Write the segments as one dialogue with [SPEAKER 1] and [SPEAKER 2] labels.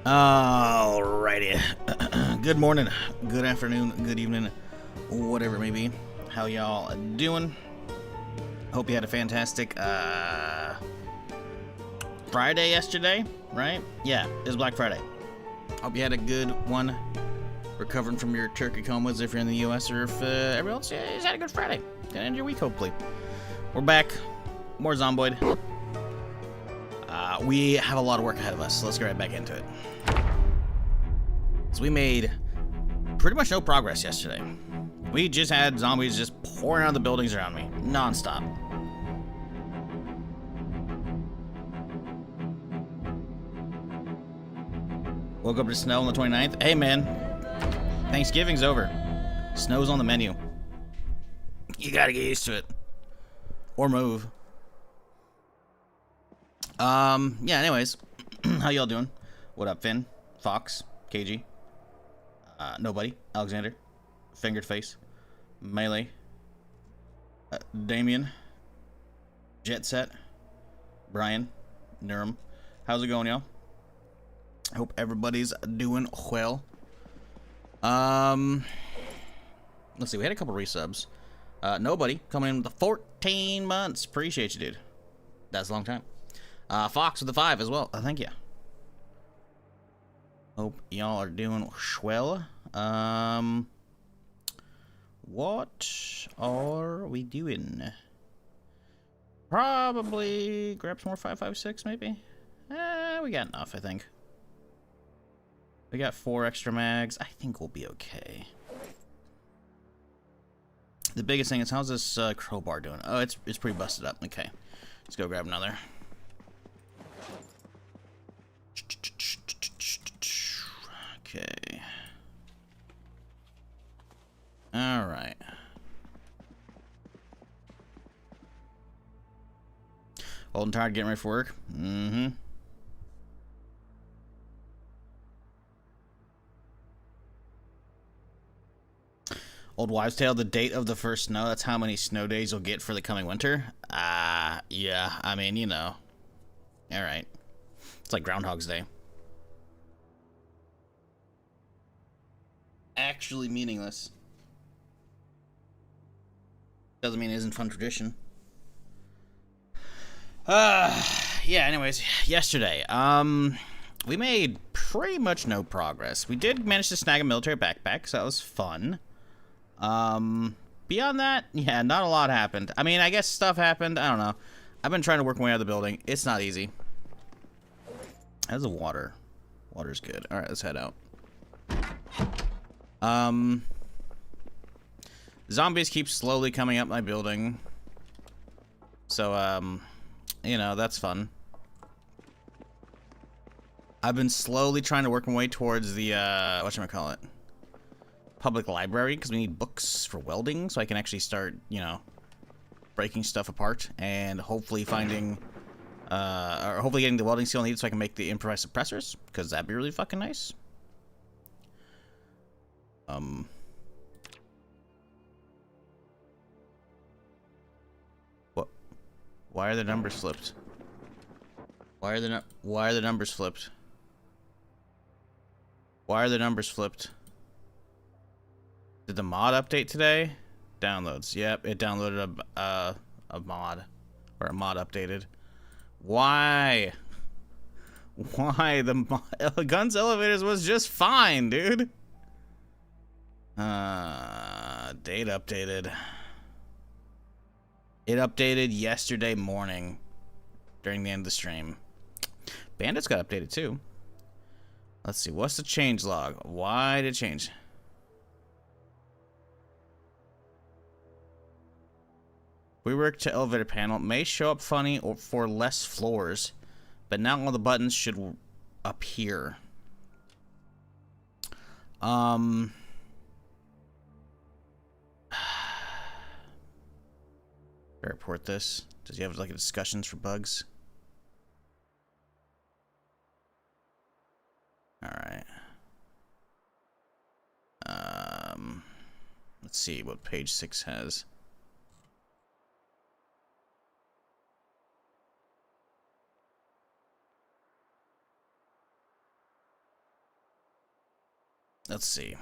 [SPEAKER 1] Alrighty. Good morning, good afternoon, good evening, whatever it may be. How y'all doing? Hope you had a fantastic Friday yesterday, right? Yeah, it was Black Friday. Hope you had a good one, recovering from your turkey comas if you're in the US, or if everyone else has had a good Friday. Gonna end your week, hopefully. We're back. More Zomboid. We have a lot of work ahead of us, so let's get right back into it. So we made pretty much no progress yesterday. We just had zombies just pouring out of the buildings around me, non-stop. Woke up to snow on the 29th. Hey man, Thanksgiving's over. Snow's on the menu. You gotta get used to it. Or move. Yeah, anyways. How y'all doing? What up, Finn? Fox? KG? Nobody? Alexander? Fingered Face? Melee? Damien? Jet Set? Brian? Nurum? How's it going, y'all? I hope everybody's doing well. Let's see, we had a couple resubs. Nobody coming in with the 14 months. Appreciate you, dude. That's a long time. Fox with the 5 as well. Thank you. Hope y'all are doing well. What are we doing? Probably grab some more 5.56 maybe. We got enough, I think. We got 4 extra mags. I think we'll be okay. The biggest thing is, how's this crowbar doing? Oh, it's pretty busted up. Okay, let's go grab another. Okay. All right. Old and tired, getting ready for work. Mm-hmm. Old wives' tale, the date of the first snow, that's how many snow days you'll get for the coming winter. Yeah, I mean, you know. Alright. It's like Groundhog's Day. Actually meaningless. Doesn't mean it isn't fun tradition. Yeah, anyways, yesterday, we made pretty much no progress. We did manage to snag a military backpack, so that was fun. Beyond that, yeah, not a lot happened. I mean, I guess stuff happened. I don't know. I've been trying to work my way out of the building. It's not easy. How's the water? Water's good. All right, let's head out. Zombies keep slowly coming up my building. So, you know, that's fun. I've been slowly trying to work my way towards the, whatchamacallit? Public library, because we need books for welding, so I can actually start, you know, breaking stuff apart and hopefully finding, or hopefully getting the welding steel needed so I can make the improvised suppressors, because that'd be really fucking nice. What? Why are the numbers flipped? Why are the numbers flipped? Why are the numbers flipped? Did the mod update today? Downloads. Yep, it downloaded a mod. Or a mod updated. Why? Why? The Guns Elevators was just fine, dude. Date updated. It updated yesterday morning. During the end of the stream. Bandits got updated too. Let's see, what's the change log? Why did it change? We work to elevator panel. May show up funny or for less floors, but now all the buttons should appear. Report this. Does he have like discussions for bugs? All right. Let's see what page 6 has. Let's see.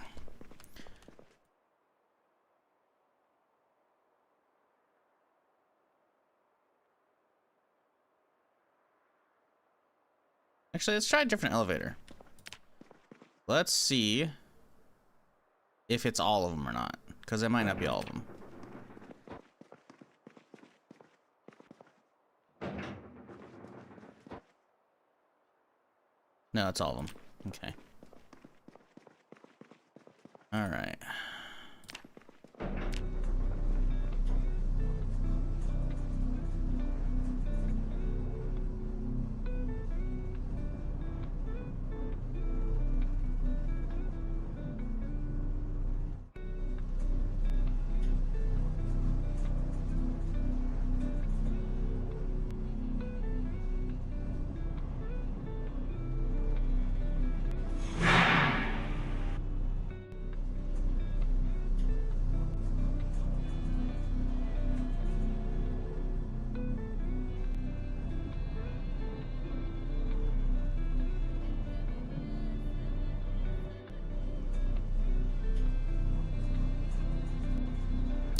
[SPEAKER 1] Actually, let's try a different elevator. Let's see if it's all of them or not, because it might not be all of them. No, it's all of them. Okay. All right.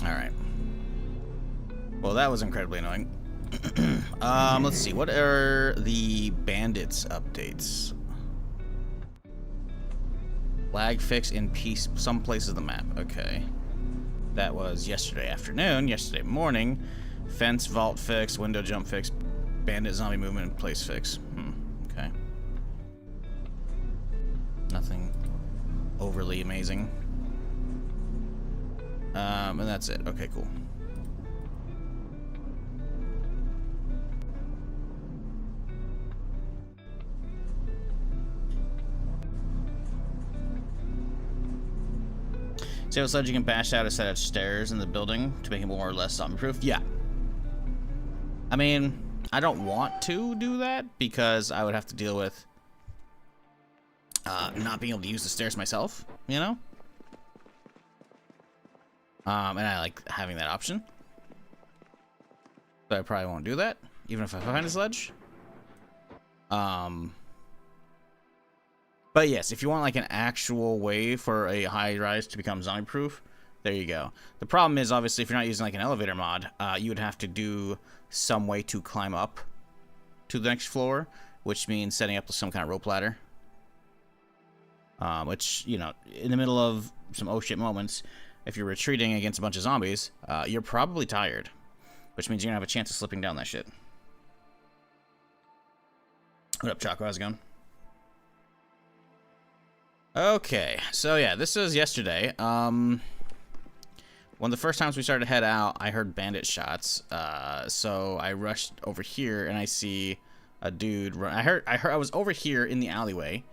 [SPEAKER 1] Alright. Well, that was incredibly annoying. Let's see. What are the Bandits updates? Lag fix in peace some places of the map. Okay. That was yesterday afternoon, yesterday morning. Fence, vault fix, window jump fix, bandit zombie movement in place fix. Okay. Nothing overly amazing. And that's it. Okay, cool. So it said you can bash out a set of stairs in the building to make it more or less zombie-proof. Yeah. I mean, I don't want to do that because I would have to deal with not being able to use the stairs myself, you know? And I like having that option. But I probably won't do that, even if I find a sledge. But yes, if you want like an actual way for a high rise to become zombie proof, there you go. The problem is obviously if you're not using like an elevator mod, you would have to do some way to climb up to the next floor, which means setting up some kind of rope ladder. Which, you know, in the middle of some oh shit moments, if you're retreating against a bunch of zombies, you're probably tired, which means you're gonna have a chance of slipping down that shit. What up, Choco? How's it going? Okay, so yeah, this is yesterday. One of the first times we started to head out, I heard bandit shots. So I rushed over here and I see a dude run. I was over here in the alleyway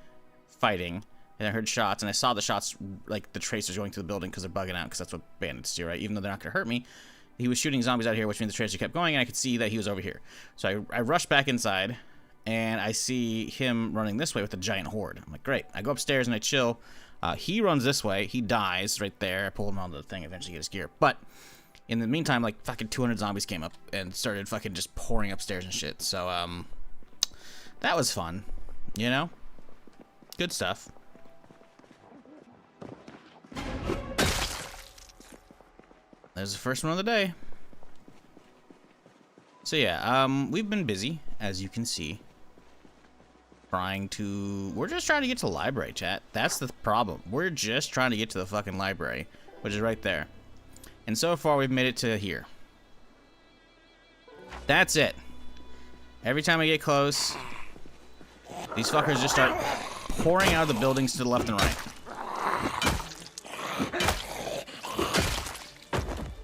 [SPEAKER 1] fighting. And I heard shots, and I saw the shots, like, the tracers going through the building because they're bugging out, because that's what bandits do, right? Even though they're not going to hurt me. He was shooting zombies out here, which means the tracer kept going, and I could see that he was over here. So I rushed back inside, and I see him running this way with a giant horde. I'm like, great. I go upstairs, and I chill. He runs this way. He dies right there. I pull him onto the thing, eventually get his gear. But in the meantime, like, fucking 200 zombies came up and started fucking just pouring upstairs and shit. So, that was fun, you know? Good stuff. There's the first one of the day. So yeah, we've been busy, as you can see. We're just trying to get to the library, chat. That's the problem. We're just trying to get to the fucking library, which is right there. And so far, we've made it to here. That's it. Every time I get close, these fuckers just start pouring out of the buildings to the left and right.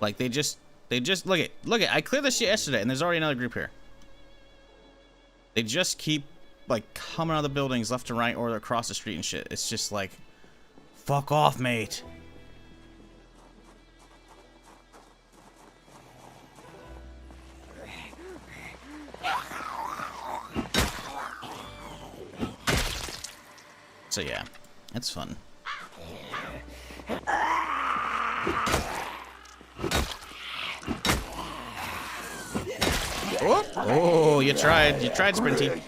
[SPEAKER 1] Like, they just, look at, I cleared this shit yesterday, and there's already another group here. They just keep, like, coming out of the buildings left and right, or across the street and shit. It's just like, fuck off, mate. So yeah, it's fun. Oh, you tried, Sprinty.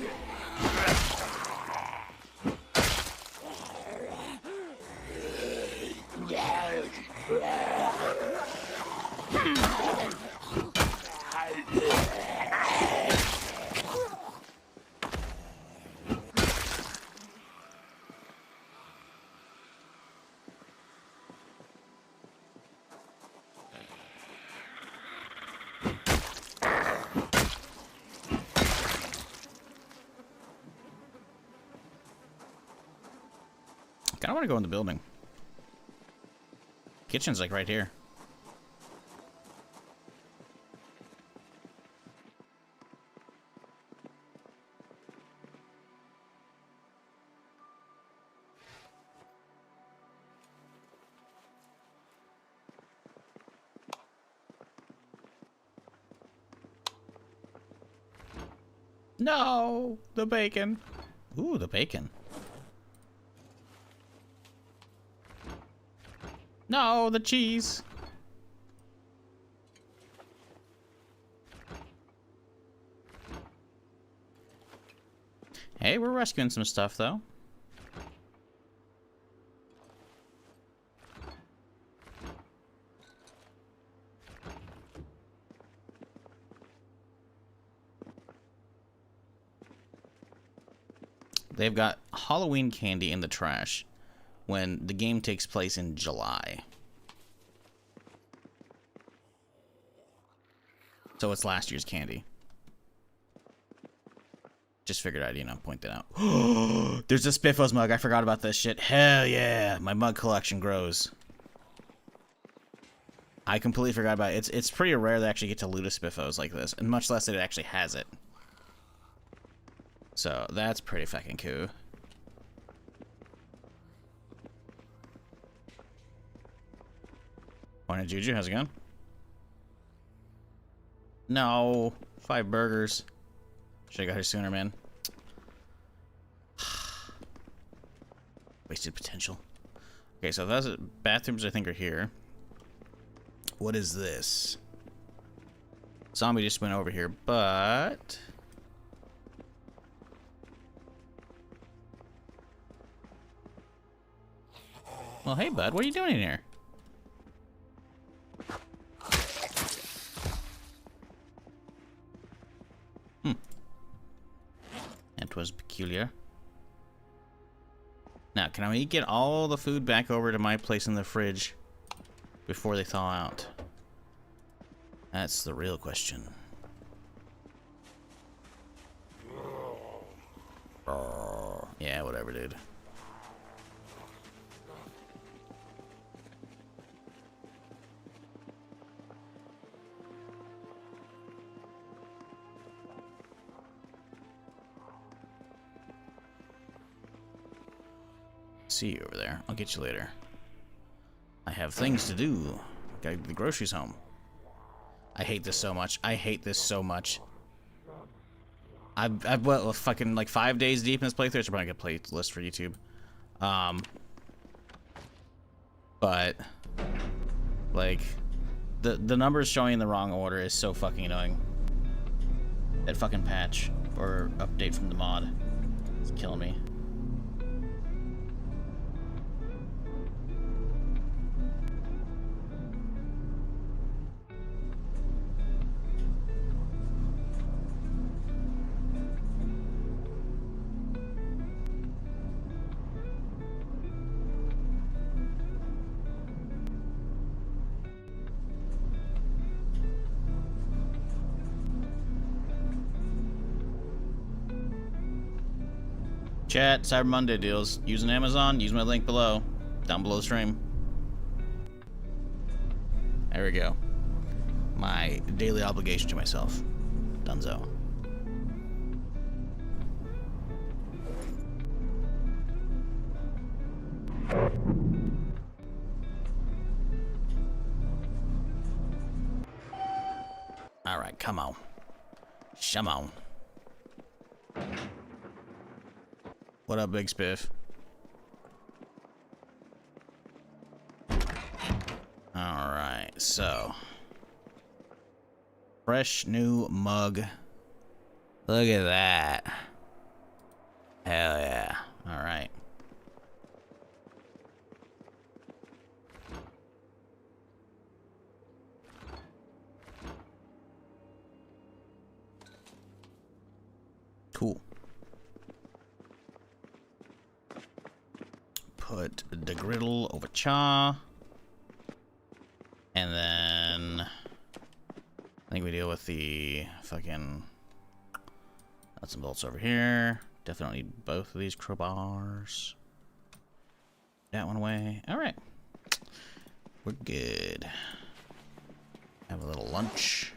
[SPEAKER 1] Kinda wanna go in the building. Kitchen's like right here. No, the bacon. Ooh, the bacon. No, the cheese. Hey, we're rescuing some stuff, though. They've got Halloween candy in the trash when the game takes place in July. So it's last year's candy. Just figured I'd, you know, point that out. There's a Spiffos mug. I forgot about this shit. Hell yeah. My mug collection grows. I completely forgot about it. It's pretty rare to actually get to loot a Spiffos like this, and much less that it actually has it. So that's pretty fucking cool. Morning, Juju. How's it going? No. 5 burgers. Should've got here sooner, man. Wasted potential. Okay, so those bathrooms I think are here. What is this? Zombie just went over here, but... Well, hey, bud. What are you doing in here? That was peculiar. Now, can I get all the food back over to my place in the fridge before they thaw out? That's the real question. Yeah, whatever, dude. See you over there. I'll get you later. I have things to do. Gotta get the groceries home. I hate this so much. I hate this so much. I've well, fucking like 5 days deep in this playthrough. I should probably get a playlist for YouTube. But like the numbers showing in the wrong order is so fucking annoying. That fucking patch or update from the mod is killing me. Chat, Cyber Monday deals. Using Amazon, use my link below. Down below the stream. There we go. My daily obligation to myself. Dunzo. Alright, come on. Come on. What up, Big Spiff? Alright, so. Fresh new mug. Look at that. Hell yeah. Alright. Cool. Put the griddle over cha. And then I think we deal with the fucking nuts and bolts over here. Definitely need both of these crowbars. That one away. All right. We're good. Have a little lunch.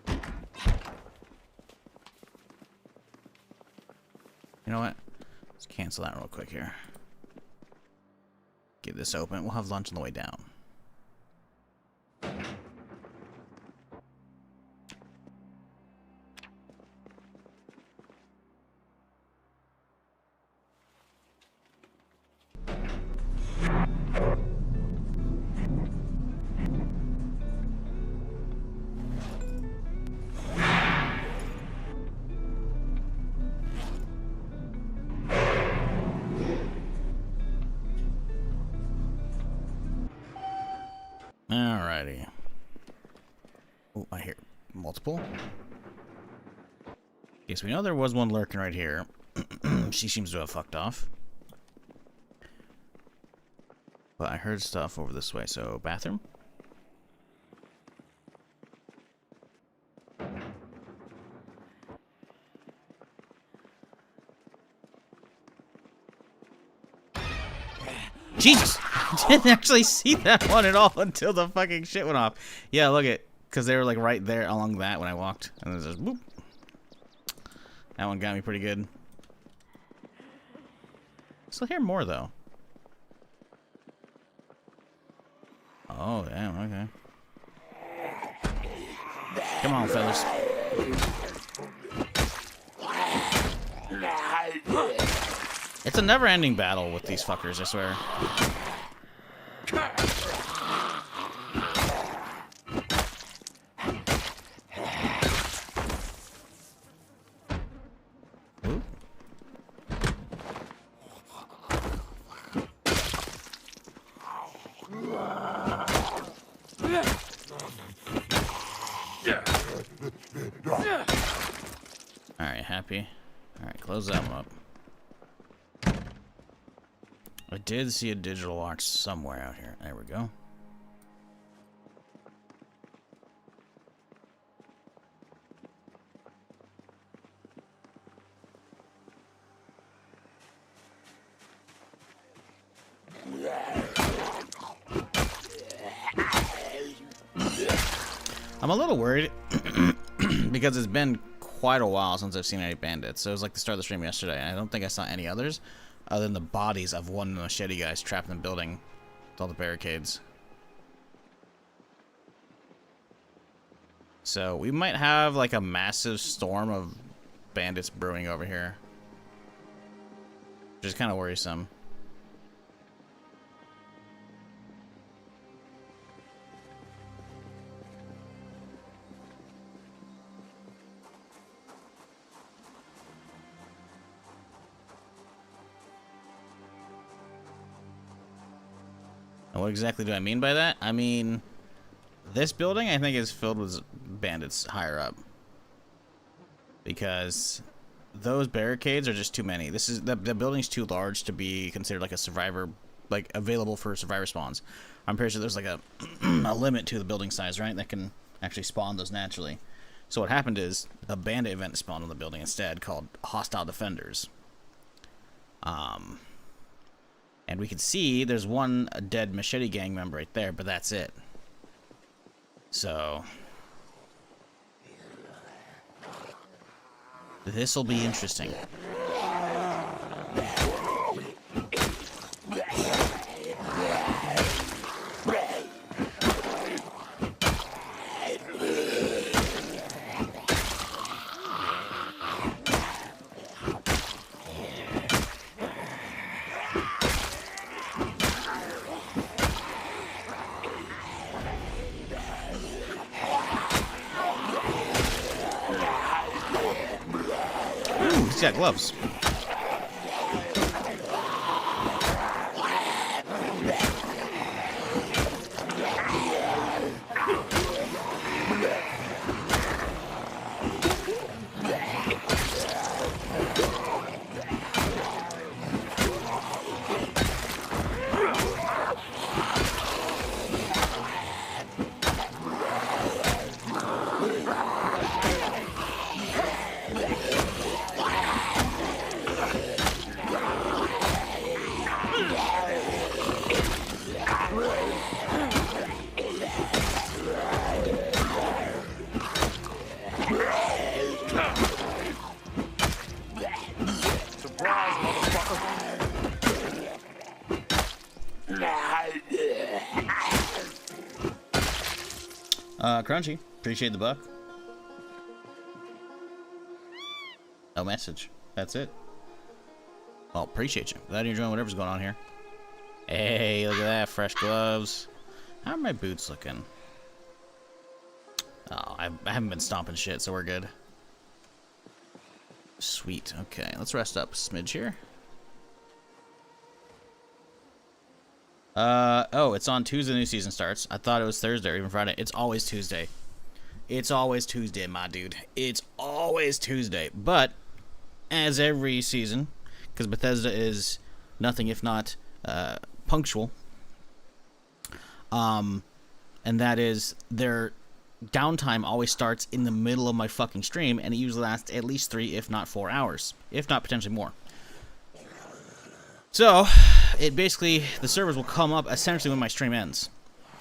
[SPEAKER 1] You know what? Let's cancel that real quick here. Get this open. We'll have lunch on the way down. Alrighty. Oh, I hear multiple. Yes, we know there was one lurking right here. She seems to have fucked off. But I heard stuff over this way, so bathroom? Jesus! Didn't actually see that one at all until the fucking shit went off. Yeah, look at, because they were like right there along that when I walked, and there's just boop. That one got me pretty good. Still hear more though. Oh damn, okay. Come on, fellas. It's a never-ending battle with these fuckers, I swear. Ooh. Alright, happy. Alright, close that one up. I did see a digital watch somewhere out here. There we go. I'm a little worried because it's been quite a while since I've seen any bandits. So it was like the start of the stream yesterday, and I don't think I saw any others other than the bodies of one machete guys trapped in the building with all the barricades. So we might have like a massive storm of bandits brewing over here, which is kind of worrisome. And what exactly do I mean by that? I mean, this building I think is filled with bandits higher up, because those barricades are just too many. This is the building's too large to be considered like a survivor, like available for survivor spawns. I'm pretty sure there's like a a limit to the building size, right? That can actually spawn those naturally. So what happened is a bandit event spawned on the building instead, called Hostile Defenders. And we can see there's one dead machete gang member right there, but that's it. So this will be interesting. He's got gloves. Crunchy, appreciate the buck. No message. That's it. Well, appreciate you. Glad you're enjoying whatever's going on here. Hey, look at that. Fresh gloves. How are my boots looking? Oh, I haven't been stomping shit, so we're good. Sweet. Okay, let's rest up a smidge here. Oh, it's on Tuesday the new season starts. I thought it was Thursday or even Friday. It's always Tuesday. It's always Tuesday, my dude. It's always Tuesday. But, as every season, because Bethesda is nothing if not punctual, and that is their downtime always starts in the middle of my fucking stream, and it usually lasts at least 3, if not 4 hours, if not potentially more. So, it basically, the servers will come up essentially when my stream ends.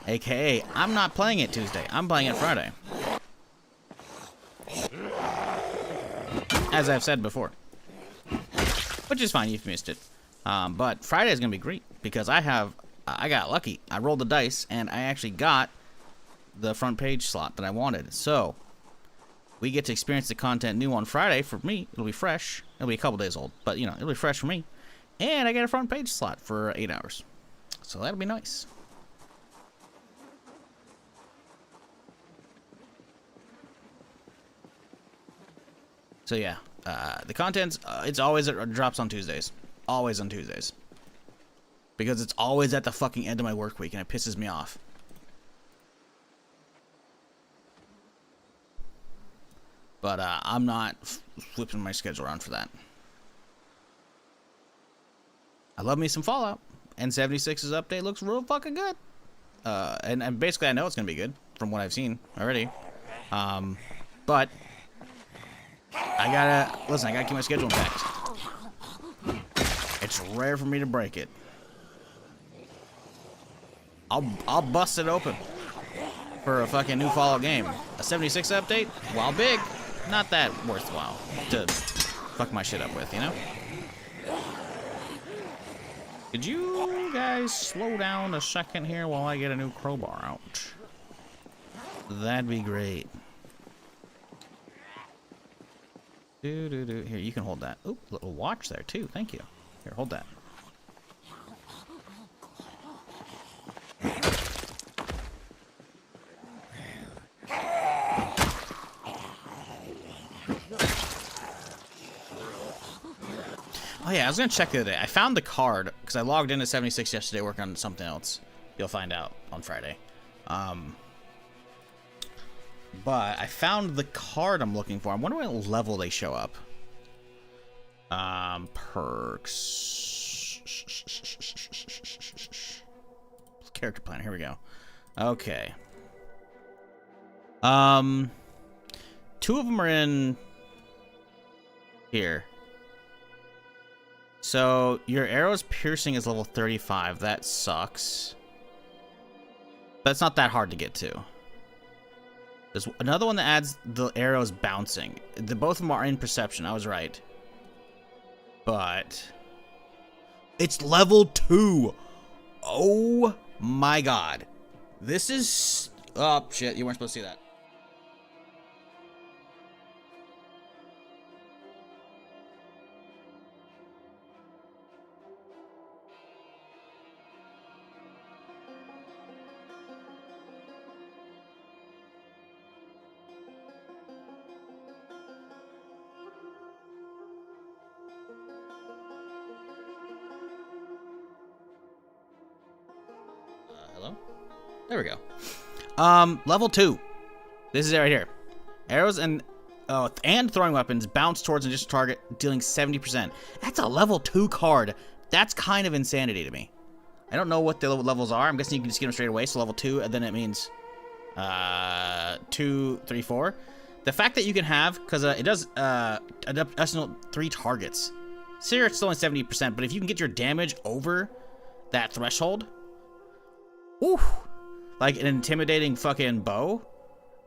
[SPEAKER 1] AKA, I'm not playing it Tuesday, I'm playing it Friday. As I've said before. Which is fine, you've missed it. But Friday is going to be great, because I got lucky. I rolled the dice, and I actually got the front page slot that I wanted. So, we get to experience the content new on Friday. For me, it'll be fresh. It'll be a couple days old, but, you know, it'll be fresh for me. And I get a front page slot for 8 hours. So that'll be nice. So yeah, the content's, it's always, it drops on Tuesdays. Always on Tuesdays. Because it's always at the fucking end of my work week and it pisses me off. But I'm not flipping my schedule around for that. I love me some Fallout, and 76's update looks real fucking good. And basically I know it's gonna be good from what I've seen already. But I gotta keep my schedule intact. It's rare for me to break it. I'll bust it open for a fucking new Fallout game. A 76 update, while big, not that worthwhile to fuck my shit up with, you know? Could you guys slow down a second here while I get a new crowbar out? That'd be great. Here, you can hold that. Oop, little watch there too. Thank you. Here, hold that. Oh yeah, I was gonna check the other day. I found the card because I logged into 76 yesterday working on something else. You'll find out on Friday. But I found the card I'm looking for. I wonder what level they show up. Perks. Character planner. Here we go. Okay. 2 of them are in here. So, your arrow's piercing is level 35. That sucks. But it's not that hard to get to. There's another one that adds the arrows bouncing. Both of them are in perception. I was right. But it's level 2. Oh my god. This is... Oh, shit. You weren't supposed to see that. Hello? There we go. Level 2. This is it right here. Arrows and throwing weapons bounce towards an additional target, dealing 70%. That's a level 2 card. That's kind of insanity to me. I don't know what the levels are. I'm guessing you can just get them straight away. So level 2, and then it means 2, 3, 4. The fact that you can have, because it does additional 3 targets. So it's only 70%, but if you can get your damage over that threshold, whew, like an intimidating fucking bow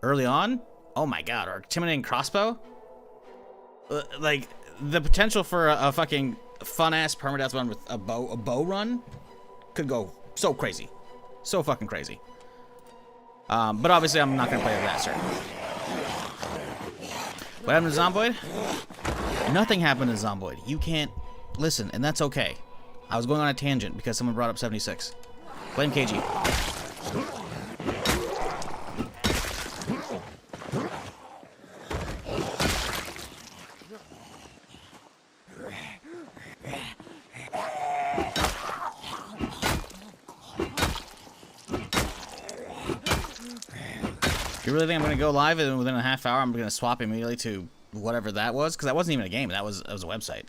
[SPEAKER 1] early on, oh my god, or intimidating crossbow, like the potential for a fucking fun ass permadeath run with a bow run could go so crazy, so fucking crazy. But obviously, I'm not going to play with that server. What happened to Zomboid? Nothing happened to Zomboid. You can't listen, and that's okay. I was going on a tangent because someone brought up 76. Blame KG. You really think I'm going to go live and within a half hour I'm going to swap immediately to whatever that was? Because that wasn't even a game. That was a website.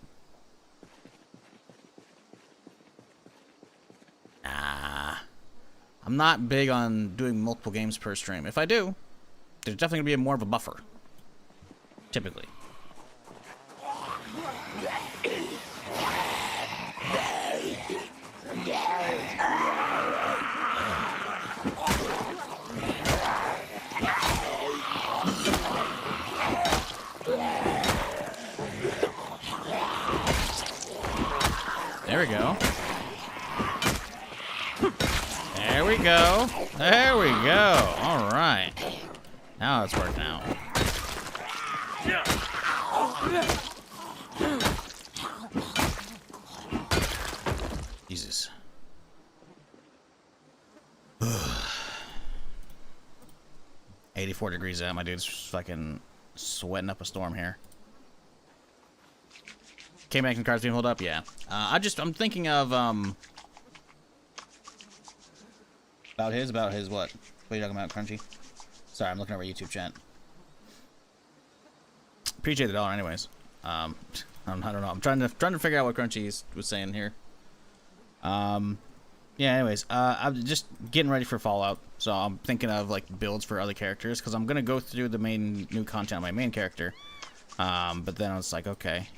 [SPEAKER 1] Nah. I'm not big on doing multiple games per stream. If I do, there's definitely going to be more of a buffer. Typically. There we go. There we go. There we go. All right. Now it's working out. Jesus. 84 degrees out. My dude's fucking sweating up a storm here. Came back and cards being hold up? Yeah. I'm thinking of, About his what? What are you talking about, Crunchy? Sorry, I'm looking over YouTube chat. Appreciate the $1 anyways. I don't know. I'm trying to figure out what Crunchy was saying here. Yeah, anyways, I'm just getting ready for Fallout. So I'm thinking of, like, builds for other characters. Because I'm going to go through the new content on my main character. But then I was like, okay.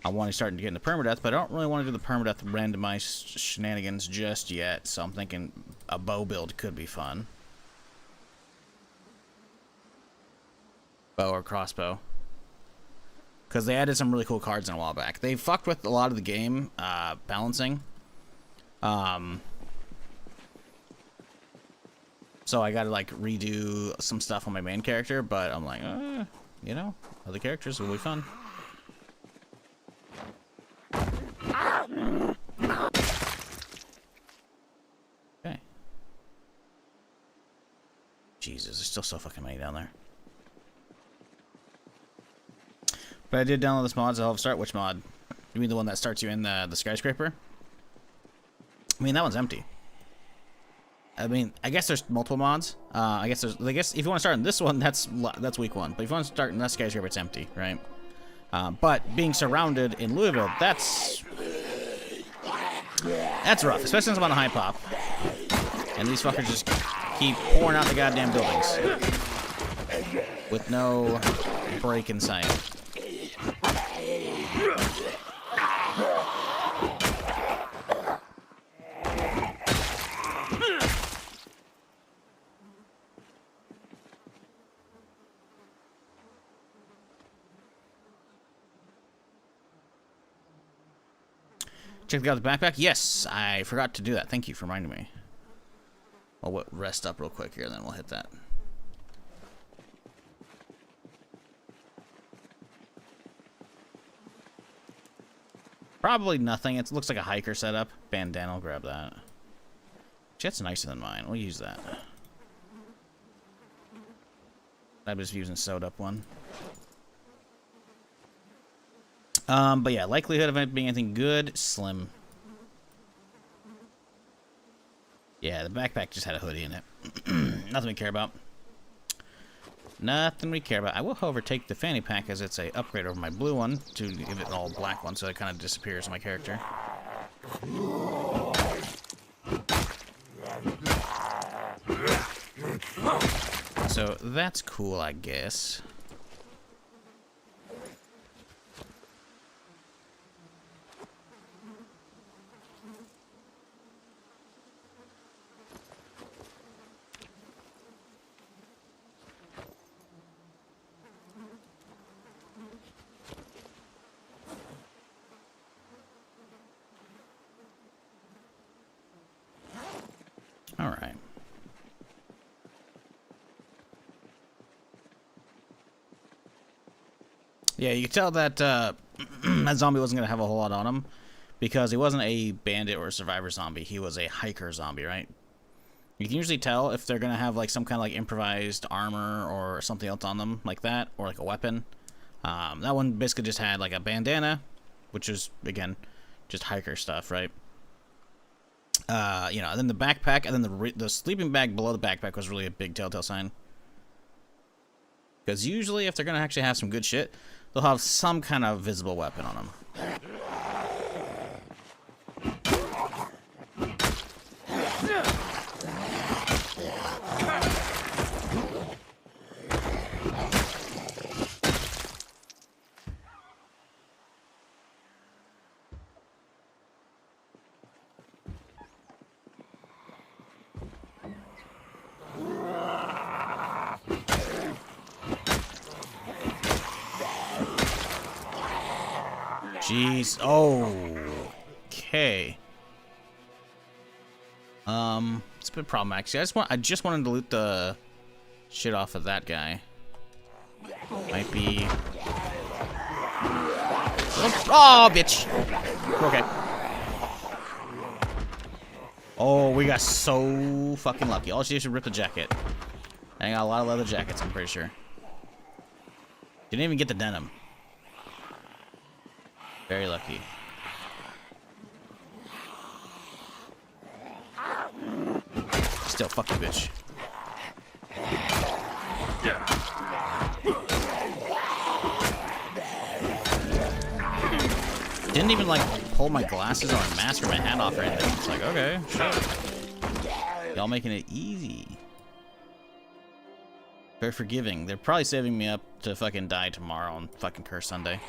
[SPEAKER 1] I want to start to get into permadeath, but I don't really want to do the permadeath randomized shenanigans just yet. So I'm thinking a bow build could be fun. Bow or crossbow. Because they added some really cool cards in a while back. They fucked with a lot of the game balancing. So I got to like redo some stuff on my main character, but I'm like, you know, other characters will be fun. Okay. Jesus, there's still so fucking many down there. But I did download this mod, so I'll start. Which mod? You mean the one that starts you in the skyscraper? I mean, that one's empty. I mean, I guess there's multiple mods. I guess if you want to start in this one, that's week 1. But if you want to start in that skyscraper, it's empty, right? But being surrounded in Louisville, that's rough, especially since I'm on a high pop. And these fuckers just keep pouring out the goddamn buildings with no break in sight. Check out the backpack. Yes, I forgot to do that. Thank you for reminding me. I'll rest up real quick here, then we'll hit that. Probably nothing. It looks like a hiker setup. Bandana, I'll grab that. That's nicer than mine. We'll use that. I'm just using sewed up one. But yeah, likelihood of it being anything good, slim. Yeah, the backpack just had a hoodie in it. Nothing we care about. Nothing we care about. I will, however, take the fanny pack as it's a upgrade over my blue one to give it an all black one, so it kind of disappears my character. So that's cool, I guess. All right. Yeah, you could tell that that zombie wasn't going to have a whole lot on him because he wasn't a bandit or a survivor zombie. He was a hiker zombie, right? You can usually tell if they're going to have like some kind of like improvised armor or something else on them like that, or like a weapon. That one basically just had like a bandana, which is, again, just hiker stuff, right? You know, and then the backpack, and then the sleeping bag below the backpack was really a big telltale sign. Because usually if they're going to actually have some good shit, they'll have some kind of visible weapon on them. Jeez. Oh. Okay. It's a bit problematic. Actually, I just wanted to loot the shit off of that guy. Might be. Oh, bitch. Okay. Oh, we got so fucking lucky. All she did was rip the jacket. I got a lot of leather jackets, I'm pretty sure. Didn't even get the denim. Very lucky. Still, fuck you, bitch. Didn't even, like, pull my glasses or my mask or my hat off or anything. It's like, okay, sure. Y'all making it easy. Very forgiving. They're probably saving me up to fucking die tomorrow on fucking Curse Sunday.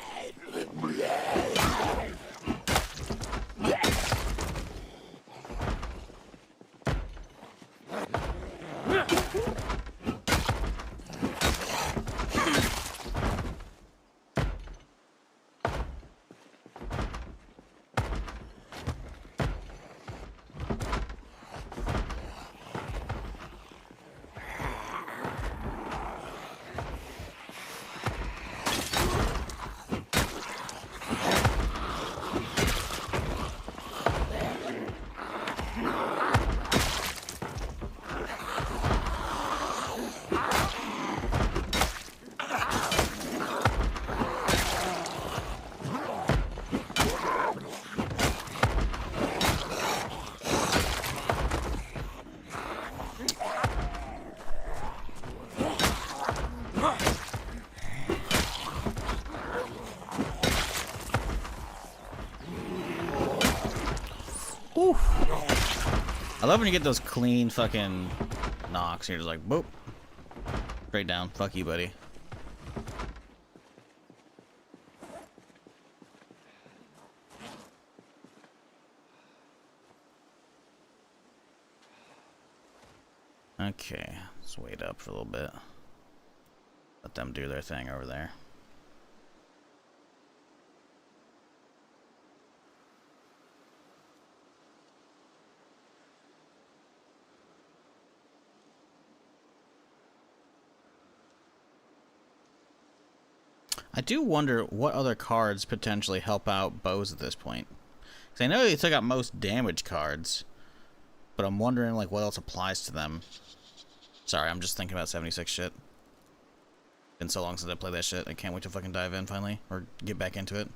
[SPEAKER 1] Oof. I love when you get those clean fucking knocks. You're just like, boop. Straight down. Fuck you, buddy. Okay. Let's wait up for a little bit. Let them do their thing over there. I do wonder what other cards potentially help out bows at this point. Because I know they took out most damage cards, but I'm wondering like what else applies to them. Sorry, I'm just thinking about 76 shit. Been so long since I played that shit. I can't wait to fucking dive in finally, or get back into it.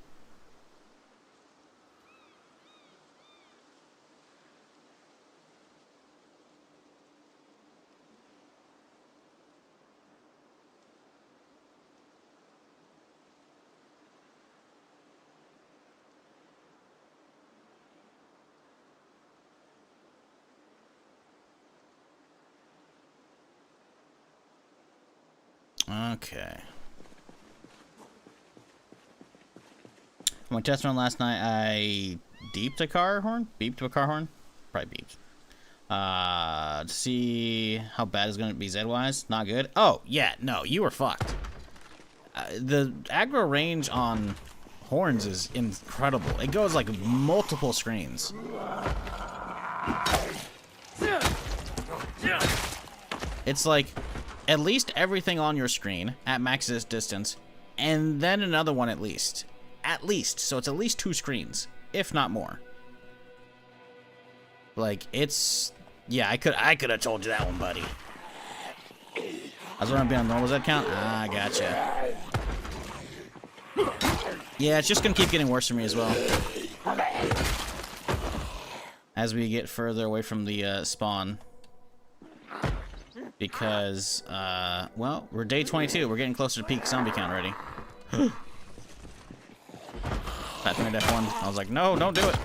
[SPEAKER 1] Okay. My test run last night, I deeped a car horn? Beeped a car horn? Probably beeped. To see how bad it's going to be Z-wise. Not good. Oh, yeah, no, you were fucked. The aggro range on horns is incredible. It goes like multiple screens. It's like at least everything on your screen at max distance and then another one at least. At least. So it's at least 2 screens, if not more. Like, it's... Yeah, I could have told you that one, buddy. I was wondering on normal. Does that count? Ah, gotcha. Yeah, it's just gonna keep getting worse for me as well. As we get further away from the spawn. Because, well, we're day 22. We're getting closer to peak zombie count already. Fat Finger Death 1. I was like, no, don't do it.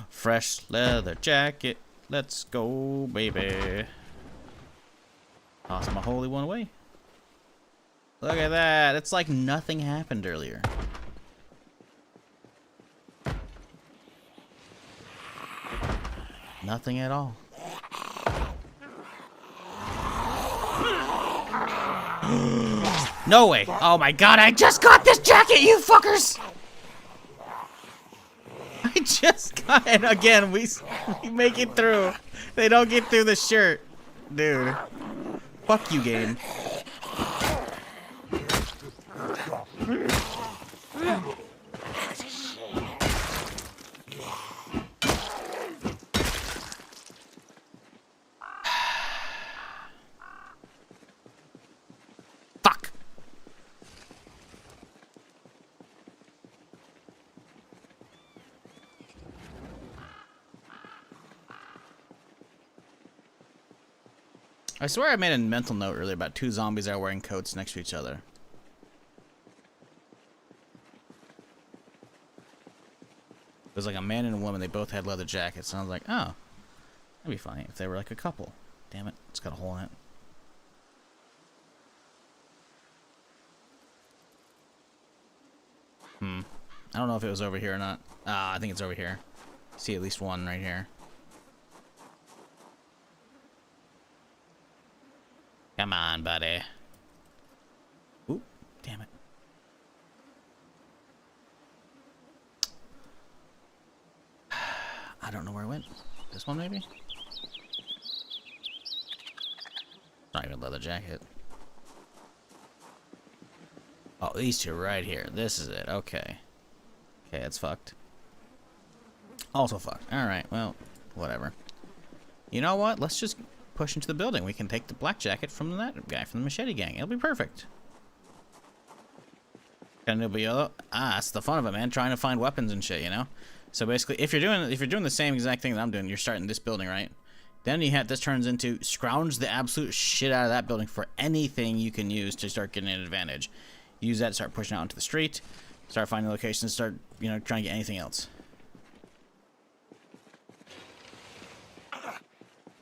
[SPEAKER 1] Fresh leather jacket. Let's go, baby. Toss my holy one away. Look at that. It's like nothing happened earlier. Nothing at all. No way. Oh my god, I just got this jacket, you fuckers! I just got it again. We make it through. They don't get through the shirt. Dude. Fuck you, game. Fuck. I swear I made a mental note earlier about 2 zombies that are wearing coats next to each other. It was like a man and a woman. They both had leather jackets. And I was like, oh, that'd be funny if they were like a couple. Damn it. It's got a hole in it. I don't know if it was over here or not. I think it's over here. See at least one right here. Come on, buddy. Ooh, damn it. I don't know where it went. This one, maybe? Not even a leather jacket. Oh, these 2 right here. This is it. Okay. Okay, it's fucked. Also fucked. Alright, well, whatever. You know what? Let's just push into the building. We can take the black jacket from that guy from the machete gang. It'll be perfect. That's the fun of it, man. Trying to find weapons and shit, you know? So basically, if you're doing the same exact thing that I'm doing, you're starting this building, right? Then this turns into scrounge the absolute shit out of that building for anything you can use to start getting an advantage. Use that to start pushing out into the street, start finding locations, start, you know, trying to get anything else.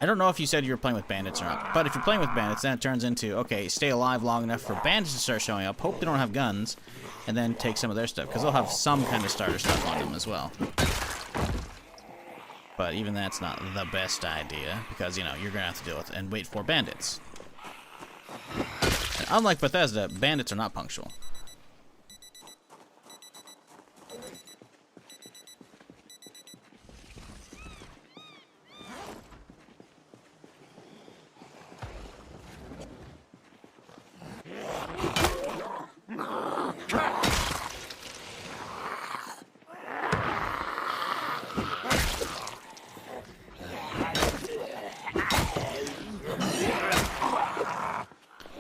[SPEAKER 1] I don't know if you said you were playing with bandits or not, but if you're playing with bandits, then it turns into, okay, stay alive long enough for bandits to start showing up, hope they don't have guns, and then take some of their stuff, because they'll have some kind of starter stuff on them as well. But even that's not the best idea, because, you know, you're going to have to deal with it and wait for bandits. And unlike Bethesda, bandits are not punctual.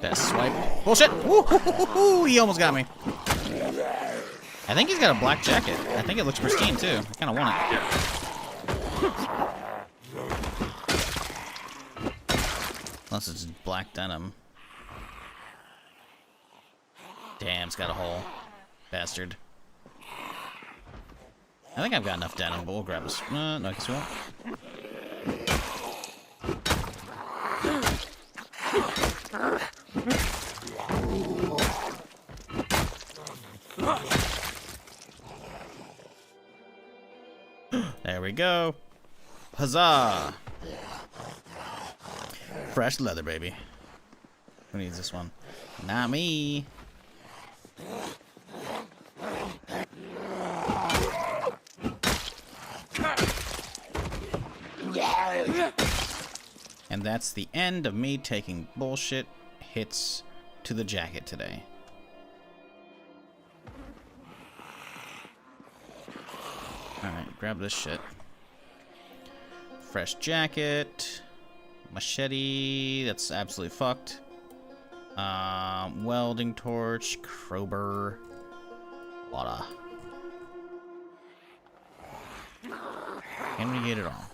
[SPEAKER 1] That swipe. Bullshit! Woo-hoo-hoo-hoo! He almost got me. I think he's got a black jacket. I think it looks pristine too. I kind of want it. Unless it's black denim. Damn, it's got a hole. Bastard. I think I've got enough denim, but we'll grab this. No, I guess we won't. There we go. Huzzah! Fresh leather, baby. Who needs this one? Not me. And that's the end of me taking bullshit hits to the jacket today. Alright, grab this shit. Fresh jacket. Machete. That's absolutely fucked. Welding torch. Crowbar. Water. Can we get it all?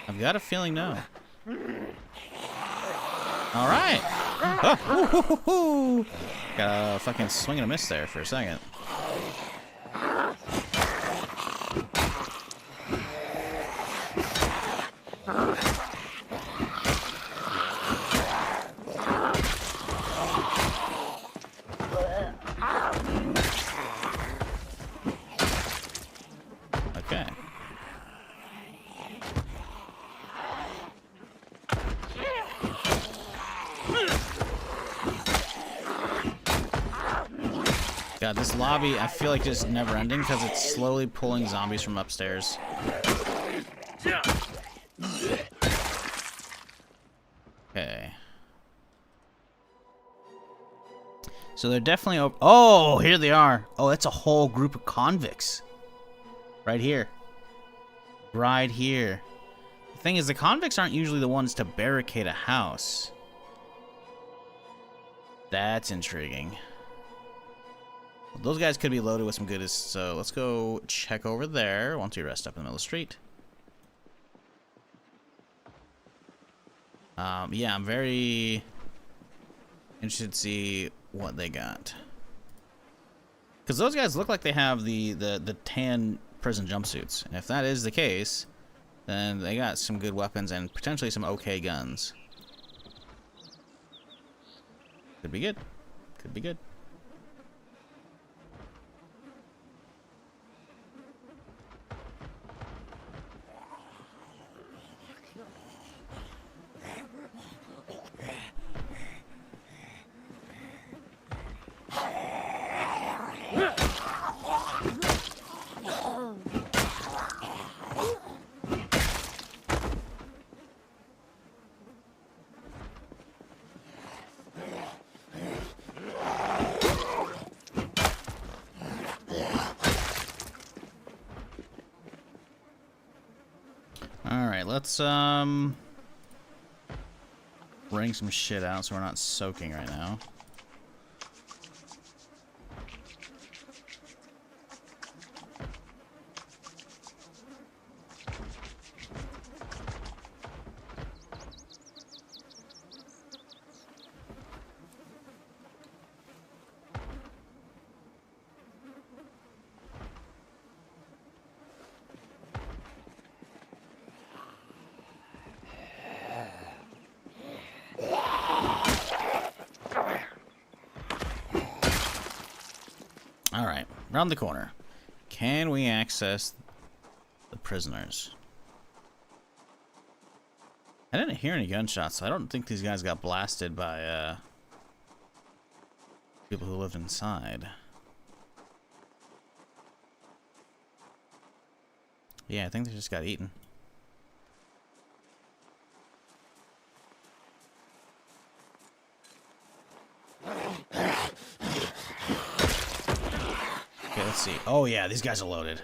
[SPEAKER 1] I've got a feeling no. Alright. Oh, got a fucking swing and a miss there for a second. Okay. God, this lobby, I feel like just never ending because it's slowly pulling zombies from upstairs. Okay. So they're definitely oh, here they are. Oh, that's a whole group of convicts. Right here. Right here. The thing is, the convicts aren't usually the ones to barricade a house. That's intriguing. Those guys could be loaded with some goodies, so let's go check over there once we rest up in the middle of the street. Yeah, I'm very interested to see what they got. Because those guys look like they have the tan prison jumpsuits. And if that is the case, then they got some good weapons and potentially some okay guns. Could be good. Could be good. Alright, let's bring some shit out so we're not soaking right now. Alright, round the corner. Can we access the prisoners? I didn't hear any gunshots, so I don't think these guys got blasted by people who lived inside. Yeah, I think they just got eaten. Okay, let's see. Oh, yeah, these guys are loaded.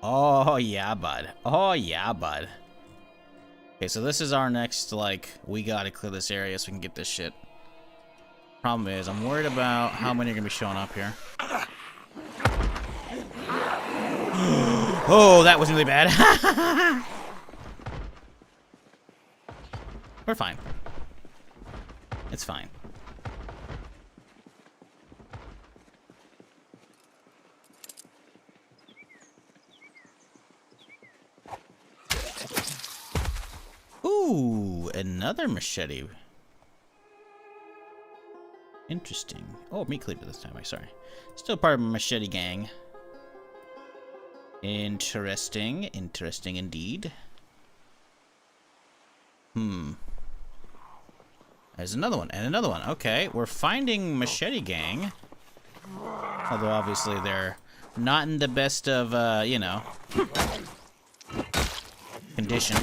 [SPEAKER 1] Oh, yeah, bud. Oh, yeah, bud. Okay, so this is our next, like, we gotta clear this area so we can get this shit. Problem is, I'm worried about how many are gonna be showing up here. Oh, that was really bad. We're fine. It's fine. Ooh, another machete. Interesting. Oh, meat cleaver this time. I'm sorry. Still part of a machete gang. Interesting. Interesting indeed. There's another one, and another one. Okay, we're finding machete gang. Although, obviously, they're not in the best of, you know. condition.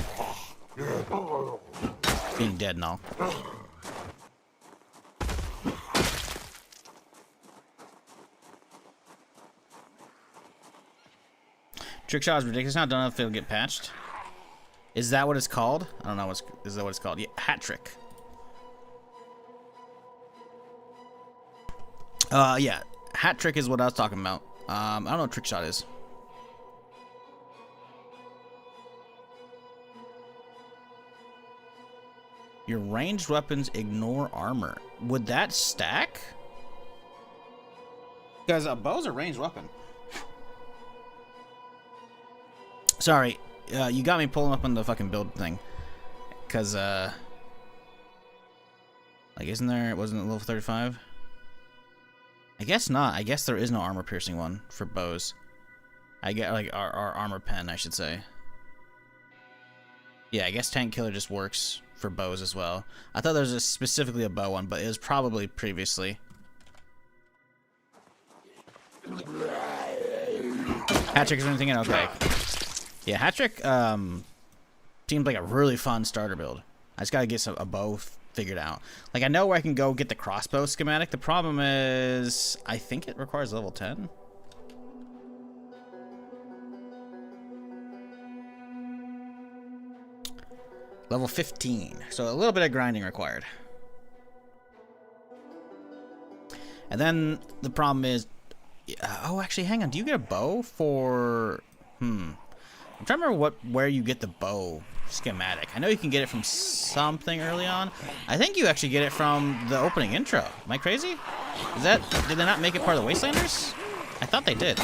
[SPEAKER 1] Being dead and all. Trick shot is ridiculous. Not done if it'll get patched. Is that what it's called? I don't know. Is that what it's called? Yeah, hat trick. Yeah, hat trick is what I was talking about. I don't know what trick shot is. Your ranged weapons ignore armor. Would that stack? Because a bow's a ranged weapon. Sorry, you got me pulling up on the fucking build thing. Because, like, isn't there, it wasn't level 35? I guess not. I guess there is no armor piercing one for bows. I get, like, our armor pen, I should say. Yeah, I guess tank killer just works for bows as well. I thought there was specifically a bow one, but it was probably previously. Hat trick is anything in? Okay. Yeah, hat trick seems like a really fun starter build. I just gotta get a bow figured out. Like, I know where I can go get the crossbow schematic. The problem is, I think it requires level 10. Level 15. So a little bit of grinding required. And then the problem is, oh, actually, hang on. Do you get a bow for? I'm trying to remember where you get the bow schematic. I know you can get it from something early on. I think you actually get it from the opening intro. Am I crazy? Did they not make it part of the Wastelanders? I thought they did.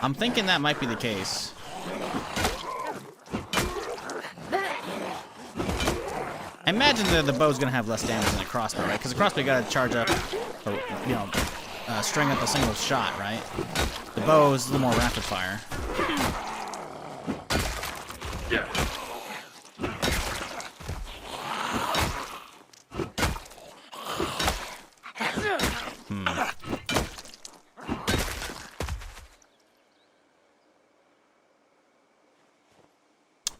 [SPEAKER 1] I'm thinking that might be the case. I imagine that the bow's gonna have less damage than a crossbow, right? Because the crossbow you gotta charge up, or, you know, string up a single shot, right? The bow is the more rapid fire.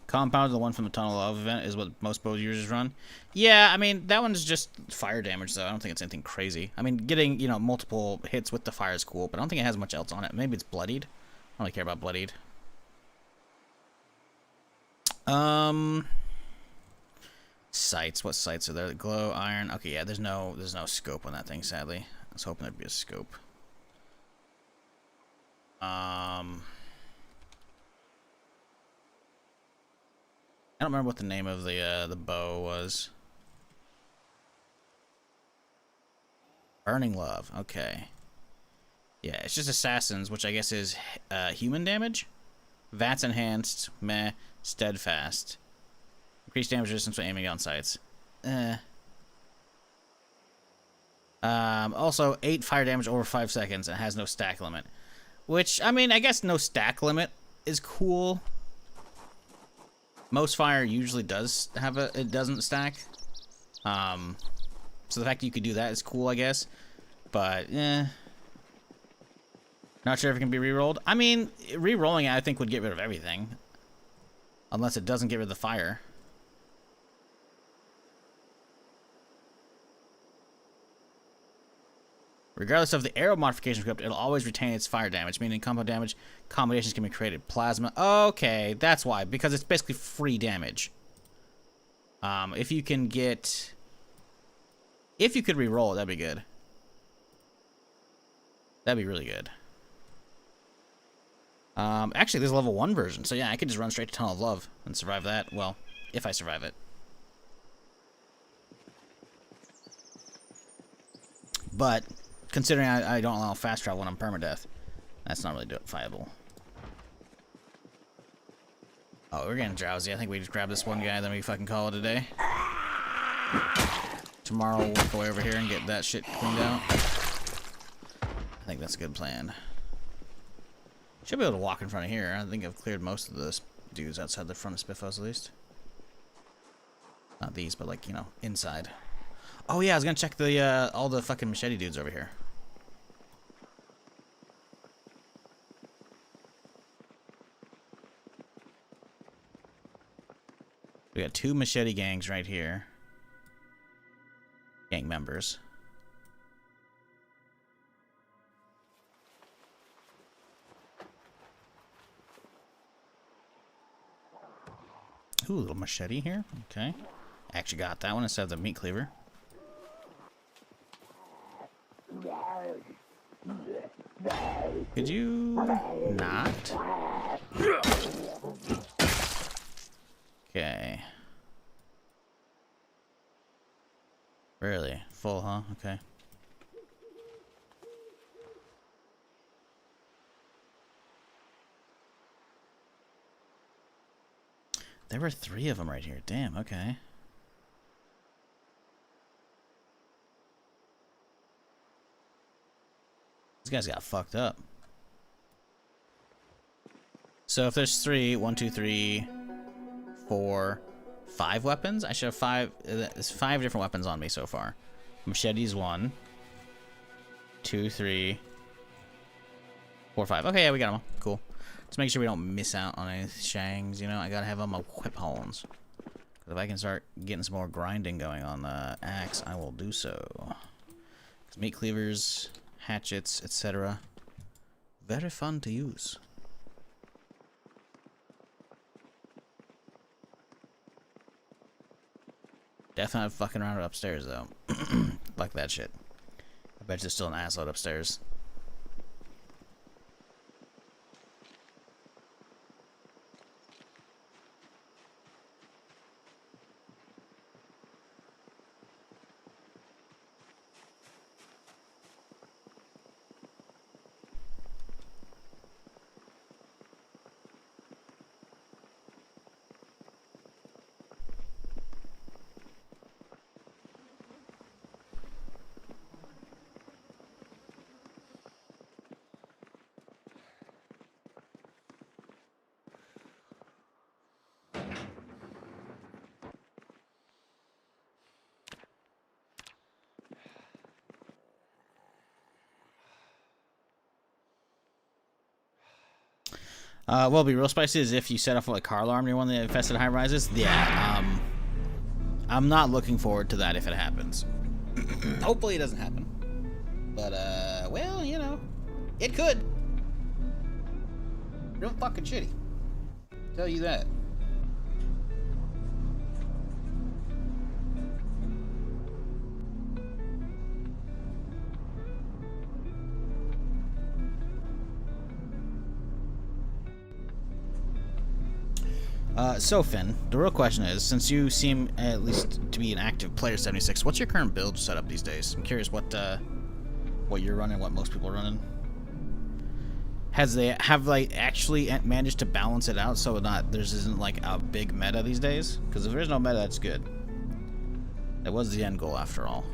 [SPEAKER 1] Compound, the one from the Tunnel of event, is what most bow users run. Yeah, I mean, that one's just fire damage, though. I don't think it's anything crazy. I mean, getting, you know, multiple hits with the fire is cool, but I don't think it has much else on it. Maybe it's bloodied. I don't really care about bloodied. Sights. What sights are there? Glow, iron. Okay, yeah, there's no scope on that thing, sadly. I was hoping there'd be a scope. I don't remember what the name of the bow was. Burning Love. Okay. Yeah, it's just assassins, which I guess is human damage. VATS enhanced. Meh. Steadfast. Increased damage resistance when aiming on sights. Also 8 fire damage over 5 seconds and has no stack limit. Which, I mean, I guess no stack limit is cool. Most fire usually does have it doesn't stack. So the fact that you could do that is cool, I guess. But, not sure if it can be re-rolled. I mean, re-rolling it, I think, would get rid of everything. Unless it doesn't get rid of the fire. Regardless of the arrow modification script, it'll always retain its fire damage, meaning combo damage combinations can be created. Plasma. Okay, that's why. Because it's basically free damage. If you can get... If you could re-roll it, that'd be good. That'd be really good. Actually, there's a level 1 version, so yeah, I could just run straight to Tunnel of Love and survive that. Well, if I survive it. But... considering I don't allow fast travel when I'm permadeath, that's not really viable. Oh, we're getting drowsy. I think we just grab this one guy, then we fucking call it a day. Tomorrow we'll work our way over here and get that shit cleaned out. I think that's a good plan. Should be able to walk in front of here. I think I've cleared most of the dudes outside the front of Spiffos, at least. Not these, but like, you know, inside. Oh yeah, I was gonna check the all the fucking machete dudes over here. We got 2 machete gangs right here. Gang members. Ooh, a little machete here. Okay. Actually got that one instead of the meat cleaver. Could you not? Okay. Really? Full, huh? Okay. There were 3 of them right here. Damn, okay. These guys got fucked up. So if there's 3, 1, 2, 3, 4, 5 weapons, I should have 5. There's 5 different weapons on me so far. Machete's 1, 2, 3, 4, 5. Okay, yeah, we got them all. Cool. Let's make sure we don't miss out on any shangs, you know? I gotta have on my whip hones. If I can start getting some more grinding going on the axe, I will do so. Meat cleavers, hatchets, etc. Very fun to use. Definitely not fucking around upstairs, though. Fuck that shit. I bet there's still an asshole upstairs. Well, be real spicy is if you set off like a car alarm near one of the infested high rises. Yeah, I'm not looking forward to that if it happens. Hopefully it doesn't happen. But, well, you know, it could. Real fucking shitty. Tell you that. So Finn, the real question is, since you seem at least to be an active player 76, what's your current build setup these days? I'm curious what you're running, what most people are running. Have they actually managed to balance it out so there isn't like a big meta these days? Because if there's no meta, that's good. That was the end goal after all.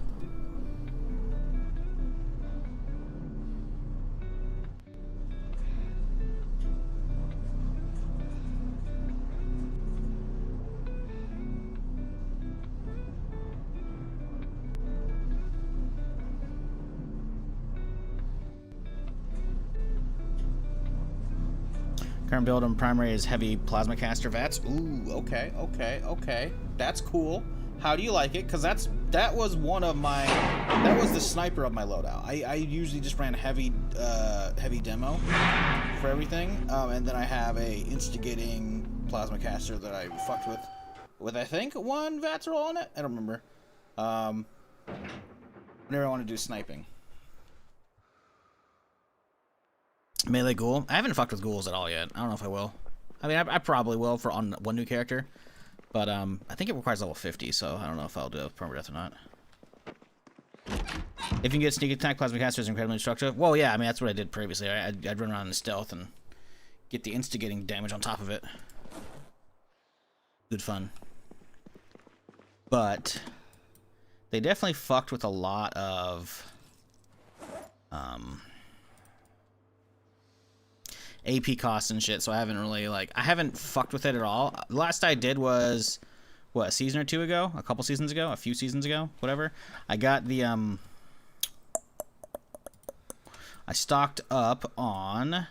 [SPEAKER 1] Current build on primary is heavy plasma caster vats. Ooh, okay. That's cool. How do you like it? Because that was the sniper of my loadout. I usually just ran heavy demo for everything, and then I have a instigating plasma caster that I fucked with I think 1 vats roll on it. I don't remember. Whenever I want to do sniping. Melee ghoul. I haven't fucked with ghouls at all yet. I don't know if I will. I mean, I probably will on one new character, but I think it requires level 50, so I don't know if I'll do a permadeath or not. If you can get sneak attack, plasma caster is incredibly destructive. Well, yeah, I mean that's what I did previously. I'd run around in stealth and get the instigating damage on top of it. Good fun. But they definitely fucked with a lot of AP costs and shit, so I haven't really, I haven't fucked with it at all. The last I did was, what, a season or 2 ago? A couple seasons ago? A few seasons ago? Whatever. I got the, I stocked up on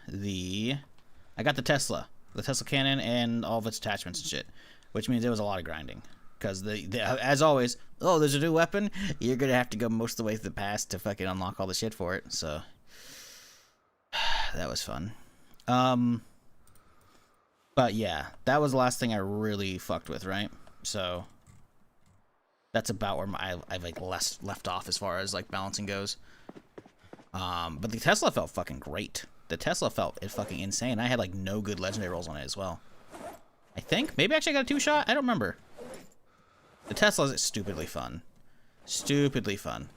[SPEAKER 1] I got the Tesla cannon and all of its attachments and shit. which means it was a lot of grinding. Because as always, oh, there's a new weapon. You're gonna have to go most of the way through the past to fucking unlock all the shit for it. So that was fun. But yeah, that was the last thing I really fucked with, right? So that's about where I've like left off as far as like balancing goes. But the Tesla felt fucking great. The Tesla felt fucking insane. I had like no good legendary rolls on it as well. I think maybe actually I got a 2-shot. I don't remember. The Tesla is stupidly fun. Stupidly fun.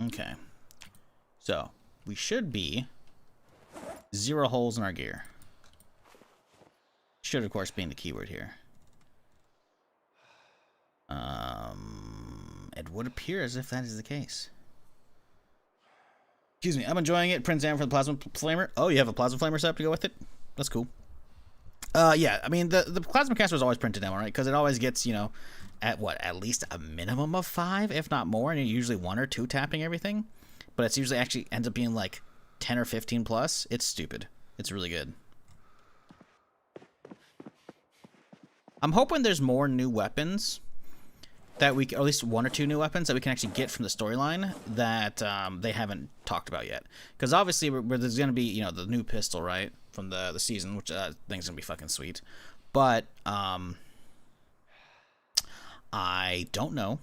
[SPEAKER 1] Okay. So, we should be 0 holes in our gear. Should, of course, being the keyword here. It would appear as if that is the case. Excuse me, I'm enjoying it. Prince Am for the Plasma Flamer. Oh, you have a Plasma Flamer set up to go with it? That's cool. Yeah, I mean, the Plasma Caster is always printed down, right? Because it always gets, you know, at least a minimum of 5, if not more, and you're usually 1 or 2 tapping everything. But it's usually actually ends up being like 10 or 15 plus. It's stupid. It's really good. I'm hoping there's more new weapons that we, or at least 1 or 2 new weapons that we can actually get from the storyline that they haven't talked about yet. Because obviously there's going to be, you know, the new pistol, right, from the season, which I think is going to be fucking sweet. But I don't know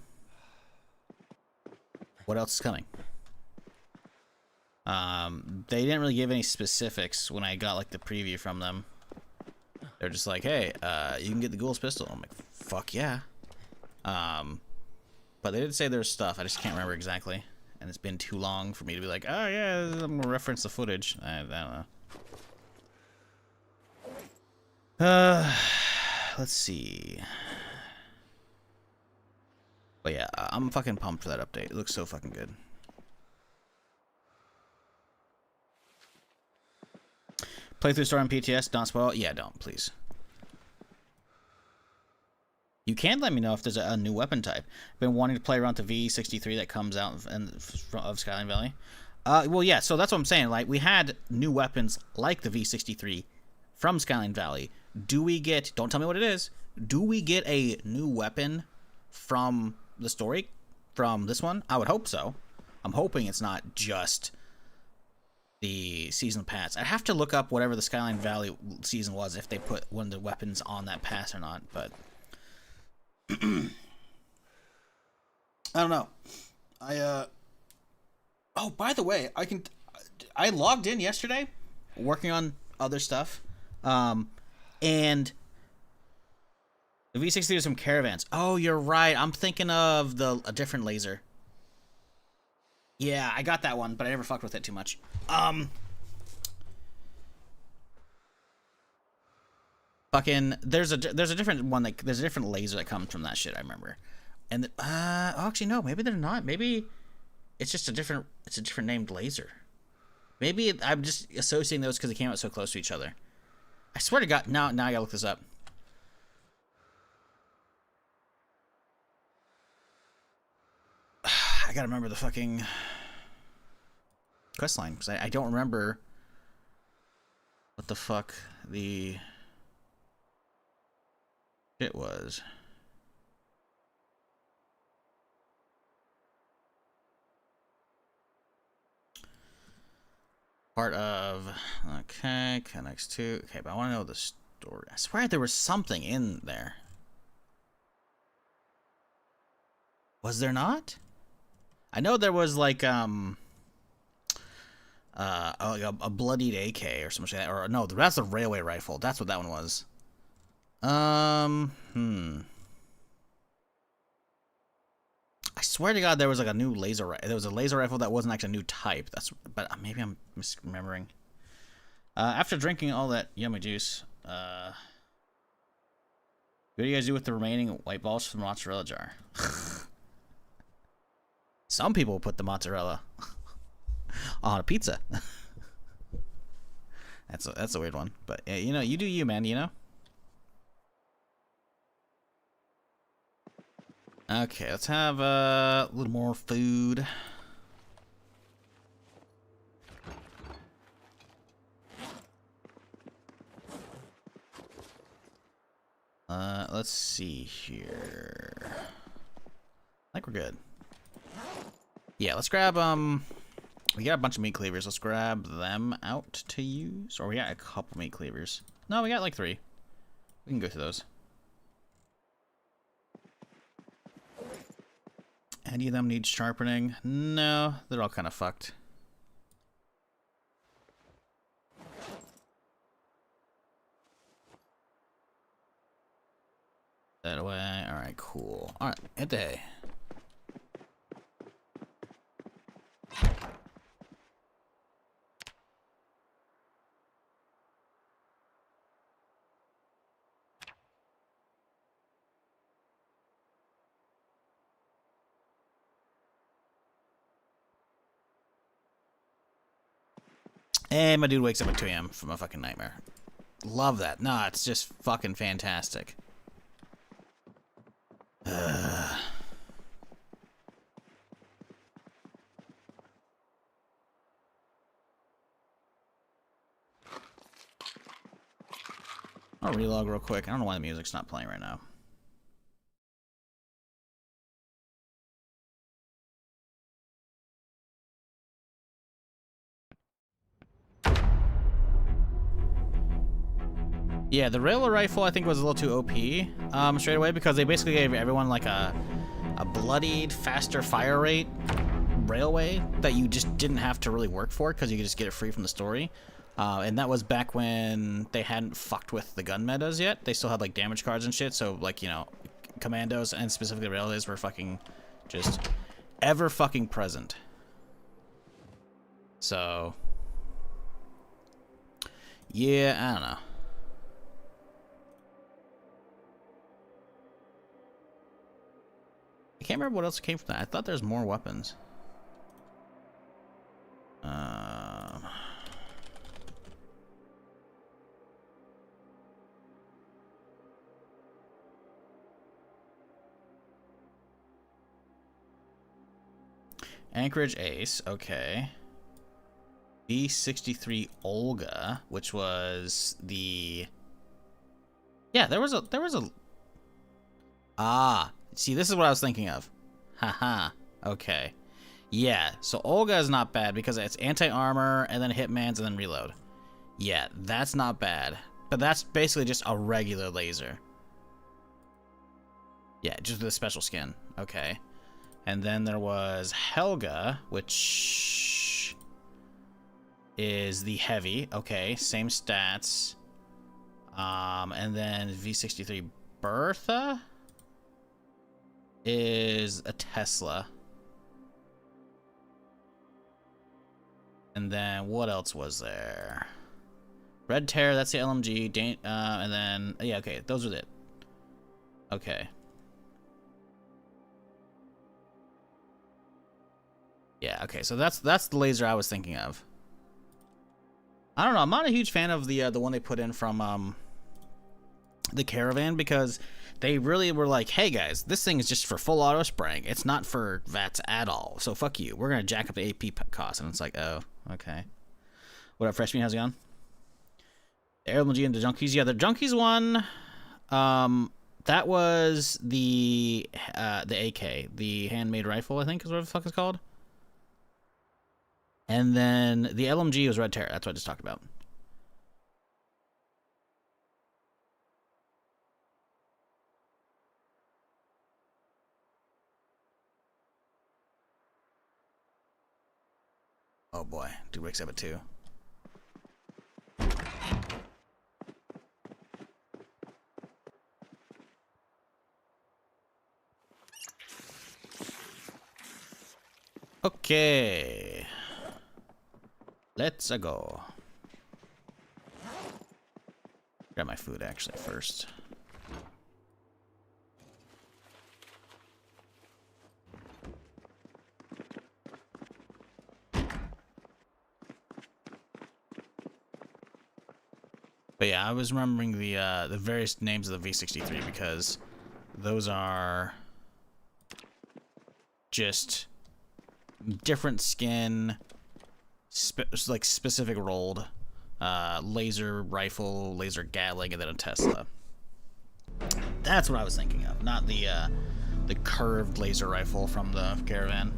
[SPEAKER 1] what else is coming. They didn't really give any specifics when I got like the preview from them. They're just like, hey, you can get the Ghoul's pistol. I'm like, fuck yeah. But they did say there's stuff. I just can't remember exactly. And it's been too long for me to be like, oh yeah, I'm gonna reference the footage. I don't know. Let's see. But yeah, I'm fucking pumped for that update. It looks so fucking good. Playthrough story on PTS, don't spoil it. Yeah, don't, please. You can let me know if there's a new weapon type. I've been wanting to play around the V63 that comes out of Skyline Valley. Well, yeah, so that's what I'm saying. Like, we had new weapons like the V63 from Skyline Valley. Do we get, don't tell me what it is, do we get a new weapon from the story, from this one? I would hope so. I'm hoping it's not just the season pass. I'd have to look up whatever the Skyline Valley season was, if they put one of the weapons on that pass or not, but I don't know. Oh, by the way, I logged in yesterday working on other stuff, and the V60 has some caravans. Oh, you're right. I'm thinking of a different laser. Yeah, I got that one, but I never fucked with it too much. Fucking, there's a different one, like, there's a different laser that comes from that shit, I remember. And, actually, no, maybe they're not. Maybe it's just a different named laser. Maybe I'm just associating those because they came out so close to each other. I swear to God, now I gotta look this up. I gotta remember the fucking quest line, because I don't remember what the fuck the shit was. Part of, okay, connects to, okay, but I want to know the story. I swear there was something in there. Was there not? I know there was like a bloodied AK or something like that, or no, that's the railway rifle. That's what that one was. I swear to God, there was like a new laser rifle. There was a laser rifle that wasn't actually a new type. But maybe I'm misremembering. After drinking all that yummy juice, what do you guys do with the remaining white balls from the mozzarella jar? Some people put the mozzarella on a pizza. That's a weird one, but you know, you do you, man. You know. Okay, let's have a little more food. Let's see here. I think we're good. Yeah, let's grab, we got a bunch of meat cleavers. Let's grab them out to use. Or we got a couple meat cleavers. No, we got like 3. We can go through those. Any of them need sharpening? No, they're all kind of fucked. That way. Alright, cool. Alright, hit the hay. And my dude wakes up at 2 a.m. from a fucking nightmare. Love that. Nah, it's just fucking fantastic. I'll relog real quick. I don't know why the music's not playing right now. Yeah, the railway rifle I think was a little too OP straight away because they basically gave everyone like a bloodied, faster fire rate railway that you just didn't have to really work for because you could just get it free from the story. And that was back when they hadn't fucked with the gun metas yet. They still had like damage cards and shit, so like, you know, commandos and specifically railways were fucking just ever fucking present. So yeah, I don't know. I can't remember what else came from that. I thought there's more weapons. Anchorage Ace, okay. B63 Olga, which was the... Yeah, there was a... Ah, see, this is what I was thinking of. Haha, okay. Yeah, so Olga is not bad because it's anti-armor and then hitmans and then reload. Yeah, that's not bad. But that's basically just a regular laser. Yeah, just with a special skin. Okay. And then there was Helga, which is the heavy. Okay, same stats. And then V63 Bertha is a Tesla. And then what else was there? Red Terror, that's the LMG. And then, yeah, okay, those are it. Okay. Yeah, okay, so that's the laser I was thinking of. I don't know, I'm not a huge fan of the one they put in from the Caravan because they really were like, hey guys, this thing is just for full auto spraying. It's not for VATS at all. So fuck you. We're gonna jack up the AP cost. And it's like, oh, okay. What up, Freshman? How's it going? The LMG and the Junkies. Yeah, the Junkies one. That was the AK, the handmade rifle, I think is what the fuck it's called. And then the LMG was Red Terror. That's what I just talked about. Oh boy, dude wakes up at 2. Okay. Let's go. Grab my food actually first. But yeah, I was remembering the various names of the V63 because those are just different skin, like specific rolled, laser rifle, laser Gatling, and then a Tesla. That's what I was thinking of, not the curved laser rifle from the Caravan.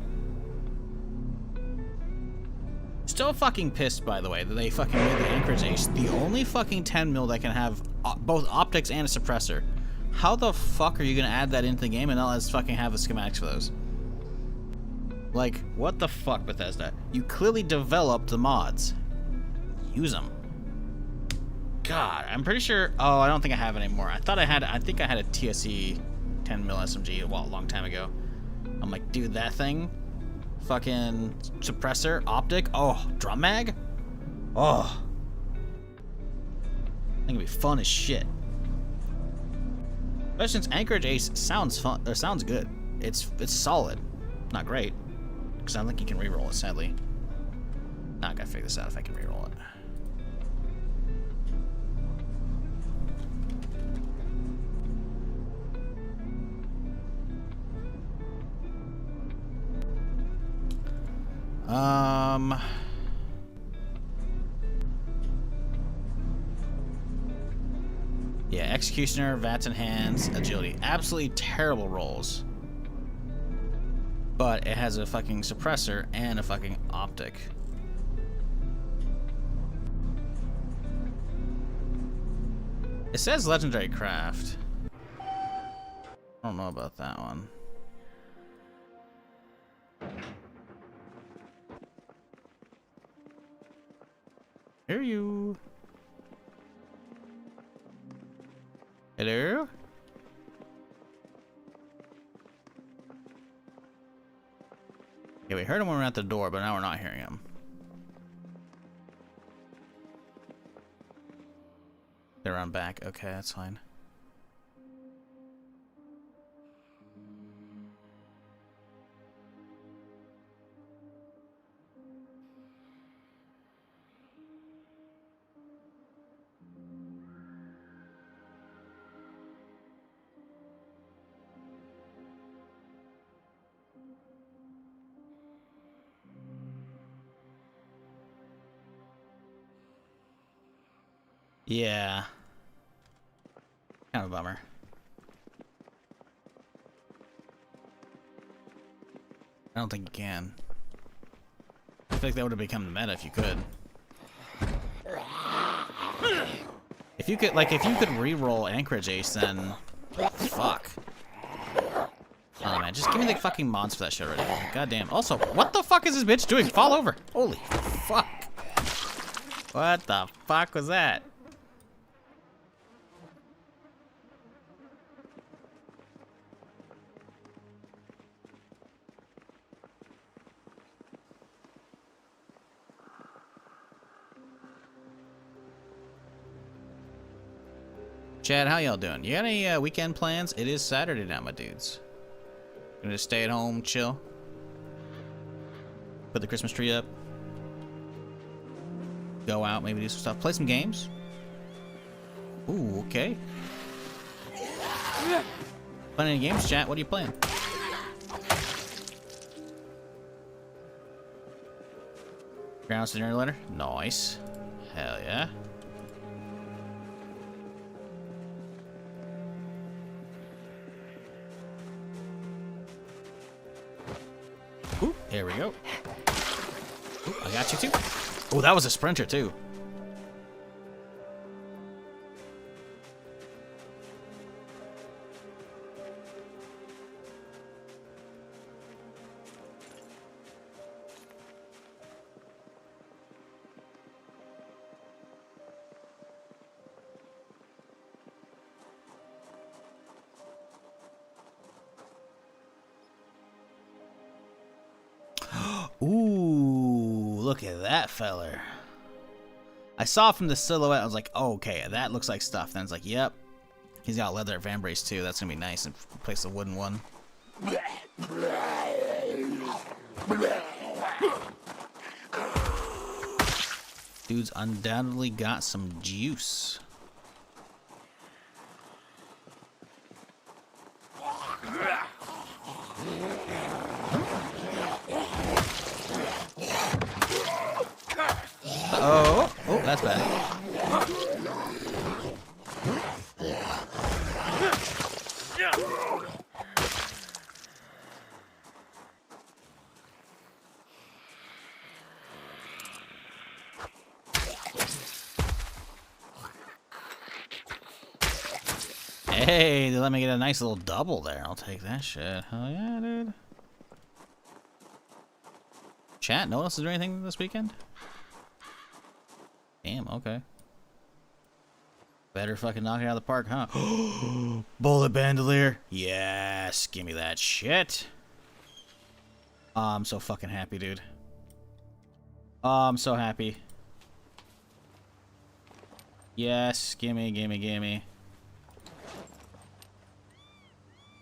[SPEAKER 1] Still fucking pissed, by the way, that they fucking made the Anchorage Ace the only fucking 10 mil that can have both optics and a suppressor. How the fuck are you gonna add that into the game and not let's fucking have the schematics for those? Like, what the fuck, Bethesda? You clearly developed the mods. Use them. God, I'm pretty sure. Oh, I don't think I have it anymore. I think I had a TSE 10 mil SMG a long time ago. I'm like, dude, that thing, fucking suppressor, optic, oh, drum mag, oh, I think it'd be fun as shit. But since Anchorage Ace sounds fun, or sounds good, it's solid, not great, because I don't think you can reroll it, sadly. Now I gotta figure this out if I can reroll it. Yeah, Executioner, Vats in Hands, Agility. Absolutely terrible rolls. But it has a fucking suppressor and a fucking optic. It says Legendary Craft. I don't know about that one. Hear you. Hello? Yeah, we heard him when we were at the door, but now we're not hearing him. They're around back. Okay, that's fine. Yeah. Kind of a bummer. I don't think you can. I feel like that would have become the meta if you could. If you could re-roll Anchorage Ace, then fuck. Oh man, just give me the fucking mods for that shit already. God damn. Also, what the fuck is this bitch doing? Fall over. Holy fuck. What the fuck was that? Chad, how y'all doing? You got any weekend plans? It is Saturday now, my dudes. Gonna just stay at home, chill. Put the Christmas tree up. Go out, maybe do some stuff. Play some games. Ooh, okay. Playing any games, chat? What are you playing? Ground scenario letter? Nice. Hell yeah. Ooh, here we go. Ooh, I got you too. Oh, that was a sprinter too. Ooh, look at that feller. I saw from the silhouette, I was like, oh, okay, that looks like stuff. Then it's like, yep. He's got leather vambrace too. That's gonna be nice and replace the wooden one. Dude's undoubtedly got some juice. Hey, they let me get a nice little double there. I'll take that shit. Hell yeah, dude. Chat, no one else is doing anything this weekend? Damn, okay. Better fucking knock it out of the park, huh? Bullet bandolier. Yes, give me that shit. Oh, I'm so fucking happy, dude. Oh, I'm so happy. Yes, gimme, gimme, gimme.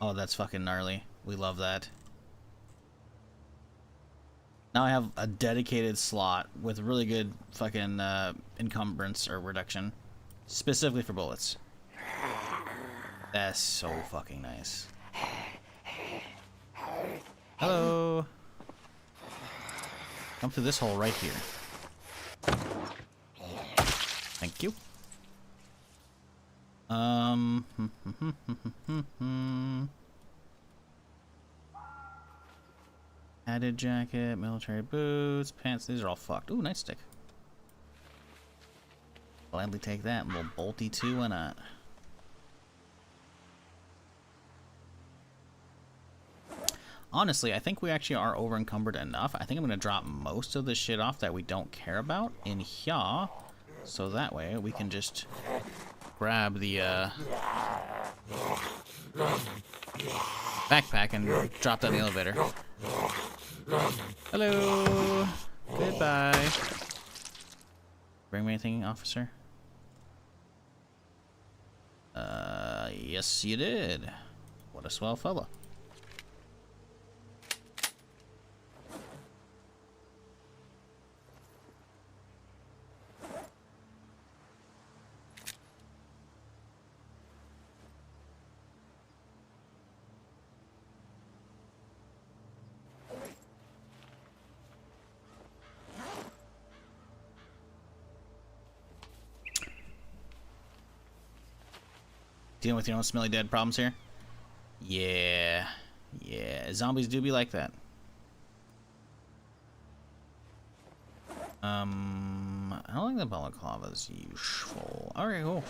[SPEAKER 1] Oh, that's fucking gnarly. We love that. Now I have a dedicated slot with really good fucking encumbrance or reduction. Specifically for bullets. That's so fucking nice. Hello. Come through this hole right here. Thank you. Added jacket, military boots, pants. These are all fucked. Ooh, nightstick. Gladly take that. A little bolty too, why not? Honestly, I think we actually are over encumbered enough. I think I'm gonna drop most of the shit off that we don't care about in here, so that way we can just grab the backpack and drop that in the elevator. Hello. Goodbye. Bring me anything, officer? Yes, you did. What a swell fella. Dealing with your own smelly dead problems here? Yeah. Yeah. Zombies do be like that. I don't think the balaclava is useful. Alright, cool.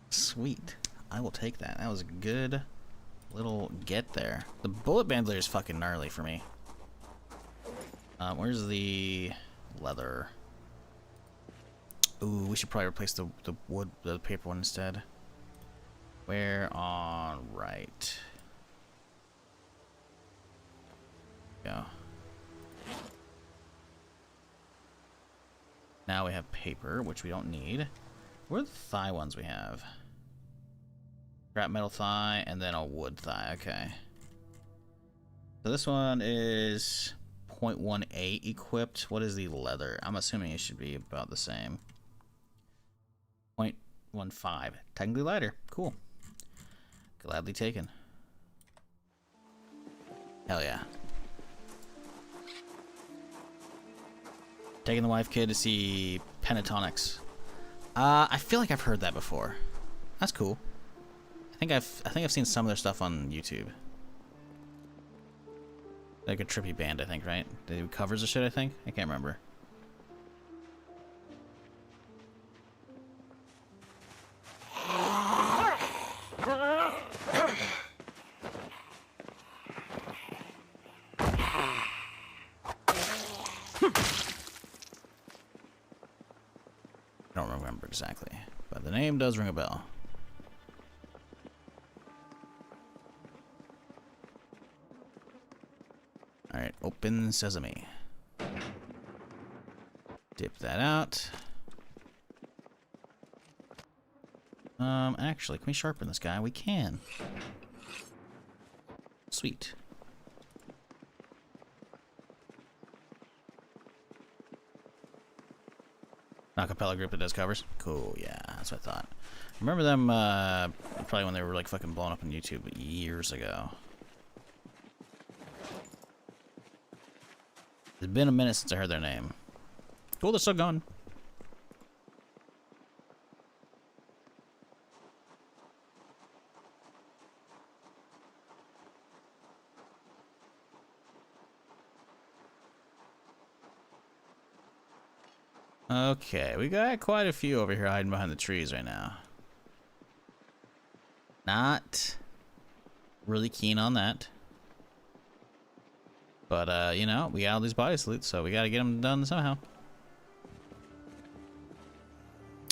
[SPEAKER 1] Sweet. I will take that. That was a good little get there. The bullet bandolier is fucking gnarly for me. Where's the leather? Ooh, we should probably replace the wood, the paper one instead. Where on right? Go. Now we have paper, which we don't need. Where are the thigh ones we have? Scrap metal thigh and then a wood thigh. Okay. So this one is 0.18 equipped. What is the leather? I'm assuming it should be about the same. 0.15. Technically lighter. Cool. Gladly taken. Hell yeah. Taking the wife kid to see Pentatonics. I feel like I've heard that before. That's cool. I think I've seen some of their stuff on YouTube. Like a trippy band, I think, right? They do covers of shit, I think. I can't remember. I don't remember exactly, but the name does ring a bell. Alright, open sesame. Dip that out. Actually, can we sharpen this guy? We can. Sweet. Acapella group that does covers? Cool, yeah, that's what I thought. Remember them, probably when they were like fucking blown up on YouTube years ago. It's been a minute since I heard their name. Cool, they're still gone. Okay, we got quite a few over here hiding behind the trees right now. Not really keen on that. But, you know, we got all these body salutes, so we gotta get them done somehow.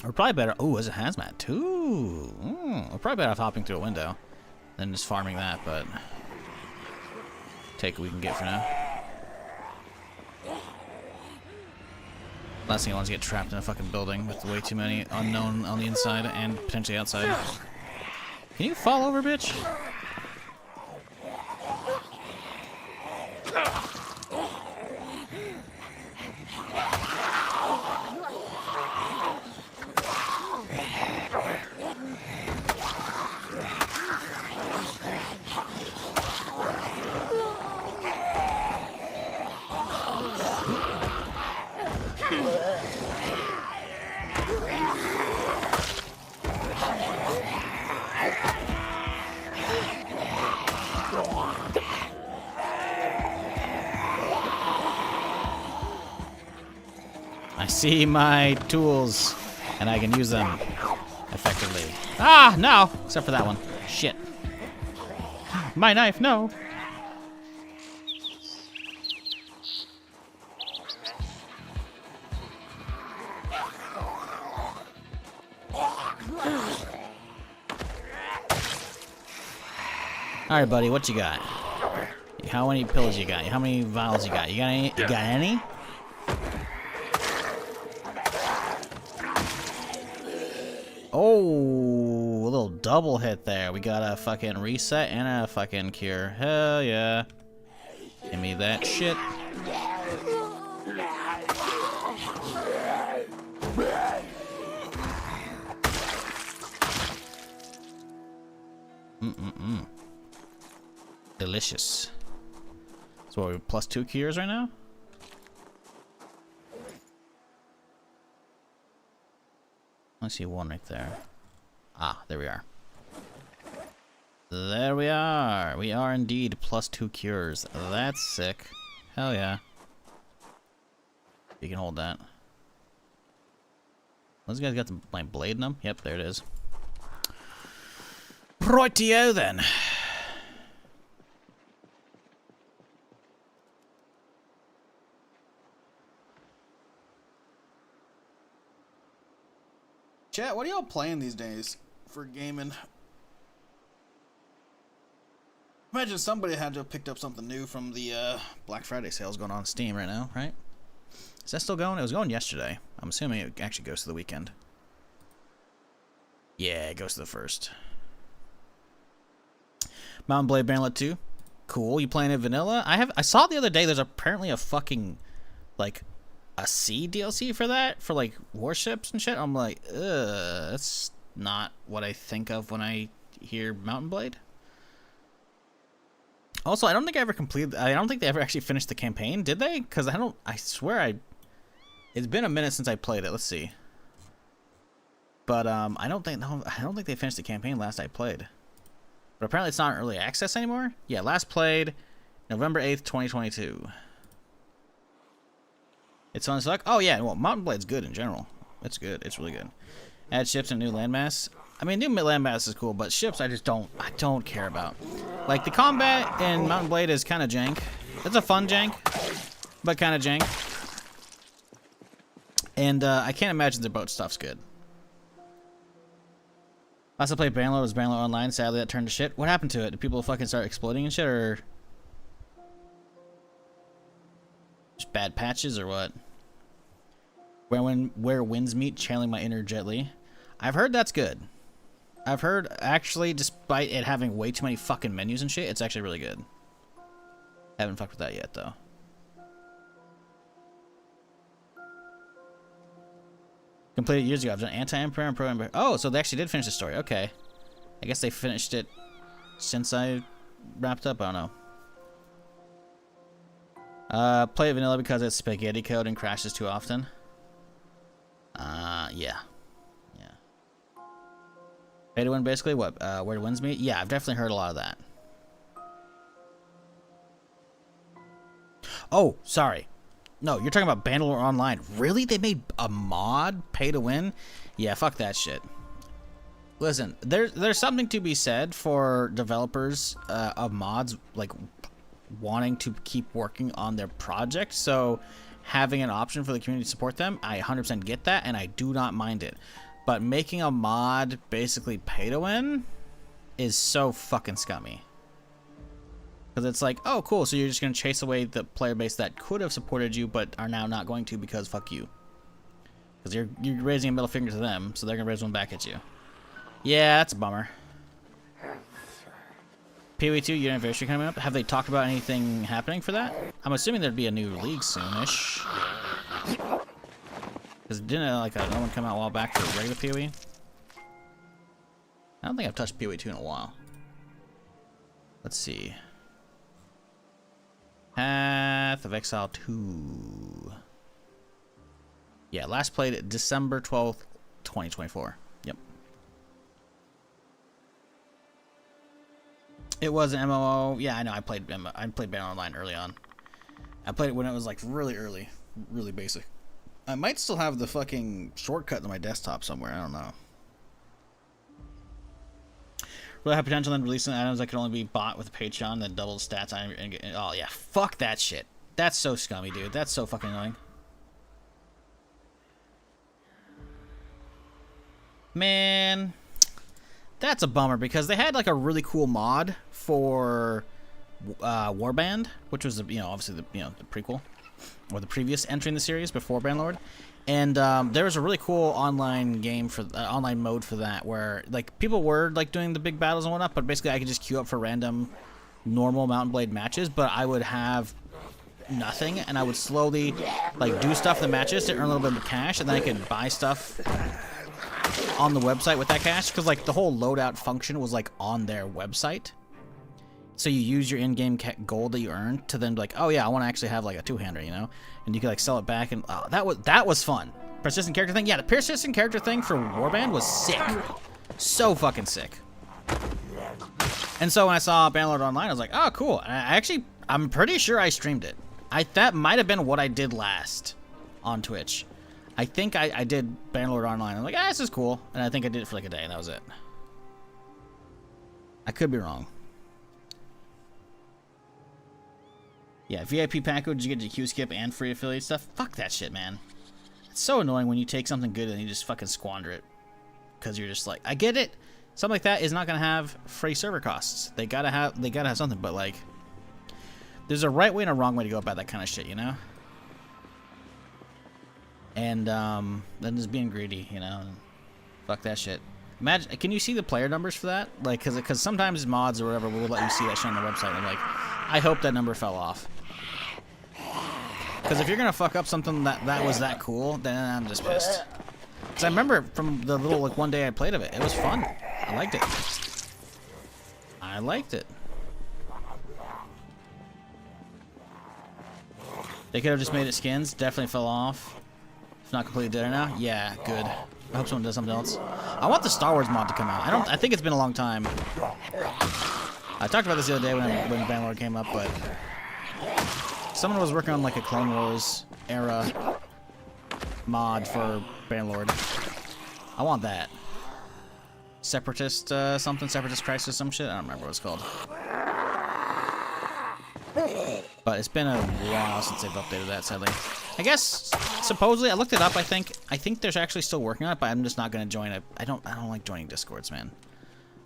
[SPEAKER 1] We're probably better. Oh, there's a hazmat, too. We're probably better off hopping through a window than just farming that, but take what we can get for now. Last thing I want is to get trapped in a fucking building with way too many unknown on the inside and potentially outside. Can you fall over, bitch? I see my tools, and I can use them effectively. Ah, no! Except for that one. Shit. My knife, no! Alright, buddy, what you got? How many pills you got? How many vials you got? You got any? You got any? Oh, a little double hit there. We got a fucking reset and a fucking cure. Hell yeah. Give me that shit. Delicious. So what, are we +2 cures right now? I see one right there. Ah, there we are. There we are. We are indeed +2 cures. That's sick. Hell yeah. You can hold that. Those guys got my blade in them? Yep, there it is. Rightio then. Chat, what are y'all playing these days for gaming? Imagine somebody had to have picked up something new from the Black Friday sales going on Steam right now, right? Is that still going? It was going yesterday. I'm assuming it actually goes to the weekend. Yeah, it goes to the 1st. Mountain Blade Bandit 2. Cool. You playing it vanilla? I saw the other day there's apparently a fucking, like, a C DLC for that, for like warships and shit. I'm like, ugh, that's not what I think of when I hear Mountain Blade. Also, I don't think I don't think they ever actually finished the campaign, did they? Because I swear it's been a minute since I played it. Let's see. But I don't think they finished the campaign last I played. But apparently it's not in early access anymore. Yeah, last played November 8th, 2022. It's on select. Oh yeah, well, Mountain Blade's good in general. It's good. It's really good. Add ships and new landmass. I mean, new landmass is cool, but ships I don't care about. Like the combat in Mountain Blade is kind of jank. It's a fun jank, but kind of jank. And I can't imagine their boat stuff's good. Last I played Bannerlord was Bannerlord Online. Sadly, that turned to shit. What happened to it? Did people fucking start exploding and shit, or just bad patches, or what? Where winds meet, channeling my inner Jet Li. I've heard that's good. I've heard, actually, despite it having way too many fucking menus and shit, it's actually really good. Haven't fucked with that yet, though. Completed years ago. I've done Anti-Emperor and Pro-Emperor. Oh, so they actually did finish the story. Okay. I guess they finished it since I wrapped up. I don't know. Play vanilla because it's spaghetti code and crashes too often. Yeah. Pay to win, basically. What? Where wins me? Yeah, I've definitely heard a lot of that. Oh, sorry. No, you're talking about Bandits Online. Really? They made a mod pay to win? Yeah, fuck that shit. Listen, there's something to be said for developers of mods like wanting to keep working on their project. So having an option for the community to support them, I 100% get that, and I do not mind it. But making a mod basically pay to win is so fucking scummy. Because it's like, oh, cool, so you're just going to chase away the player base that could have supported you, but are now not going to because fuck you. Because you're raising a middle finger to them, so they're going to raise one back at you. Yeah, that's a bummer. PoE2 year anniversary coming up. Have they talked about anything happening for that? I'm assuming there'd be a new league soonish. Because didn't like another one come out a while back for regular PoE? I don't think I've touched PoE2 in a while. Let's see. Path of Exile 2. Yeah, last played December 12th, 2024. Yep. It was an MMO. Yeah, I know. I played Bandits Online early on. I played it when it was like really early, really basic. I might still have the fucking shortcut on my desktop somewhere. I don't know. Really have potential in releasing items that can only be bought with Patreon that doubles stats. Oh yeah, fuck that shit. That's so scummy, dude. That's so fucking annoying. Man, that's a bummer because they had like a really cool mod for Warband, which was obviously the prequel or the previous entry in the series before Bandlord. And there was a really cool online game for online mode for that, where like people were like doing the big battles and whatnot, but basically I could just queue up for random normal Mount & Blade matches, but I would have nothing, and I would slowly like do stuff in the matches to earn a little bit of cash, and then I could buy stuff on the website with that cash, because like the whole loadout function was like on their website. So you use your in-game gold that you earn to then be like, oh yeah, I want to actually have like a two-hander, you know, and you could like sell it back, and that was fun. Persistent character thing, yeah, the persistent character thing for Warband was sick, so fucking sick. And so when I saw Bandlord Online, I was like, oh cool. And I'm pretty sure I streamed it. That might have been what I did last on Twitch. I think I did Bandlord Online. I'm like, this is cool, and I think I did it for like a day, and that was it. I could be wrong. Yeah, VIP package, you get your queue skip and free affiliate stuff. Fuck that shit, man. It's so annoying when you take something good and you just fucking squander it. Because you're just like, I get it. Something like that is not gonna have free server costs. They gotta have something, but like, there's a right way and a wrong way to go about that kind of shit, you know? And then just being greedy, you know? Fuck that shit. Imagine, can you see the player numbers for that? Like, cause sometimes mods or whatever will let you see that shit on the website. And I'm like, I hope that number fell off. Because if you're gonna fuck up something that was that cool, then I'm just pissed. Because I remember from the little like one day I played of it, it was fun. I liked it. I liked it. They could have just made it skins. Definitely fell off. It's not completely dead right now. Yeah, good. I hope someone does something else. I want the Star Wars mod to come out. I think it's been a long time. I talked about this the other day when Bandlord came up, but someone was working on like a Clone Wars era mod for Bandlord. I want that. Separatist something, Separatist Crisis, some shit. I don't remember what it's called. But it's been a while since they've updated that, sadly. I guess supposedly I looked it up. I think they're actually still working on it, but I'm just not gonna join it. I don't like joining Discords, man.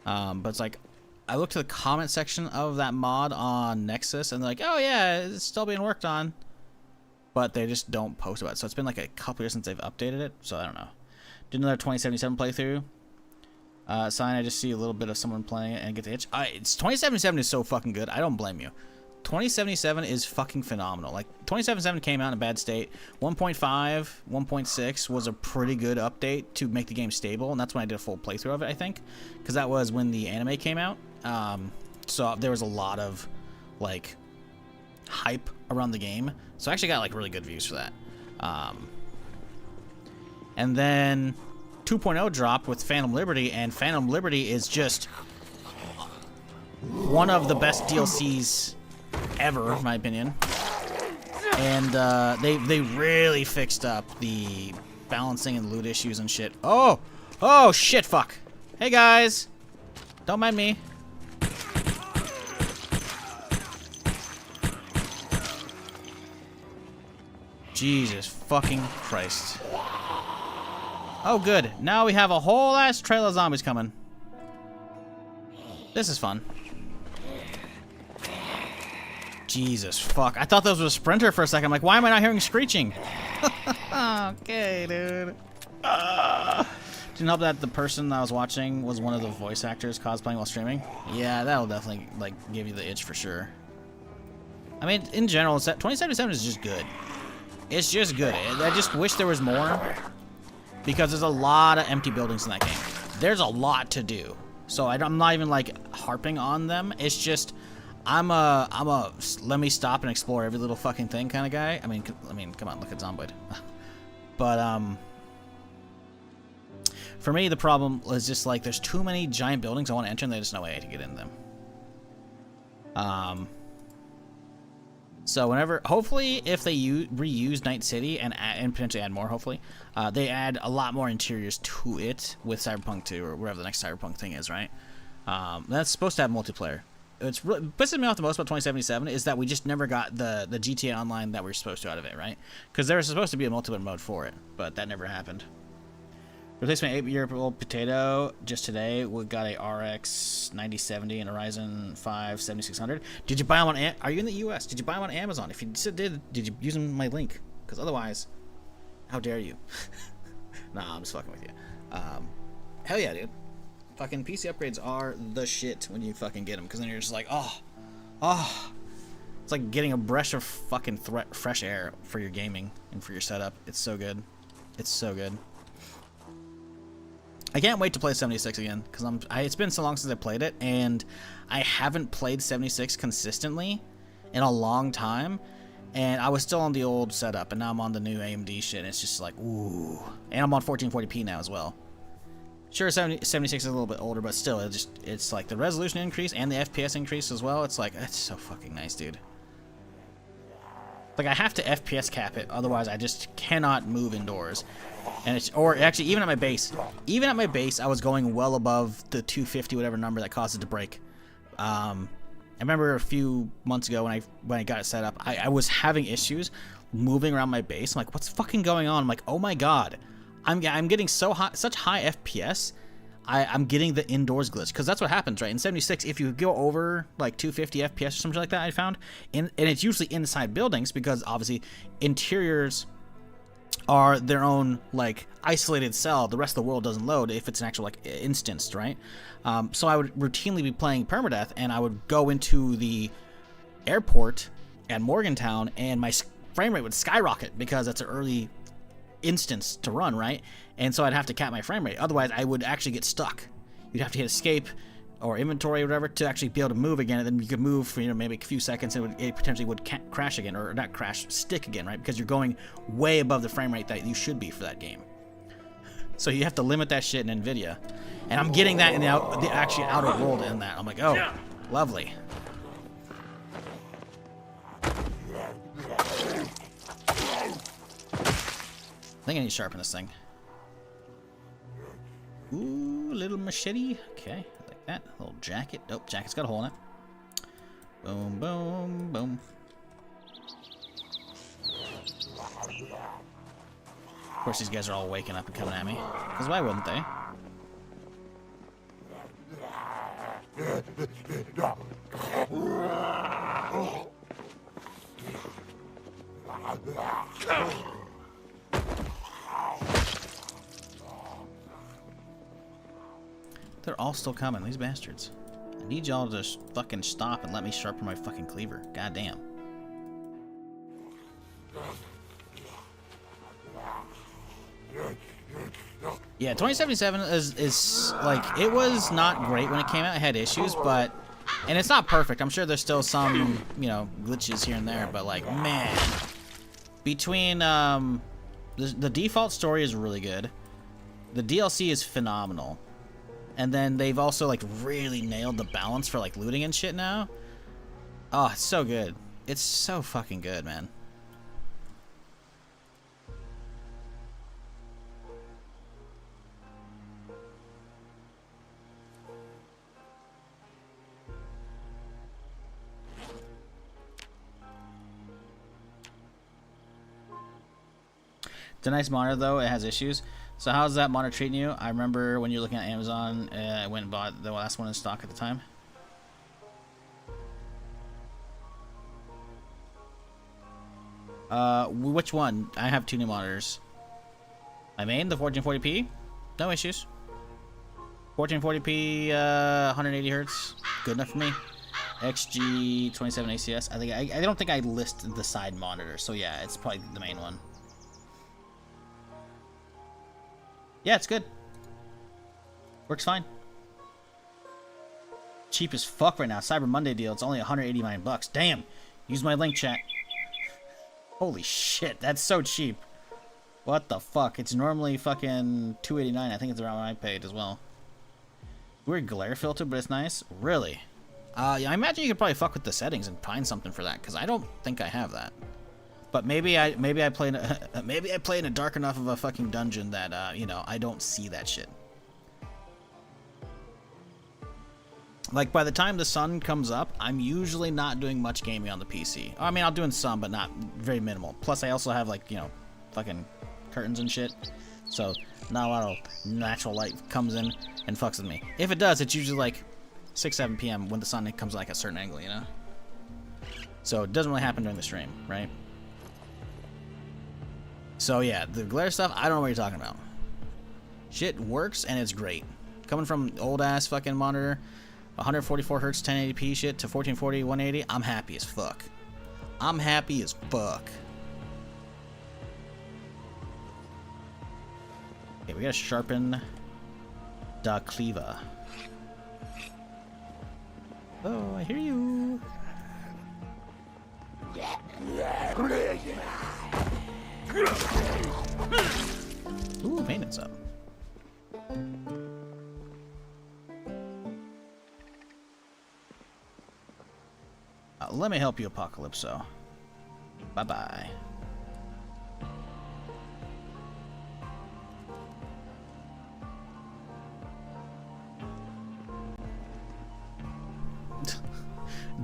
[SPEAKER 1] But it's like I looked to the comment section of that mod on Nexus, and they're like, oh yeah, it's still being worked on. But they just don't post about it. So it's been like a couple years since they've updated it. So I don't know. Did another 2077 playthrough. Sign. I just see a little bit of someone playing it and get the itch. It's 2077 is so fucking good. I don't blame you. 2077 is fucking phenomenal. Like 2077 came out in a bad state. 1.5, 1.6 was a pretty good update to make the game stable, and that's when I did a full playthrough of it, I think, because that was when the anime came out. So there was a lot of like hype around the game. So I actually got like really good views for that. And then 2.0 dropped with Phantom Liberty, and Phantom Liberty is just one of the best DLCs ever, in my opinion. And they really fixed up the balancing and loot issues and shit. Oh! Oh, shit, fuck. Hey, guys. Don't mind me. Jesus fucking Christ. Oh, good. Now we have a whole ass trail of zombies coming. This is fun. Jesus fuck. I thought those was a sprinter for a second. I'm like, why am I not hearing screeching? Okay, dude. Didn't help that the person I was watching was one of the voice actors cosplaying while streaming. Yeah, that'll definitely, like, give you the itch for sure. I mean, in general, 2077 is just good. It's just good. I just wish there was more, because there's a lot of empty buildings in that game. There's a lot to do. So I'm not even, like, harping on them. It's just, I'm a let me stop and explore every little fucking thing kind of guy. I mean, come on, look at Zomboid. But, for me, the problem is just, like, there's too many giant buildings I want to enter, and there's no way to get in them. So whenever, hopefully, if they reuse Night City and potentially add more, hopefully, they add a lot more interiors to it with Cyberpunk 2 or whatever the next Cyberpunk thing is, right? That's supposed to have multiplayer. It's pissing me off the most about 2077 is that we just never got the GTA Online that we were supposed to out of it, right? Because there was supposed to be a multiplayer mode for it, but that never happened. Replaced my 8-year-old potato just today. We got a RX 9070 and a Ryzen 5 7600. Did you buy them on? Are you in the U.S.? Did you buy them on Amazon? If you did you use my link? Because otherwise, how dare you? Nah, I'm just fucking with you. Hell yeah, dude. Fucking PC upgrades are the shit when you fucking get them. Because then you're just like, oh. It's like getting a breath of fucking fresh air for your gaming and for your setup. It's so good. It's so good. I can't wait to play 76 again, because it's been so long since I played it, and I haven't played 76 consistently in a long time, and I was still on the old setup, and now I'm on the new AMD shit, and it's just like, ooh. And I'm on 1440p now as well. Sure, 76 is a little bit older, but still, it's like the resolution increase and the FPS increase as well. It's like, it's so fucking nice, dude. Like, I have to FPS cap it, otherwise I just cannot move indoors. And or actually, even at my base, I was going well above the 250 whatever number that caused it to break. I remember a few months ago when I got it set up, I was having issues moving around my base. I'm like, what's fucking going on? I'm like, oh my god, I'm getting such high FPS. I'm getting the indoors glitch, because that's what happens, right? In 76, if you go over like 250 FPS or something like that, I found, and it's usually inside buildings, because obviously interiors are their own like isolated cell. The rest of the world doesn't load if it's an actual like instanced, right? So I would routinely be playing permadeath, and I would go into the airport at Morgantown, and my frame rate would skyrocket because that's an early instance to run, right? And so I'd have to cap my frame rate. Otherwise, I would actually get stuck. You'd have to hit escape or inventory or whatever to actually be able to move again, and then you could move for, maybe a few seconds, and it potentially would crash again, or not crash, stick again, right? Because you're going way above the frame rate that you should be for that game. So you have to limit that shit in NVIDIA. And I'm getting that in the actually outer world in that. I'm like, oh, lovely. I think I need to sharpen this thing. Ooh, little machete. Okay, like that. A little jacket. Nope, jacket's got a hole in it. Boom, boom, boom. Of course, these guys are all waking up and coming at me. Because why wouldn't they? They're all still coming, these bastards. I need y'all to just fucking stop and let me sharpen my fucking cleaver. Goddamn. Yeah, 2077 is like, it was not great when it came out. It had issues, but, and it's not perfect. I'm sure there's still some, glitches here and there, but like, man, between, the default story is really good. The DLC is phenomenal. And then they've also like really nailed the balance for like looting and shit now. Oh, it's so good. It's so fucking good, man. It's a nice monitor though. It has issues. So how's that monitor treating you? I remember when you were looking at Amazon, I went and bought the last one in stock at the time. Which one? I have 2 new monitors. My main, the 1440p, no issues. 1440p, 180 hertz, good enough for me. XG 27 ACS. I don't think I list the side monitor, so yeah, it's probably the main one. Yeah, it's good. Works fine. Cheap as fuck right now. Cyber Monday deal. It's only 189 bucks. Damn. Use my link, chat. Holy shit, that's so cheap. What the fuck? It's normally fucking $289. I think it's around what I paid as well. Weird glare filter, but it's nice. Really? Yeah, I imagine you could probably fuck with the settings and find something for that, because I don't think I have that. But maybe I play in a, maybe I play in a dark enough of a fucking dungeon that you know, I don't see that shit. Like by the time the sun comes up, I'm usually not doing much gaming on the PC. I mean, I'll do some, but not very minimal. Plus, I also have like, you know, fucking curtains and shit, so not a lot of natural light comes in and fucks with me. If it does, it's usually like 6-7 p.m. when the sun comes like a certain angle, you know. So it doesn't really happen during the stream, right? So yeah, the glare stuff, I don't know what you're talking about. Shit works and it's great. Coming from old ass fucking monitor, 144 hertz 1080p shit to 1440 180, I'm happy as fuck. I'm happy as fuck. Okay, we gotta sharpen the cleaver. Oh, I hear you. Ooh, maintenance up. Let me help you, Apocalypso. Bye-bye.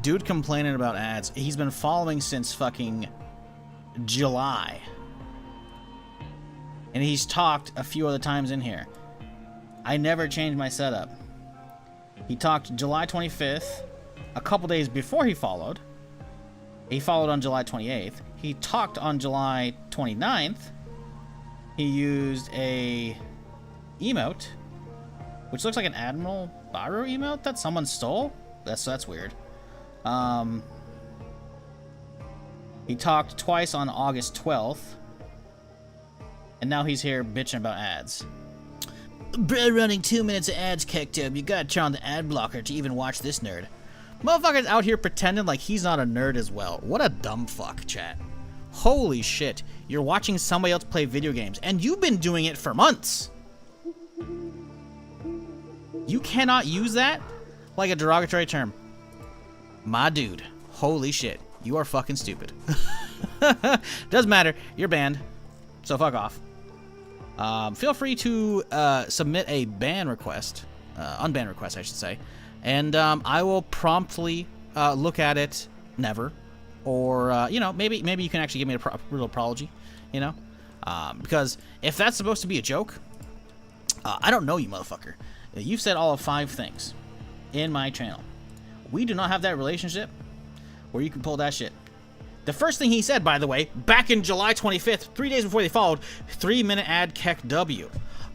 [SPEAKER 1] Dude complaining about ads. He's been following since fucking July. And he's talked a few other times in here. I never changed my setup. He talked July 25th, a couple days before he followed. He followed on July 28th. He talked on July 29th. He used a emote, which looks like an Admiral Baru emote that someone stole. That's weird. He talked twice on August 12th. And now he's here bitching about ads. Bro, running 2 minutes of ads kicked up. You gotta turn on the ad blocker to even watch this nerd. Motherfucker's out here pretending like he's not a nerd as well. What a dumb fuck, chat. Holy shit. You're watching somebody else play video games, and you've been doing it for months. You cannot use that like a derogatory term. My dude. Holy shit. You are fucking stupid. Doesn't matter. You're banned. So fuck off. Feel free to submit a ban request. Unban request, I should say. And I will promptly look at it. Never. Or, you know, maybe you can actually give me a real apology. You know? Because if that's supposed to be a joke, I don't know you, motherfucker. You've said all of 5 things in my channel. We do not have that relationship where you can pull that shit. The first thing he said, by the way, back in July 25th, 3 days before they followed, 3-minute ad keck W.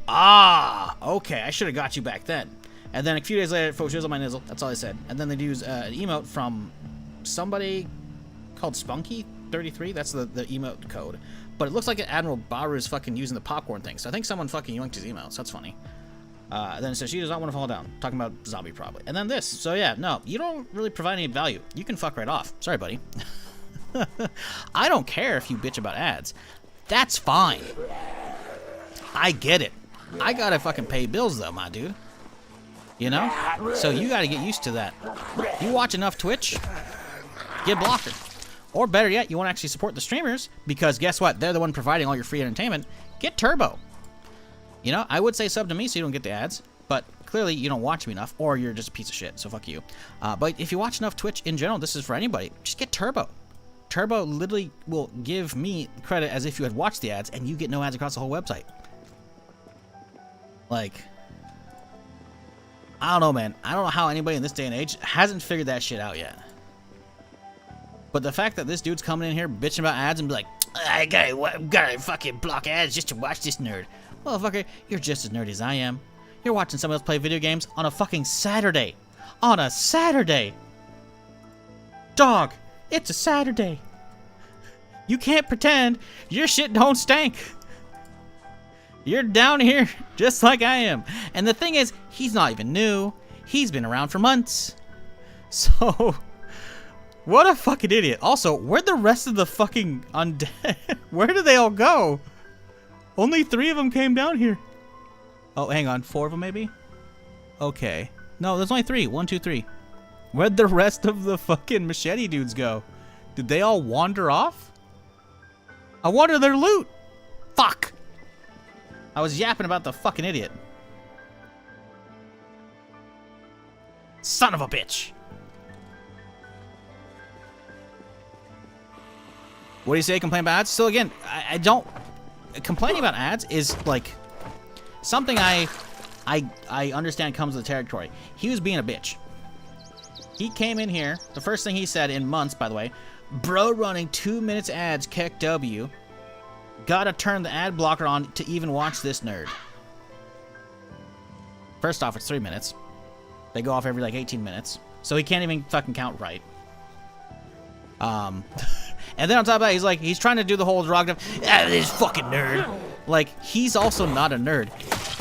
[SPEAKER 1] Ah, okay, I should have got you back then. And then a few days later, photos on my nizzle. That's all I said. And then they'd use an emote from somebody called Spunky33. That's the emote code. But it looks like Admiral Baru is fucking using the popcorn thing. So I think someone fucking yoinked his emails. That's funny. Then it says she does not want to fall down. Talking about zombie probably. And then this. So yeah, no, you don't really provide any value. You can fuck right off. Sorry, buddy. I don't care if you bitch about ads. That's fine. I get it. I gotta fucking pay bills though, my dude. You know? So you gotta get used to that. You watch enough Twitch, get blocker. Or better yet, you want to actually support the streamers, because guess what? They're the one providing all your free entertainment. Get Turbo. You know, I would say sub to me so you don't get the ads, but clearly you don't watch me enough, or you're just a piece of shit, so fuck you. But if you watch enough Twitch in general, this is for anybody, just get Turbo. Turbo literally will give me credit as if you had watched the ads, and you get no ads across the whole website. Like, I don't know, man. I don't know how anybody in this day and age hasn't figured that shit out yet. But the fact that this dude's coming in here bitching about ads and be like, I gotta fucking block ads just to watch this nerd. Motherfucker, you're just as nerdy as I am. You're watching someone else play video games on a fucking Saturday. On a Saturday. Dog, it's a Saturday. You can't pretend your shit don't stink. You're down here just like I am. And the thing is, he's not even new. He's been around for months. So, what a fucking idiot. Also, where'd the rest of the fucking undead? Where did they all go? Only 3 of them came down here. Oh, hang on. 4 of them, maybe? Okay. No, there's only 3. 1, 2, 3. Where'd the rest of the fucking machete dudes go? Did they all wander off? I wanted their loot. Fuck. I was yapping about the fucking idiot. Son of a bitch. What do you say? Complain about ads? So again, I don't... Complaining about ads is like something I understand comes with the territory. He was being a bitch. He came in here. The first thing he said in months, by the way, bro running 2 minutes ads, keck W. Gotta turn the ad blocker on to even watch this nerd. First off, it's 3 minutes. They go off every like 18 minutes. So he can't even fucking count right. And then on top of that, he's trying to do the whole derogatory, this fucking nerd. Like, he's also not a nerd.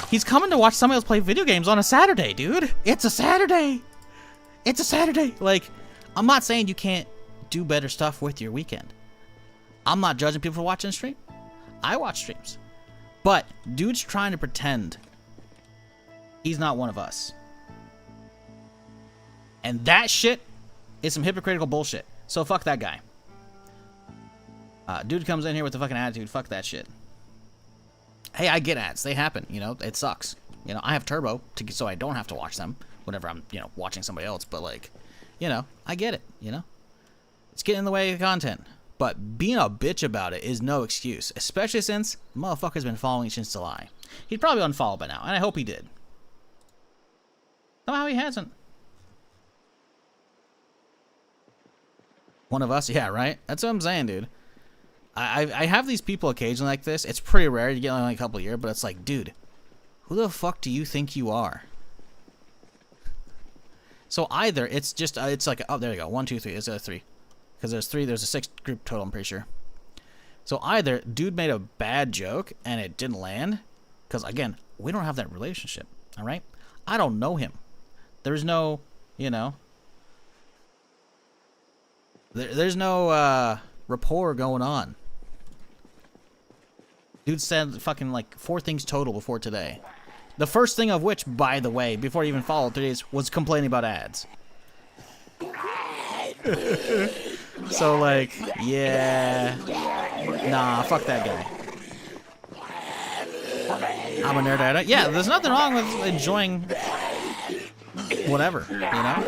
[SPEAKER 1] He's coming to watch somebody else play video games on a Saturday, dude. It's a Saturday. It's a Saturday. Like, I'm not saying you can't do better stuff with your weekend. I'm not judging people for watching a stream. I watch streams. But dude's trying to pretend he's not one of us. And that shit is some hypocritical bullshit. So fuck that guy. Dude comes in here with the fucking attitude. Fuck that shit. Hey, I get ads. They happen. You know, it sucks. You know, I have Turbo so I don't have to watch them whenever I'm, you know, watching somebody else. But, like, you know, I get it, you know. It's getting in the way of the content. But being a bitch about it is no excuse. Especially since the motherfucker's been following since July. He'd probably unfollow by now. And I hope he did. Somehow he hasn't. One of us? Yeah, right? That's what I'm saying, dude. I have these people occasionally like this. It's pretty rare. You get only a couple a year, but it's like, dude, who the fuck do you think you are? So either it's just, it's like, oh, there you go. 1, 2, 3. It's a 3. Because there's 3. There's a 6 group total, I'm pretty sure. So either dude made a bad joke and it didn't land. Because, again, we don't have that relationship. All right? I don't know him. There's no, you know. There's no rapport going on. Dude said fucking like 4 things total before today. The first thing of which, by the way, before he even followed 3 days, was complaining about ads. So like, yeah. Nah, fuck that guy. I'm a nerd at it. Yeah, there's nothing wrong with enjoying whatever, you know?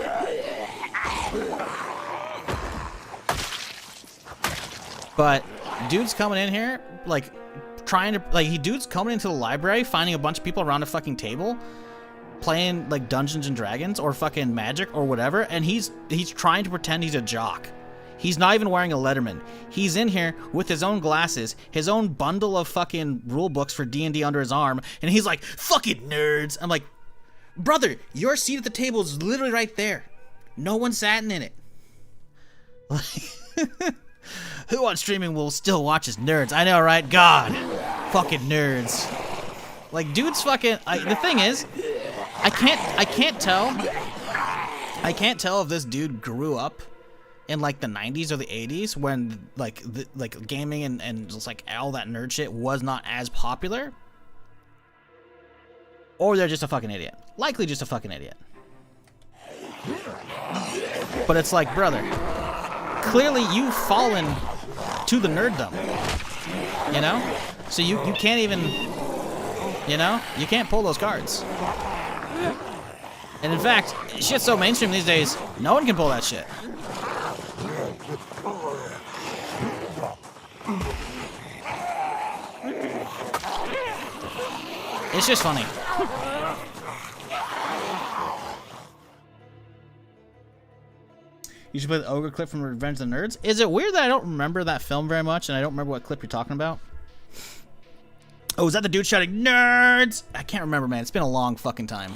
[SPEAKER 1] But dude's coming in here, like, trying to, like, dude's coming into the library, finding a bunch of people around a fucking table, playing, like, Dungeons and Dragons, or fucking Magic, or whatever, and he's trying to pretend he's a jock. He's not even wearing a Letterman. He's in here with his own glasses, his own bundle of fucking rule books for D&D under his arm, and he's like, fucking nerds. I'm like, brother, your seat at the table is literally right there. No one's sat in it. Like... Who on streaming will still watch as nerds? I know, right? God. Fucking nerds. Like, dude's fucking... the thing is, I can't tell if this dude grew up in, like, the 90s or the 80s when, like, gaming and just, like, all that nerd shit was not as popular. Or they're just a fucking idiot. Likely just a fucking idiot. But it's like, brother... Clearly, you've fallen to the nerddom, you know? So you can't even, you know? You can't pull those cards. And in fact, shit's so mainstream these days, no one can pull that shit. It's just funny. You should play the ogre clip from Revenge of the Nerds. Is it weird that I don't remember that film very much and I don't remember what clip you're talking about? Oh, is that the dude shouting, nerds? I can't remember, man. It's been a long fucking time.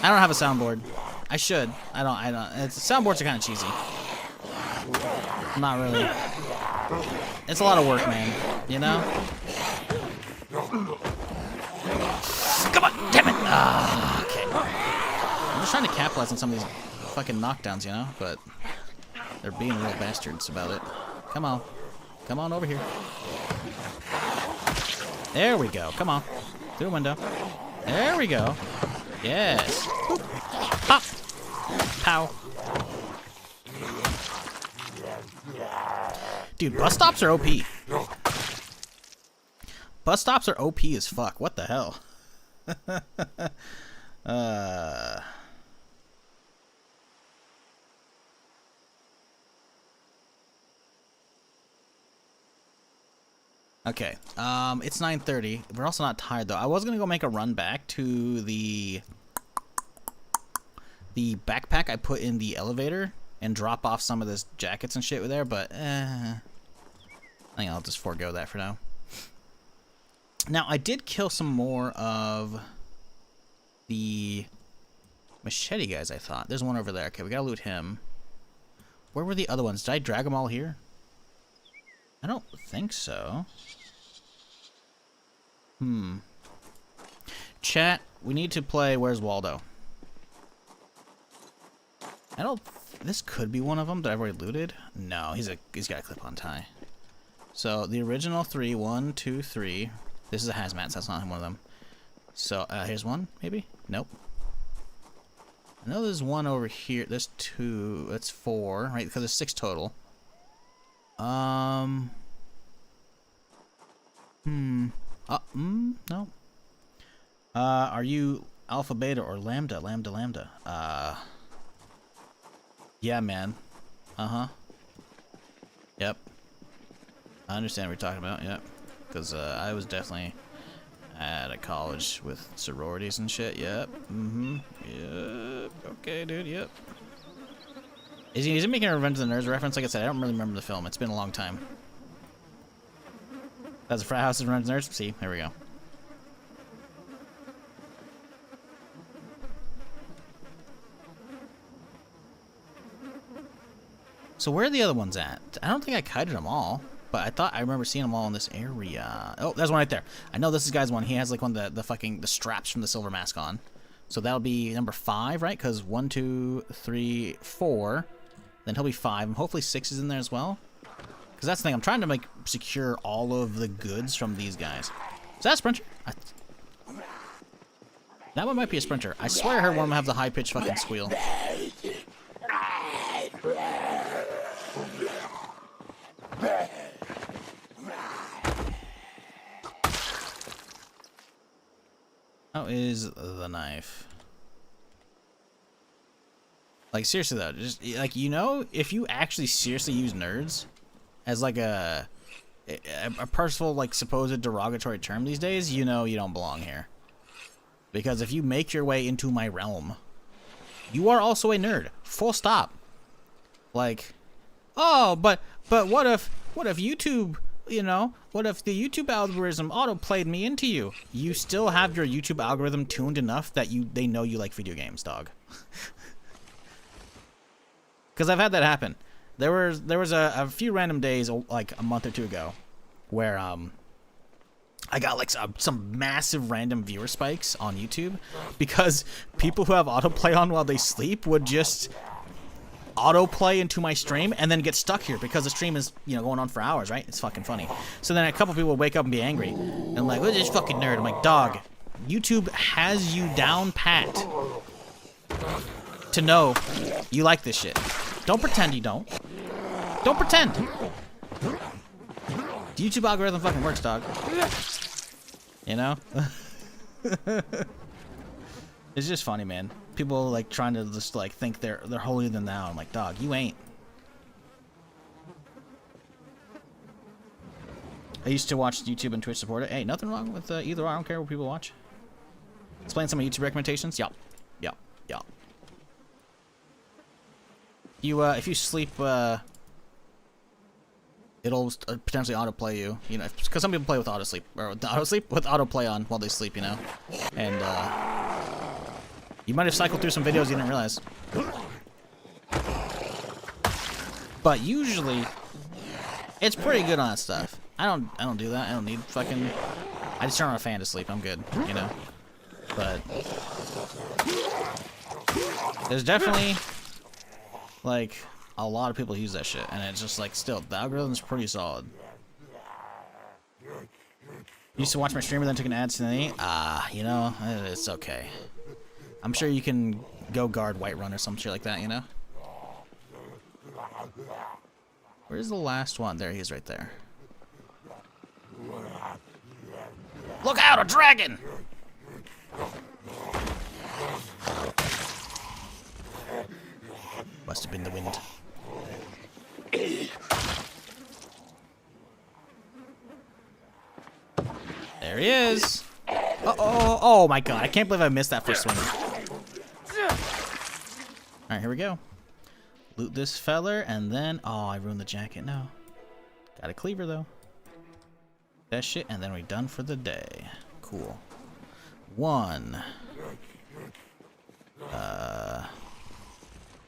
[SPEAKER 1] I don't have a soundboard. I should. I don't. Soundboards are kind of cheesy. Not really. It's a lot of work, man. You know? Come on, damn it! Ah, okay. I'm just trying to capitalize on some of these fucking knockdowns, you know? But they're being real bastards about it. Come on. Come on over here. There we go. Come on. Through the window. There we go. Yes. Boop. Pop. Pow. Dude, bus stops are OP. Bus stops are OP as fuck. What the hell? Okay, it's 9:30. We're also not tired though. I was gonna go make a run back to the backpack I put in the elevator and drop off some of this jackets and shit with there, but I think I'll just forego that for now. Now, I did kill some more of the machete guys, I thought. There's one over there. Okay, we gotta loot him. Where were the other ones? Did I drag them all here? I don't think so. Chat, we need to play Where's Waldo? This could be one of them that I've already looted. No, he's got a clip-on tie. So, the original 3, 1, 2, 3. This is a hazmat, so that's not one of them. So, here's one, maybe? Nope. I know there's one over here. There's 2. That's 4, right? Because there's 6 total. No. Are you alpha, beta, or lambda? Lambda. Yeah, man. Yep. I understand what you're talking about, yep. Because, I was definitely at a college with sororities and shit, yep. Yep. Okay, dude, yep. Is he making a Revenge of the Nerds reference? Like I said, I don't really remember the film. It's been a long time. That's a frat house of Revenge of the Nerds? See, there we go. So where are the other ones at? I don't think I kited them all, but I thought I remember seeing them all in this area. Oh, there's one right there. I know this guy's one. He has like one of the straps from the silver mask on. So that'll be number 5, right? Because 1, 2, 3, 4. Then he'll be 5. And hopefully 6 is in there as well. Because that's the thing. I'm trying to secure all of the goods from these guys. Is that a sprinter? That one might be a sprinter. I swear I heard one of them have the high-pitched fucking squeal. How is the knife? Like, seriously though, just like, you know, if you actually seriously use nerds as like a personal, like, supposed derogatory term these days, you know you don't belong here. Because if you make your way into my realm, you are also a nerd. Full stop. Like, oh, but what if YouTube, you know, what if the YouTube algorithm auto-played me into you? You still have your YouTube algorithm tuned enough that they know you like video games, dog. Because I've had that happen. There was a few random days, like a month or 2 ago, where I got like some massive random viewer spikes on YouTube because people who have autoplay on while they sleep would just autoplay into my stream and then get stuck here because the stream is, you know, going on for hours, right? It's fucking funny. So then a couple people would wake up and be angry and like, what's this fucking nerd? I'm like, dog, YouTube has you down pat to know you like this shit. Don't pretend you don't. Don't pretend. The YouTube algorithm fucking works, dog. You know? It's just funny, man. People like trying to just like think they're holier than thou. I'm like, dog, you ain't. I used to watch YouTube and Twitch support it. Hey, nothing wrong with either. I don't care what people watch. Explain some of YouTube recommendations. Yup. Yup. Yup. If you sleep, it'll potentially autoplay you. You know, because some people play with autosleep or with autoplay on while they sleep. You know, and you might have cycled through some videos you didn't realize. But usually, it's pretty good on that stuff. I don't do that. I don't need fucking. I just turn on a fan to sleep. I'm good. You know. But there's definitely like a lot of people use that shit, and it's just like still the algorithm's pretty solid. Used to watch my streamer, then took an ad today. You know, it's okay. I'm sure you can go guard Whiterun or some shit like that. You know. Where's the last one? There he is, right there. Look out, a dragon! Must have been the wind. There he is. Oh my god, I can't believe I missed that first swing. Alright, here we go. Loot this feller, and then... Oh, I ruined the jacket. No. Got a cleaver, though. That shit, and then we're done for the day. Cool. 1.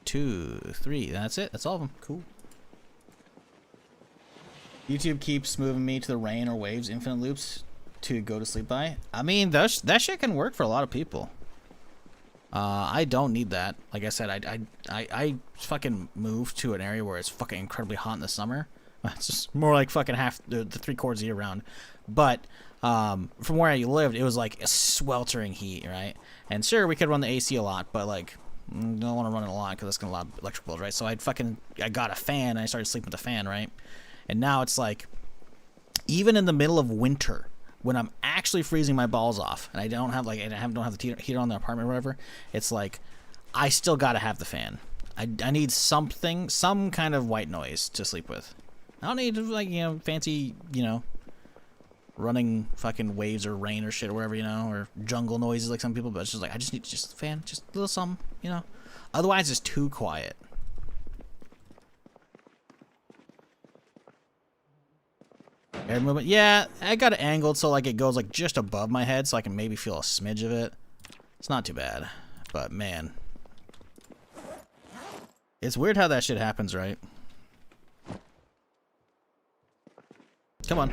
[SPEAKER 1] 2, 3. That's it. That's all of them. Cool. YouTube keeps moving me to the rain or waves infinite loops to go to sleep by. I mean, that shit can work for a lot of people. I don't need that. Like I said, I fucking moved to an area where it's fucking incredibly hot in the summer. It's just more like fucking half the 3/4 year round. But from where I lived, it was like a sweltering heat, right? And sure, we could run the AC a lot, but like don't want to run it a lot because it's gonna allow electric bills, right? So I got a fan and I started sleeping with the fan, right? And now it's like even in the middle of winter, when I'm actually freezing my balls off, and I don't have the heater on the apartment or whatever, it's like I still gotta have the fan. I need some kind of white noise to sleep with. I don't need like fancy running fucking waves or rain or shit or whatever or jungle noises like some people. But it's just like I just need just a fan, just a little something, Otherwise, it's too quiet. Air movement, yeah, I got it angled so like it goes like just above my head, so I can maybe feel a smidge of it. It's not too bad, but man, it's weird how that shit happens, right? Come on.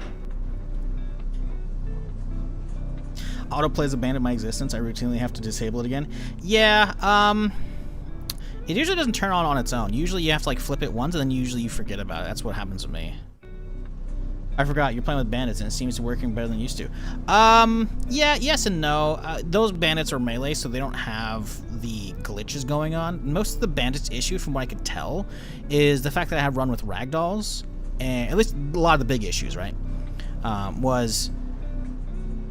[SPEAKER 1] Autoplays abandoned my existence. I routinely have to disable it again. Yeah, it usually doesn't turn on its own. Usually you have to like flip it once, and then usually you forget about it. That's what happens with me. I forgot, you're playing with bandits and it seems to be working better than it used to. Yeah, yes and no. Those bandits are melee, so they don't have the glitches going on. Most of the bandits' issue, from what I could tell, is the fact that I have run with ragdolls, and at least a lot of the big issues, right, was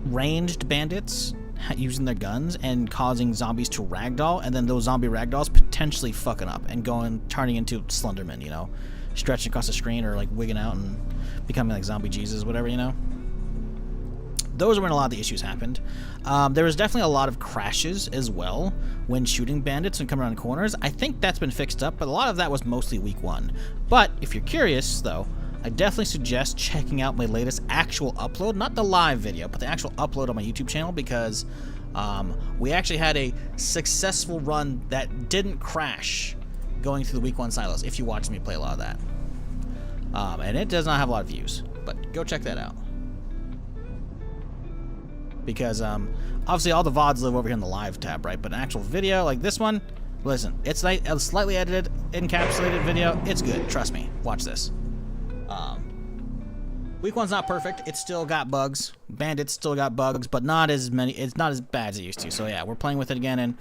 [SPEAKER 1] ranged bandits using their guns and causing zombies to ragdoll, and then those zombie ragdolls potentially fucking up and turning into Slenderman, stretching across the screen or like wigging out and becoming like zombie Jesus, whatever, Those are when a lot of the issues happened. There was definitely a lot of crashes as well when shooting bandits and coming around corners. I think that's been fixed up, but a lot of that was mostly week 1. But if you're curious, though, I definitely suggest checking out my latest actual upload, not the live video, but the actual upload on my YouTube channel, because we actually had a successful run that didn't crash going through the week 1 silos, if you watch me play a lot of that. And it does not have a lot of views, but go check that out. Because obviously all the VODs live over here in the live tab, right? But an actual video like this one, listen, it's like a slightly edited, encapsulated video. It's good, trust me. Watch this. Week 1's not perfect. It's still got bugs. Bandits still got bugs, but not as many. It's not as bad as it used to. So yeah, we're playing with it again, and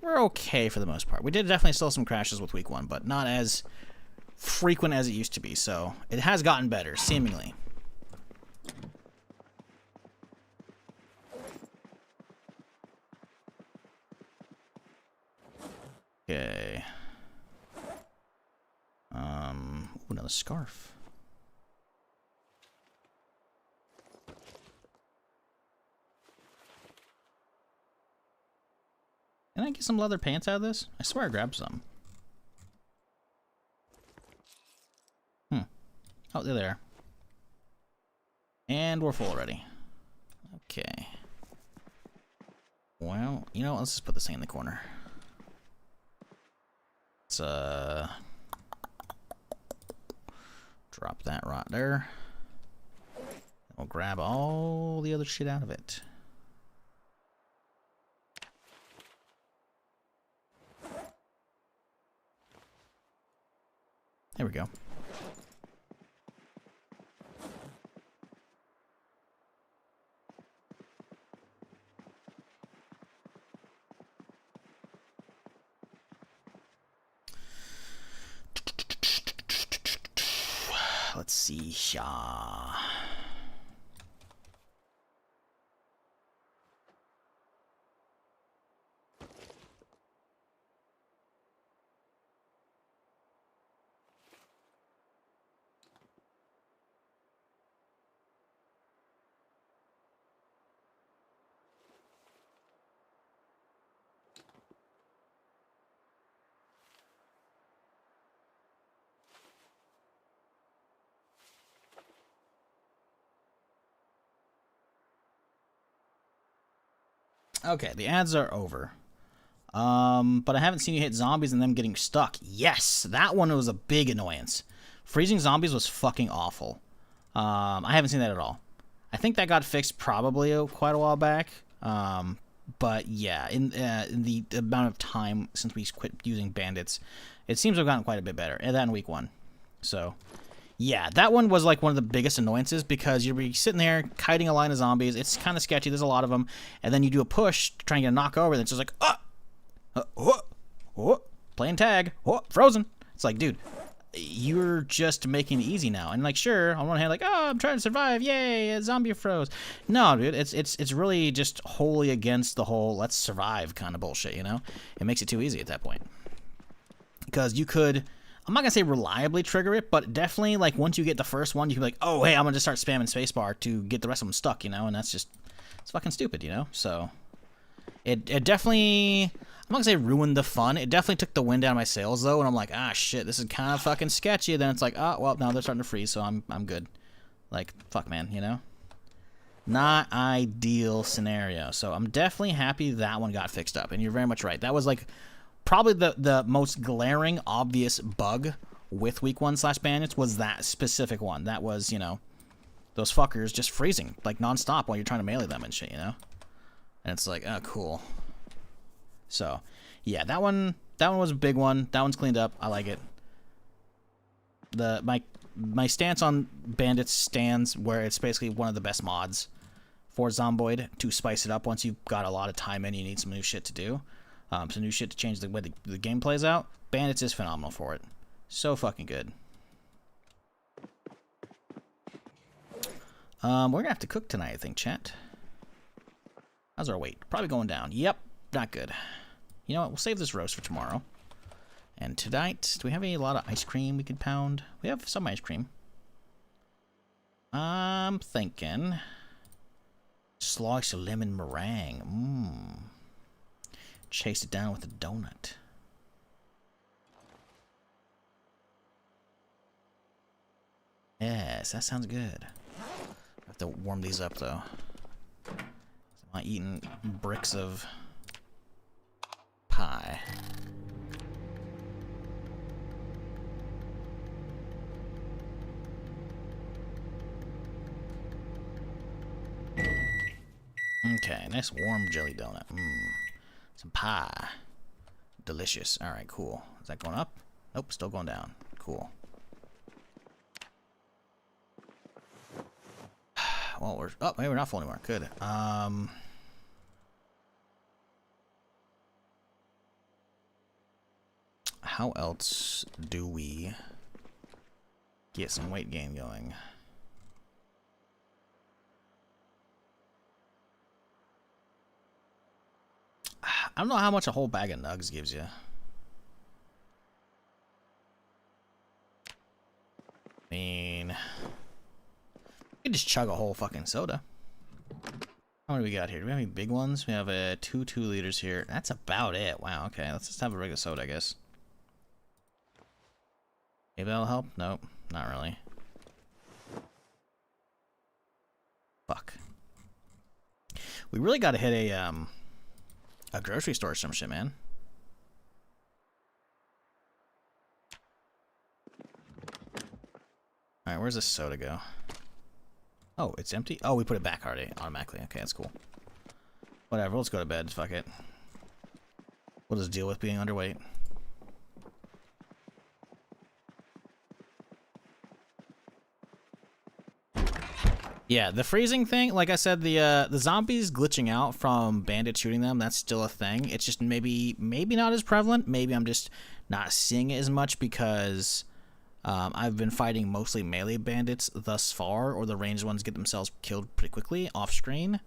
[SPEAKER 1] we're okay for the most part. We did definitely still some crashes with week 1, but not as frequent as it used to be. So it has gotten better, seemingly. Okay. Ooh, another scarf. I get some leather pants out of this? I swear I grabbed some. Oh, they're there. And we're full already. Okay. Well, you know what? Let's just put this thing in the corner. Let's, drop that right there. We'll grab all the other shit out of it. There we go. Let's see. Okay, the ads are over. But I haven't seen you hit zombies and them getting stuck. Yes, that one was a big annoyance. Freezing zombies was fucking awful. I haven't seen that at all. I think that got fixed probably quite a while back. But yeah, in the amount of time since we quit using bandits, it seems to have gotten quite a bit better. And that in week 1. So, yeah, that one was like one of the biggest annoyances because you'll be sitting there kiting a line of zombies. It's kind of sketchy. There's a lot of them. And then you do a push to try and get a knock over. And it's just like, playing tag. Frozen. It's like, dude, you're just making it easy now. And like, sure, on one hand, like, oh, I'm trying to survive. Yay, a zombie froze. No, dude, it's really just wholly against the whole let's survive kind of bullshit, you know? It makes it too easy at that point. Because you could... I'm not going to say reliably trigger it, but definitely, like, once you get the first one, you can be like, oh, hey, I'm going to just start spamming spacebar to get the rest of them stuck, you know? And that's just, it's fucking stupid, you know? So, it definitely, I'm not going to say ruined the fun. It definitely took the wind out of my sails, though, and I'm like, ah, shit, this is kind of fucking sketchy. Then it's like, oh, well, now they're starting to freeze, so I'm good. Like, fuck, man, you know? Not ideal scenario. So, I'm definitely happy that one got fixed up, and you're very much right. That was, like... probably the most glaring, obvious bug with week 1/Bandits was that specific one. That was, you know, those fuckers just freezing, like, nonstop while you're trying to melee them and shit, you know? And it's like, oh, cool. So, yeah, that one was a big one. That one's cleaned up. I like it. My stance on Bandits stands where it's basically one of the best mods for Zomboid to spice it up once you've got a lot of time in, you need some new shit to do. Some new shit to change the way the game plays out. Bandits is phenomenal for it. So fucking good. We're gonna have to cook tonight, I think, chat. How's our weight? Probably going down. Yep, not good. You know what? We'll save this roast for tomorrow. And tonight, do we have a lot of ice cream we could pound? We have some ice cream. I'm thinking... slice of lemon meringue. Chase it down with a donut. Yes, that sounds good. I have to warm these up, though. I'm not eating bricks of pie. Okay, nice warm jelly donut. Some pie. Delicious. Alright, cool. Is that going up? Nope, still going down. Cool. Well, we're... oh, maybe we're not full anymore. Good. How else do we get some weight gain going? I don't know how much a whole bag of nugs gives you. I mean, you can just chug a whole fucking soda. How many we got here? Do we have any big ones? We have two 2-liters here. That's about it. Wow, okay. Let's just have a regular soda, I guess. Maybe that'll help? Nope, not really. Fuck. We really gotta hit a grocery store or some shit, man. Alright, where's this soda go? Oh, it's empty? Oh, we put it back already, automatically. Okay, that's cool. Whatever, let's go to bed. Fuck it. We'll just deal with being underweight. Yeah, the freezing thing, like I said, the zombies glitching out from bandits shooting them, that's still a thing. It's just maybe not as prevalent. Maybe I'm just not seeing it as much because I've been fighting mostly melee bandits thus far, or the ranged ones get themselves killed pretty quickly off screen.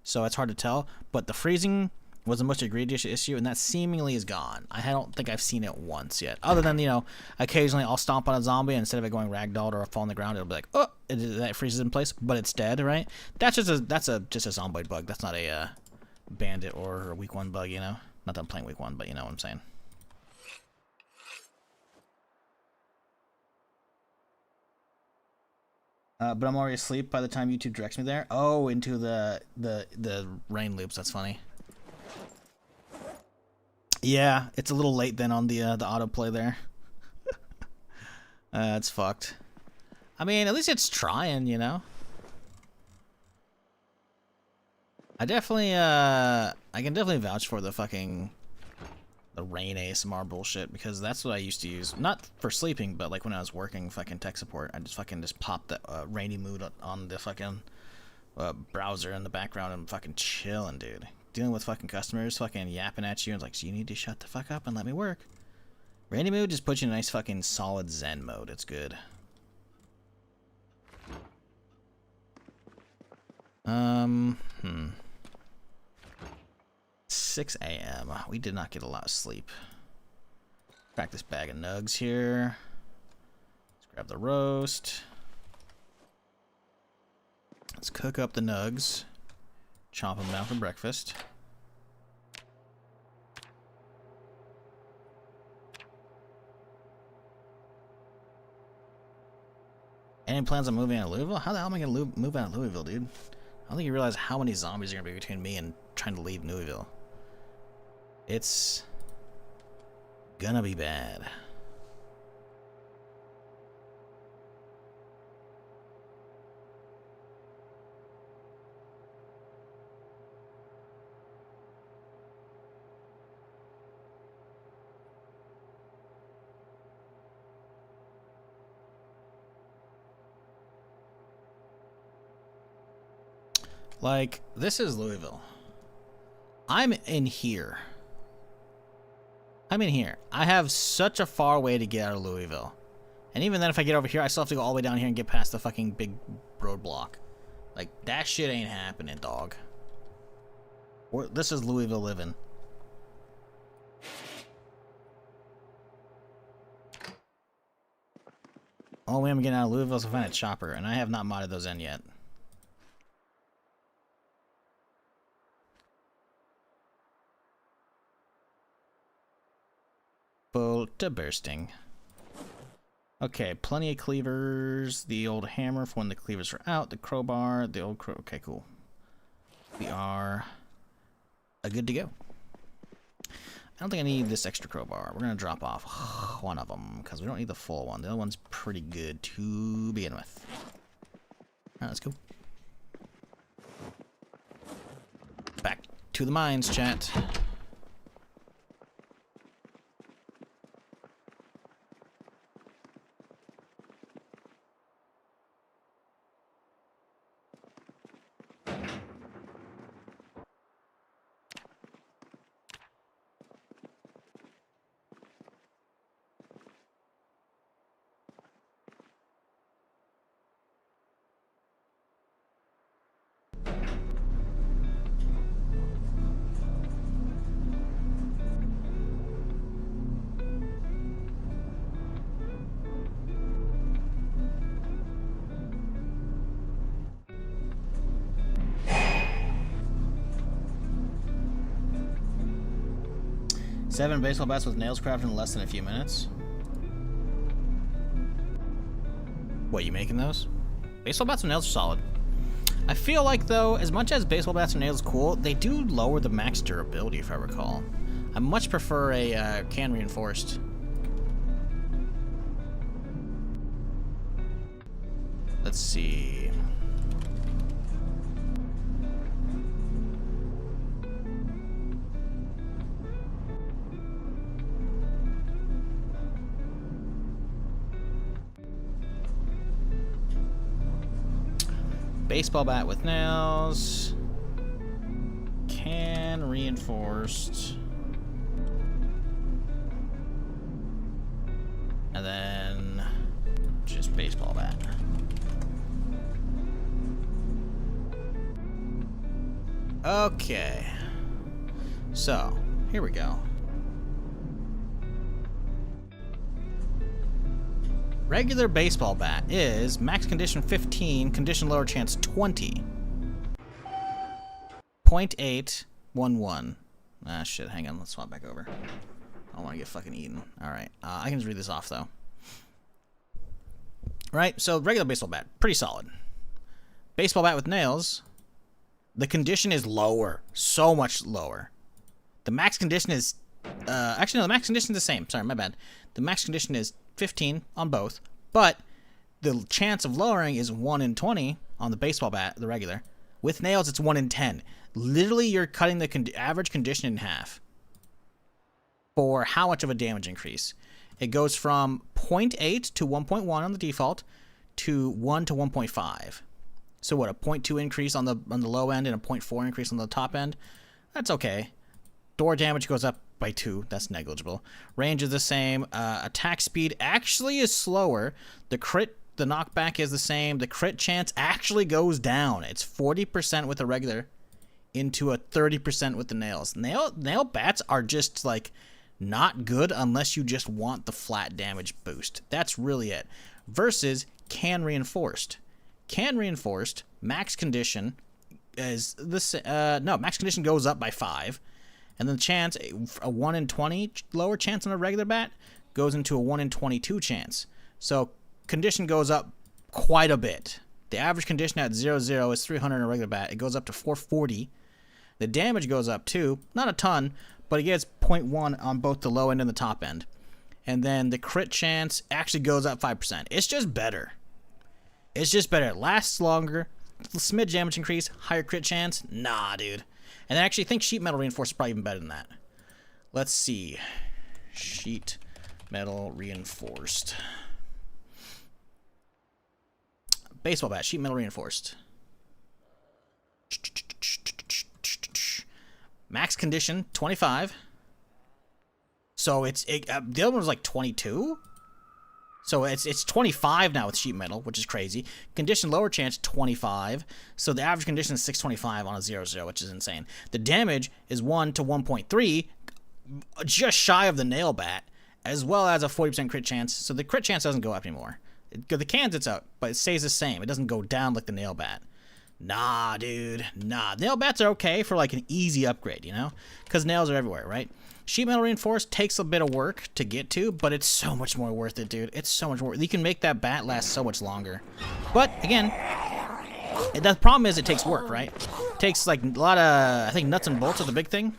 [SPEAKER 1] So it's hard to tell. But the freezing was the most egregious issue, and that seemingly is gone. I don't think I've seen it once yet. Other than, you know, occasionally I'll stomp on a zombie, and instead of it going ragdolled or fall on the ground, it'll be like, oh, that freezes in place, but it's dead, right? That's just a Zomboid bug. That's not a bandit or a week 1 bug, you know? Not that I'm playing week 1, but you know what I'm saying. But I'm already asleep by the time YouTube directs me there. Oh, into the rain loops. That's funny. Yeah, it's a little late then on the autoplay there. It's fucked. I mean, at least it's trying, you know. I definitely I can definitely vouch for the rain ASMR bullshit, because that's what I used to use. Not for sleeping, but like when I was working fucking tech support, I just pop the rainy mood on the fucking browser in the background and fucking chilling, dude. Dealing with fucking customers fucking yapping at you and like, so you need to shut the fuck up and let me work. Rainy mood just puts you in a nice fucking solid zen mode. It's good. 6 a.m. We did not get a lot of sleep. Crack this bag of nugs here. Let's grab the roast. Let's cook up the nugs. Chomp them down for breakfast. Any plans on moving out of Louisville? How the hell am I going to move out of Louisville, dude? I don't think you realize how many zombies are going to be between me and trying to leave Louisville. It's gonna be bad. Like, this is Louisville. I'm in here. I'm in here. I have such a far way to get out of Louisville. And even then, if I get over here, I still have to go all the way down here and get past the fucking big roadblock. Like, that shit ain't happening, dog. This is Louisville living. Only way I'm getting out of Louisville is to find a chopper, and I have not modded those in yet. Full to bursting. Okay, plenty of cleavers. The old hammer for when the cleavers are out. The crowbar. The old okay, cool. We are good to go. I don't think I need this extra crowbar. We're gonna drop off one of them because we don't need the full one. The other one's pretty good to begin with. All right, let's go. Back to the mines, chat. 7 baseball bats with nails crafted in less than a few minutes. What, you making those? Baseball bats with nails are solid. I feel like, though, as much as baseball bats with nails is cool, they do lower the max durability, if I recall. I much prefer a can reinforced. Let's see. Baseball bat with nails. Can reinforced. And then just baseball bat. Okay. So, here we go. Regular baseball bat is max condition 15, condition lower chance 20. 0.811. Ah, shit, hang on, let's swap back over. I don't want to get fucking eaten. Alright, I can just read this off, though. Right, so regular baseball bat, pretty solid. Baseball bat with nails, the condition is lower. So much lower. The max condition is... actually, no, the max condition is the same. Sorry, my bad. The max condition is 15 on both, but the chance of lowering is 1 in 20 on the baseball bat, the regular. With nails, it's 1 in 10. Literally, you're cutting the average condition in half. For how much of a damage increase? It goes from 0.8 to 1.1 on the default to 1 to 1.5. So what, a 0.2 increase on the low end and a 0.4 increase on the top end? That's okay. Door damage goes up by 2. That's negligible. Range is the same. Attack speed actually is slower. The knockback is the same. The crit chance actually goes down. It's 40% with the regular into a 30% with the nails. Nail bats are just like not good unless you just want the flat damage boost. That's really it. Versus can reinforced. Can reinforced max condition is this max condition goes up by 5. And then the chance, a 1 in 20 lower chance on a regular bat goes into a 1 in 22 chance. So condition goes up quite a bit. The average condition at 0-0 is 300 on a regular bat. It goes up to 440. The damage goes up too. Not a ton, but it gets 0.1 on both the low end and the top end. And then the crit chance actually goes up 5%. It's just better. It's just better. It lasts longer. Smidge damage increase. Higher crit chance. Nah, dude. And I actually think sheet metal reinforced is probably even better than that. Let's see. Sheet metal reinforced. Baseball bat, sheet metal reinforced. Max condition, 25. So the other one was like 22. So it's 25 now with sheet metal, which is crazy. Condition lower chance, 25. So the average condition is 625 on a 0-0, which is insane. The damage is 1 to 1.3, just shy of the nail bat, as well as a 40% crit chance. So the crit chance doesn't go up anymore. The cans, it's up, but it stays the same. It doesn't go down like the nail bat. Nah, dude. Nah. Nail bats are okay for like an easy upgrade, you know? Because nails are everywhere, right? Sheet metal reinforced takes a bit of work to get to, but it's so much more worth it, dude. It's so much more. You can make that bat last so much longer. But, again, the problem is it takes work, right? It takes, like, a lot of, I think, nuts and bolts are the big thing.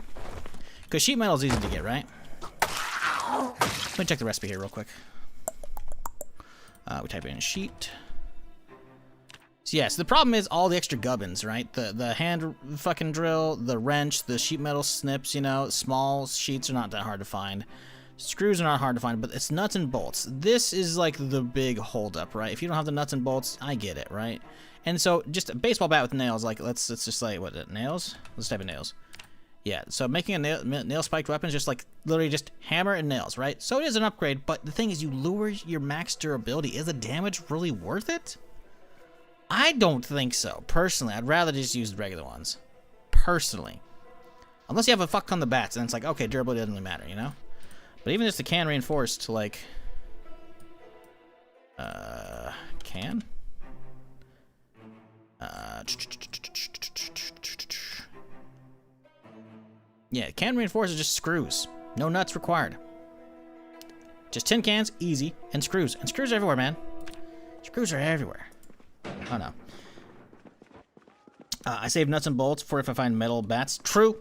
[SPEAKER 1] Because sheet metal is easy to get, right? Let me check the recipe here real quick. We type in sheet. So yes, the problem is all the extra gubbins, right? The hand fucking drill, the wrench, the sheet metal snips, you know, small sheets are not that hard to find. Screws are not hard to find, but it's nuts and bolts. This is like the big holdup, right? If you don't have the nuts and bolts, I get it, right? And so just a baseball bat with nails, like let's just like what nails? Let's type in nails. Yeah, so making a nail spiked weapon is just like literally just hammer and nails, right? So it is an upgrade, but the thing is you lower your max durability. Is the damage really worth it? I don't think so. Personally, I'd rather just use the regular ones. Personally. Unless you have a fuck ton of bats, and it's like, okay, durability doesn't really matter, you know? But even just the can reinforced, like... Can? Yeah, can reinforced is just screws. No nuts required. Just tin cans, easy, and screws. And screws are everywhere, man. Screws are everywhere. Oh, no. I save nuts and bolts for if I find metal bats. True.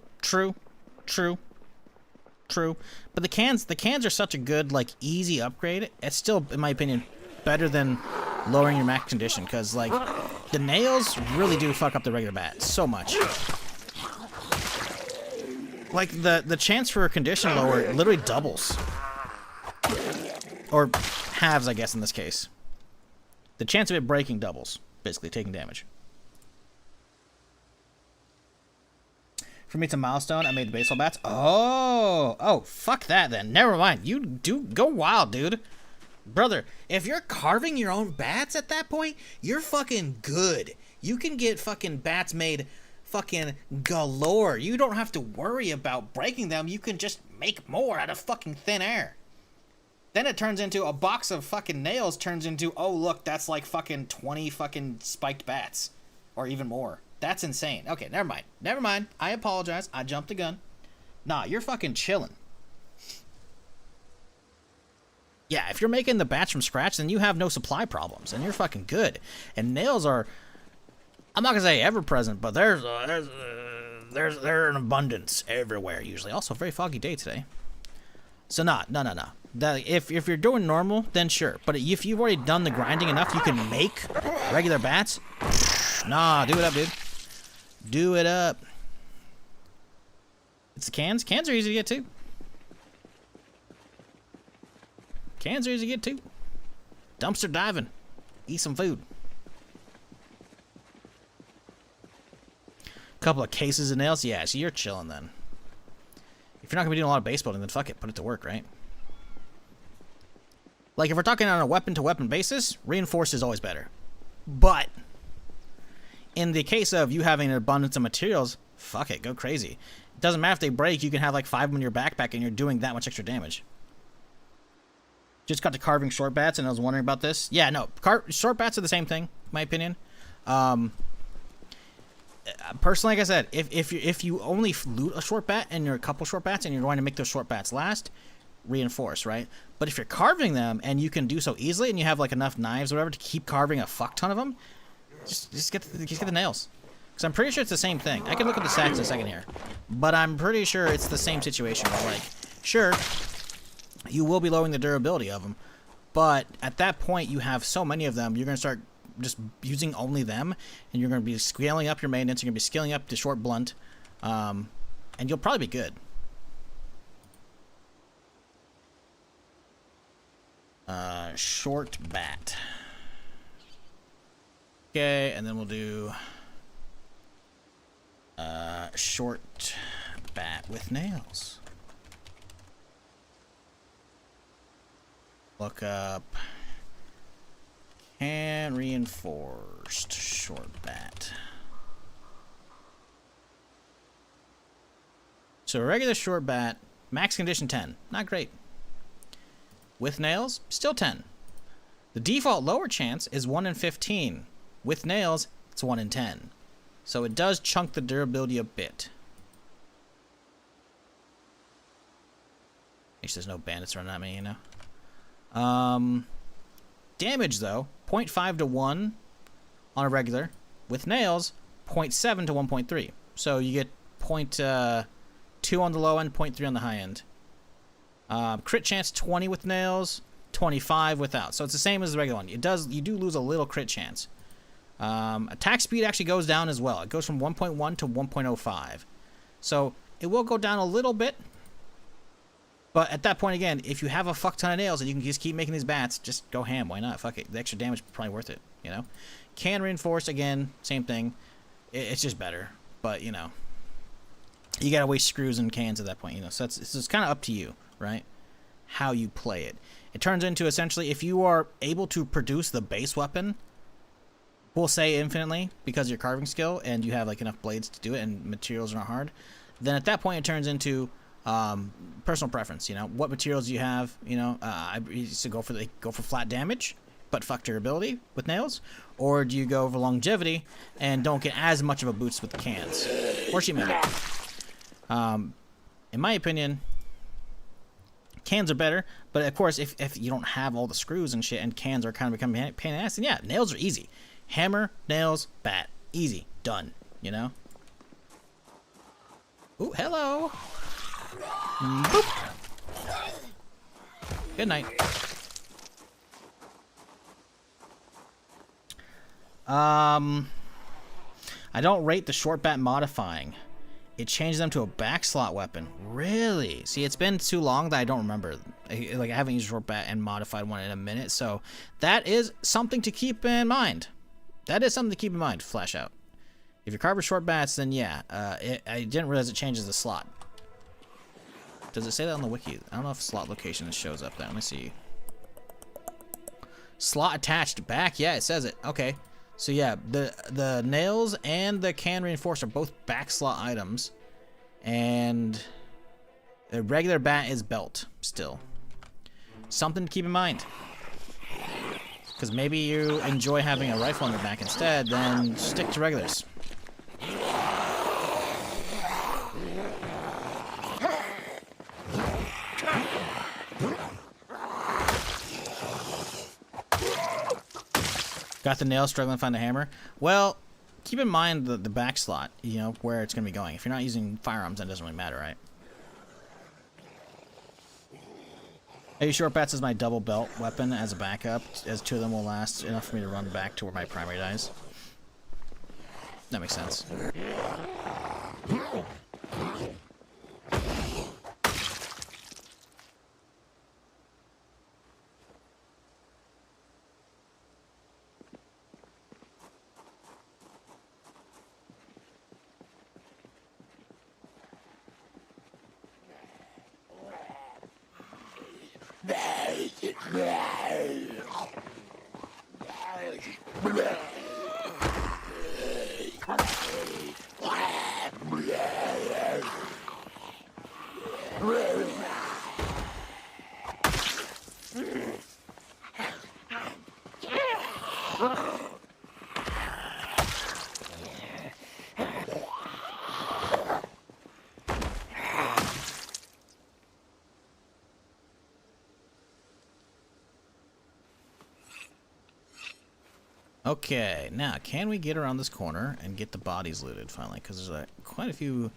[SPEAKER 1] But the cans are such a good, like, easy upgrade. It's still, in my opinion, better than lowering your max condition. Because, like, the nails really do fuck up the regular bats so much. Like, the chance for a condition lower literally doubles. Or halves, I guess, in this case. The chance of it breaking doubles, basically, taking damage. For me, it's a milestone. I made the baseball bats. Oh, fuck that then. Never mind. You do go wild, dude. Brother, if you're carving your own bats at that point, you're fucking good. You can get fucking bats made fucking galore. You don't have to worry about breaking them. You can just make more out of fucking thin air. Then it turns into a box of fucking nails turns into, oh, look, that's like fucking 20 fucking spiked bats. Or even more. That's insane. Okay, never mind. Never mind. I apologize. I jumped the gun. Nah, you're fucking chilling. Yeah, if you're making the bats from scratch, then you have no supply problems, and you're fucking good. And nails are, I'm not gonna say ever present, but they're in abundance everywhere usually. Also, a very foggy day today. So no. If you're doing normal, then sure. But if you've already done the grinding enough, you can make regular bats. Nah, do it up, dude. Do it up. It's the cans. Cans are easy to get too. Cans are easy to get too. Dumpster diving. Eat some food. Couple of cases of nails. Yeah, so you're chilling then. If you're not going to be doing a lot of base building, then fuck it. Put it to work, right? Like, if we're talking on a weapon-to-weapon basis, reinforced is always better. But in the case of you having an abundance of materials, fuck it, go crazy. It doesn't matter if they break, you can have like 5 of them in your backpack and you're doing that much extra damage. Just got to carving short bats and I was wondering about this. Yeah, no, short bats are the same thing, in my opinion. Personally, like I said, if you only loot a short bat and you're a couple short bats and you're going to make those short bats last, reinforce, right? But if you're carving them and you can do so easily and you have like enough knives or whatever to keep carving a fuck ton of them, just get the nails. Because I'm pretty sure it's the same thing. I can look at the stats in a second here. But I'm pretty sure it's the same situation where, like, sure, you will be lowering the durability of them. But at that point, you have so many of them, you're going to start just using only them. And you're going to be scaling up your maintenance. You're going to be scaling up the short blunt. And you'll probably be good. Short bat. Okay, and then we'll do short bat with nails. Look up can reinforced short bat. So a regular short bat, max condition 10, not great. With nails, still 10. The default lower chance is 1 in 15. With nails, it's 1 in 10. So it does chunk the durability a bit. At least there's no bandits running at me, you know. Damage, though, 0.5 to 1 on a regular. With nails, 0.7 to 1.3. So you get 0.2 on the low end, 0.3 on the high end. Crit chance 20 with nails, 25 without. So it's the same as the regular one. You do lose a little crit chance. Attack speed actually goes down as well. It goes from 1.1 to 1.05. So it will go down a little bit. But at that point, again, if you have a fuck ton of nails and you can just keep making these bats, just go ham. Why not? Fuck it. The extra damage is probably worth it, you know? Can reinforce, again, same thing. It's just better. But, you know, you gotta waste screws and cans at that point, you know? So it's kind of up to you, right? How you play it. It turns into, essentially, if you are able to produce the base weapon, we'll say infinitely, because of your carving skill, and you have, like, enough blades to do it, and materials are not hard, then at that point it turns into personal preference. You know, what materials do you have? You know, I used to go for flat damage, but fuck durability with nails, or do you go for longevity and don't get as much of a boost with the cans or sheet metal? In my opinion, Cans are better, but of course, if you don't have all the screws and shit, and cans are kind of becoming a pain in the ass, then yeah, nails are easy. Hammer, nails, bat. Easy. Done. You know? Ooh, hello! Boop! Good night. I don't rate the short bat modifying. It changes them to a backslot weapon. Really? See, it's been too long that I don't remember. Like, I haven't used a short bat and modified one in a minute, so that is something to keep in mind. That is something to keep in mind, flash out. If you carve with short bats, then yeah. I didn't realize it changes the slot. Does it say that on the wiki? I don't know if slot location shows up there. Let me see. Slot attached back. Yeah, it says it. Okay. So yeah, the nails and the can reinforced are both back slot items, and the regular bat is belt still. Something to keep in mind, because maybe you enjoy having a rifle on your back instead. Then stick to regulars. Got the nail, struggling to find the hammer. Well, keep in mind the back slot, you know, where it's going to be going. If you're not using firearms, then it doesn't really matter, right? I use short bats as my double belt weapon as a backup, as 2 of them will last enough for me to run back to where my primary dies. That makes sense. Okay, now can we get around this corner and get the bodies looted finally? Because there's quite a few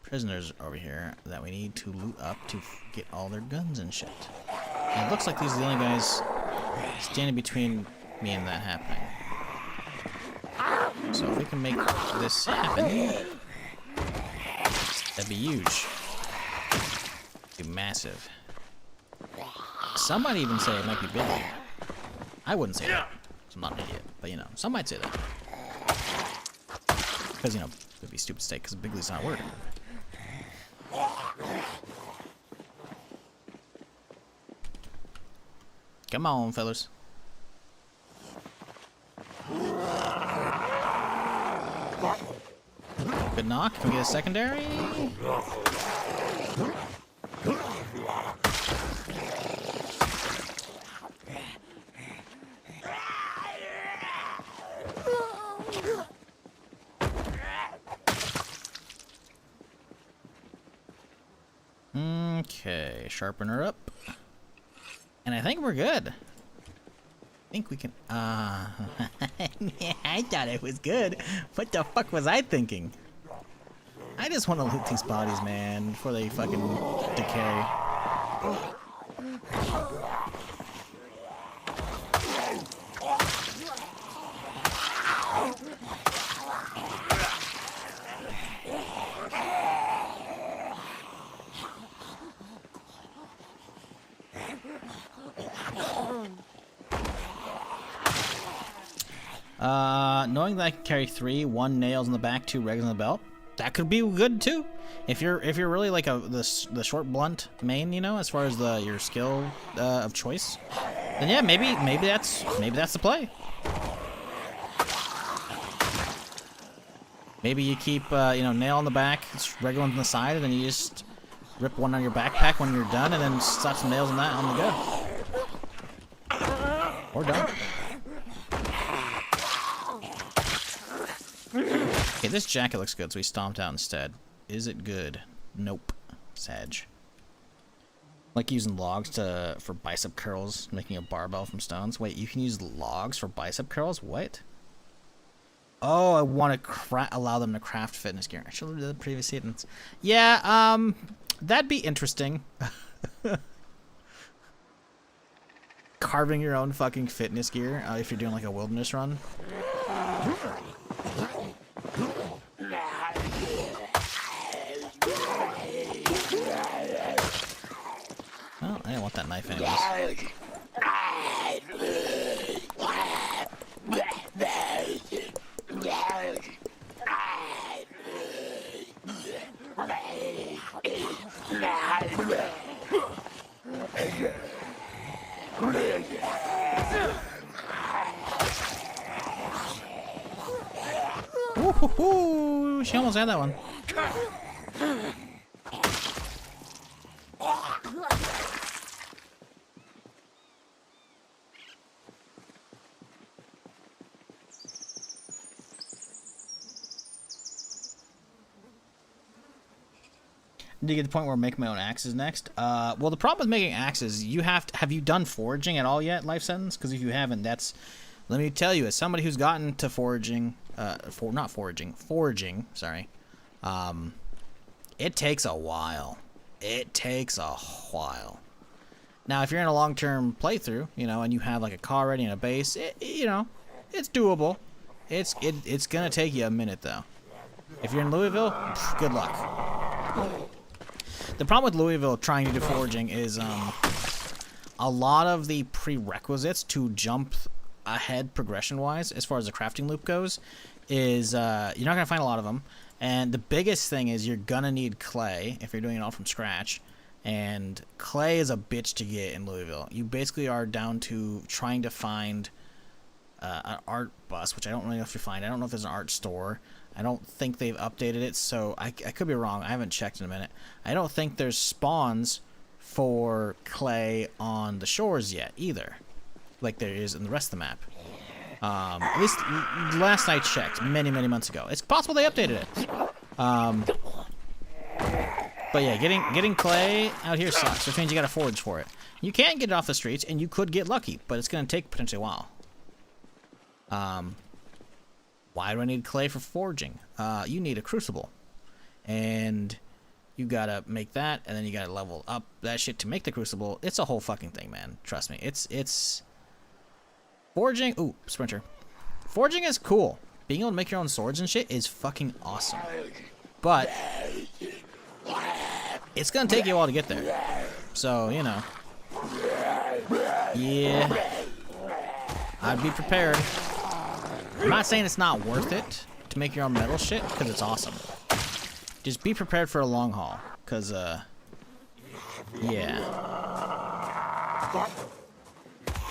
[SPEAKER 1] prisoners over here that we need to loot up to get all their guns and shit. And it looks like these are the only guys standing between me and that happening. So if we can make this happen, that'd be huge. It'd be massive. Some might even say it might be bigger. I wouldn't say that. I'm not an idiot, but you know, some might say that. Because, you know, it'd be a stupid mistake because bigly's not a word. Come on, fellas. Good knock. Can we get a secondary? Okay, sharpen her up. And I think we're good. I think we can, I thought it was good. What the fuck was I thinking? I just want to loot these bodies, man, before they fucking decay. Knowing that I can carry 3, 1 nails in the back, 2 regs on the belt, that could be good too. If you're really like the short blunt main, you know, as far as your skill of choice, then yeah, maybe that's the play. Maybe you keep you know, nail on the back, regular on the side, and then you just rip one on your backpack when you're done, and then slap some nails on that on the go. Or done. Okay, this jacket looks good, so we stomped out instead. Is it good? Nope. Sag. Like using logs for bicep curls, making a barbell from stones. Wait, you can use logs for bicep curls? What? Oh, I want to allow them to craft fitness gear. I should have done the previous sentence. Yeah, that'd be interesting. Carving your own fucking fitness gear if you're doing like a wilderness run. Well, I didn't want that knife anyways. Ooh, she almost had that one. To get to the point where I make my own axes next. Well, the problem with making axes, you have you done foraging at all yet, Life Sentence? Because if you haven't, let me tell you, as somebody who's gotten to foraging, foraging, sorry, it takes a while. It takes a while. Now, if you're in a long-term playthrough, you know, and you have like a car ready and a base, you know, it's doable. It's gonna take you a minute though. If you're in Louisville, good luck. The problem with Louisville trying to do foraging is a lot of the prerequisites to jump ahead progression-wise, as far as the crafting loop goes, is you're not going to find a lot of them. And the biggest thing is you're going to need clay if you're doing it all from scratch. And clay is a bitch to get in Louisville. You basically are down to trying to find an art bus, which I don't really know if you find. I don't know if there's an art store. I don't think they've updated it, so I could be wrong. I haven't checked in a minute. I don't think there's spawns for clay on the shores yet either, like there is in the rest of the map. At least last I checked, many months ago. It's possible they updated it. But yeah, getting clay out here sucks, which means you gotta forage for it. You can get it off the streets, and you could get lucky, but it's gonna take potentially a while. Why do I need clay for forging? You need a crucible. And you gotta make that, and then you gotta level up that shit to make the crucible. It's a whole fucking thing, man. Trust me. It's... Forging... Ooh, sprinter. Forging is cool. Being able to make your own swords and shit is fucking awesome. But... it's gonna take you a while to get there. So, you know. Yeah. I'd be prepared. I'm not saying it's not worth it to make your own metal shit, because it's awesome. Just be prepared for a long haul, because, yeah.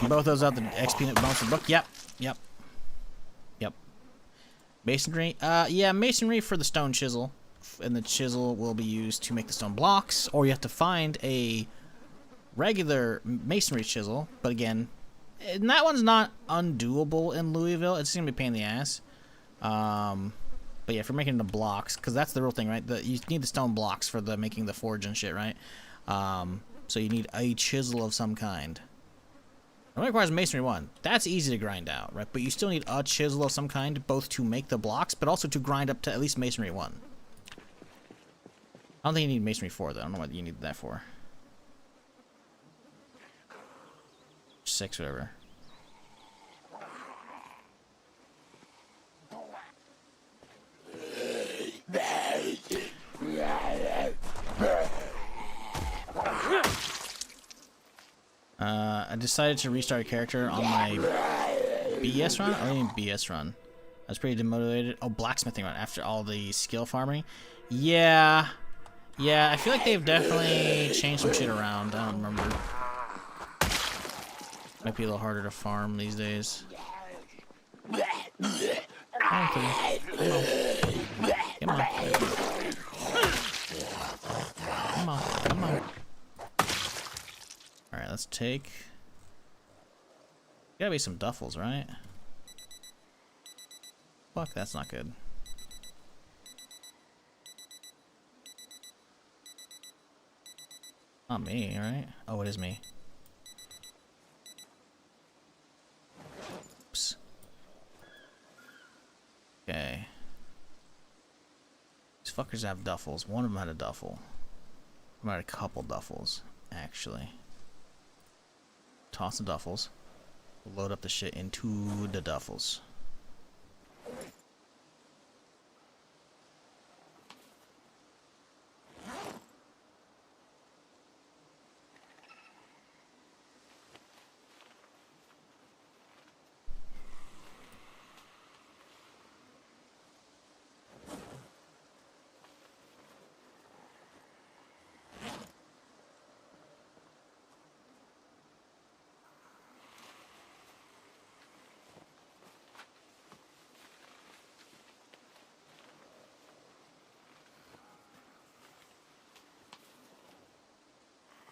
[SPEAKER 1] Both those out the XP bonus book. Yep. Masonry. Yeah, masonry for the stone chisel, and the chisel will be used to make the stone blocks, or you have to find a regular masonry chisel, but again, and that one's not undoable in Louisville. It's gonna be a pain in the ass. But yeah, for making the blocks, because that's the real thing, right? You need the stone blocks for making the forge and shit, right? So you need a chisel of some kind. It only requires masonry 1. That's easy to grind out, right? But you still need a chisel of some kind, both to make the blocks, but also to grind up to at least masonry 1. I don't think you need masonry 4, though. I don't know what you need that for. 6, whatever. I decided to restart a character on my BS run. I mean BS run. I was pretty demotivated. Oh, blacksmithing run after all the skill farming. Yeah, I feel like they've definitely changed some shit around. I don't remember. Might be a little harder to farm these days. Come on. Alright, let's take... Gotta be some duffels, right? Fuck, that's not good. Not me, right? Oh, it is me. Oops. Okay. These fuckers have duffels. One of them had a duffel. I had a couple duffels, actually. Toss the duffels. Load up the shit into the duffels.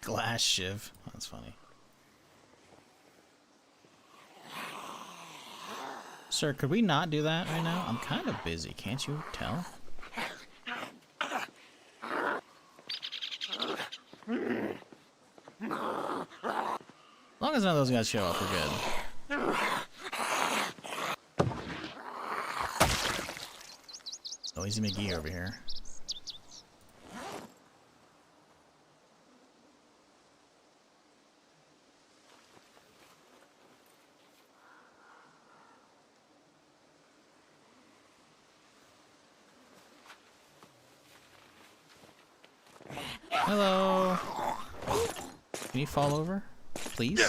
[SPEAKER 1] Glass shiv. That's funny. Sir, could we not do that right now? I'm kind of busy. Can't you tell? As long as none of those guys show up, we're good. Noisy McGee over here. Hello. Can you fall over, please?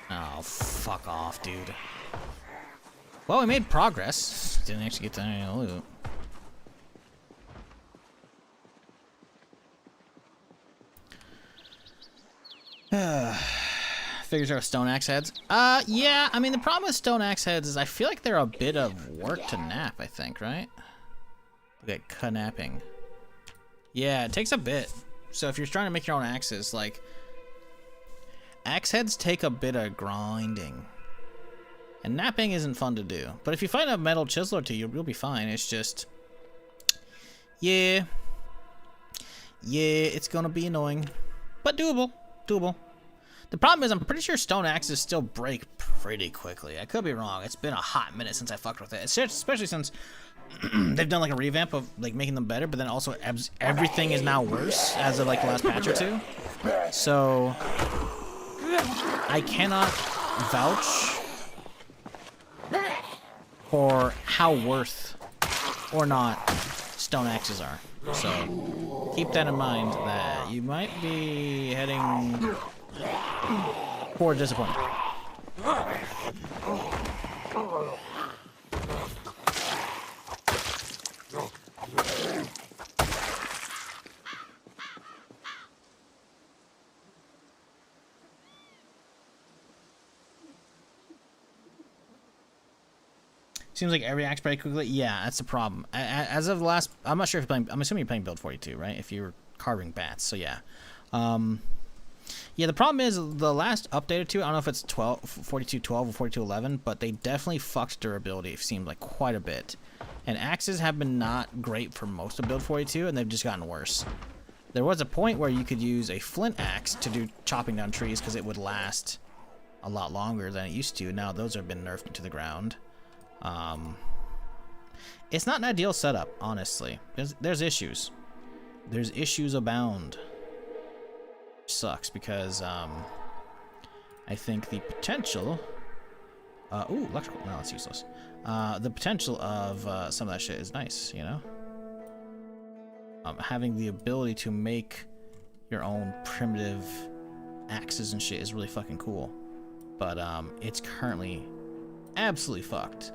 [SPEAKER 1] Oh, fuck off, dude. Well, we made progress. Didn't actually get to any of the loot. Figures are stone axe heads. Yeah, I mean, the problem with stone axe heads is I feel like they're a bit of work to nap, I think, right? Look at knapping. Yeah, it takes a bit. So if you're trying to make your own axes, like, axe heads take a bit of grinding. And napping isn't fun to do. But if you find a metal chisel or two, you'll be fine. It's just, yeah, it's gonna be annoying, but doable. The problem is I'm pretty sure stone axes still break pretty quickly. I could be wrong. It's been a hot minute since I fucked with it, especially since they've done like a revamp of like making them better, but then also everything is now worse as of like the last patch or two. So I cannot vouch for how worth or not stone axes are. So keep that in mind that you might be heading for disappointment. Seems like every axe break quickly. Yeah, that's the problem. As of the last, I'm not sure if you're playing. I'm assuming you're playing build 42, right? If you're carving bats, so yeah. Yeah, the problem is the last update or two. I don't know if it's 42.12 or 42.11, but they definitely fucked durability. It seemed like quite a bit. And axes have been not great for most of build 42, and they've just gotten worse. There was a point where you could use a flint axe to do chopping down trees because it would last a lot longer than it used to. Now those have been nerfed into the ground. It's not an ideal setup, honestly. There's issues. There's issues abound. Sucks because I think the potential. Ooh, electrical. No, it's useless. The potential of some of that shit is nice, you know. Having the ability to make your own primitive axes and shit is really fucking cool, but it's currently absolutely fucked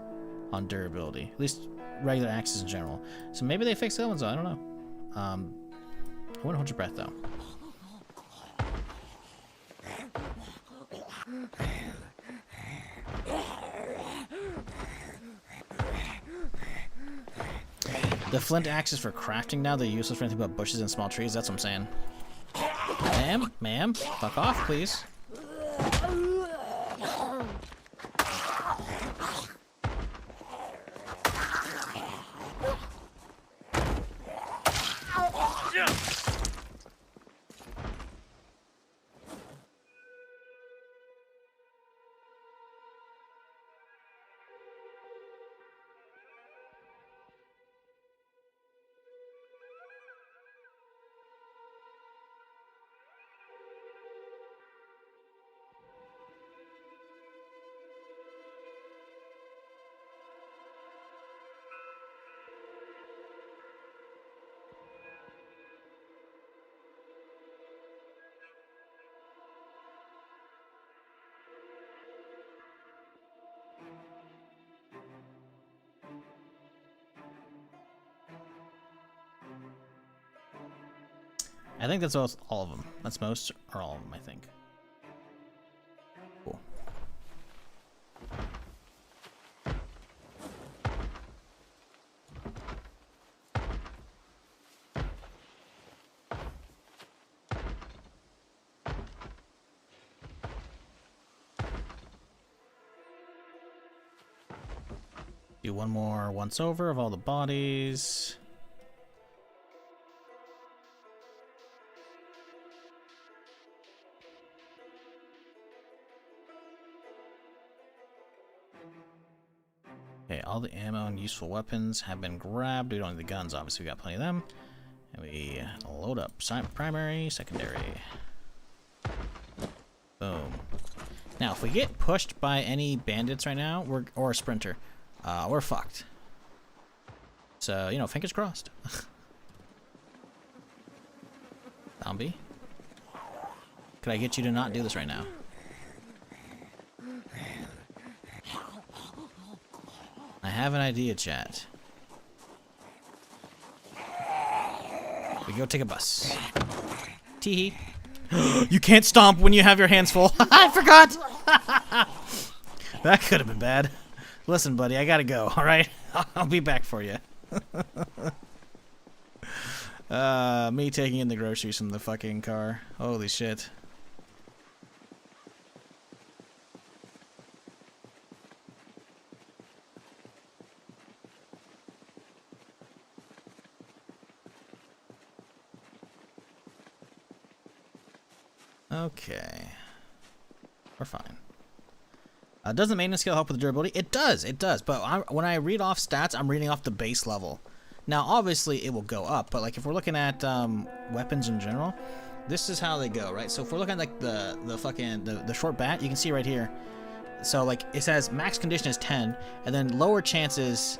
[SPEAKER 1] on durability, at least regular axes in general. So maybe they fix that one, so I don't know. I wouldn't hold your breath though. The flint axes for crafting now, they're useless for anything but bushes and small trees. That's what I'm saying. Ma'am, fuck off, please. I think that's all of them. That's most or all of them, I think. Cool. Do one more once over of all the bodies. Okay, all the ammo and useful weapons have been grabbed. We don't need the guns, obviously we got plenty of them. And we load up. Primary, secondary. Boom. Now, if we get pushed by any bandits right now, or a sprinter, we're fucked. So, you know, fingers crossed. Zombie. Could I get you to not do this right now? I have an idea, chat. We go take a bus. Teehee. You can't stomp when you have your hands full. I forgot! That could have been bad. Listen, buddy, I gotta go, alright? I'll be back for you. Me taking in the groceries from the fucking car. Holy shit. Okay. We're fine. Does the maintenance skill help with durability? It does, but when I read off stats, I'm reading off the base level. Now, obviously, it will go up, but like if we're looking at weapons in general, this is how they go, right? So if we're looking at like the short bat, you can see right here. So like it says max condition is 10, and then lower chance is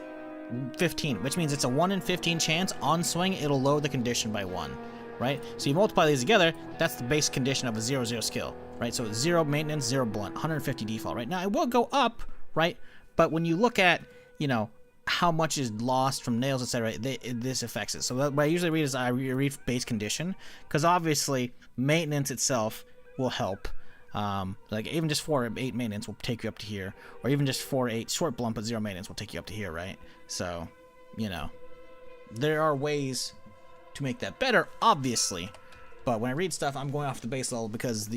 [SPEAKER 1] 15, which means it's a 1 in 15 chance on swing it'll lower the condition by 1, right? So you multiply these together, that's the base condition of a 0/0 skill, right? So 0 maintenance, 0 blunt, 150 default, right? Now it will go up, right? But when you look at, you know, how much is lost from nails, etc., this affects it. So what I usually read is I read base condition, because obviously maintenance itself will help. Like even just 4/8 maintenance will take you up to here, or even just 4/8 short blunt but 0 maintenance will take you up to here, right? So, you know, there are ways to make that better, obviously, but when I read stuff, I'm going off the base level because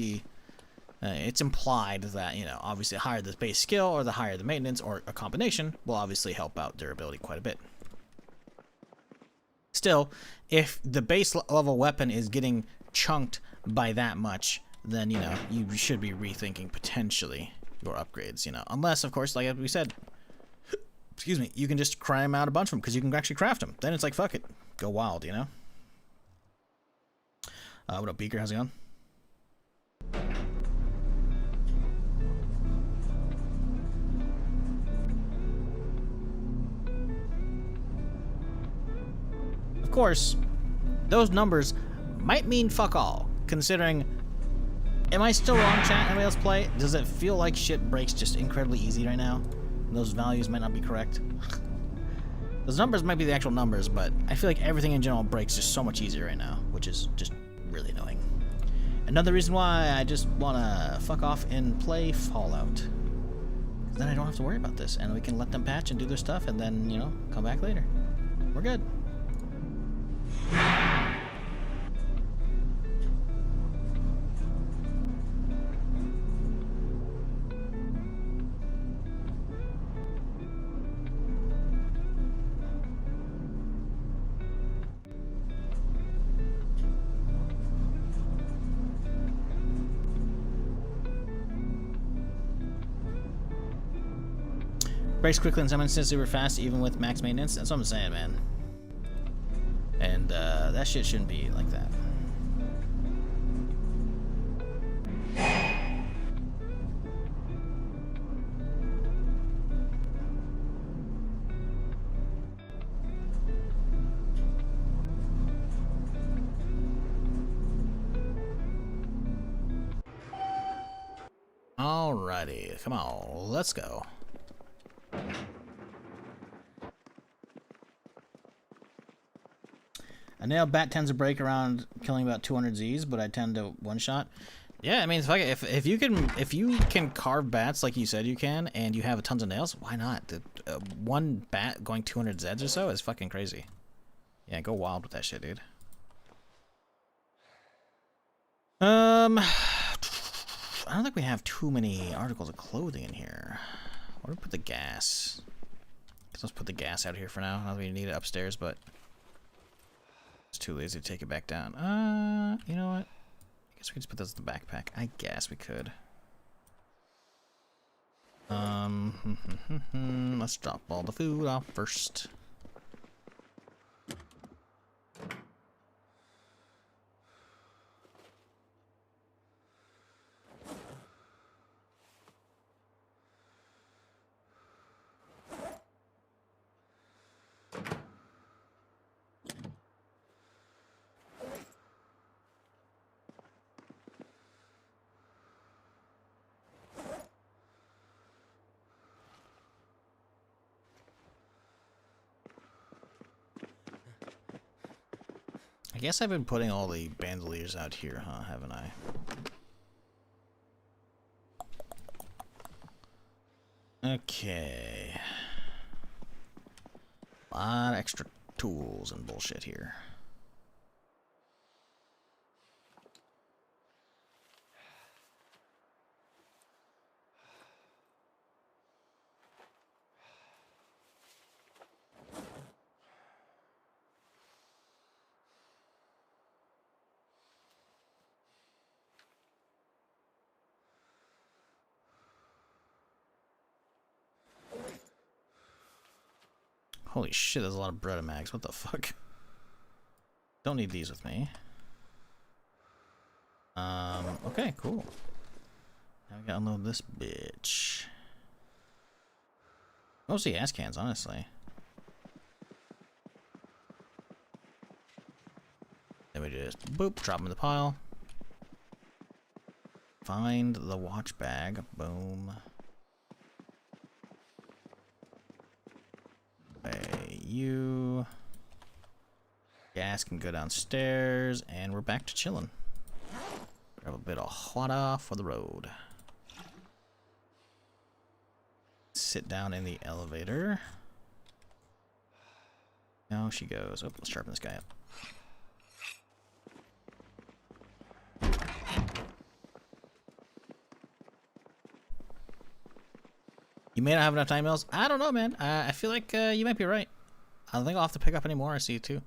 [SPEAKER 1] it's implied that, you know, obviously the higher the base skill or the higher the maintenance or a combination will obviously help out durability quite a bit. Still, if the base level weapon is getting chunked by that much, then, you know, you should be rethinking potentially your upgrades, you know, unless, of course, like we said, excuse me, you can just crime out a bunch of them because you can actually craft them. Then it's like, fuck it, go wild, you know. What up, Beaker? How's it going? Of course, those numbers might mean fuck all, considering, am I still wrong, chat? Anybody else play? Does it feel like shit breaks just incredibly easy right now? And those values might not be correct. Those numbers might be the actual numbers, but I feel like everything in general breaks just so much easier right now, which is just really annoying. Another reason why I just want to fuck off and play Fallout. Then I don't have to worry about this, and we can let them patch and do their stuff, and then, you know, come back later. We're good. Breaks quickly in some instances, super fast, even with max maintenance. That's what I'm saying, man. And that shit shouldn't be like that. Alrighty, come on, let's go. I know bat tends to break around killing about 200 Z's, but I tend to one-shot. Yeah, I mean, if you can carve bats like you said you can, and you have tons of nails, why not? One bat going 200 Zs or so is fucking crazy. Yeah, go wild with that shit, dude. I don't think we have too many articles of clothing in here. Where do we put the gas? Let's put the gas out here for now. Not that we need it upstairs, but it's too lazy to take it back down. You know what? I guess we can just put those in the backpack. I guess we could. Let's drop all the food off first. I guess I've been putting all the bandoliers out here, huh? Haven't I? Okay. A lot of extra tools and bullshit here. Holy shit, there's a lot of bread and mags. What the fuck? Don't need these with me. Okay, cool. Now we gotta unload this bitch. Mostly ass cans, honestly. Then we just boop, drop them in the pile. Find the watch bag. Boom. You. Gas can go downstairs, and we're back to chilling. Grab a bit of water for the road. Sit down in the elevator. Now she goes. Oh, let's sharpen this guy up. You may not have enough time mills. I don't know, man. I feel like you might be right. I don't think I'll have to pick up any more. I see you too.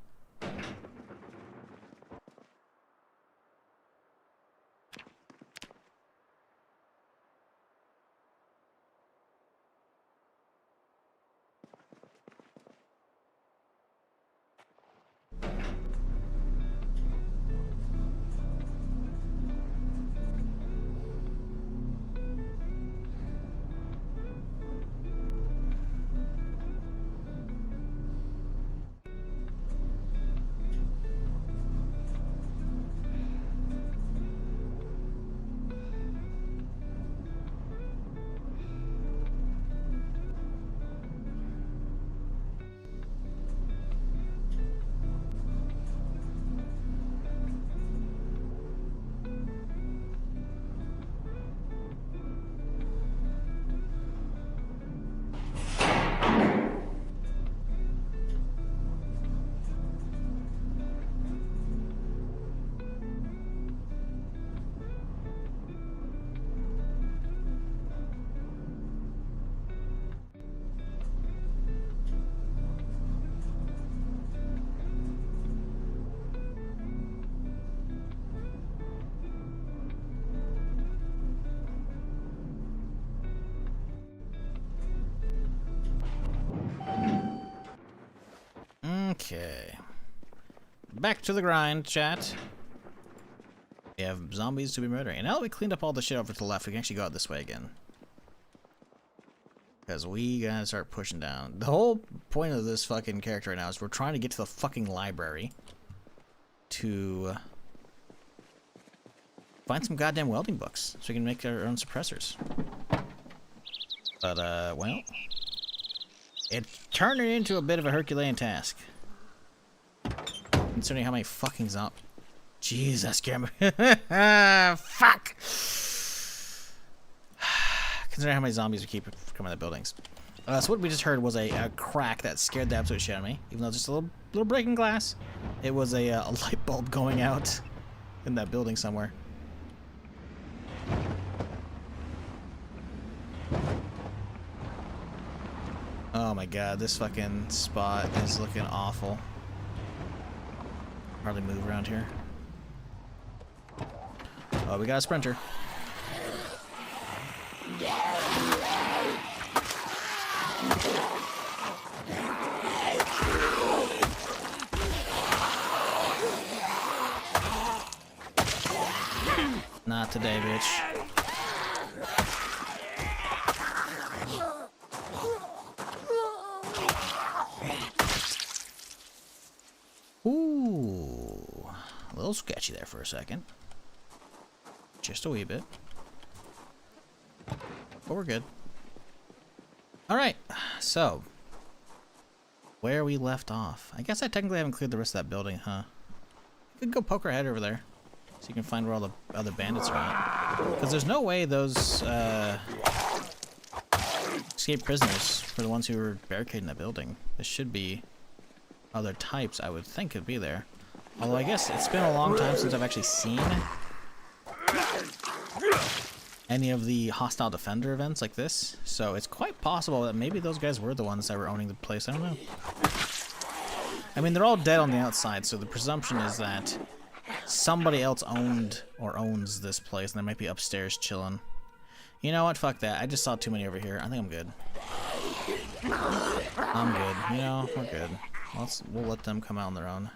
[SPEAKER 1] Okay. Back to the grind, chat. We have zombies to be murdering. And now that we cleaned up all the shit over to the left, we can actually go out this way again. Because we gotta start pushing down. The whole point of this fucking character right now is we're trying to get to the fucking library to find some goddamn welding books so we can make our own suppressors. But, well, it turned it into a bit of a Herculean task. Considering how many fucking zombies. Jeez, that scared me. Fuck! Considering how many zombies we keep coming to buildings. So what we just heard was a crack that scared the absolute shit out of me. Even though it's just a little break in glass. It was a light bulb going out in that building somewhere. Oh my god, this fucking spot is looking awful. Hardly move around here. Oh, we got a sprinter. Not today, bitch. Ooh, a little sketchy there for a second. Just a wee bit. But we're good. Alright, so where we left off. I guess I technically haven't cleared the rest of that building, huh? You could go poke our head over there. So you can find where all the other bandits are at. Because there's no way those escaped prisoners were the ones who were barricading that building. There should be other types, I would think, could be there. Although I guess it's been a long time since I've actually seen any of the hostile defender events like this. So it's quite possible that maybe those guys were the ones that were owning the place. I don't know. I mean, they're all dead on the outside, so the presumption is that somebody else owned or owns this place, and they might be upstairs chilling. You know what? Fuck that. I just saw too many over here. I think I'm good. I'm good. You know, we're good. We'll let them come out on their own.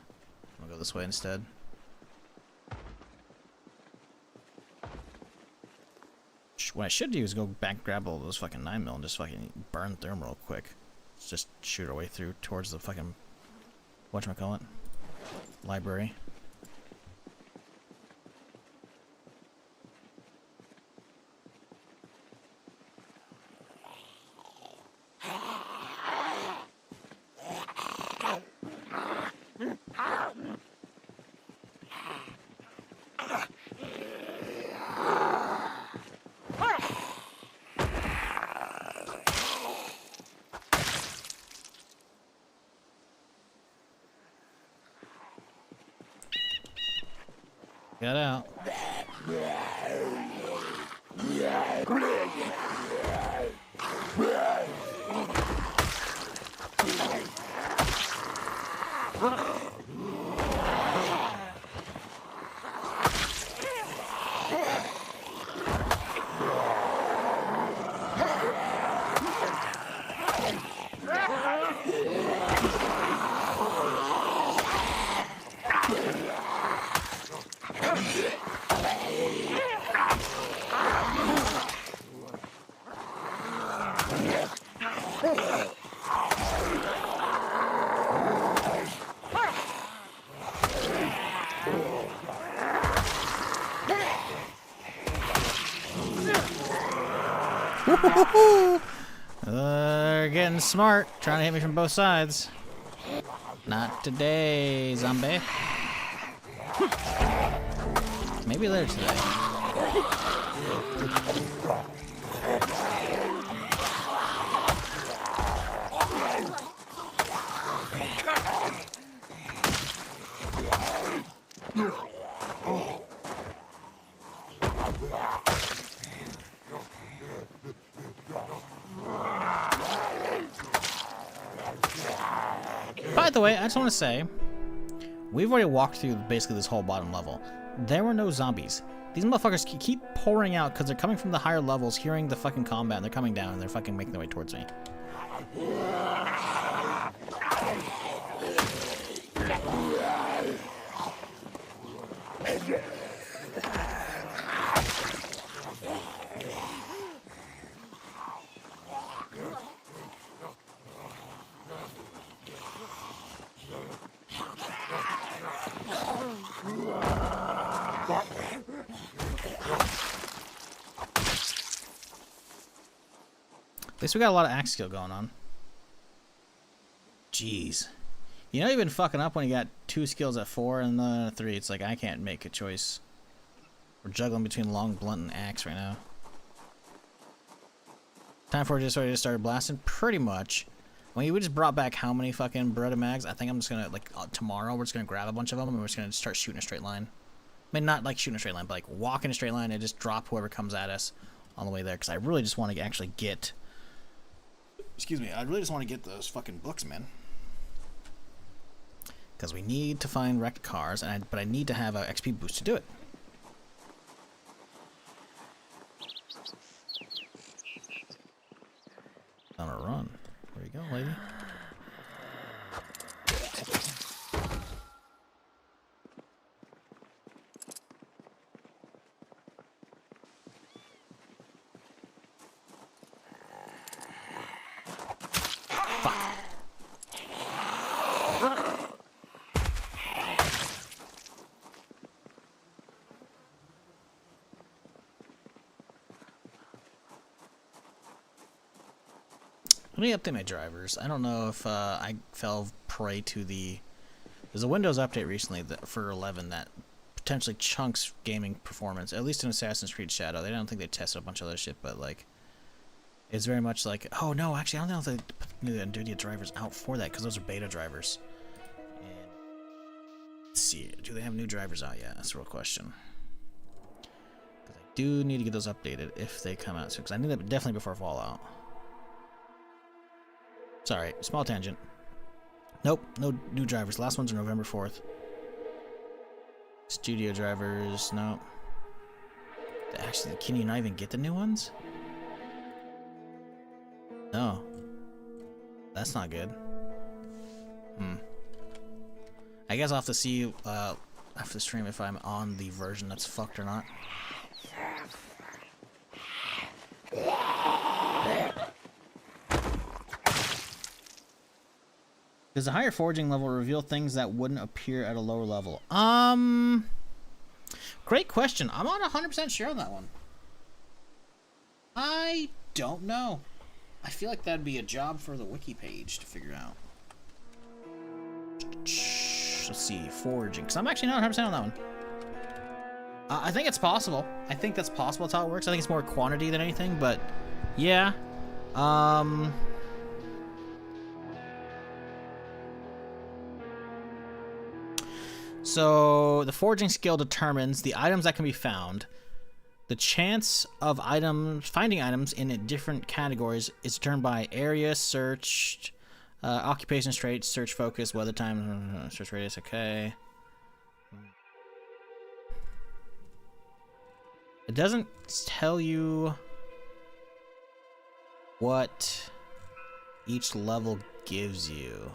[SPEAKER 1] I'll go this way instead. What I should do is go back and grab all those fucking 9mm and just fucking burn through them real quick. Let's just shoot our way through towards the fucking whatchamacallit? Library. Get out. They're getting smart, trying to hit me from both sides. Not today, zombie. Maybe later today. By the way, I just want to say, we've already walked through basically this whole bottom level. There were no zombies. These motherfuckers keep pouring out because they're coming from the higher levels, hearing the fucking combat, and they're coming down, and they're fucking making their way towards me. At least we got a lot of axe skill going on. Jeez. You know you've been fucking up when you got 2 skills at 4 and 3. It's like I can't make a choice. We're juggling between long, blunt, and axe right now. Time for it just already started blasting? Pretty much. When we just brought back how many fucking Beretta mags? I think I'm just gonna, like, tomorrow we're just gonna grab a bunch of them and we're just gonna start shooting a straight line. I mean, not like shooting a straight line, but like walk in a straight line and just drop whoever comes at us on the way there. Because I really just want to actually get... Excuse me, I really just want to get those fucking books, man. Because we need to find wrecked cars, but I need to have an XP boost to do it. On a run. There you go, lady. Let me update my drivers. I don't know if I fell prey to the... There's a Windows update recently for 11 that potentially chunks gaming performance, at least in Assassin's Creed Shadow. They don't think they tested a bunch of other shit, but like... It's very much like... Oh no, actually I don't know if they put the NVIDIA drivers out for that, because those are beta drivers. And let's see, do they have new drivers out yet? That's the real question. Because I do need to get those updated if they come out soon, because I need that definitely before Fallout. Sorry, small tangent. Nope, no new drivers. Last ones are November 4th. Studio drivers, no. Actually, can you not even get the new ones? No. That's not good. I guess I'll have to see after the stream if I'm on the version that's fucked or not. Does a higher foraging level reveal things that wouldn't appear at a lower level? Great question. I'm not 100% sure on that one. I don't know. I feel like that'd be a job for the wiki page to figure out. Let's see, foraging. Because I'm actually not 100% on that one. I think it's possible. I think that's possible. That's how it works. I think it's more quantity than anything, but yeah. So the foraging skill determines the items that can be found. The chance of finding items in different categories is determined by area searched, occupation traits, search focus, weather time, search radius. Okay. It doesn't tell you what each level gives you.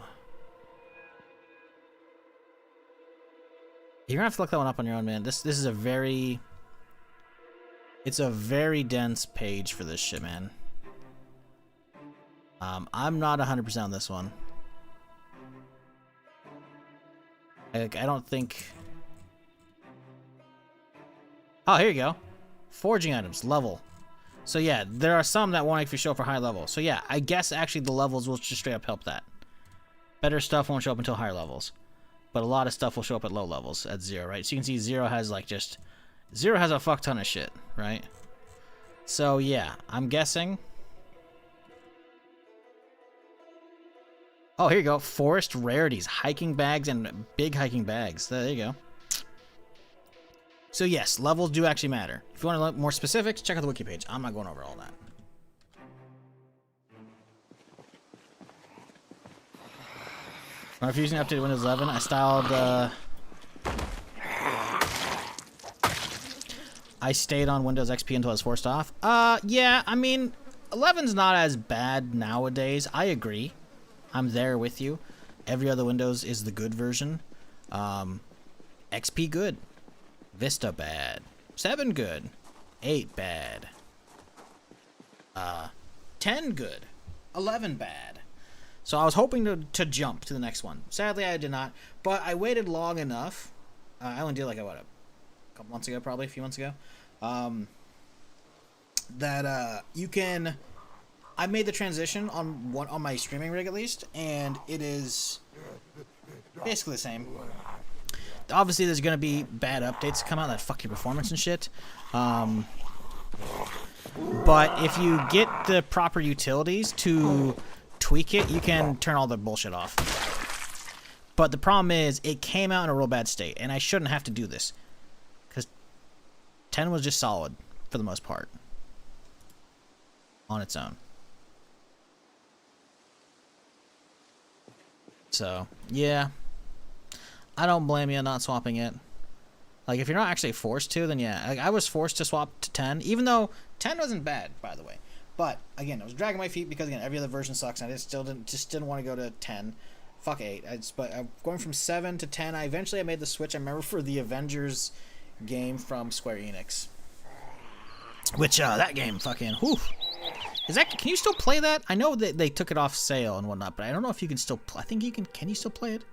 [SPEAKER 1] You're gonna have to look that one up on your own, man. This is a very... It's a very dense page for this shit, man. I'm not 100% on this one. I don't think... Oh, here you go. Foraging items, level. So yeah, there are some that won't actually show up for high level. So yeah, I guess actually the levels will just straight up help that. Better stuff won't show up until higher levels. But a lot of stuff will show up at low levels at 0, right? So you can see 0 has like just... 0 has a fuck ton of shit, right? So yeah, I'm guessing... Oh, here you go. Forest rarities, hiking bags, and big hiking bags. There you go. So yes, levels do actually matter. If you want to look more specifics, check out the wiki page. I'm not going over all that. When I was using updated Windows 11, I styled... I stayed on Windows XP until I was forced off. Yeah, I mean, 11's not as bad nowadays. I agree. I'm there with you. Every other Windows is the good version. XP good. Vista bad. 7 good. 8 bad. 10 good. 11 bad. So I was hoping to jump to the next one. Sadly, I did not. But I waited long enough. I only did like, what, a couple months ago, probably a few months ago. That you can... I made the transition on my streaming rig at least, and it is Basically the same. Obviously, there's going to be bad updates come out that fuck your performance and shit. But if you get the proper utilities to tweak it, you can turn all the bullshit off. But the problem is, it came out in a real bad state, and I shouldn't have to do this. Because 10 was just solid, for the most part. On its own. So, yeah. I don't blame you on not swapping it. Like, if you're not actually forced to, then yeah. Like, I was forced to swap to 10, even though 10 wasn't bad, by the way. But, again, I was dragging my feet because, again, every other version sucks, and I just didn't want to go to 10. Fuck 8. But going from 7 to 10, I made the switch, I remember, for the Avengers game from Square Enix. Which, that game fucking, whew. Can you still play that? I know that they took it off sale and whatnot, but I don't know if you can still play. I think you can you still play it?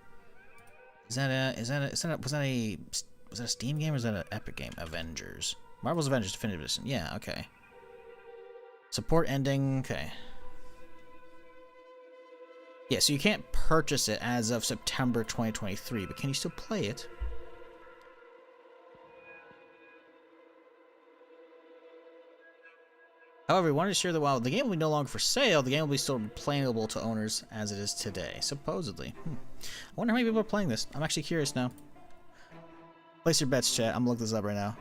[SPEAKER 1] Was that a Steam game or is that an Epic game? Avengers. Marvel's Avengers Definitive Edition. Yeah, okay. Support ending, okay. Yeah, so you can't purchase it as of September 2023, but can you still play it? However, we wanted to share that while the game will be no longer for sale, the game will be still playable to owners as it is today, supposedly. I wonder how many people are playing this. I'm actually curious now. Place your bets, chat. I'm gonna look this up right now.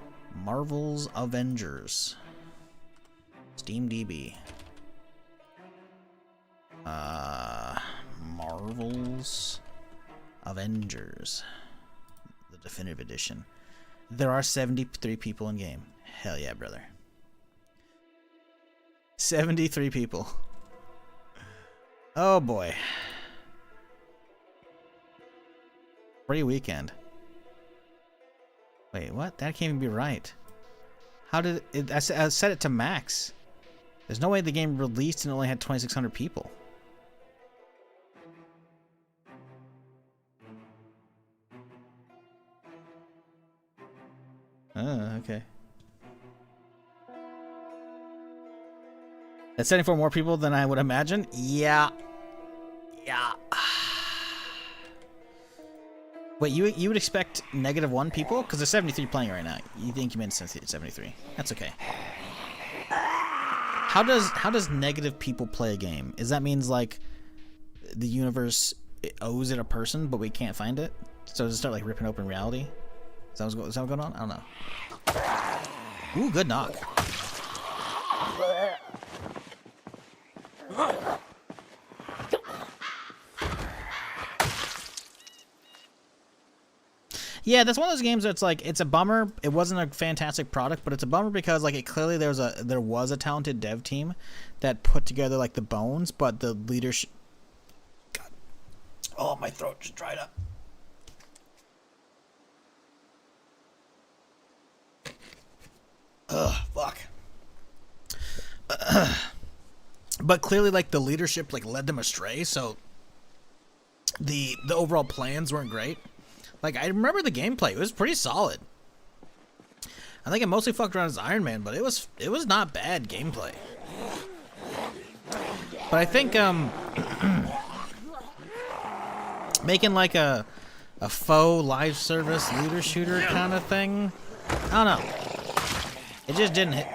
[SPEAKER 1] Marvel's Avengers. SteamDB. Marvel's Avengers. The Definitive Edition. There are 73 people in game. Hell yeah, brother. 73 people. Oh boy. Free weekend. Wait, what? That can't even be right. How did it... I set it to max. There's no way the game released and only had 2,600 people. Oh, okay. That's 74 more people than I would imagine? Yeah. Yeah. Wait, you would expect -1 people? Because there's 73 playing right now. You think you meant 73. That's okay. How does negative people play a game? Is that means like the universe owes it a person, but we can't find it? So does it start like ripping open reality? Is that what's going on? I don't know. Ooh, good knock. Yeah, that's one of those games that's like, it's a bummer. It wasn't a fantastic product, but it's a bummer because like it clearly there was a talented dev team that put together like the bones, but the leadership. God. Oh, my throat just dried up. Ugh, fuck. But clearly, like the leadership like led them astray, so the overall plans weren't great. Like, I remember the gameplay. It was pretty solid. I think I mostly fucked around as Iron Man, but it was not bad gameplay. But I think making like a faux live service looter shooter kind of thing, I don't know. It just didn't hit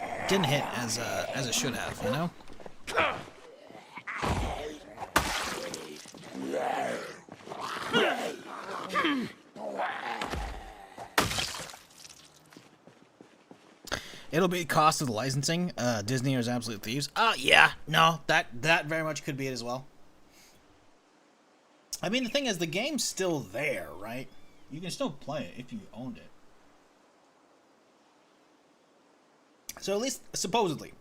[SPEAKER 1] as it should have, you know? It'll be cost of the licensing. Disney is absolute thieves. Yeah, no, that very much could be it as well. I mean, the thing is, the game's still there, right? You can still play it if you owned it. So at least, supposedly.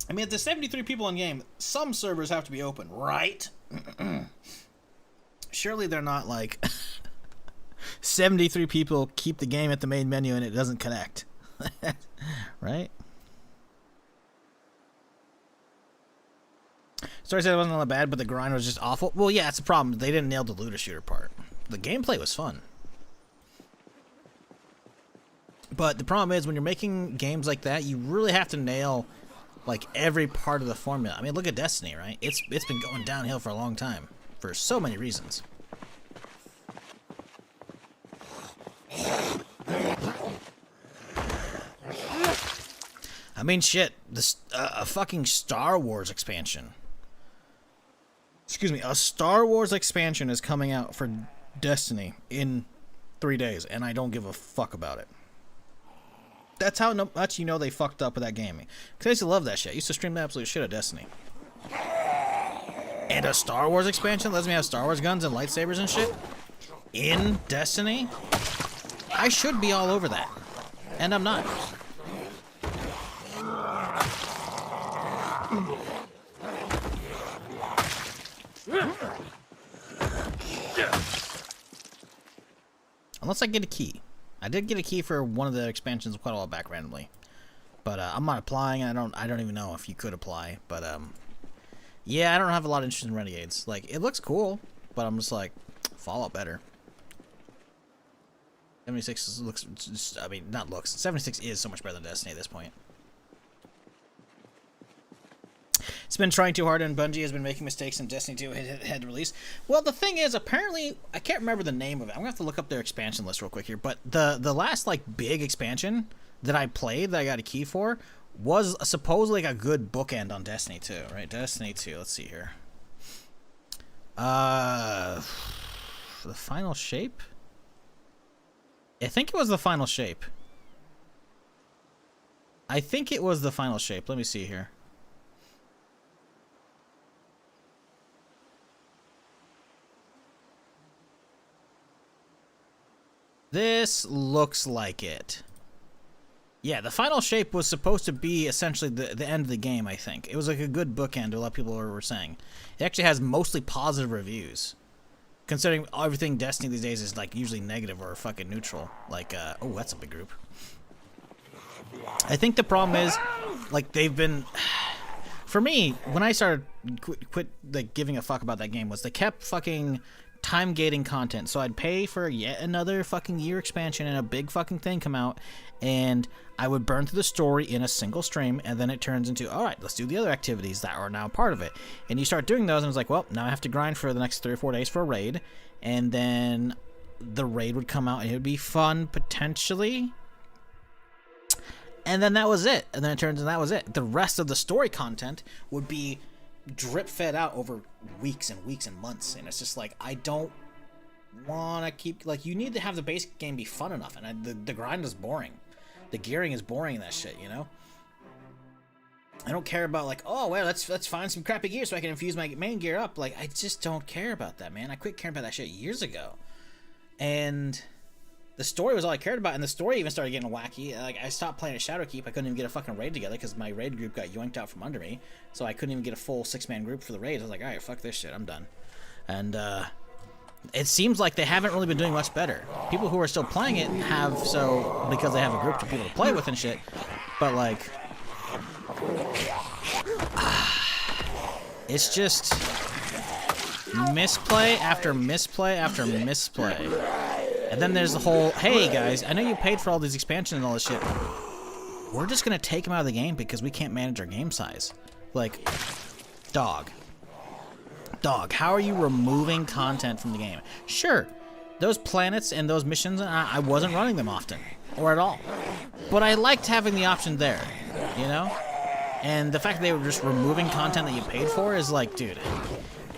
[SPEAKER 1] I mean, if there's 73 people in game, some servers have to be open, right? Surely they're not like 73 people keep the game at the main menu and it doesn't connect. Right? Story said it wasn't all that bad, but the grind was just awful. Well, yeah, it's a problem. They didn't nail the looter shooter part. The gameplay was fun. But the problem is, when you're making games like that, you really have to nail like every part of the formula. I mean, look at Destiny, right? It's been going downhill for a long time for so many reasons. I mean, shit, this a fucking Star Wars expansion. Excuse me, a Star Wars expansion is coming out for Destiny in 3 days, and I don't give a fuck about it. That's how much you know they fucked up with that game. Because I used to love that shit. I used to stream the absolute shit of Destiny. And a Star Wars expansion lets me have Star Wars guns and lightsabers and shit in Destiny? I should be all over that. And I'm not. Unless I get a key. I did get a key for one of the expansions quite a while back randomly. But I'm not applying. I don't even know if you could apply. But yeah, I don't have a lot of interest in Renegades. Like, it looks cool, but I'm just like, Fallout better. 76 looks just, I mean, not looks. 76 is so much better than Destiny at this point. It's been trying too hard, and Bungie has been making mistakes, and Destiny 2 had released. Well, the thing is, apparently, I can't remember the name of it. I'm gonna have to look up their expansion list real quick here. But the last like big expansion that I played that I got a key for was supposedly like a good bookend on Destiny 2, right? Destiny 2. Let's see here. The final shape. I think it was the final shape. I think it was the final shape. Let me see here. This looks like it. Yeah, the final shape was supposed to be essentially the end of the game, I think. It was like a good bookend, a lot of people were saying. It actually has mostly positive reviews. Considering everything Destiny these days is like usually negative or fucking neutral. Like, oh, that's a big group. I think the problem is, like, they've been... For me, when I started quit like giving a fuck about that game, was they kept fucking time gating content. So I'd pay for yet another fucking year expansion and a big fucking thing come out, and I would burn through the story in a single stream, and then it turns into, all right, let's do the other activities that are now part of it. And you start doing those, and it's like, well, now I have to grind for the next 3 or 4 days for a raid, and then the raid would come out, and it would be fun, potentially. And then that was it. And then it turns out that was it. The rest of the story content would be drip fed out over weeks and weeks and months, and it's just like, I don't want to keep, like, you need to have the base game be fun enough, and the grind is boring. The gearing is boring in that shit, you know? I don't care about, like, oh, well, let's find some crappy gear so I can infuse my main gear up. Like, I just don't care about that, man. I quit caring about that shit years ago. And the story was all I cared about, and the story even started getting wacky. Like, I stopped playing at Shadowkeep. I couldn't even get a fucking raid together because my raid group got yoinked out from under me, so I couldn't even get a full 6-man group for the raid. I was like, all right, fuck this shit, I'm done. And it seems like they haven't really been doing much better. People who are still playing it have, so because they have a group of people to play with and shit, but like, it's just misplay after misplay after misplay. And then there's the whole, hey guys, I know you paid for all these expansions and all this shit. We're just gonna take them out of the game because we can't manage our game size. Like, dog, how are you removing content from the game? Sure, those planets and those missions, I wasn't running them often, or at all. But I liked having the option there, you know? And the fact that they were just removing content that you paid for is like, dude,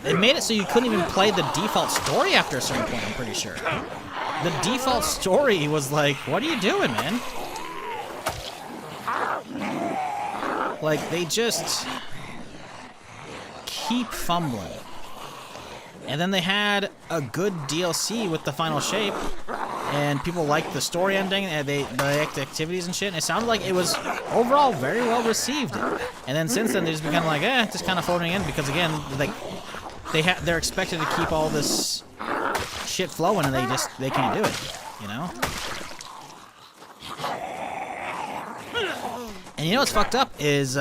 [SPEAKER 1] it made it so you couldn't even play the default story after a certain point, I'm pretty sure. The default story was like, what are you doing, man? Like, they just keep fumbling. And then they had a good DLC with the final shape, and people liked the story ending, and they liked the activities and shit, and it sounded like it was overall very well received. And then since then, they just become like, just kind of floating in, because again, like, they're expected to keep all this shit flowing, and they can't do it, you know? And you know what's fucked up is,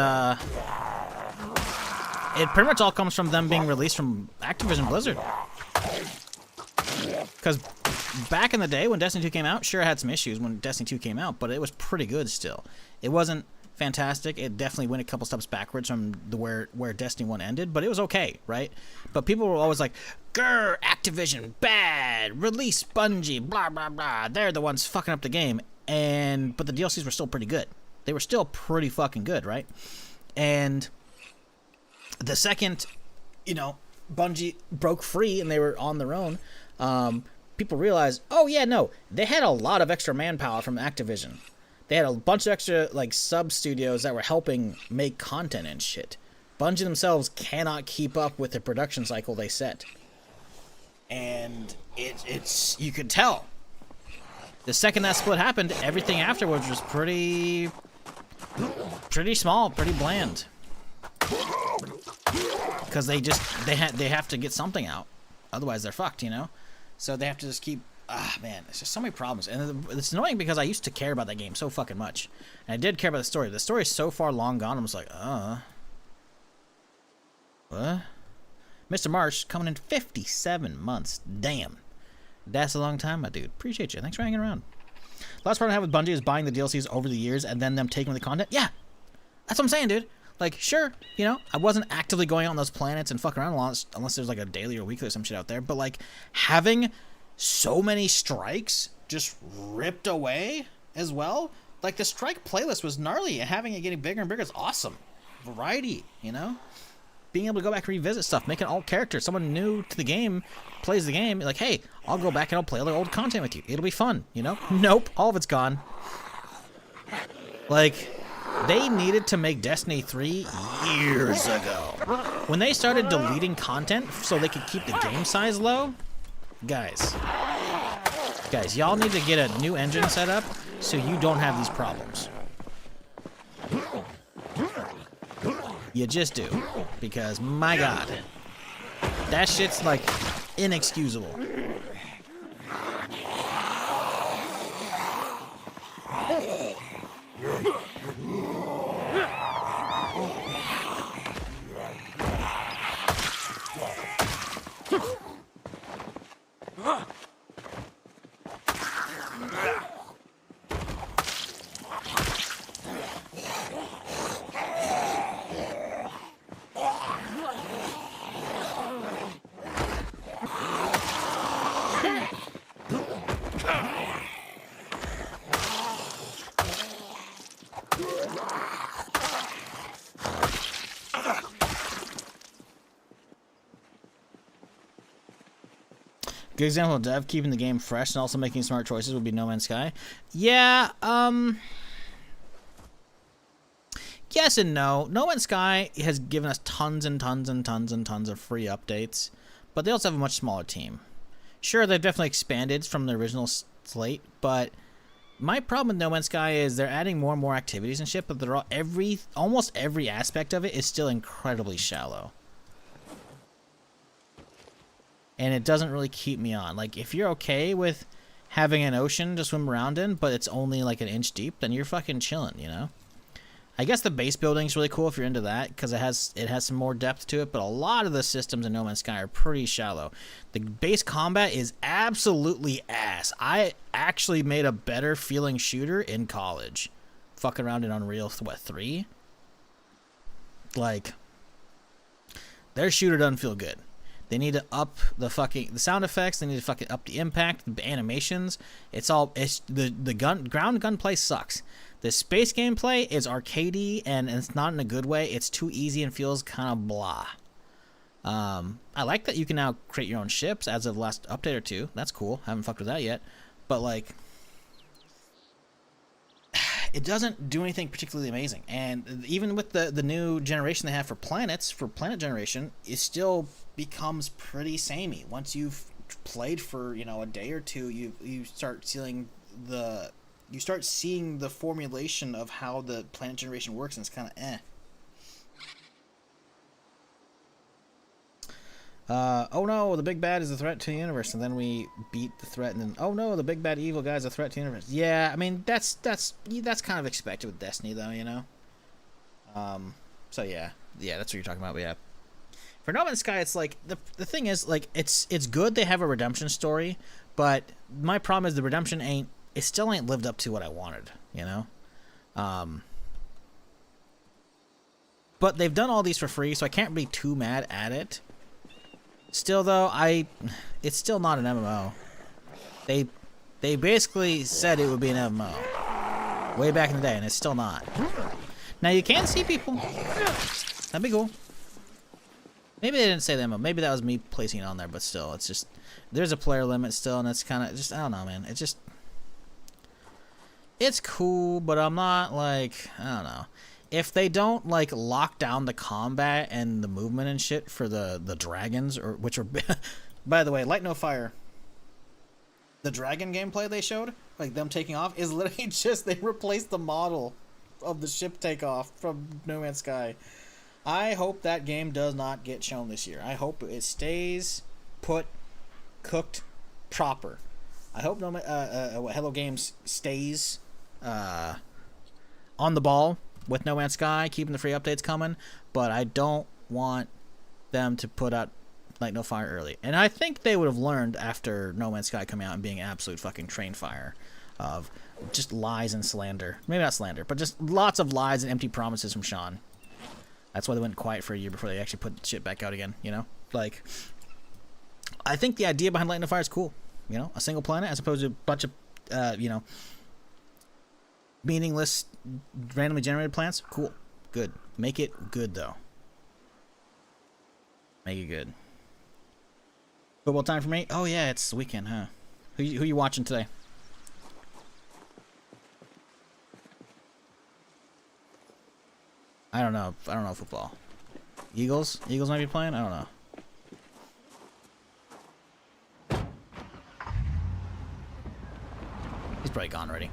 [SPEAKER 1] it pretty much all comes from them being released from Activision Blizzard. Because back in the day when Destiny 2 came out, sure, it had some issues when Destiny 2 came out, but it was pretty good still. It wasn't fantastic. It definitely went a couple steps backwards from where Destiny 1 ended, but it was okay, right? But people were always like, grr, Activision, bad, release Bungie, blah, blah, blah. They're the ones fucking up the game. But the DLCs were still pretty good. they were still pretty fucking good, right? And the second, you know, Bungie broke free and they were on their own, people realized, oh yeah, no, they had a lot of extra manpower from Activision. They had a bunch of extra, like, sub-studios that were helping make content and shit. Bungie themselves cannot keep up with the production cycle they set. And it's you could tell. The second that split happened, everything afterwards was pretty small, pretty bland. Because they have to get something out. Otherwise they're fucked, you know? So they have to just keep... man, there's just so many problems. And it's annoying because I used to care about that game so fucking much. And I did care about the story. The story is so far long gone, I'm just like, what? Mr. Marsh coming in 57 months. Damn. That's a long time, my dude. Appreciate you. Thanks for hanging around. Last part I have with Bungie is buying the DLCs over the years and then them taking the content. Yeah. That's what I'm saying, dude. Like, sure, you know, I wasn't actively going out on those planets and fucking around a lot unless there's like a daily or weekly or some shit out there. But like, having so many strikes just ripped away as well. Like, the strike playlist was gnarly, and having it getting bigger and bigger is awesome. Variety, you know? Being able to go back and revisit stuff, make an alt character, someone new to the game plays the game, like, hey, I'll go back and I'll play other old content with you. It'll be fun, you know? Nope, all of it's gone. Like, they needed to make Destiny 3 years ago. When they started deleting content so they could keep the game size low, guys, y'all need to get a new engine set up so you don't have these problems. You just do. Because, my God, that shit's, like, inexcusable. Good example of dev keeping the game fresh and also making smart choices would be No Man's Sky. Yeah, yes and no. No Man's Sky has given us tons and tons and tons and tons of free updates, but they also have a much smaller team. Sure, they've definitely expanded from the original slate, but my problem with No Man's Sky is they're adding more and more activities and shit, but they're all, almost every aspect of it is still incredibly shallow. And it doesn't really keep me on. Like, if you're okay with having an ocean to swim around in, but it's only like an inch deep, then you're fucking chilling, you know? I guess the base building's really cool if you're into that, because it has some more depth to it, but a lot of the systems in No Man's Sky are pretty shallow. The base combat is absolutely ass. I actually made a better feeling shooter in college. Fucking around in Unreal, what, 3? Like, their shooter doesn't feel good. They need to up the sound effects. They need to fucking up the impact, the animations. It's the ground gunplay sucks. The space gameplay is arcadey and it's not in a good way. It's too easy and feels kind of blah. I like that you can now create your own ships as of the last update or two. That's cool. Haven't fucked with that yet. But like, it doesn't do anything particularly amazing. And even with the new generation they have for planets, for planet generation, it still becomes pretty samey. Once you've played for, you know, a day or two, you start seeing the formulation of how the planet generation works, and it's kind of eh. Oh no, the big bad is a threat to the universe, and then we beat the threat, and then oh no, the big bad evil guy is a threat to the universe. Yeah, I mean that's kind of expected with Destiny, though, you know. So yeah, that's what you're talking about. But yeah, for No Man's Sky, it's like the thing is, like, it's good they have a redemption story, but my problem is the redemption still ain't lived up to what I wanted, you know. But they've done all these for free, so I can't be too mad at it. Still, though, it's still not an MMO. They basically said it would be an MMO.
[SPEAKER 2] way back in the day, and it's still not. Now you can see people. That'd be cool. Maybe they didn't say that, but maybe that was me placing it on there, but still, it's just, there's a player limit still, and it's kind of just, I don't know, man. It just, it's cool, but I'm not like, I don't know. If they don't like lock down the combat and the movement and shit for the dragons, or which are, by the way, Light No Fire. The dragon gameplay they showed, like them taking off, is literally just they replaced the model of the ship takeoff from No Man's Sky. I hope that game does not get shown this year. I hope it stays put, cooked, proper. I hope Hello Games stays on the ball with No Man's Sky, keeping the free updates coming, but I don't want them to put out Light No Fire early. And I think they would have learned after No Man's Sky coming out and being absolute fucking train fire of just lies and slander. Maybe not slander, but just lots of lies and empty promises from Sean. That's why they went quiet for a year before they actually put shit back out again, you know? Like, I think the idea behind Light No Fire is cool. You know, a single planet as opposed to a bunch of, you know, meaningless, randomly generated plants. Cool. Good. Make it good, though. Make it good. Football time for me? Oh, yeah, it's the weekend, huh? Who you watching today? I don't know. I don't know football. Eagles? Eagles might be playing? I don't know. He's probably gone already.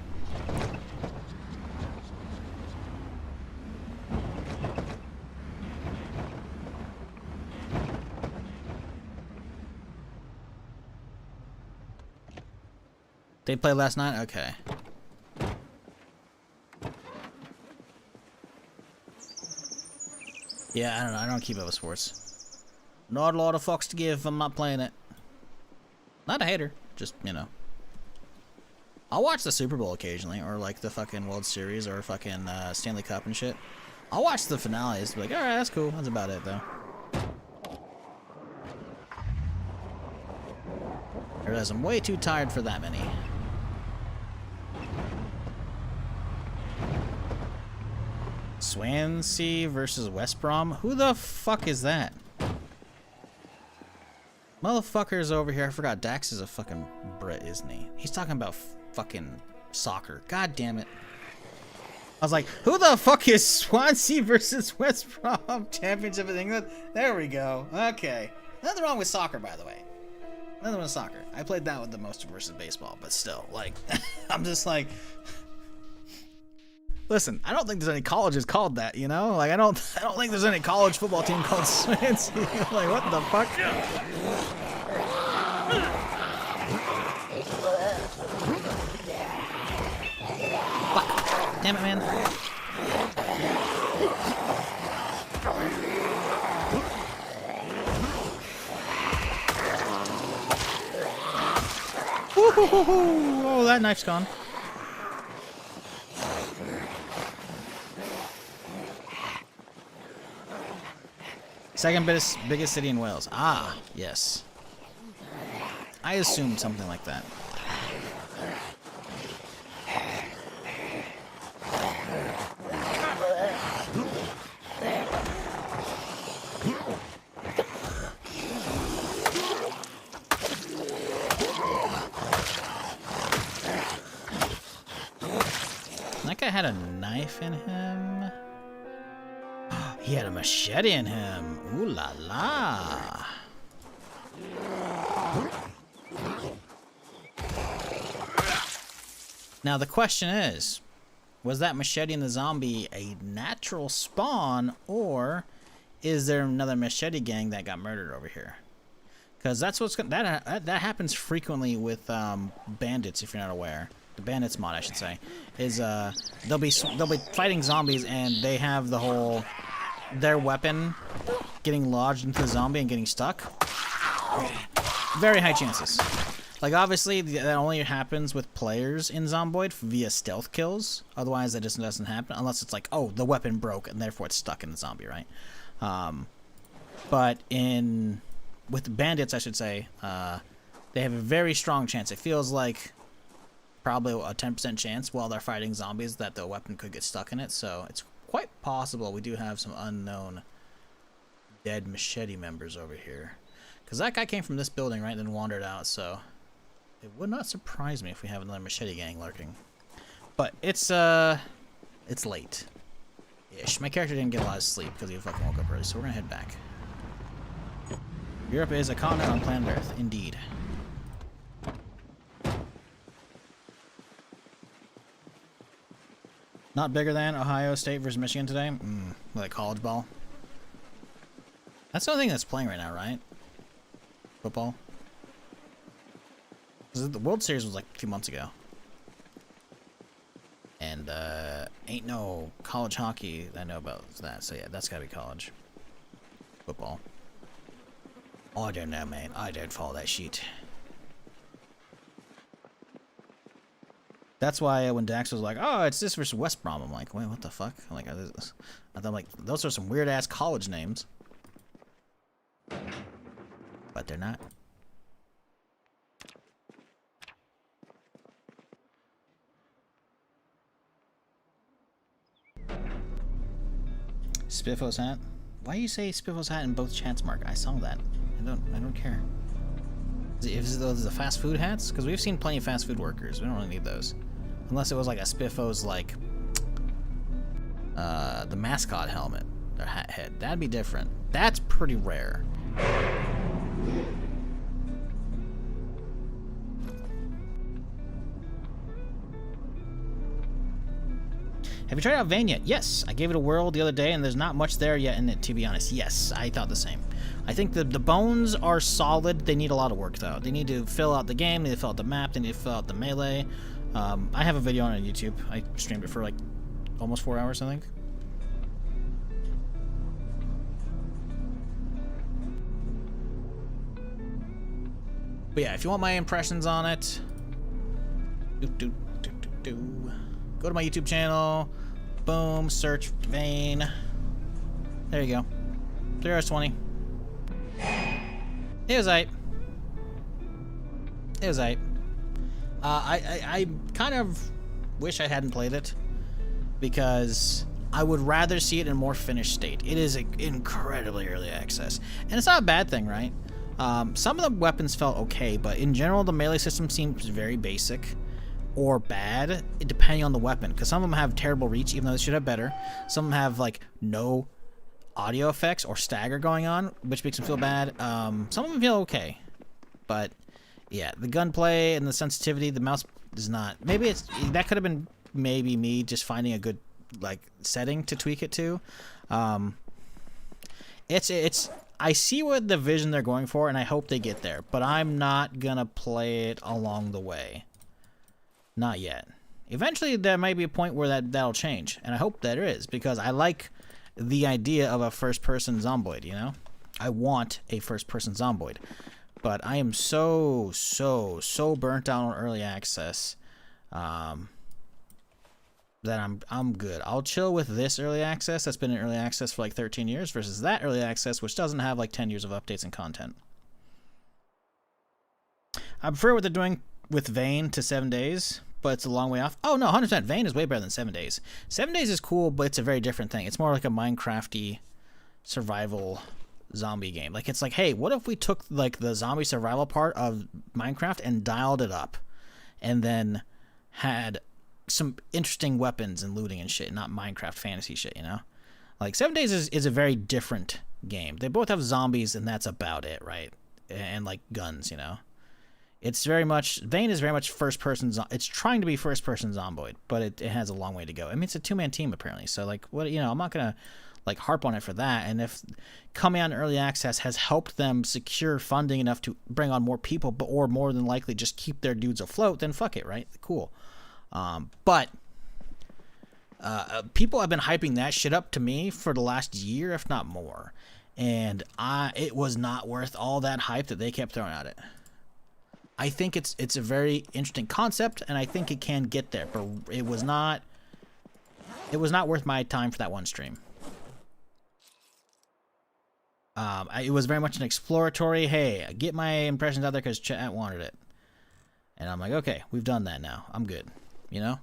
[SPEAKER 2] They played last night? Okay. Yeah, I don't know. I don't keep up with sports. Not a lot of fucks to give if I'm not playing it. Not a hater. Just, you know. I'll watch the Super Bowl occasionally, or like the fucking World Series, or fucking Stanley Cup and shit. I'll watch the finales. Be like, alright, that's cool. That's about it, though. I realize I'm way too tired for that many. Swansea versus West Brom? Who the fuck is that? Motherfucker's over here. I forgot Dax is a fucking Brit, isn't he? He's talking about fucking soccer. God damn it. I was like, who the fuck is Swansea versus West Brom Championship of England? There we go. Okay. Nothing wrong with soccer, by the way. Nothing wrong with soccer. I played that with the most versus baseball, but still, like, I'm just like, listen, I don't think there's any colleges called that, you know? Like, I don't think there's any college football team called Swansea. Like, what the fuck? Fuck. Damn it, man. Oh, that knife's gone. Second biggest city in Wales. Ah, yes. I assumed something like that. That guy had a knife in him. He had a machete in him. Ooh la la. Now the question is, was that machete in the zombie a natural spawn, or is there another machete gang that got murdered over here? Because that's what's that happens frequently with bandits. If you're not aware, the bandits mod, I should say, is they'll be fighting zombies and they have the whole their weapon getting lodged into the zombie and getting stuck. Very high chances. Like, obviously, that only happens with players in Zomboid via stealth kills. Otherwise, that just doesn't happen. Unless it's like, oh, the weapon broke, and therefore it's stuck in the zombie, right? But with bandits, I should say, they have a very strong chance. It feels like probably a 10% chance while they're fighting zombies that the weapon could get stuck in it. So it's quite possible we do have some unknown dead machete members over here. Because that guy came from this building, right, and then wandered out, so it would not surprise me if we have another machete gang lurking. But it's late-ish. My character didn't get a lot of sleep because he fucking woke up early, so we're gonna head back. Europe is a continent on planet Earth, indeed. Not bigger than Ohio State versus Michigan today? Like college ball? That's the only thing that's playing right now, right? Football? The World Series was like a few months ago. And, ain't no college hockey that I know about that. So yeah, that's gotta be college. Football. Oh, I don't know, man. I don't follow that shit. That's why when Dax was like, oh, it's this versus West Brom, I'm like, wait, what the fuck? I'm like, those are some weird-ass college names. But they're not. Spiffos hat? Why do you say Spiffos hat in both chats, Mark? I saw that. I don't care. Is those the fast food hats? Because we've seen plenty of fast food workers. We don't really need those. Unless it was like a Spiffos, like, the mascot helmet, or head. That'd be different. That's pretty rare. Have you tried out Vane yet? Yes, I gave it a whirl the other day, and there's not much there yet in it, to be honest. Yes, I thought the same. I think the bones are solid. They need a lot of work, though. They need to fill out the game. They need to fill out the map. They need to fill out the melee. I have a video on YouTube. I streamed it for like almost 4 hours, I think. But yeah, if you want my impressions on it, go to my YouTube channel. Boom, search Vane. There you go. 3 hours 20. It was aight. It was aight. I kind of wish I hadn't played it because I would rather see it in a more finished state. It is incredibly early access, and it's not a bad thing, right? Some of the weapons felt okay, but in general, the melee system seems very basic or bad, depending on the weapon. Because some of them have terrible reach, even though they should have better. Some of them have like no audio effects or stagger going on, which makes them feel bad. Some of them feel okay, but yeah, the gunplay and the sensitivity, the mouse is not. Maybe that could have been maybe me just finding a good like setting to tweak it to. I see what the vision they're going for, and I hope they get there. But I'm not gonna play it along the way. Not yet. Eventually, there might be a point where that'll change, and I hope that there is, because I like the idea of a first-person Zomboid, you know? I want a first-person Zomboid. But I am so burnt out on early access that I'm good. I'll chill with this early access that's been in early access for like 13 years versus that early access which doesn't have like 10 years of updates and content. I prefer what they're doing with Vane to 7 days, but it's a long way off. Oh no, 100%. Vane is way better than 7 days. 7 days is cool, but it's a very different thing. It's more like a Minecraft-y survival zombie game. Like, it's like, hey, what if we took like the zombie survival part of Minecraft and dialed it up and then had some interesting weapons and looting and shit, not Minecraft fantasy shit, you know? Like, 7 days is a very different game. They both have zombies and that's about it, right? And like guns, you know? It's very much, Vane is very much first person, it's trying to be first person Zomboid, but it has a long way to go. I mean, it's a 2-man team apparently, so like, what, you know, I'm not gonna like harp on it for that. And if coming on early access has helped them secure funding enough to bring on more people, or more than likely just keep their dudes afloat, then fuck it, right? Cool. But people have been hyping that shit up to me for the last year, if not more, and it was not worth all that hype that they kept throwing at it. I think it's a very interesting concept, and I think it can get there, but it was not worth my time for that one stream. It was very much an exploratory, hey, get my impressions out there because chat wanted it. And I'm like, okay, we've done that now. I'm good. You know?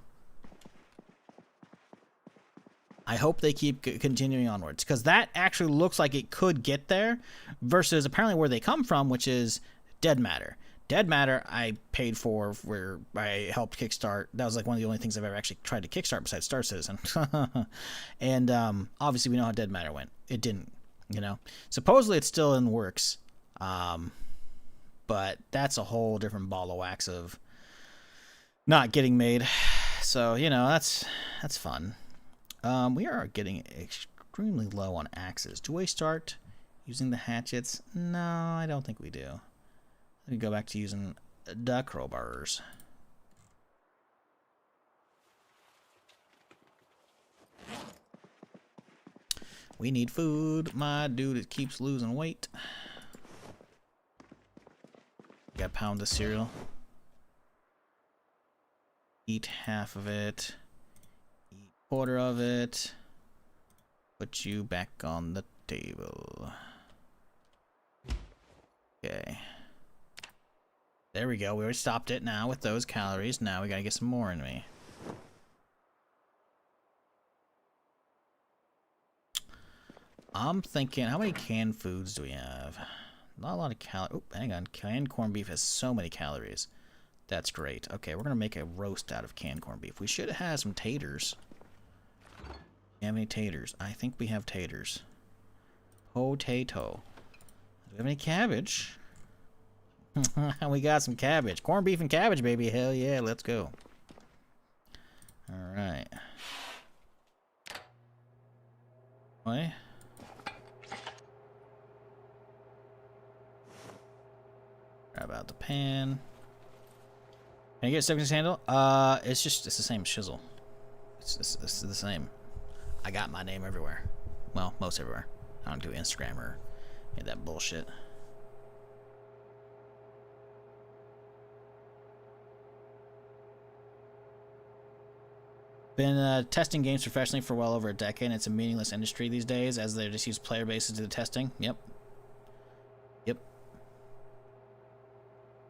[SPEAKER 2] I hope they keep continuing onwards, because that actually looks like it could get there versus apparently where they come from, which is Dead Matter. Dead Matter I paid for, where I helped kickstart. That was like one of the only things I've ever actually tried to kickstart besides Star Citizen. And obviously we know how Dead Matter went. It didn't, you know. Supposedly it's still in the works. But that's a whole different ball of wax of not getting made. So, you know, that's fun. We are getting extremely low on axes. Do we start using the hatchets? No, I don't think we do. Let me go back to using the crowbars. We need food. My dude, it keeps losing weight. Got a pound of cereal. Eat half of it. Eat a quarter of it. Put you back on the table. Okay. There we go. We already stopped it now with those calories. Now we gotta get some more in me. I'm thinking, how many canned foods do we have? Not a lot of calories. Oh, hang on. Canned corned beef has so many calories. That's great. Okay, we're going to make a roast out of canned corned beef. We should have had some taters. Do we have any taters? I think we have taters. Potato. Do we have any cabbage? We got some cabbage. Corned beef and cabbage, baby. Hell yeah, let's go. Alright. What? Grab out the pan. Can I get a 7-inch handle? It's the same shizzle. It's the same. I got my name everywhere. Well, most everywhere. I don't do Instagram or any of that bullshit. Been testing games professionally for well over a decade, and it's a meaningless industry these days as they just use player bases to do the testing. Yep.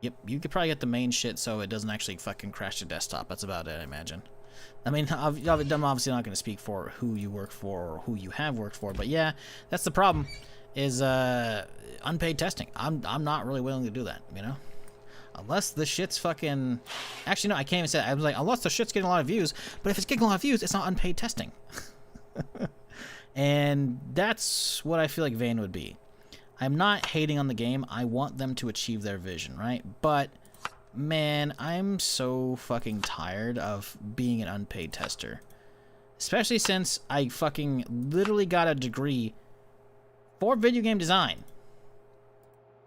[SPEAKER 2] Yep, you could probably get the main shit so it doesn't actually fucking crash the desktop. That's about it, I imagine. I mean, I'm obviously not going to speak for who you work for or who you have worked for, but yeah, that's the problem, is unpaid testing. I'm not really willing to do that, you know? Unless the shit's fucking... Actually, no, I can't even say that. I was like, unless the shit's getting a lot of views, but if it's getting a lot of views, it's not unpaid testing. And that's what I feel like Vane would be. I'm not hating on the game. I want them to achieve their vision, right? But, man, I'm so fucking tired of being an unpaid tester. Especially since I fucking literally got a degree for video game design.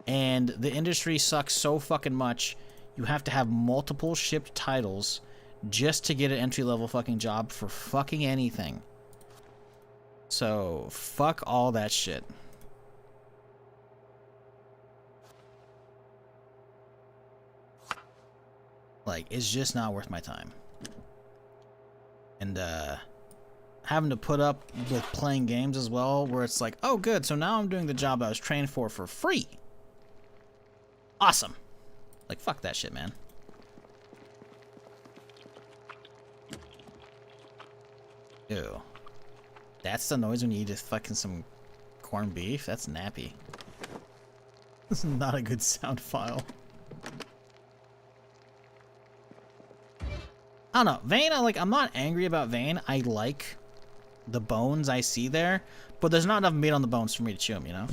[SPEAKER 2] And the industry sucks so fucking much, you have to have multiple shipped titles just to get an entry-level fucking job for fucking anything. So, fuck all that shit. Like, it's just not worth my time. And, having to put up with playing games as well, where it's like, oh, good, so now I'm doing the job I was trained for free. Awesome. Like, fuck that shit, man. Ew. That's the noise when you eat fucking some corned beef? That's nappy. This is not a good sound file. I don't know. Vane, I'm not angry about Vane. I like the bones I see there, but there's not enough meat on the bones for me to chew them, you know?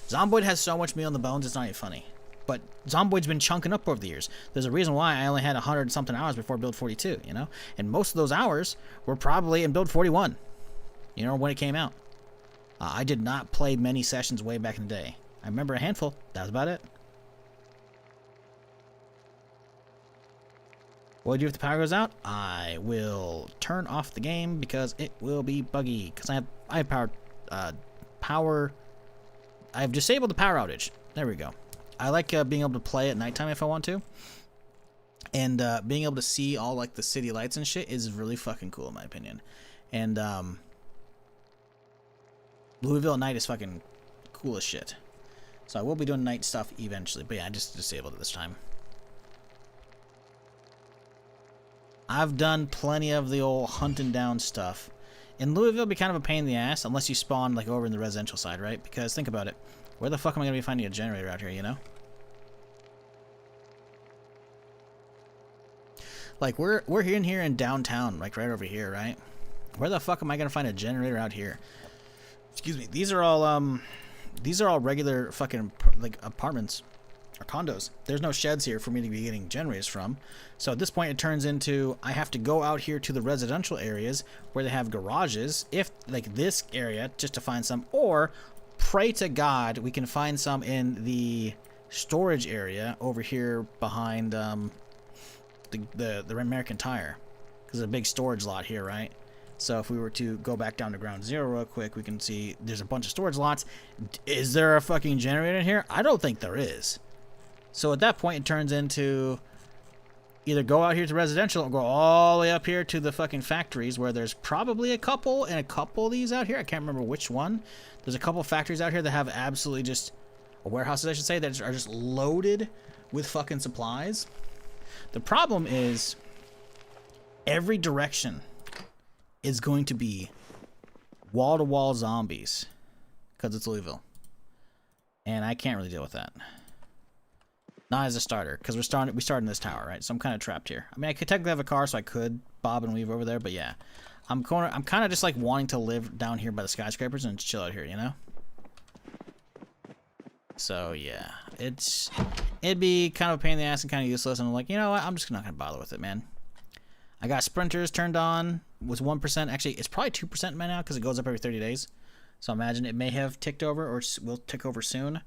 [SPEAKER 2] Zomboid has so much meat on the bones, it's not even funny. But Zomboid's been chunking up over the years. There's a reason why I only had 100-something hours before build 42, you know? And most of those hours were probably in build 41, you know, when it came out. I did not play many sessions way back in the day. I remember a handful. That was about it. What do you do if the power goes out? I will turn off the game because it will be buggy. Because I have power. I've disabled the power outage. There we go. I like being able to play at nighttime if I want to. And being able to see all like the city lights and shit is really fucking cool in my opinion. And Louisville at night is fucking cool as shit. So I will be doing night stuff eventually. But yeah, I just disabled it this time. I've done plenty of the old hunting down stuff. In Louisville, it'd be kind of a pain in the ass unless you spawn like over in the residential side, right? Because think about it. Where the fuck am I gonna be finding a generator out here, you know? Like we're here in downtown, like right over here, right? Where the fuck am I gonna find a generator out here? Excuse me. These are all regular fucking like apartments or condos. There's no sheds here for me to be getting generators from. So at this point it turns into I have to go out here to the residential areas where they have garages, if like this area, just to find some, or pray to God we can find some in the storage area over here behind the American Tire, because there's a big storage lot here, right? So if we were to go back down to ground zero real quick, we can see there's a bunch of storage lots. Is there a fucking generator in here? I don't think there is. So at that point, it turns into either go out here to residential or go all the way up here to the fucking factories where there's probably a couple of these out here. I can't remember which one. There's a couple factories out here that have absolutely just, or warehouses I should say, that are just loaded with fucking supplies. The problem is every direction is going to be wall-to-wall zombies because it's Louisville. And I can't really deal with that. Not as a starter, because we started in this tower, right? So I'm kind of trapped here. I mean, I could technically have a car, so I could bob and weave over there, but yeah. I'm kind of just like wanting to live down here by the skyscrapers and chill out here, you know? So yeah, it'd be kind of a pain in the ass and kind of useless, and I'm like, you know what? I'm just not gonna bother with it, man. I got sprinters turned on with 1%. Actually, it's probably 2% right now because it goes up every 30 days. So imagine it may have ticked over or will tick over soon.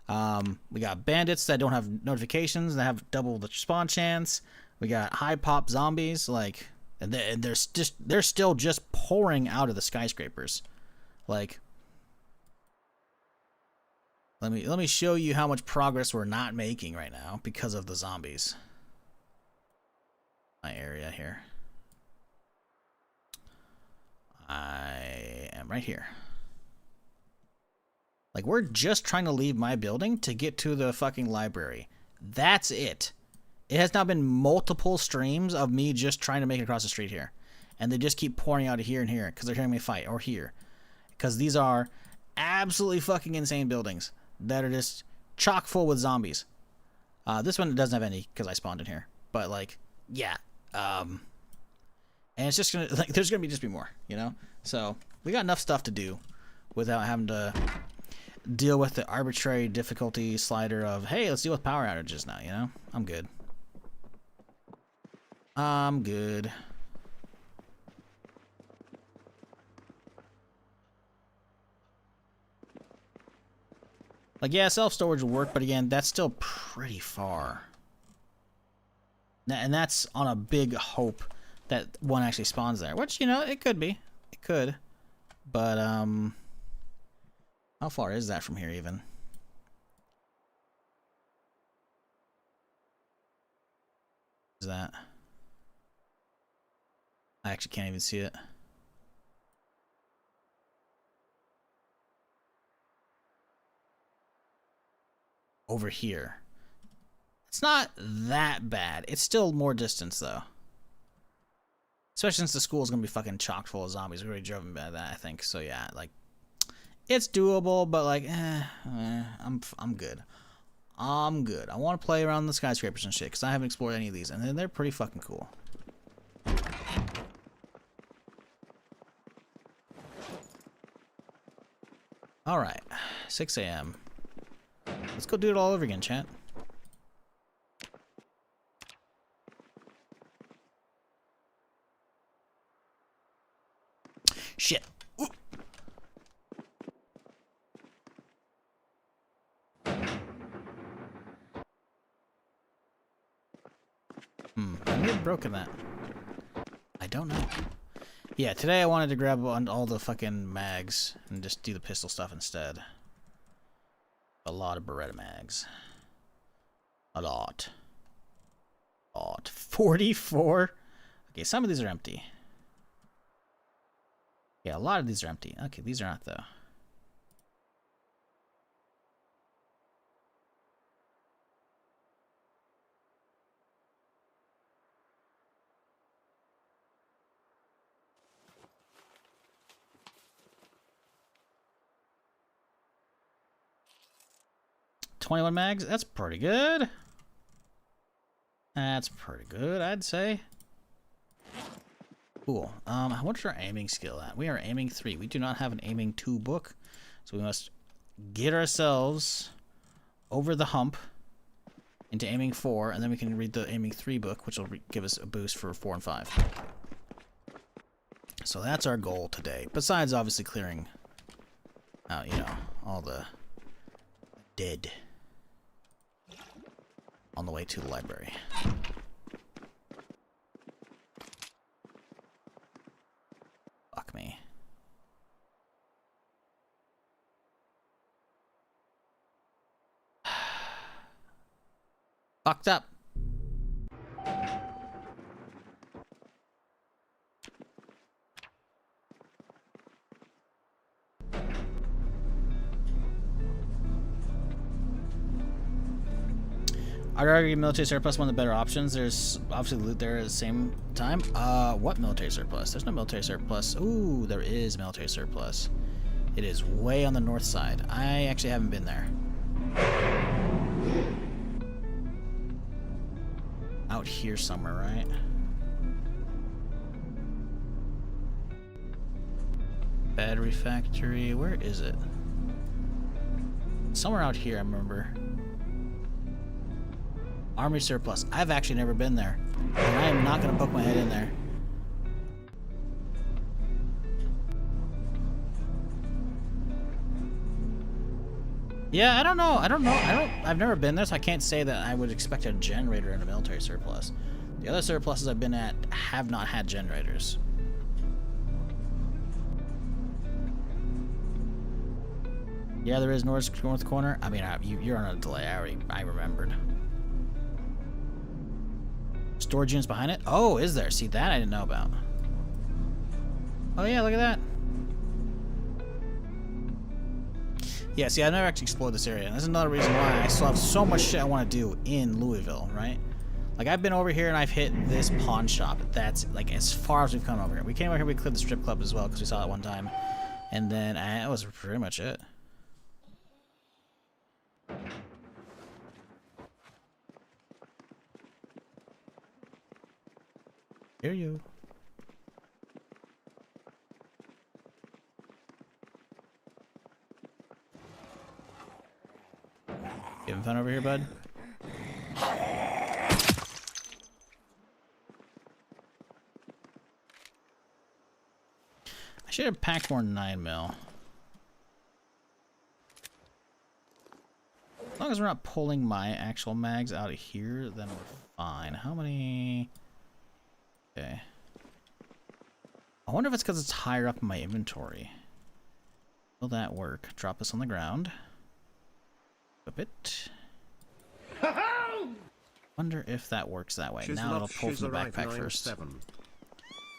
[SPEAKER 2] We got bandits that don't have notifications, that have double the spawn chance. We got high pop zombies, like, and they're still just pouring out of the skyscrapers. Like, let me show you how much progress we're not making right now because of the zombies. My area here. I am right here. Like, we're just trying to leave my building to get to the fucking library. That's it. It has now been multiple streams of me just trying to make it across the street here. And they just keep pouring out of here and here because they're hearing me fight, or here. Because these are absolutely fucking insane buildings that are just chock full with zombies. This one doesn't have any because I spawned in here. But, like, yeah. And it's just gonna, like, there's gonna be more, you know? So, we got enough stuff to do without having to deal with the arbitrary difficulty slider of, hey, let's deal with power outages now, you know? I'm good. I'm good. Like, yeah, self-storage will work, but again, that's still pretty far. And that's on a big hope that one actually spawns there, which, you know, it could be. It could. But, how far is that from here, even? Is that? I actually can't even see it. Over here. It's not that bad. It's still more distance, though. Especially since the school is going to be fucking chock full of zombies. We're already driven by that, I think. So, yeah, like, it's doable, but, like, I'm good. I'm good. I want to play around the skyscrapers and shit, because I haven't explored any of these, and they're pretty fucking cool. Alright, 6 a.m. Let's go do it all over again, chat. Shit. Ooh. I may have broken that. I don't know. Yeah, today I wanted to grab all the fucking mags and just do the pistol stuff instead. A lot of Beretta mags. A lot. 44? Okay, some of these are empty. Yeah, a lot of these are empty. Okay, these are not, though. 21 mags. That's pretty good. That's pretty good, I'd say. Cool. What's our aiming skill at? We are aiming 3. We do not have an aiming 2 book, so we must get ourselves over the hump into aiming 4, and then we can read the aiming 3 book, which will give us a boost for 4 and 5. So that's our goal today. Besides, obviously, clearing out, you know, all the dead on the way to the library. Fuck me. Fucked up. I'd argue military surplus one of the better options. There's obviously loot there at the same time. What military surplus? There's no military surplus. Ooh, there is military surplus. It is way on the north side. I actually haven't been there. Out here somewhere, right? Battery factory. Where is it? Somewhere out here, I remember. Army surplus. I've actually never been there. And I am not going to poke my head in there. Yeah, I don't know. I've never been there, so I can't say that I would expect a generator in a military surplus. The other surpluses I've been at have not had generators. Yeah, there is north corner. I mean, you're on a delay. I remembered. Storage units behind it? Oh, is there? See, that I didn't know about. Oh yeah, look at that. Yeah, see, I never actually explored this area, and that's another reason why I still have so much shit I want to do in Louisville, right? Like, I've been over here and I've hit this pawn shop. That's, like, as far as we've come over here. We came over here, we cleared the strip club as well, because we saw it one time. And then, that was pretty much it. Hear you. You having fun over here, bud? I should have packed more 9mm. As long as we're not pulling my actual mags out of here, then we're fine. How many? Okay. I wonder if it's because it's higher up in my inventory. Will that work? Drop this on the ground. Equip it. Wonder if that works that way. Now it'll pull from the backpack first.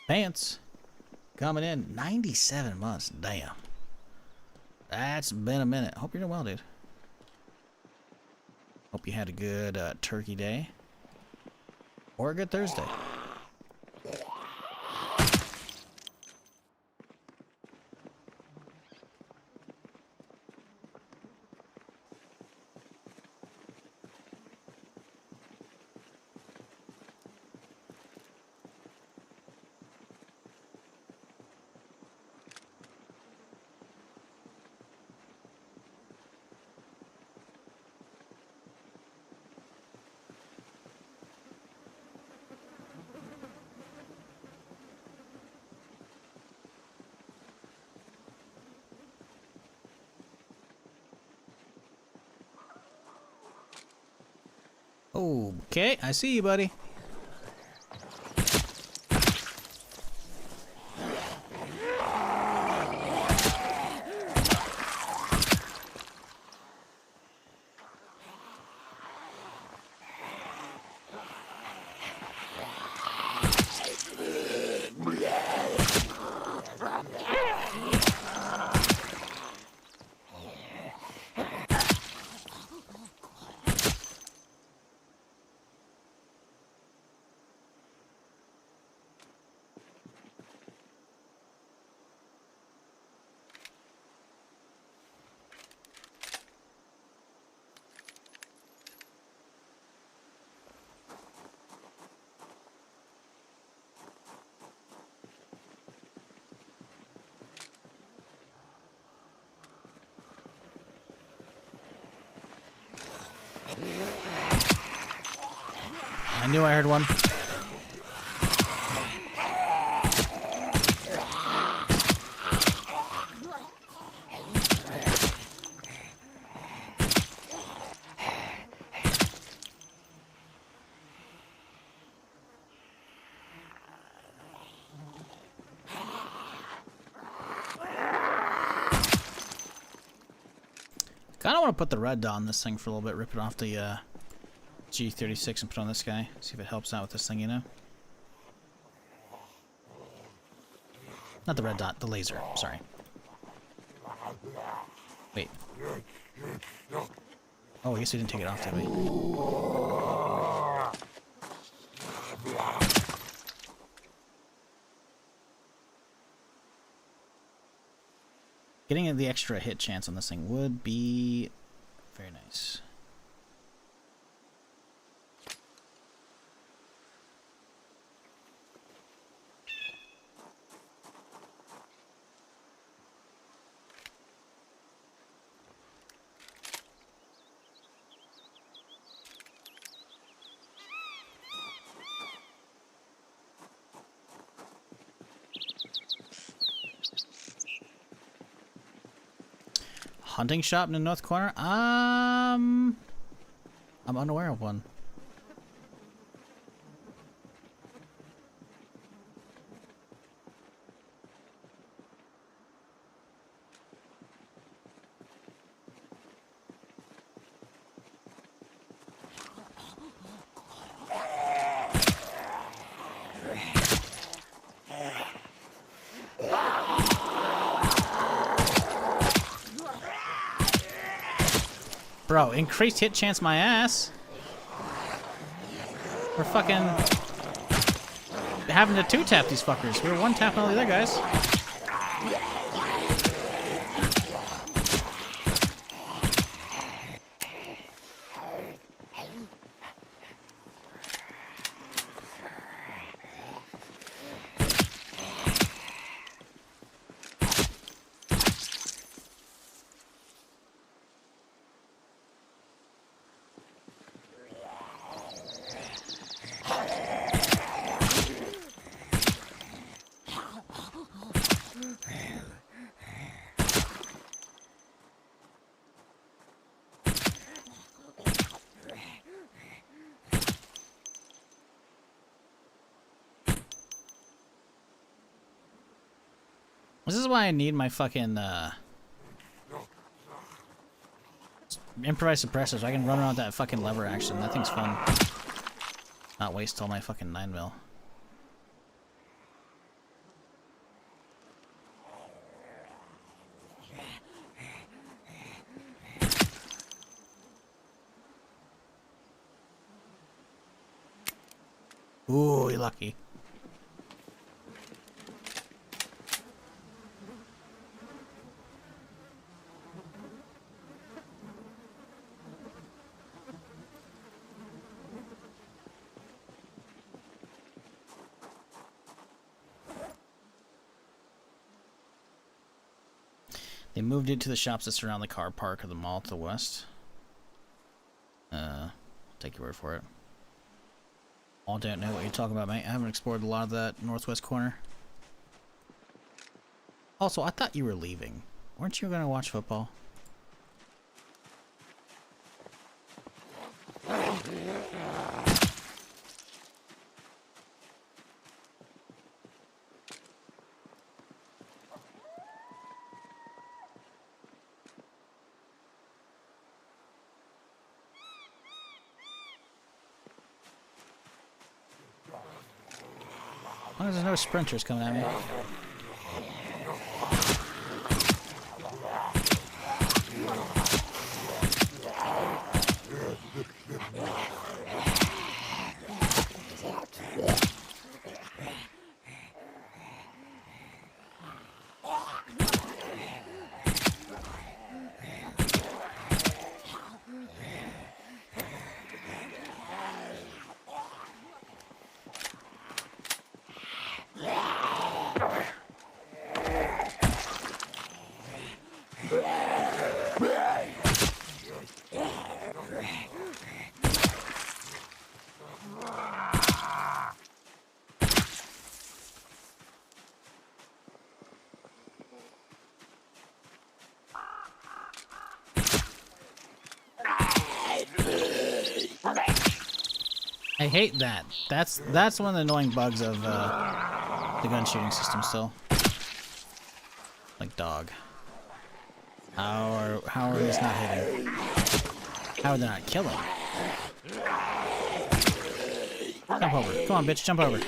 [SPEAKER 2] Pants. Coming in. 97 months. Damn. That's been a minute. Hope you're doing well, dude. Hope you had a good turkey day. Or a good Thursday. Okay, I see you, buddy. knew I heard one. Kind of want to put the red dot on this thing for a little bit, rip it off the G36 and put it on this guy. See if it helps out with this thing, you know? Not the red dot, the laser. Sorry. Wait. Oh, I guess we didn't take it off, did we? Getting the extra hit chance on this thing would be very nice. Hunting shop in the north corner? I'm unaware of one. Bro, increased hit chance my ass. We're fucking having to two-tap these fuckers. We're one-tapping all the other guys. This is why I need my fucking improvised suppressor so I can run around that fucking lever action. That thing's fun. Not waste all my fucking 9mm. Ooh, you're lucky. They moved it to the shops that surround the car park of the mall to the west. Take your word for it. I don't know what you're talking about, mate. I haven't explored a lot of that northwest corner. Also, I thought you were leaving. Weren't you going to watch football? As long as there's no sprinters coming at me. I hate that. That's one of the annoying bugs of the gun shooting system still. Like dog. How are these not hitting? How are they not killing? Jump over. Come on, bitch, jump over.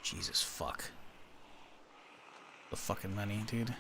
[SPEAKER 2] Jesus fuck. The fucking money, dude.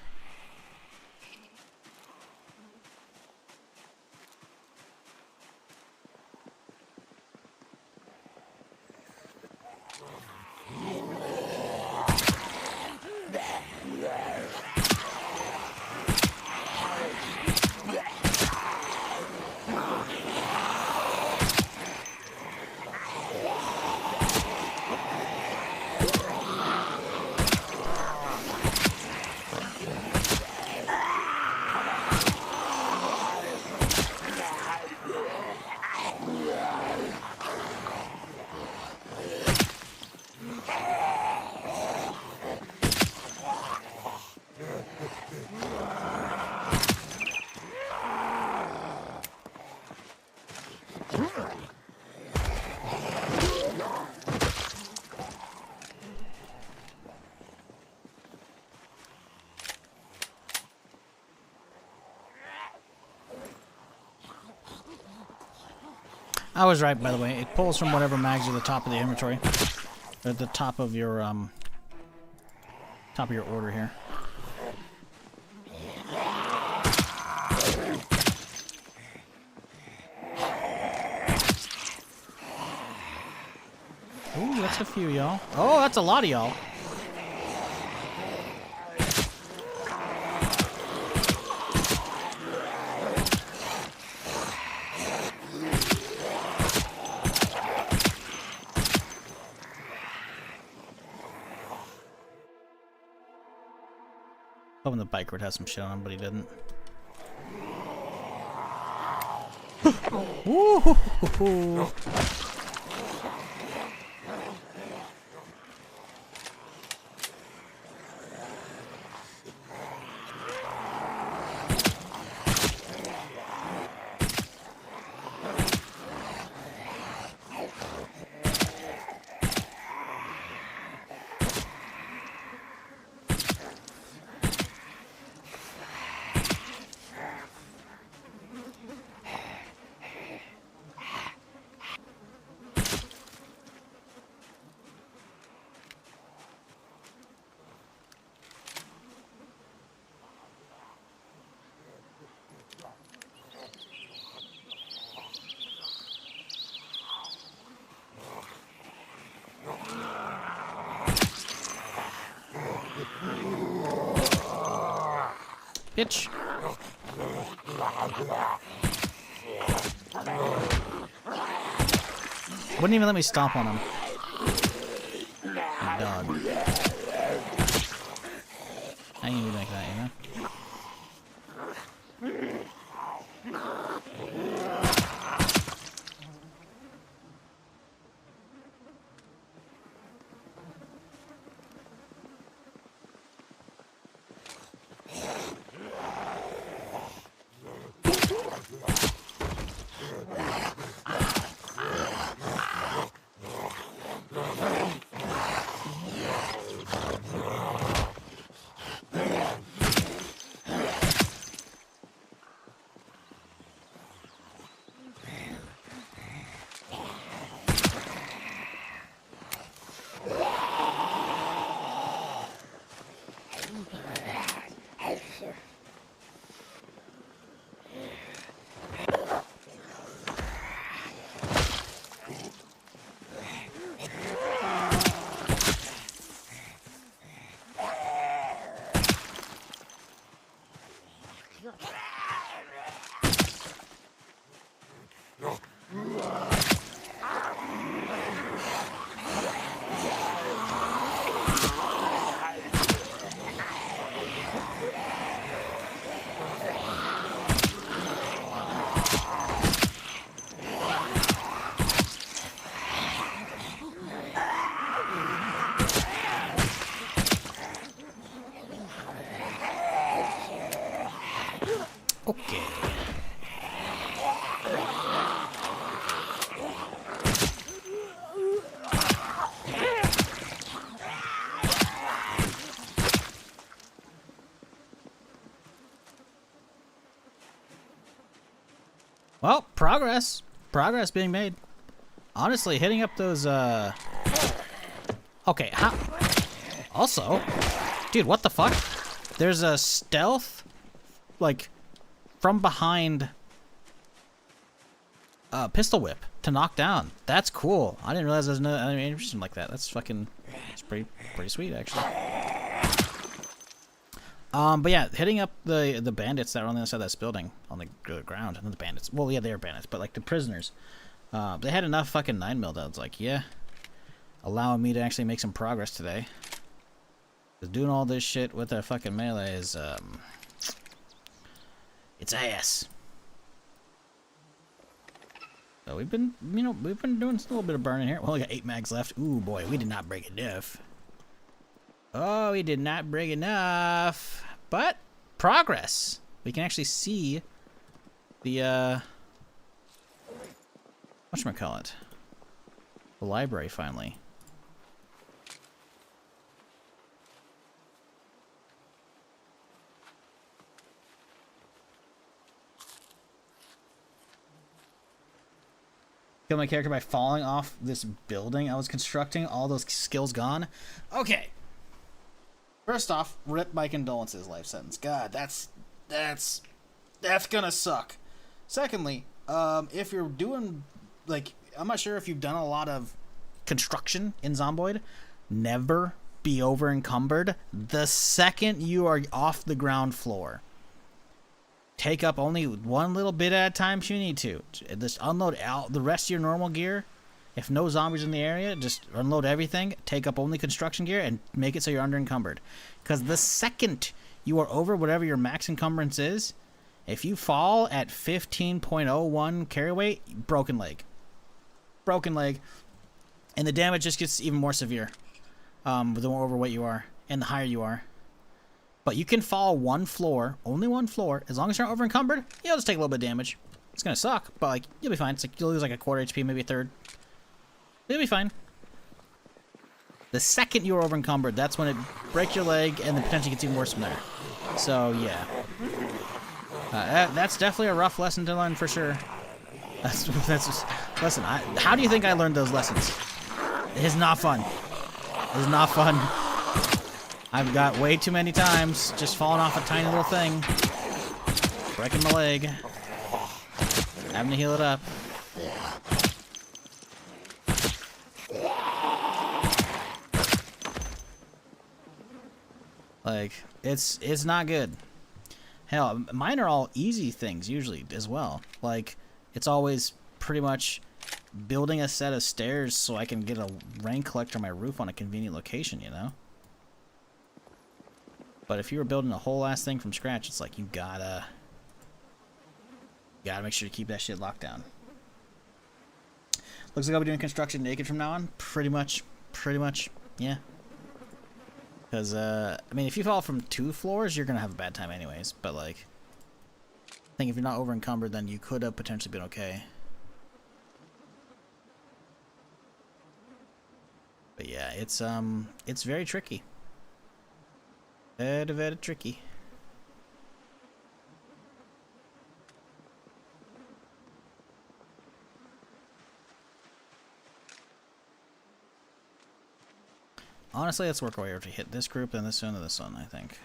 [SPEAKER 2] I was right, by the way. It pulls from whatever mags are at the top of the inventory. Or at the top of your order here. Ooh, that's a few, y'all. Oh, that's a lot of y'all. Hoping the biker would have some shit on him, but he didn't. Woo-hoo-hoo-hoo. Bitch. Wouldn't even let me stomp on him. Good dog. I ain't even like that, you know? progress. Progress being made. Honestly, hitting up those, Okay, how... Also, dude, what the fuck? There's a stealth, like, from behind... pistol whip to knock down. That's cool. I didn't realize there's no animation like that. That's fucking... It's pretty sweet, actually. But yeah, hitting up the bandits that are on the other side of this building, on the ground, and the bandits. Well, yeah, they are bandits, but like the prisoners. They had enough fucking 9mm that I was like, yeah, allowing me to actually make some progress today. 'Cause doing all this shit with their fucking melee is, it's ass. So we've been, you know, we've been doing a little bit of burning here. We only got 8 mags left. Ooh, boy, we did not break enough. Oh, we did not break enough. But, progress. We can actually see the, whatchamacallit? The library, finally. Kill my character by falling off this building I was constructing. All those skills gone. Okay. First off, rip my condolences, life sentence. God, that's gonna suck. Secondly, if you're doing, like, I'm not sure if you've done a lot of construction in Zomboid, never be over encumbered the second you are off the ground floor. Take up only one little bit at a time if you need to. Just unload out the rest of your normal gear. If no zombies in the area, just unload everything. Take up only construction gear and make it so you're under encumbered. Because the second you are over whatever your max encumbrance is, if you fall at 15.01 carry weight, broken leg. Broken leg. And the damage just gets even more severe. The more overweight you are and the higher you are. But you can fall one floor, only one floor, as long as you're not over encumbered, you'll just take a little bit of damage. It's gonna suck, but like you'll be fine. It's like you'll lose like a quarter HP, maybe a third. You'll be fine. The second you're over encumbered, that's when it breaks your leg and the potential gets even worse from there. So yeah. That's definitely a rough lesson to learn for sure. Listen, how do you think I learned those lessons? It is not fun. It is not fun. I've got way too many times just falling off a tiny little thing, breaking my leg, having to heal it up. Like, it's not good. Hell, mine are all easy things usually as well. Like, it's always pretty much building a set of stairs so I can get a rain collector on my roof on a convenient location, you know? But if you were building a whole ass thing from scratch, it's like you gotta make sure you keep that shit locked down. Looks like I'll be doing construction naked from now on. Pretty much, yeah. Because, I mean, if you fall from 2 floors, you're gonna have a bad time anyways. But, like, I think if you're not over encumbered, then you could have potentially been okay. But yeah, it's very tricky. Very, very tricky. Honestly, let's work our way over to hit this group, then this one, and this one, I think.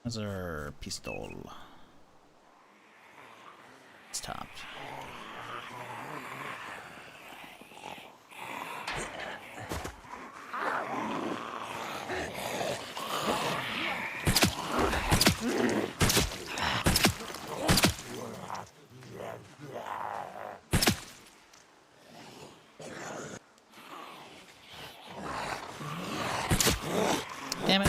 [SPEAKER 2] There's our pistol. It's topped. Damn it.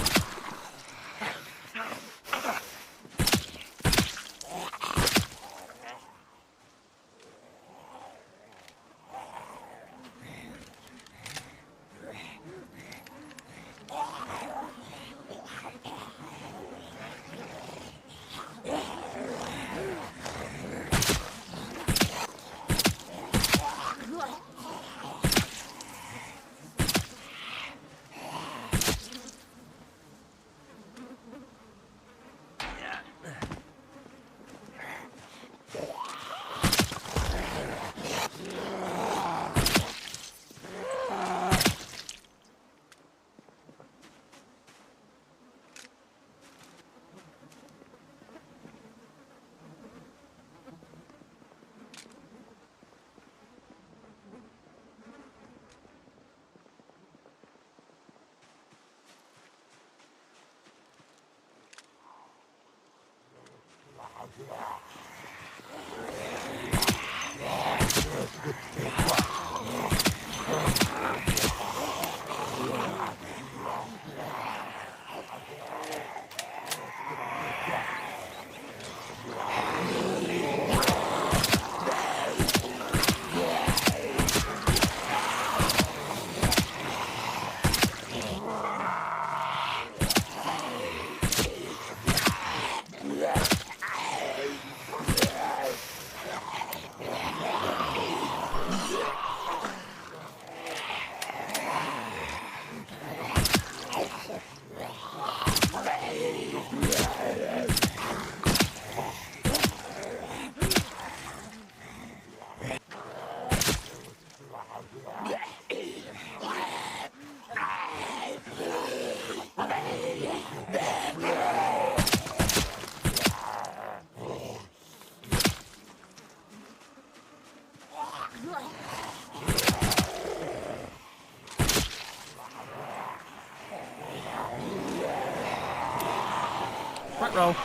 [SPEAKER 2] Front row.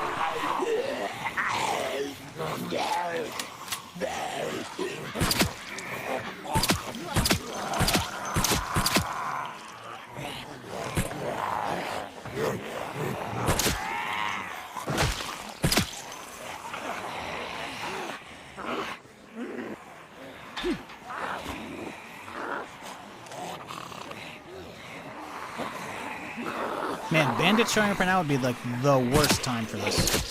[SPEAKER 2] Man, bandits showing up right now would be like the worst time for this.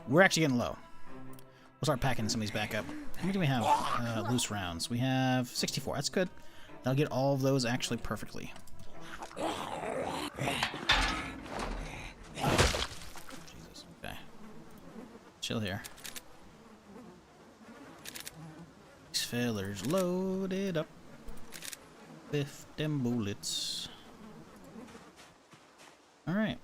[SPEAKER 2] We're actually getting low. We'll start packing some of these back up. How many do we have? Loose rounds. We have 64. That's good. That'll get all of those actually perfectly. Jesus. Okay. Chill here. These fellers loaded up with them bullets. All right.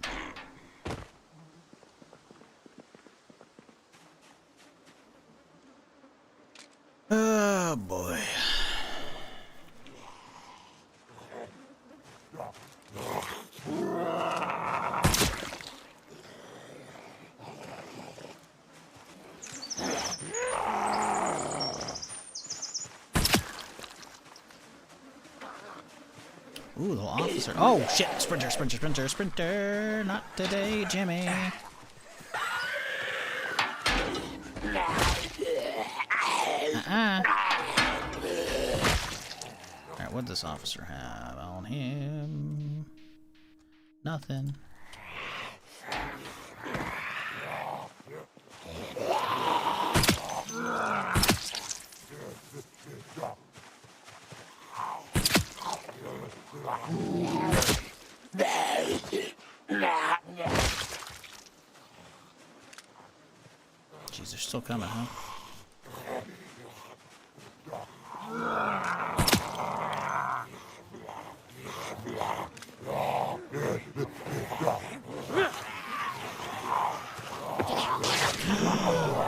[SPEAKER 2] Oh boy. Ooh, little officer. Oh shit! Sprinter, sprinter, sprinter, sprinter! Not today, Jimmy. Alright, what does this officer have on him? Nothing. Jeez, they're still coming, huh?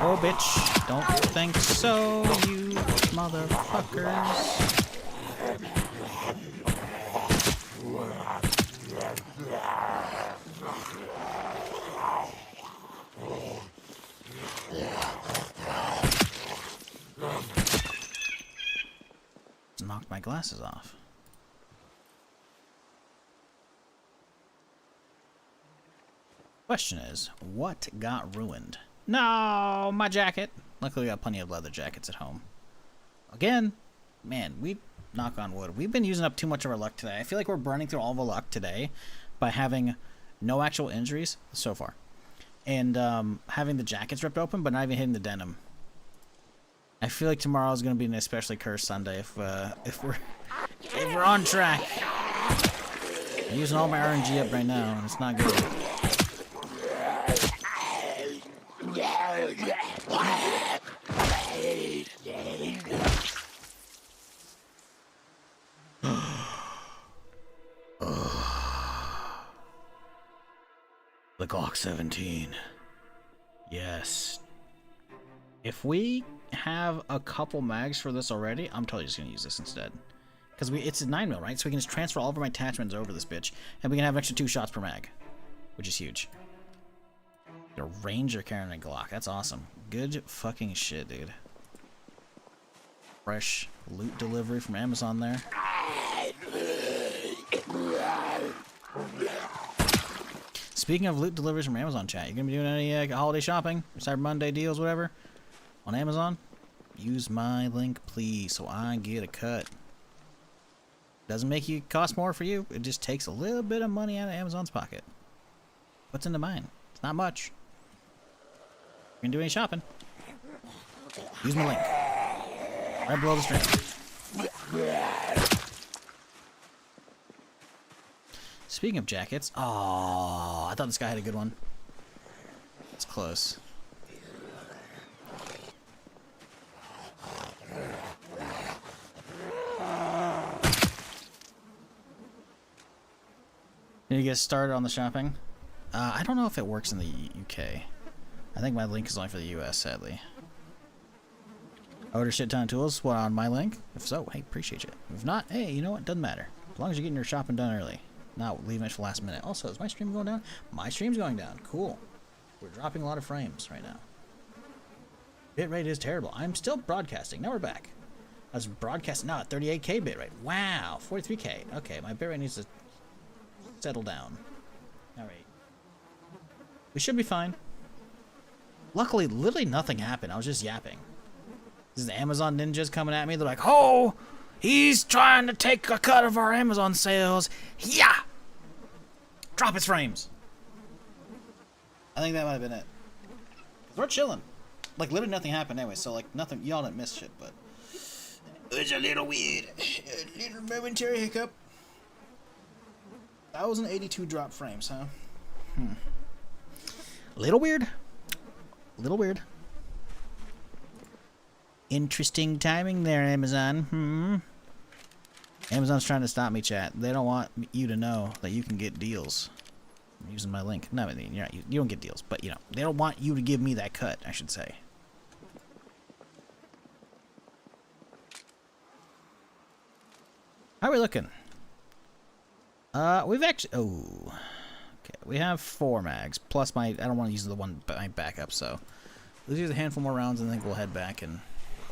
[SPEAKER 2] Oh, bitch. Don't think so, you motherfuckers. Knocked my glasses off. Question is, what got ruined? No, my jacket. Luckily, we got plenty of leather jackets at home. Again, man, knock on wood. We've been using up too much of our luck today. I feel like we're burning through all of our luck today by having no actual injuries so far. And having the jackets ripped open, but not even hitting the denim. I feel like tomorrow is going to be an especially cursed Sunday if we're on track. I'm using all my RNG up right now, and it's not good. The Glock 17. Yes. If we have a couple mags for this already, I'm totally just gonna use this instead. Because it's a 9mm, right? So we can just transfer all of my attachments over this bitch, and we can have an extra 2 shots per mag, which is huge. A Ranger carrying a Glock. That's awesome. Good fucking shit, dude. Fresh loot delivery from Amazon there. Speaking of loot deliveries from Amazon, chat, you gonna be doing any holiday shopping, Cyber Monday deals, whatever, on Amazon? Use my link, please, so I get a cut. Doesn't make you cost more for you. It just takes a little bit of money out of Amazon's pocket. What's into mine? It's not much. You can do any shopping. Use my link. Right below the stream. Speaking of jackets, oh, I thought this guy had a good one. It's close. Need to get started on the shopping. I don't know if it works in the UK. I think my link is only for the US, sadly. Order shit ton of tools. What, on my link? If so, hey, appreciate you. If not, hey, you know what? Doesn't matter. As long as you're getting your shopping done early. Not leaving it for last minute. Also, is my stream going down? My stream's going down. Cool. We're dropping a lot of frames right now. Bitrate is terrible. I'm still broadcasting. Now we're back. I was broadcasting now at 38K bitrate. Wow, 43K. Okay, my bitrate needs to settle down. All right. We should be fine. Luckily, literally nothing happened. I was just yapping. This is the Amazon ninjas coming at me. They're like, oh, he's trying to take a cut of our Amazon sales. Yeah! Drop his frames. I think that might have been it. We're chilling. Like, literally nothing happened anyway, so, like, nothing. Y'all didn't miss shit, but it was a little weird. A little momentary hiccup. 1,082 drop frames, huh? Little weird. Little weird. Interesting timing there, Amazon. Amazon's trying to stop me, chat. They don't want you to know that you can get deals. I'm using my link. No, I mean, you don't get deals, but, you know, they don't want you to give me that cut, I should say. How are we looking? We've actually... Oh. Okay, we have 4 mags, plus my... I don't want to use the one my backup, so... Let's use a handful more rounds, and I think we'll head back and...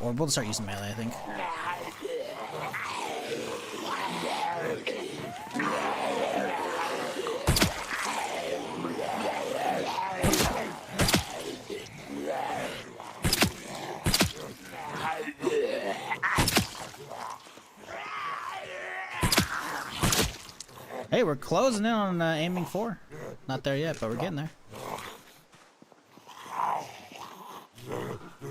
[SPEAKER 2] Or we'll start using melee, I think. Hey, we're closing in on aiming 4. Not there yet, but we're getting there.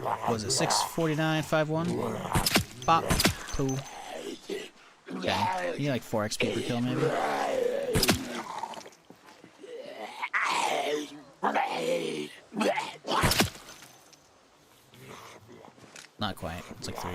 [SPEAKER 2] What was it 649, 51? Pop. Poo. Okay. You need like 4 XP per kill, maybe? Not quite. It's like 3.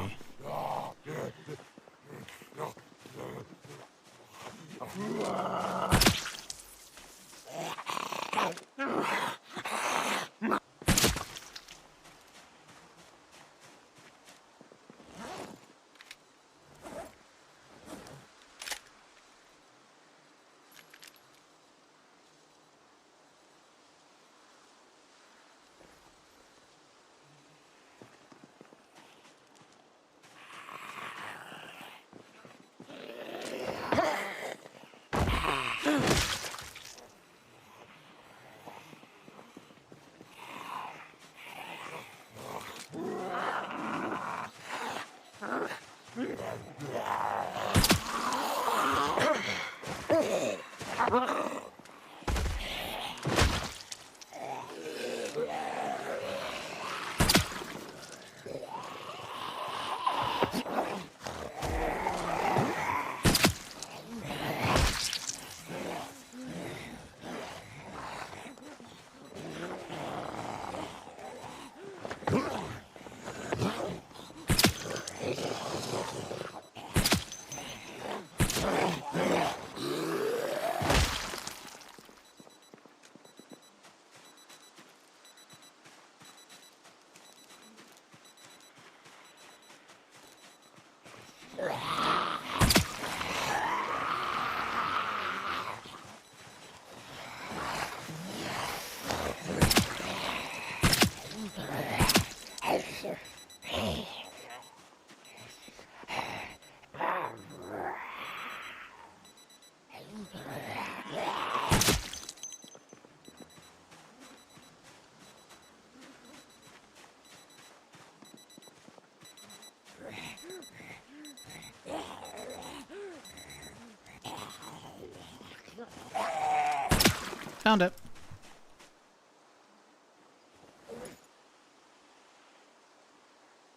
[SPEAKER 2] Found it.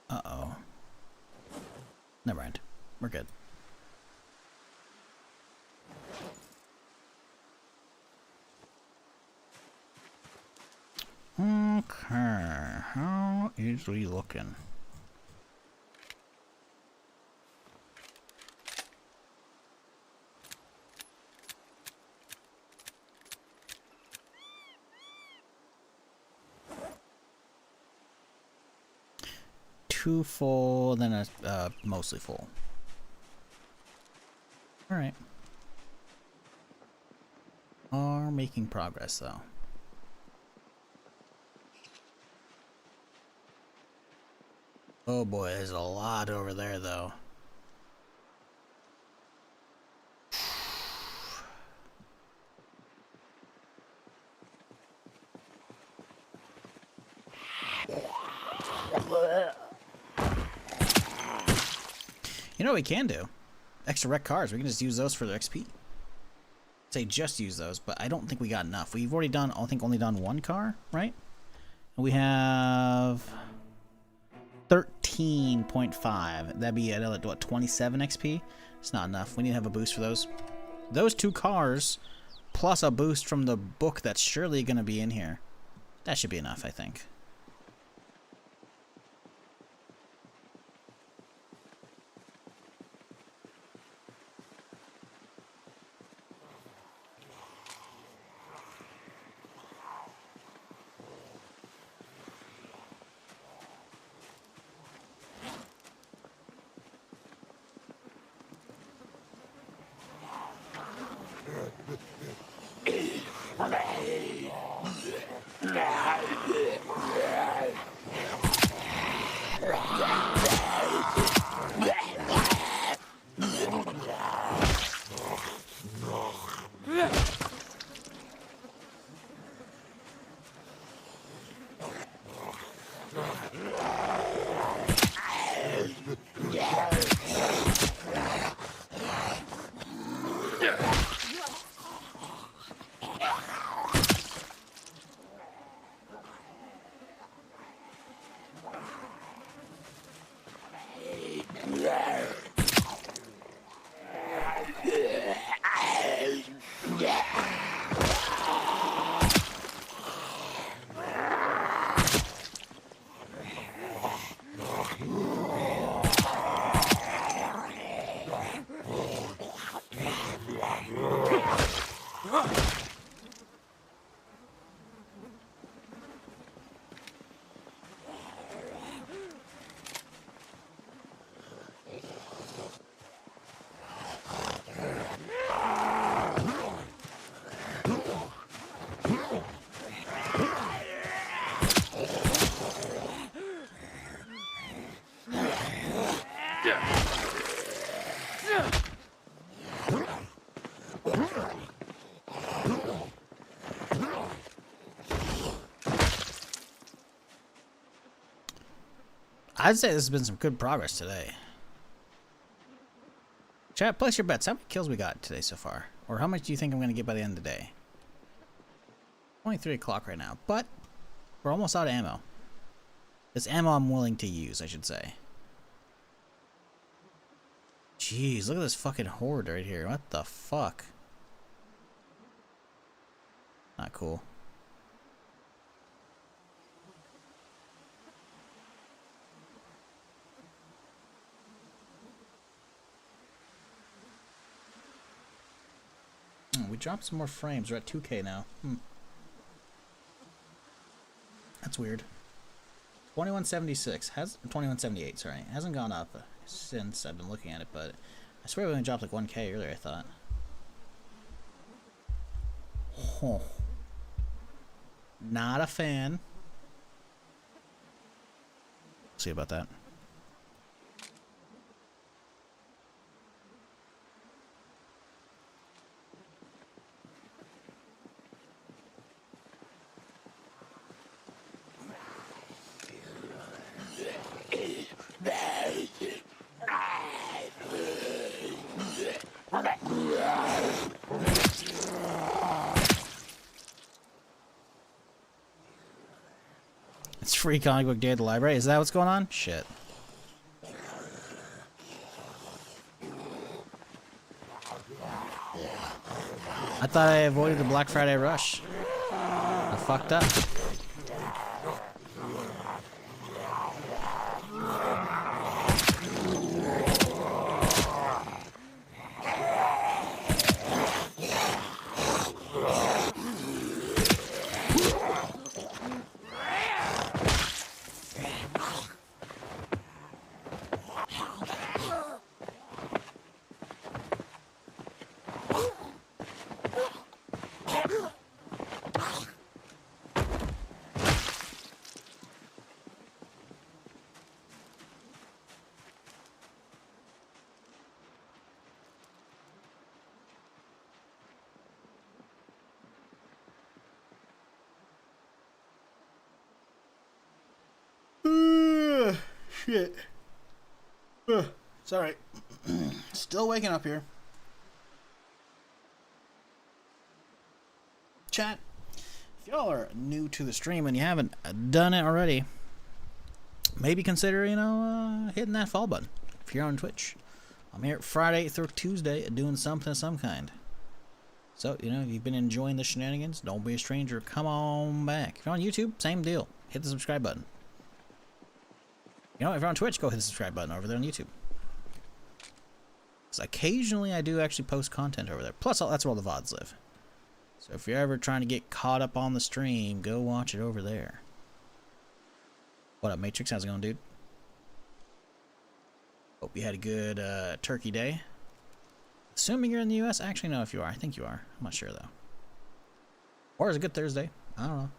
[SPEAKER 2] Uh-oh. Never mind. We're good. Okay. How is we looking? Two full, then a mostly full. All right. Are making progress though. Oh boy, there's a lot over there though. You know what we can do? Extra wrecked cars. We can just use those for the XP. Say just use those, but I don't think we got enough. We've already done, I think, only done one car, right? And we have 13.5. That'd be another, what, 27 XP? It's not enough. We need to have a boost for those. Those two cars, plus a boost from the book that's surely going to be in here. That should be enough, I think. I'd say this has been some good progress today. Chat, place your bets. How many kills we got today so far? Or how much do you think I'm going to get by the end of the day? Only 3 o'clock right now, but we're almost out of ammo. It's ammo I'm willing to use, I should say. Jeez, look at this fucking horde right here. What the fuck? Not cool. We dropped some more frames. We're at 2K now. That's weird. 2176 has 2178. Sorry, it hasn't gone up since I've been looking at it, but I swear we only dropped like 1K earlier. I thought. Oh, not a fan. See about that. It's free comic book day at the library. Is that what's going on? Shit. I thought I avoided the Black Friday rush. I fucked up. Shit. It's alright. Still waking up here. Chat, if y'all are new to the stream and you haven't done it already, maybe consider, hitting that follow button if you're on Twitch. I'm here Friday through Tuesday doing something of some kind. So, if you've been enjoying the shenanigans, don't be a stranger. Come on back. If you're on YouTube, same deal. Hit the subscribe button. If you're on Twitch, go hit the subscribe button over there on YouTube. Because occasionally I do actually post content over there. Plus, that's where all the VODs live. So if you're ever trying to get caught up on the stream, go watch it over there. What up, Matrix? How's it going, dude? Hope you had a good turkey day. Assuming you're in the U.S. Actually, no, if you are. I think you are. I'm not sure, though. Or is it a good Thursday? I don't know.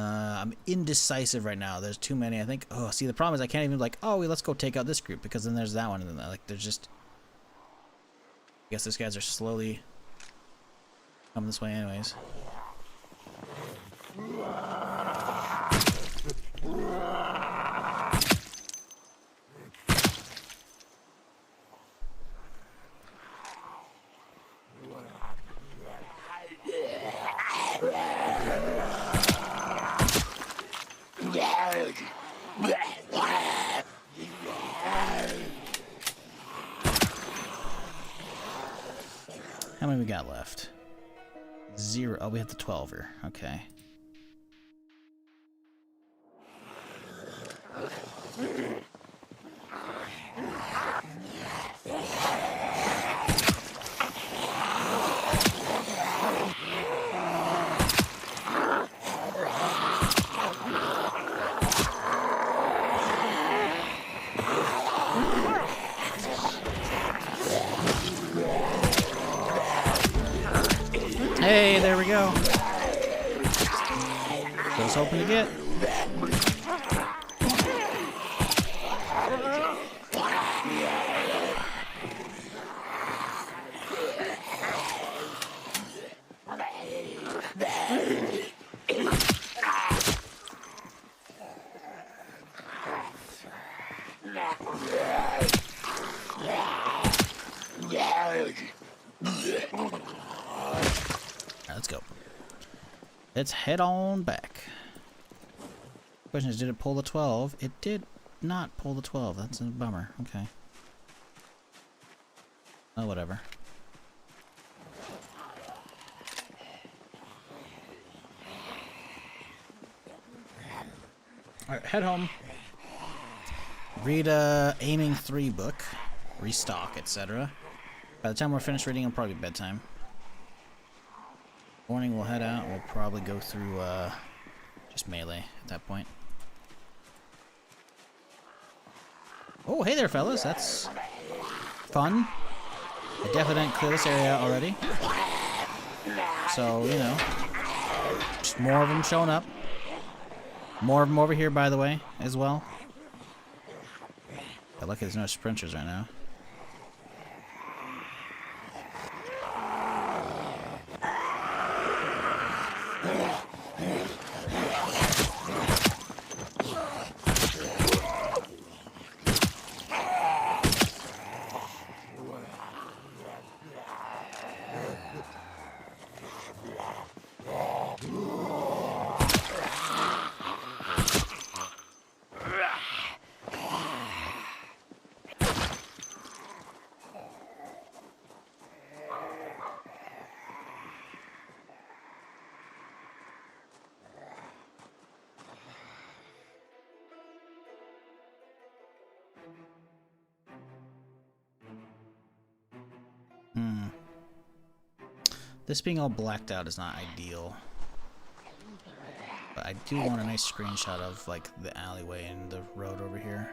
[SPEAKER 2] I'm indecisive right now. There's too many, I think. Oh, see, the problem is I can't even let's go take out this group, because then there's that one, and then there's just... I guess these guys are slowly coming this way anyways. How many we got left? 0. Oh, we have the 12er. Okay. Hey, there we go. Just hoping to get. Let's go. Let's head on back. Question is, did it pull the 12? It did not pull the 12. That's a bummer. Okay. Oh, whatever. Alright, head home. Read Aiming 3 book. Restock, etc. By the time we're finished reading, it'll probably be bedtime. Morning, we'll head out. We'll probably go through just melee at that point. Oh, hey there, fellas. That's fun. I definitely didn't clear this area already. So, just more of them showing up. More of them over here, by the way, as well. But lucky there's no sprinters right now. This being all blacked out is not ideal. But I do want a nice screenshot of, like, the alleyway and the road over here.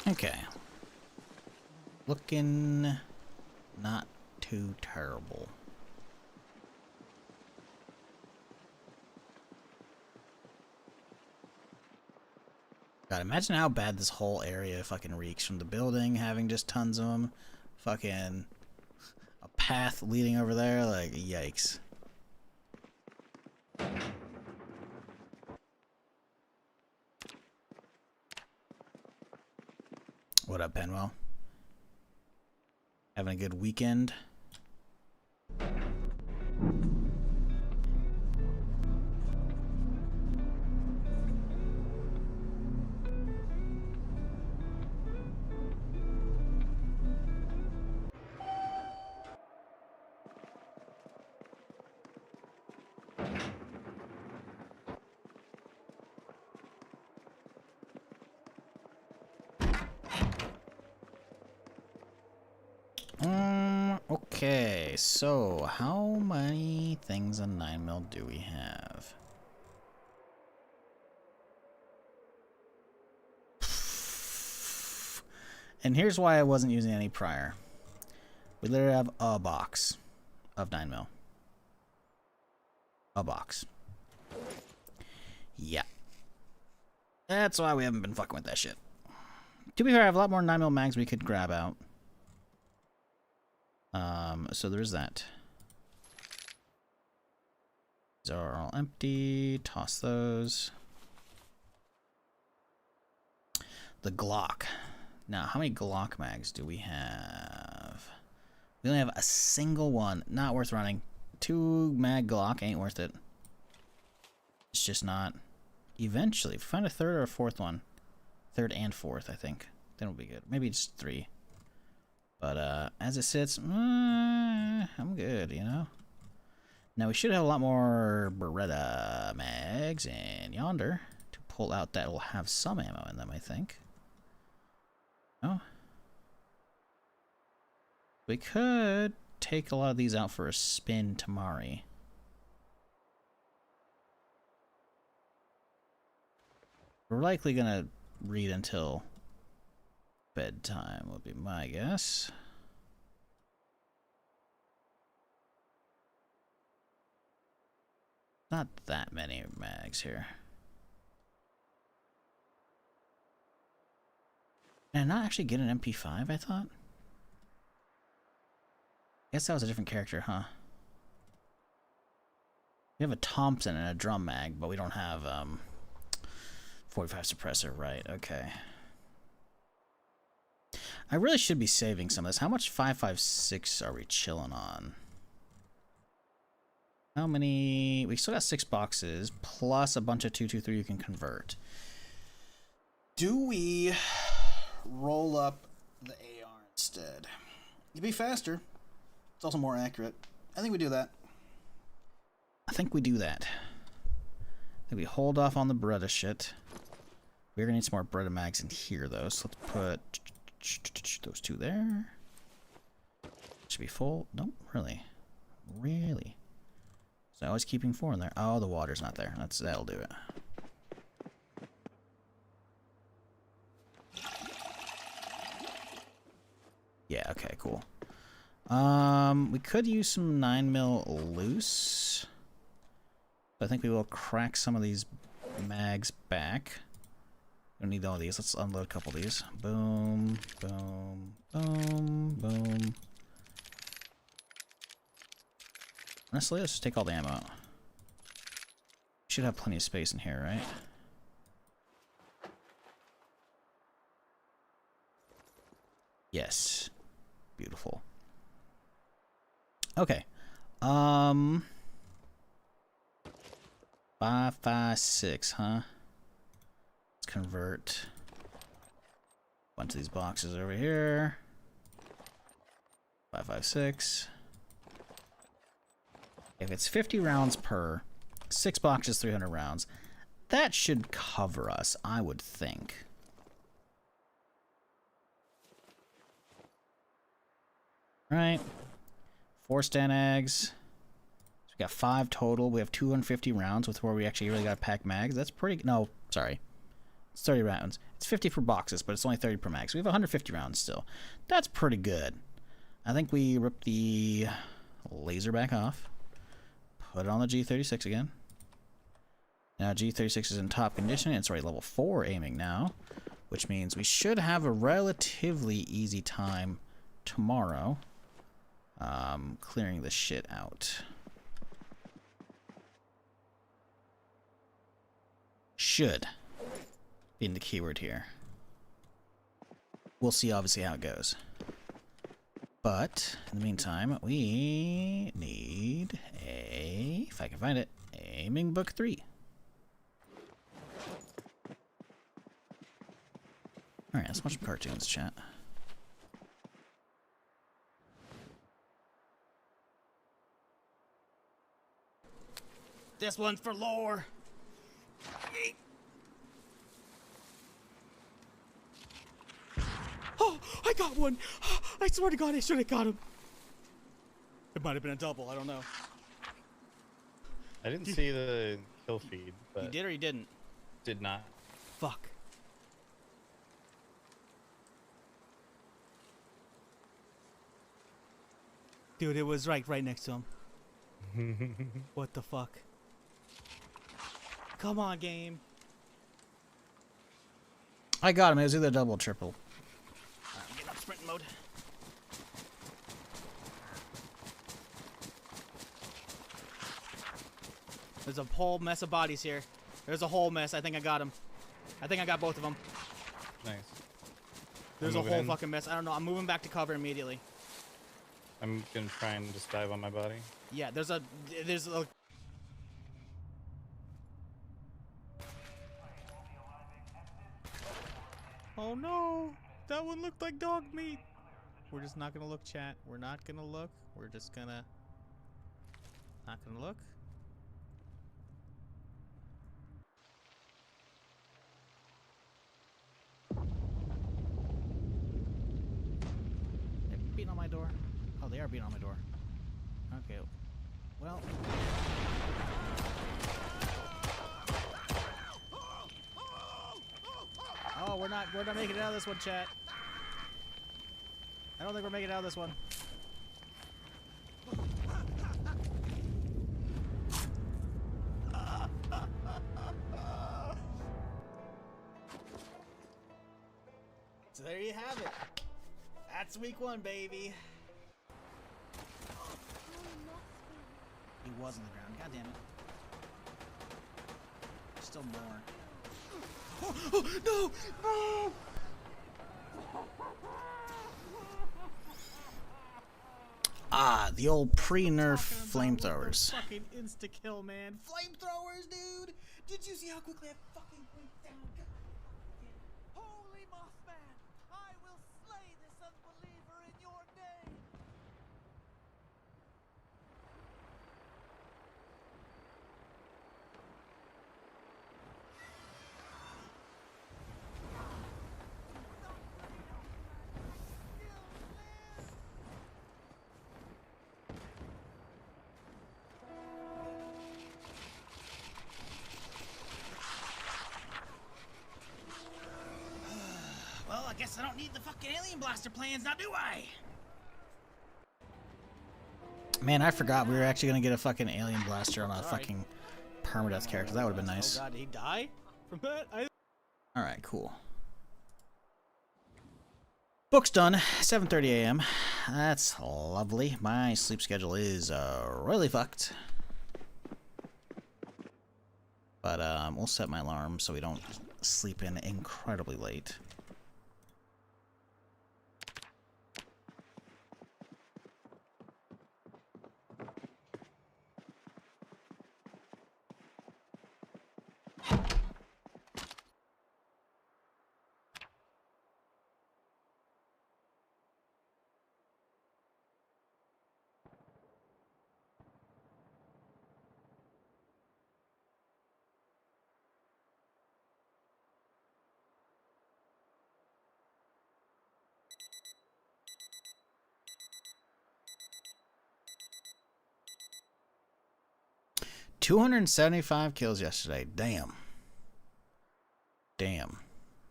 [SPEAKER 2] Okay. Looking not too terrible. God, imagine how bad this whole area fucking reeks from the building, having just tons of them. Fucking a path leading over there, like, yikes. What up, Penwell? Having a good weekend? Okay, so how many things on 9mm do we have? And here's why I wasn't using any prior. We literally have a box of 9mm. A box. Yeah. That's why we haven't been fucking with that shit. To be fair, I have a lot more 9mm mags we could grab out. So there's that. These are all empty. Toss those. The Glock. Now, how many Glock mags do we have? We only have a single one. Not worth running. 2 mag Glock ain't worth it. It's just not. Eventually, if we find a third or a fourth one. Third and fourth, I think. Then it'll be good. Maybe just 3. But as it sits, I'm good, you know? Now we should have a lot more Beretta mags in yonder to pull out that will have some ammo in them, I think. Oh. We could take a lot of these out for a spin tomorrow. We're likely gonna read until bedtime would be my guess. Not that many mags here. And not actually get an MP5, I thought? Guess that was a different character, huh? We have a Thompson and a drum mag, but we don't have 45 suppressor, right? Okay. I really should be saving some of this. How much 5.56 are we chilling on? How many? We still got 6 boxes, plus a bunch of 223 you can convert. Do we roll up the AR instead? It'd be faster. It's also more accurate. I think we do that. I think we we hold off on the Beretta shit. We're gonna need some more Beretta mags in here, though, so let's put those 2 there. Should be full. Nope, really. Really? So I was keeping 4 in there. Oh, the water's not there. That'll do it. Yeah, okay, cool. We could use some 9mm loose. I think we will crack some of these mags back. We don't need all these. Let's unload a couple of these. Boom, boom, boom, boom. Honestly, let's just take all the ammo out. Should have plenty of space in here, right? Yes. Beautiful. Okay. Five, five, six, huh? Let's convert a bunch of these boxes over here. 556. If it's 50 rounds per, 6 boxes, 300 rounds. That should cover us, I would think. Right. 4 stand eggs. So we got 5 total. We have 250 rounds with where we actually really got to pack mags. That's pretty... No, sorry. It's 30 rounds. It's 50 for boxes, but it's only 30 per mag. So we have 150 rounds still. That's pretty good. I think we rip the laser back off. Put it on the G36 again. Now G36 is in top condition. It's already level 4 aiming now, which means we should have a relatively easy time tomorrow clearing this shit out. Should being the keyword here. We'll see obviously how it goes. But in the meantime, we need a, if I can find it, aiming book 3. Alright, let's watch some cartoons, chat. This one's for lore.
[SPEAKER 3] Oh, I got one. I swear to God, I should have got him. It might have been a double. I don't know.
[SPEAKER 4] I didn't see the kill feed, but
[SPEAKER 2] You did or you didn't?
[SPEAKER 4] did not.
[SPEAKER 3] Fuck. Dude, it was right next to him. What the fuck? Come on, game.
[SPEAKER 2] I got him. It was either double or triple.
[SPEAKER 3] Alright, I'm getting up sprint mode. There's a whole mess of bodies here. There's a whole mess. I think I got him. I think I got both of them.
[SPEAKER 4] Nice.
[SPEAKER 3] There's
[SPEAKER 4] I'm
[SPEAKER 3] a
[SPEAKER 4] moving
[SPEAKER 3] whole
[SPEAKER 4] in.
[SPEAKER 3] fucking mess. I don't know. I'm moving back to cover immediately.
[SPEAKER 4] I'm gonna try and just dive on my body.
[SPEAKER 3] Yeah, there's a... Oh no! That one looked like dog meat! We're just not gonna look, chat. We're not gonna look. We're just gonna... Not gonna look.
[SPEAKER 2] They're beating on my door. Oh, they are beating on my door. Okay. Well. Oh, we're not making it out of this one, chat. I don't think we're making it out of this one. So there you have it. That's week 1, baby. He was on the ground. God damn it. There's still more.
[SPEAKER 3] Oh, no! No!
[SPEAKER 2] Ah, the old pre-nerf flamethrowers.
[SPEAKER 3] Fucking insta-kill, man. Flamethrowers, dude! Did you see how quickly I fucking went down?
[SPEAKER 5] Holy Mothman, I will slay this unbeliever in your name.
[SPEAKER 2] Well, I guess I don't need the fucking alien blaster plans now, do I? Man, I forgot we were actually gonna get a fucking alien blaster on a fucking permadeath character. That would have been nice.
[SPEAKER 3] Oh god, did he die from that?
[SPEAKER 2] Alright, cool. Book's done. 7:30 a.m. That's lovely. My sleep schedule is really fucked. But we'll set my alarm so we don't sleep in incredibly late. 275 kills yesterday. Damn. Damn.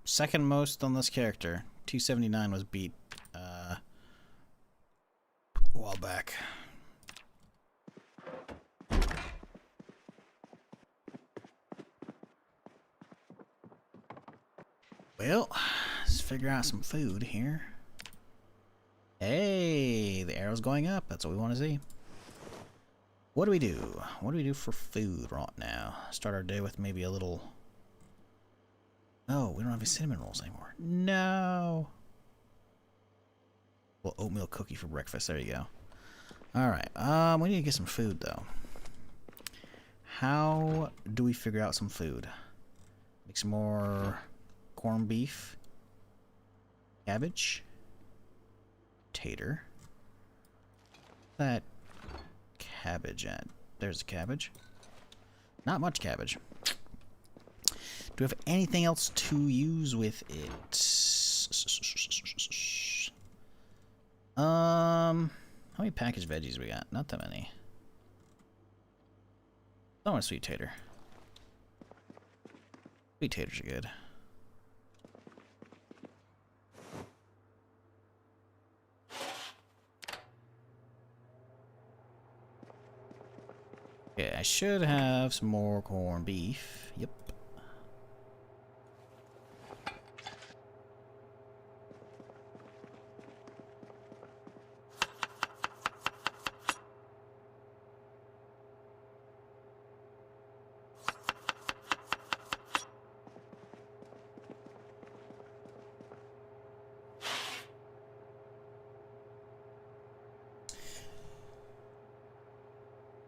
[SPEAKER 2] Second most on this character. 279 was beat a while back. Well, let's figure out some food here. Hey, the arrow's going up. That's what we want to see. What do we do? What do we do for food right now? Start our day with maybe a little... Oh, we don't have any cinnamon rolls anymore. No. Well, oatmeal cookie for breakfast. There you go. Alright, we need to get some food, though. How do we figure out some food? Make some more corned beef. Cabbage. Tater. That cabbage at? There's a cabbage. Not much cabbage. Do we have anything else to use with it? How many packaged veggies we got? Not that many. I want a sweet tater. Sweet taters are good. Okay, I should have some more corned beef. Yep.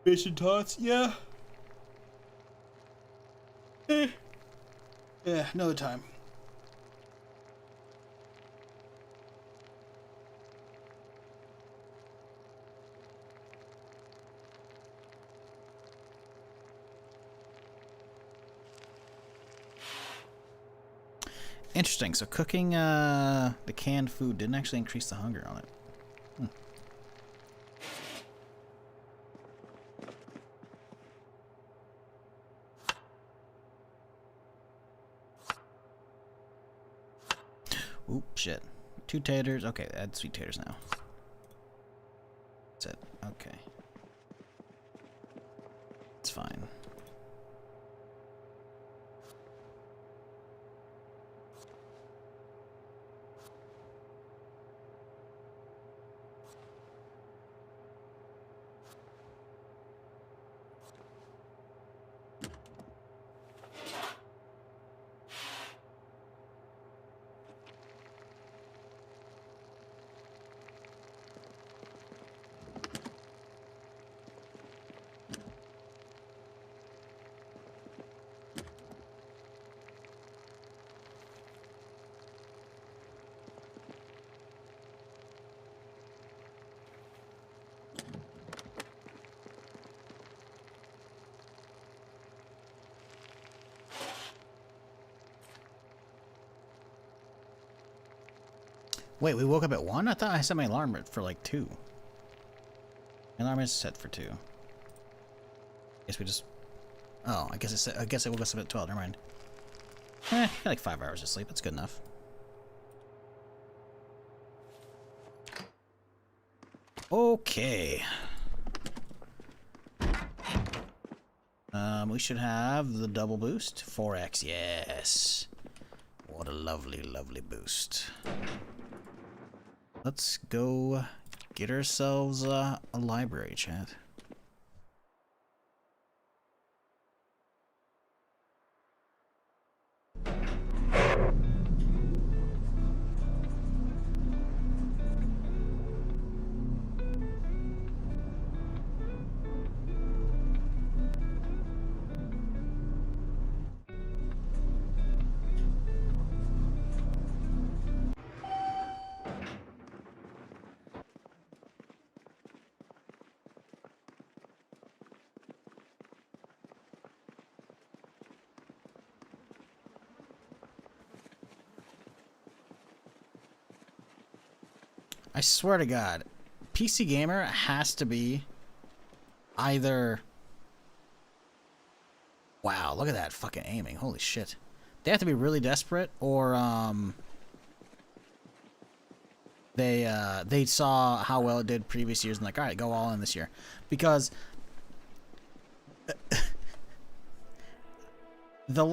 [SPEAKER 2] Fish and tots, yeah. Yeah, another time. Interesting. So cooking the canned food didn't actually increase the hunger on it. Oop, shit. 2 taters. Okay, add sweet taters now. That's it. Okay. It's fine. Wait, we woke up at 1? I thought I set my alarm for like 2. My alarm is set for 2. Guess we just... Oh, I guess it woke us up at 12. Never mind. Got like 5 hours of sleep. That's good enough. Okay. We should have the double boost. 4x, yes. What a lovely, lovely boost. Let's go get ourselves a library, chat. I swear to God, PC Gamer has to be either look at that fucking aiming. Holy shit. They have to be really desperate, or they saw how well it did previous years and like, all right, go all in this year, because the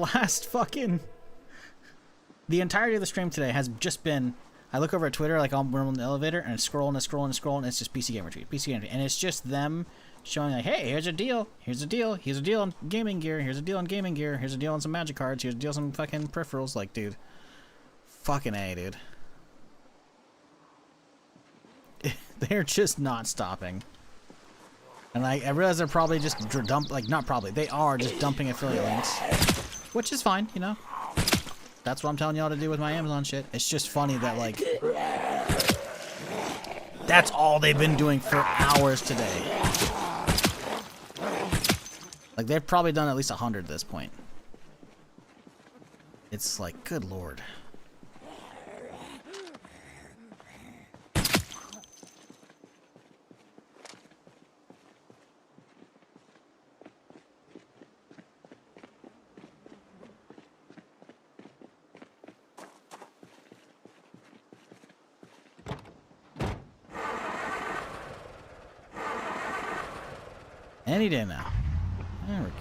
[SPEAKER 2] entirety of the stream today has just been, I look over at Twitter, like I'm in the elevator, and it's scrolling and scrolling and scrolling, and it's just PC Gamer tweet, PC Gamer tweet, and it's just them showing like, hey, here's a deal, here's a deal, here's a deal on gaming gear, here's a deal on gaming gear, here's a deal on some magic cards, here's a deal on some fucking peripherals. Like, dude, fucking A, dude. They're just not stopping. And I realize they're probably just they are just dumping affiliate links, which is fine, you know. That's what I'm telling y'all to do with my Amazon shit. It's just funny that, like, that's all they've been doing for hours today. Like, they've probably done at least 100 at this point. It's like, good lord. Any day now. There we go.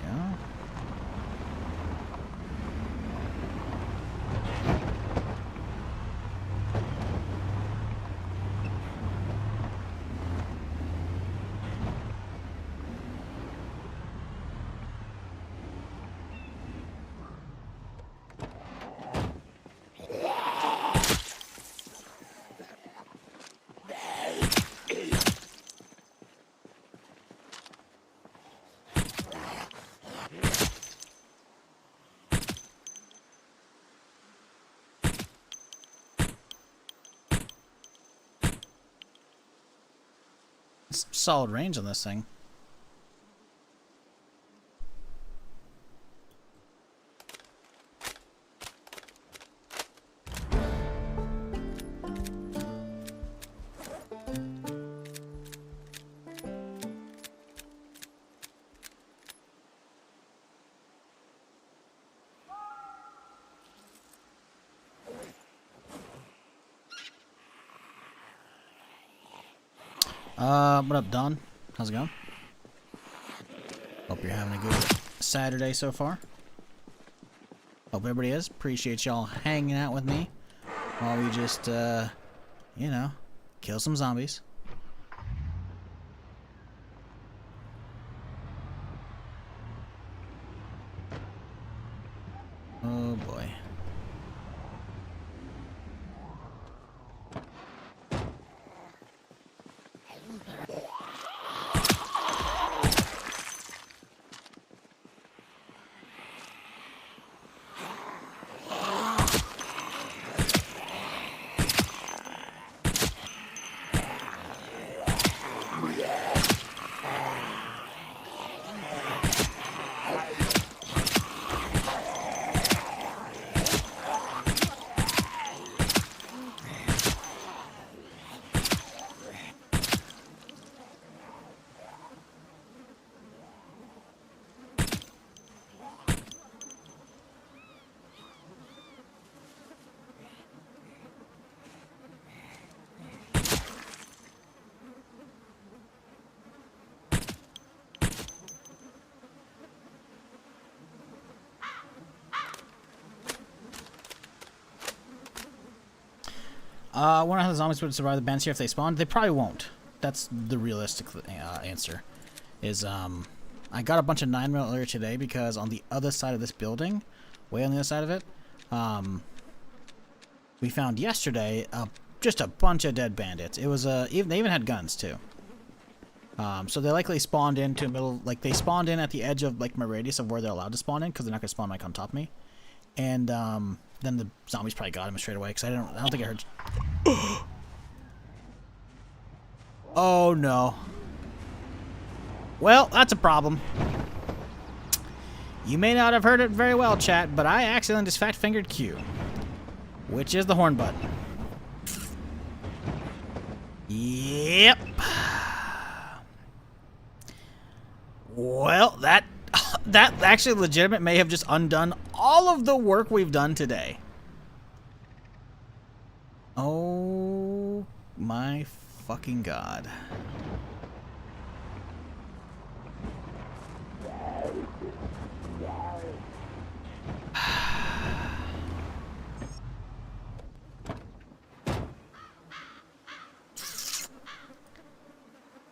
[SPEAKER 2] Solid range on this thing. What up, Don? How's it going? Hope you're having a good Saturday so far. Hope everybody is. Appreciate y'all hanging out with me while we just, you know, kill some zombies. Oh boy. I wonder how the zombies would survive the bandits here if they spawned. They probably won't. That's the realistic answer. Is I got a bunch of 9mm earlier today because on the other side of this building, way on the other side of it, we found yesterday just a bunch of dead bandits. It was they even had guns too. So they likely spawned into the middle, like they spawned in at the edge of like my radius of where they're allowed to spawn in, because they're not gonna spawn like on top of me. And then the zombies probably got him straight away, because I don't think I heard. Oh no. Well, that's a problem. You may not have heard it very well, chat, but I accidentally just fat-fingered Q, which is the horn button. Yep. Well, that That actually legitimate may have just undone all of the work we've done today. Oh my fucking god.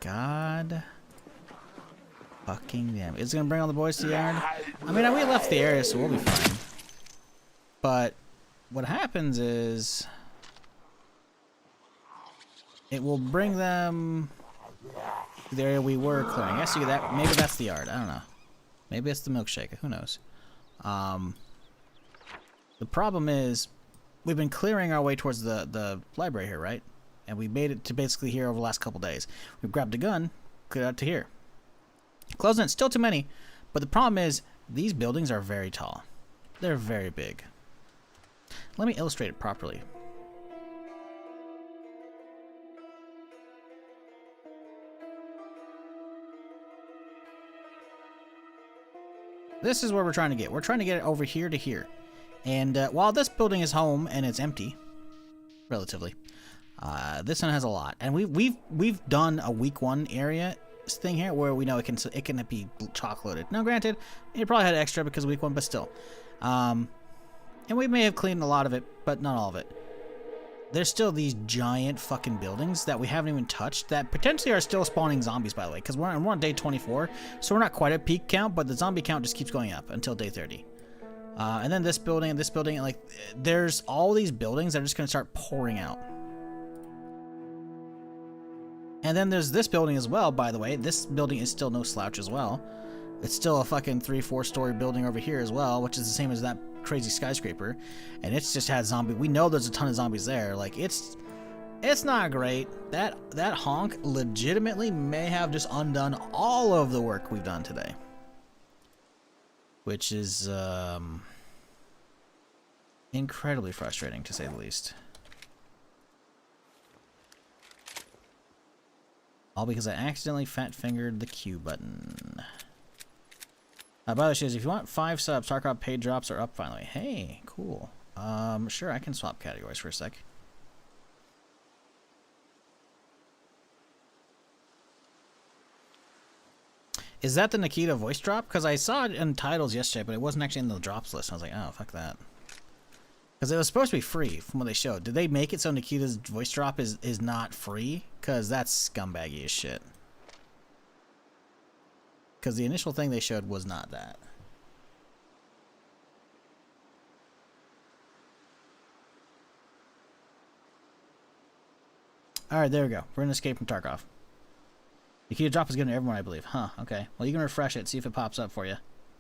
[SPEAKER 2] God fucking damn. It's gonna bring all the boys to the yard. I mean, we left the area, so we'll be fine. But what happens is it will bring them to the area we were clearing. I guess you get that. Maybe that's the yard. I don't know. Maybe it's the milkshake. Who knows? The problem is we've been clearing our way towards the library here, right? And we made it to basically here over the last couple days. We grabbed a gun, cleared out to here. Closing it, still too many, but the problem is these buildings are very tall. They're very big. Let me illustrate it properly. This is where we're trying to get. We're trying to get it over here to here. And while this building is home and it's empty, relatively, this one has a lot. And we've done a week 1 area thing here where we know it can be chock loaded. Now, granted, it probably had extra because of week 1, but still. And we may have cleaned a lot of it, but not all of it. There's still these giant fucking buildings that we haven't even touched that potentially are still spawning zombies, by the way, because we're on day 24, so we're not quite at peak count, but the zombie count just keeps going up until day 30. And then this building and this building, like, there's all these buildings that are just going to start pouring out. And then there's this building as well, by the way. This building is still no slouch as well. It's still a fucking 3-4 story building over here as well, which is the same as that crazy skyscraper. And it's just had zombie. We know there's a ton of zombies there. Like, it's not great. That honk legitimately may have just undone all of the work we've done today. Which is incredibly frustrating, to say the least. All because I accidentally fat-fingered the Q button. By the way, if you want 5 subs, StarCraft paid drops are up finally. Hey, cool. Sure, I can swap categories for a sec. Is that the Nikita voice drop? Because I saw it in titles yesterday, but it wasn't actually in the drops list. I was like, oh, fuck that. Because it was supposed to be free from what they showed. Did they make it so Nikita's voice drop is not free? Because that's scumbaggy as shit. Because the initial thing they showed was not that. Alright, there we go. We're in Escape from Tarkov. Nikita drop is given to everyone, I believe. Huh, okay. Well, you can refresh it, see if it pops up for you.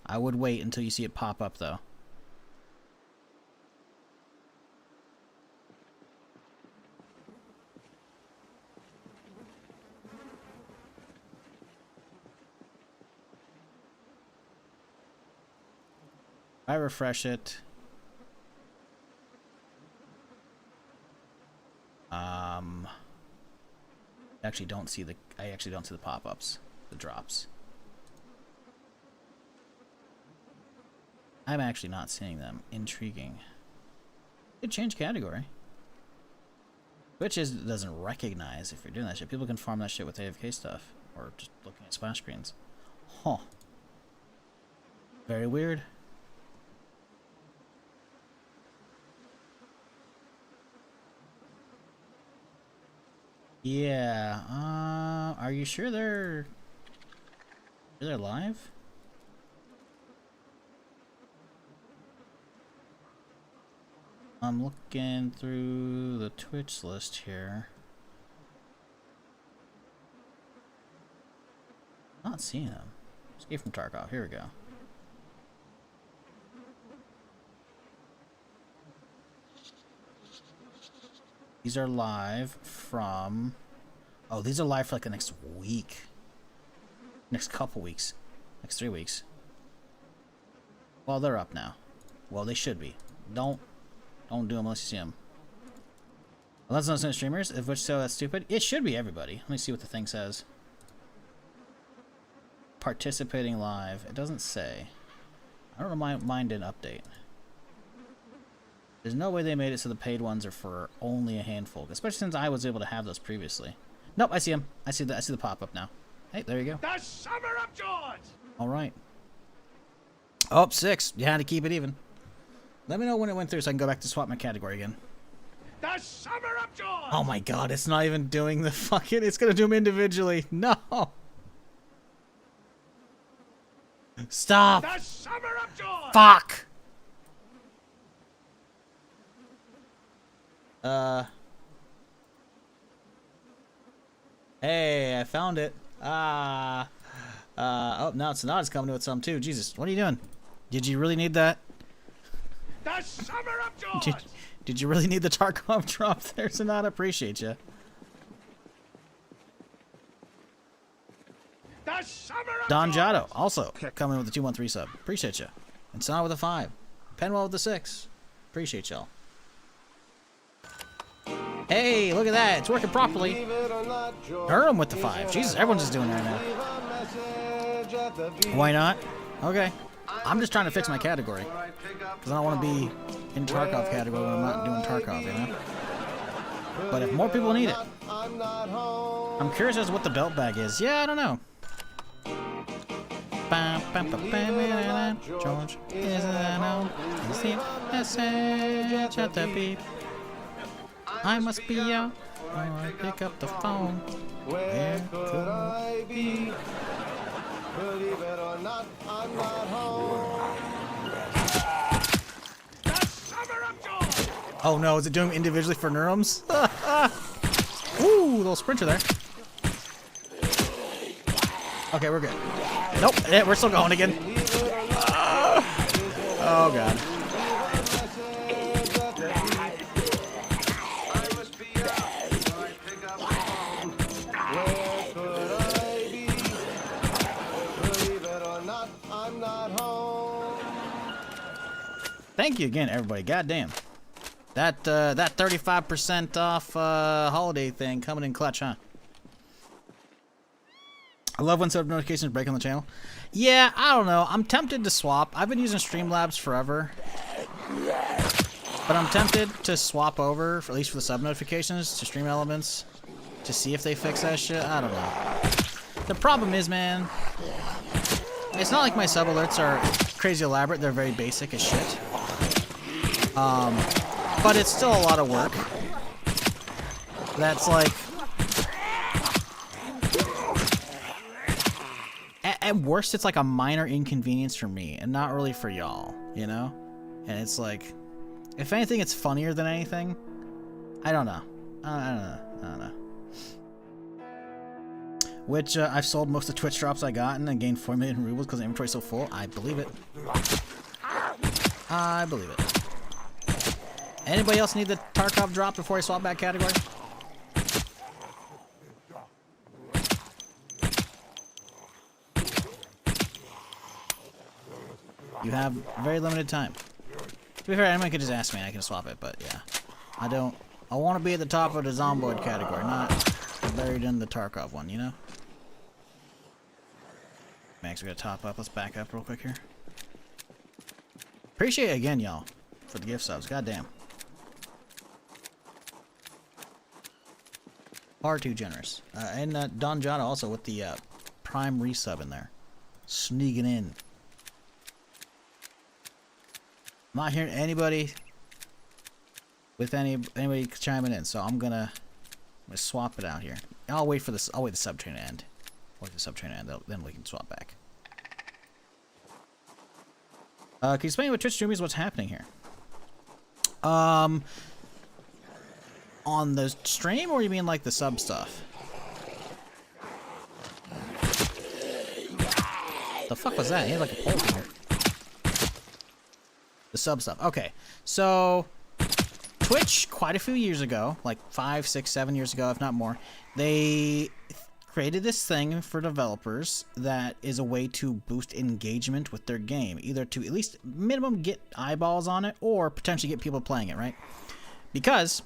[SPEAKER 2] I would wait until you see it pop up, though. I refresh it. I actually don't see the pop-ups, the drops. I'm actually not seeing them. Intriguing. Could change category. Twitch doesn't recognize if you're doing that shit. People can farm that shit with AFK stuff or just looking at splash screens. Huh. Very weird. Yeah, are you sure they're live? I'm looking through the Twitch list here. Not seeing them. Escape from Tarkov, here we go. These are live from... Oh, these are live for like the next week. Next couple weeks. Next 3 weeks. Well, they're up now. Well, they should be. Don't do them unless you see them. Well, that's not streamers, if which so that's stupid. It should be everybody. Let me see what the thing says. participating live. It doesn't say. I don't know. Mine didn't update. There's no way they made it so the paid ones are for only a handful, especially since I was able to have those previously. Nope, I see them. I see the pop-up now. Hey, there you go.
[SPEAKER 5] The Summer of George!
[SPEAKER 2] All right. Oh, 6. You had to keep it even. Let me know when it went through so I can go back to swap my category again.
[SPEAKER 5] The Summer of George!
[SPEAKER 2] Oh my god, it's not even doing the fucking... It's gonna do them individually. No! Stop!
[SPEAKER 5] The Summer of George!
[SPEAKER 2] Fuck! Hey, I found it. Oh, now it's coming with some too. Jesus, what are you doing? Did you really need that?
[SPEAKER 5] The Summer of George!
[SPEAKER 2] Did you really need the Tarkov drop there, Sonata? Appreciate you.
[SPEAKER 5] The Summer of
[SPEAKER 2] Don
[SPEAKER 5] George!
[SPEAKER 2] Giotto, also coming with the 213 sub. Appreciate you. And Sonata with a 5. Penwell with the 6. Appreciate y'all. Hey, look at that. It's working properly. Durham with the 5. Jesus, everyone's just doing it right now. Why not? Okay. I'm just trying to fix my category. Because I don't want to be in Tarkov category when I'm not doing Tarkov, you know? But if more people need it. I'm curious as to what the belt bag is. Yeah, I don't know. George is a message at the beep. I must be out, or I pick up the phone. Where could I be? Believe it or not, I'm not home.
[SPEAKER 5] The Summer of George!
[SPEAKER 2] Oh no, is it doing individually for Neurums? Ooh, little sprinter there. Okay, we're good. Nope, yeah, we're still going again. Oh god. Thank you again, everybody. Goddamn. That 35% off holiday thing coming in clutch, huh? I love when sub notifications break on the channel. Yeah, I don't know. I'm tempted to swap. I've been using Streamlabs forever. But I'm tempted to swap over, for, at least for the sub notifications, to Stream Elements. To see if they fix that shit. I don't know. The problem is, man, it's not like my sub alerts are crazy elaborate. They're very basic as shit. But it's still a lot of work. That's like... At worst, it's like a minor inconvenience for me, and not really for y'all, you know? And it's like... If anything, it's funnier than anything. I don't know. I don't know. Which, I've sold most of the Twitch drops I gotten and gained 4 million rubles because the inventory's so full. I believe it. I believe it. Anybody else need the Tarkov drop before I swap back category? You have very limited time. To be fair, anyone could just ask me and I can swap it, but yeah. I want to be at the top of the Zomboid category, not buried in the Tarkov one, you know? Max, we gotta top up. Let's back up real quick here. Appreciate it again, y'all, for the gift subs. Goddamn. Far too generous. And Don Giotto also with the Prime resub in there. Sneaking in. I'm not hearing anybody with anybody chiming in, so I'm gonna swap it out here. I'll wait for this. I'll wait the sub train to end. Wait the sub train to end, then we can swap back. Can you explain what Twitch streaming is? What's happening here? On the stream, or you mean like the sub stuff? The fuck was that? He had like a pole here. The sub stuff. Okay, so Twitch, quite a few years ago, like 5, 6, 7 years ago, if not more, they created this thing for developers that is a way to boost engagement with their game, either to at least minimum get eyeballs on it or potentially get people playing it, right? Because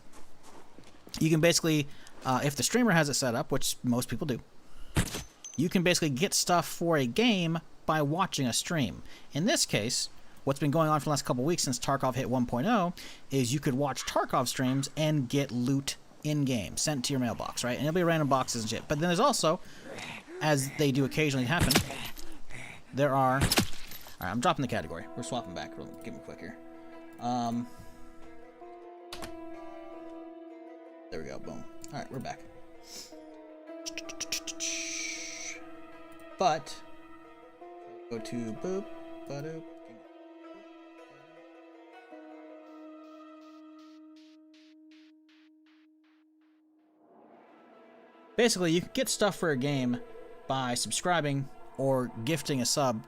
[SPEAKER 2] you can basically, if the streamer has it set up, which most people do, you can basically get stuff for a game by watching a stream. In this case, what's been going on for the last couple weeks since Tarkov hit 1.0 is you could watch Tarkov streams and get loot in-game sent to your mailbox, right? And it'll be random boxes and shit. But then there's also, as they do occasionally happen, there are... Alright, I'm dropping the category. We're swapping back. Give me quick here. There we go. Boom. Alright, we're back. But go to boop, ba-doop. Basically, you can get stuff for a game by subscribing or gifting a sub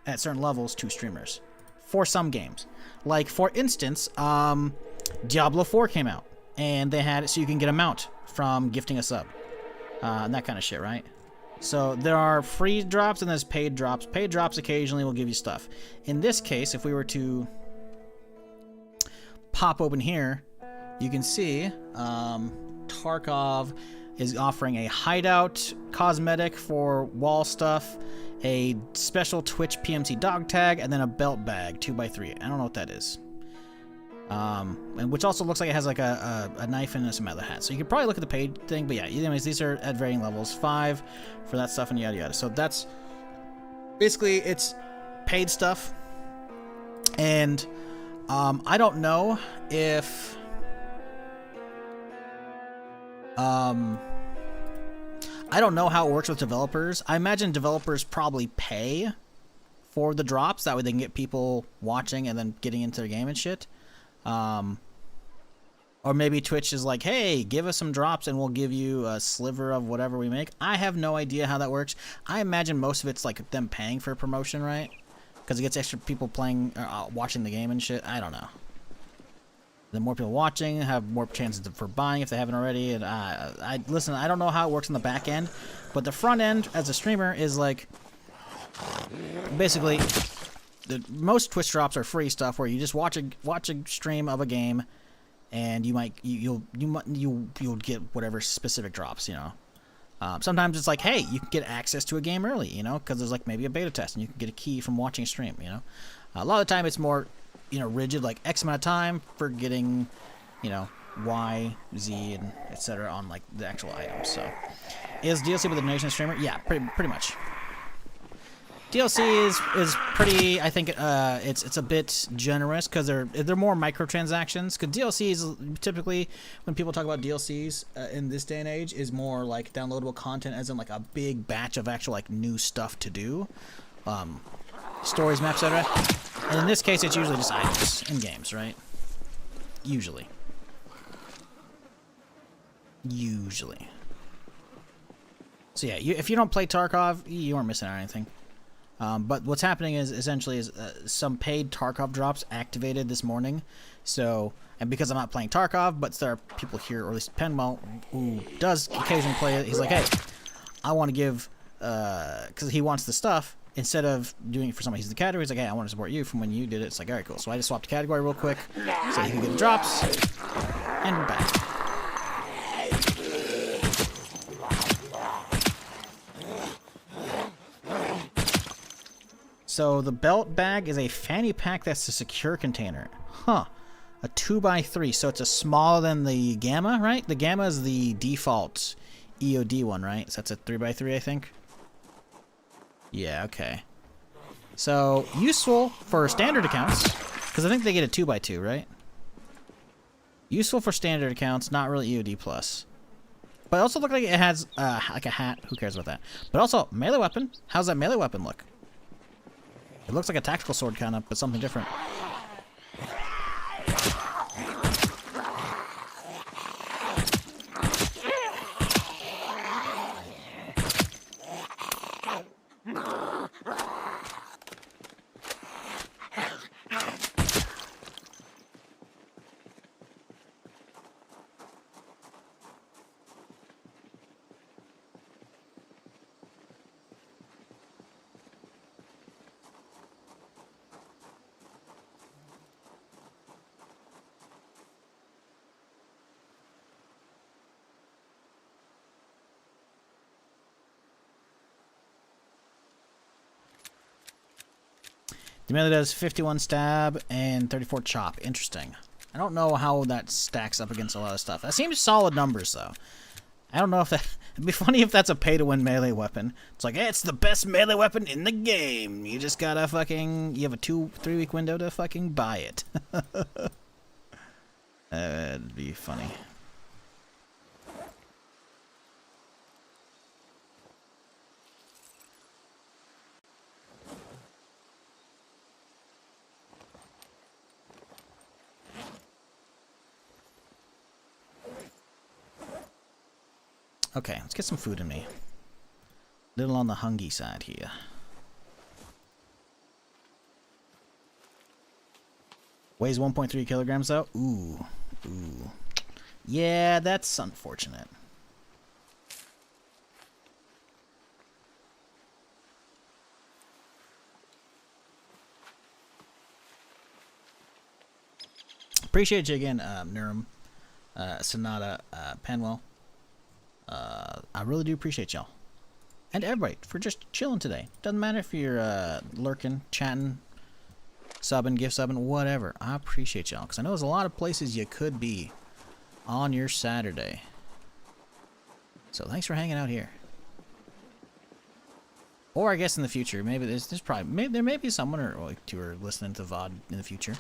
[SPEAKER 2] at certain levels to streamers for some games. Like, for instance, Diablo 4 came out, and they had it so you can get a mount from gifting a sub. And that kind of shit, right? So there are free drops and there's paid drops. Paid drops occasionally will give you stuff. In this case, if we were to pop open here, you can see Tarkov is offering a hideout cosmetic for wall stuff, a special Twitch PMC dog tag, and then a belt bag 2x3. I don't know what that is. And which also looks like it has like a knife and some other hats. So you could probably look at the paid thing, but yeah, anyways, these are at varying levels. 5 for that stuff and yada yada. So that's basically it's paid stuff. And I don't know if I don't know how it works with developers. I imagine developers probably pay for the drops. That way they can get people watching and then getting into their game and shit. Or maybe Twitch is like, hey, give us some drops and we'll give you a sliver of whatever we make. I have no idea how that works. I imagine most of it's like them paying for promotion, right? Because it gets extra people playing, watching the game and shit. I don't know. The more people watching have more chances for buying if they haven't already. And listen, I don't know how it works on the back end, but the front end as a streamer is like basically most Twitch drops are free stuff where you just watch a stream of a game, and you'll get whatever specific drops, you know. Sometimes it's like, hey, you can get access to a game early, you know, because there's like maybe a beta test and you can get a key from watching a stream, you know. A lot of the time it's more, you know, rigid, like X amount of time for getting, you know, Y, Z, and etc. on like the actual items. So, is DLC with a donation streamer? Yeah, pretty much. DLC is pretty. I think it's a bit generous because they're more microtransactions. Because DLCs typically, when people talk about DLCs in this day and age, is more like downloadable content, as in like a big batch of actual like new stuff to do, stories, maps, etc. And in this case, it's usually just items in games, right? Usually. So yeah, if you don't play Tarkov, you aren't missing out on anything. But what's happening is essentially some paid Tarkov drops activated this morning. So, and because I'm not playing Tarkov, but there are people here, or at least Penwell, who does occasionally play it. He's like, hey, I want to give, because he wants the stuff. Instead of doing it for somebody who's the category, he's like, hey, I want to support you from when you did it. It's like, all right, cool. So I just swapped the category real quick so he can get the drops. And we're back. So the belt bag is a fanny pack that's a secure container. Huh. A 2x3. So it's a smaller than the Gamma, right? The Gamma is the default EOD one, right? So that's a 3x3, I think. Yeah, okay. So useful for standard accounts, because I think they get a 2x2, right? Useful for standard accounts, not really EOD plus. But it also looks like it has like a hat. Who cares about that? But also melee weapon. How's that melee weapon look? It looks like a tactical sword kind of, but something different. The melee does 51 stab and 34 chop. Interesting. I don't know how that stacks up against a lot of stuff. That seems solid numbers, though. I don't know if that... It'd be funny if that's a pay-to-win melee weapon. It's like, hey, it's the best melee weapon in the game. You just gotta fucking... You have a 2-3 week window to fucking buy it. That'd be funny. Okay, let's get some food in me. Little on the hungry side here. Weighs 1.3 kilograms though. Ooh. Ooh. Yeah, that's unfortunate. Appreciate you again, Nurum, Sonata, Penwell. I really do appreciate y'all. And everybody for just chilling today. Doesn't matter if you're lurking, chatting, subbing, gift subbing, whatever. I appreciate y'all. Because I know there's a lot of places you could be on your Saturday. So thanks for hanging out here. Or I guess in the future. Maybe there's probably... Maybe, there may be someone or like two are listening to VOD in the future.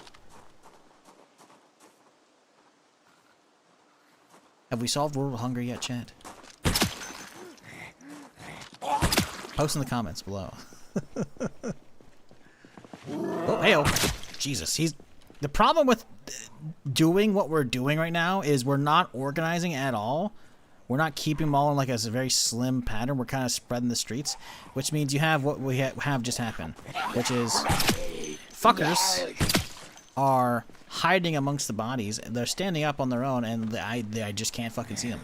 [SPEAKER 2] Have we solved world hunger yet, chat? Post in the comments below. Oh, hey-oh. Jesus, he's... The problem with doing what we're doing right now is we're not organizing at all. We're not keeping them all in like a very slim pattern. We're kind of spreading the streets, which means you have what we have just happened, which is fuckers are hiding amongst the bodies. They're standing up on their own, and I just can't fucking see them.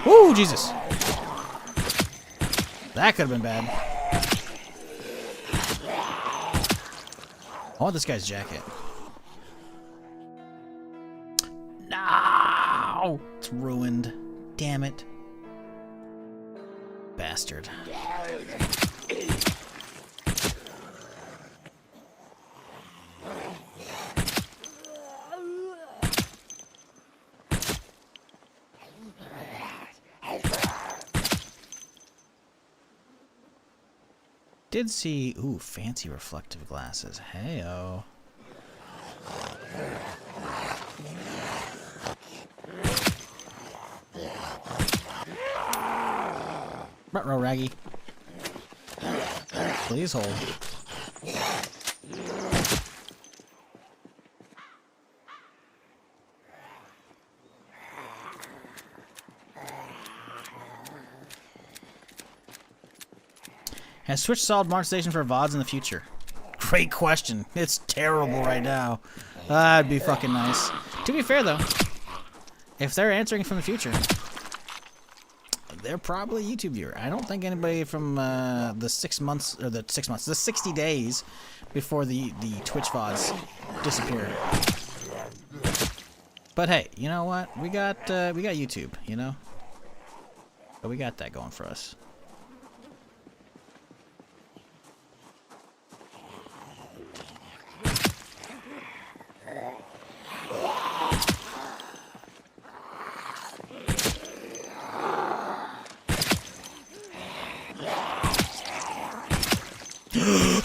[SPEAKER 2] Woo, Jesus! That could have been bad. I want this guy's jacket. No! It's ruined. Damn it. Bastard. Did see, ooh, fancy reflective glasses. Hey-oh. Ruh-roh, Raggy. Please hold. Has Twitch solved monetization for VODs in the future? Great question. It's terrible right now. That'd be fucking nice. To be fair, though, if they're answering from the future, they're probably a YouTube viewer. I don't think anybody from the 60 days before the Twitch VODs disappear. But hey, you know what? We got YouTube, you know? But we got that going for us.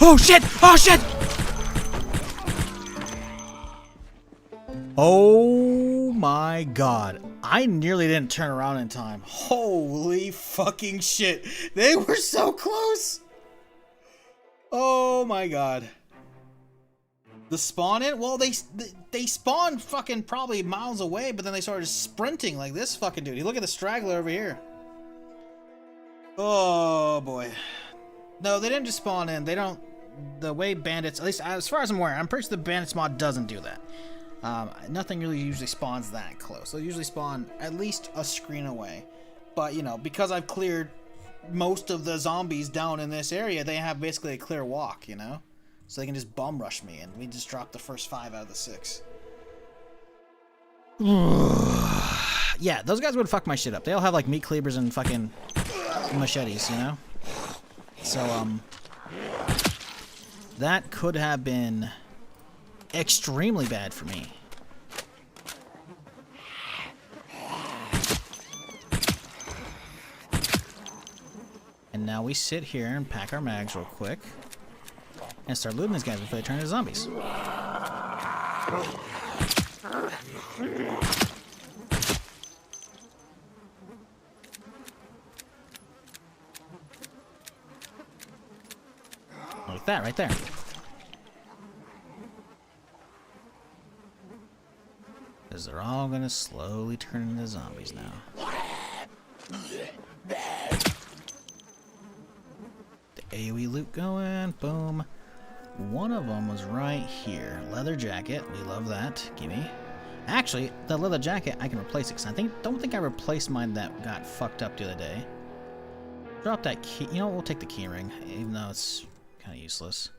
[SPEAKER 2] Oh shit! Oh shit! Oh my god. I nearly didn't turn around in time. Holy fucking shit. They were so close! Oh my god. The spawn in? Well, they spawned fucking probably miles away, but then they started sprinting like this fucking dude. You look at the straggler over here. Oh boy. No, they didn't just spawn in. They don't... The way Bandits... At least as far as I'm aware, I'm pretty sure the Bandits mod doesn't do that. Nothing really usually spawns that close. They'll usually spawn at least a screen away. But, you know, because I've cleared most of the zombies down in this area, they have basically a clear walk, you know? So they can just bum rush me, and we just drop the first 5 out of the 6. Yeah, those guys would fuck my shit up. They all have like meat cleavers and fucking machetes, you know? So, that could have been extremely bad for me. And now we sit here and pack our mags real quick and start looting these guys before they turn into zombies. Like that right there. Because they're all going to slowly turn into zombies now. The AoE loot going. Boom. One of them was right here. Leather jacket. We love that. Gimme. Actually, the leather jacket, I can replace it. Because don't think I replaced mine that got fucked up the other day. Drop that key. You know what? We'll take the key ring. Even though it's kind of useless.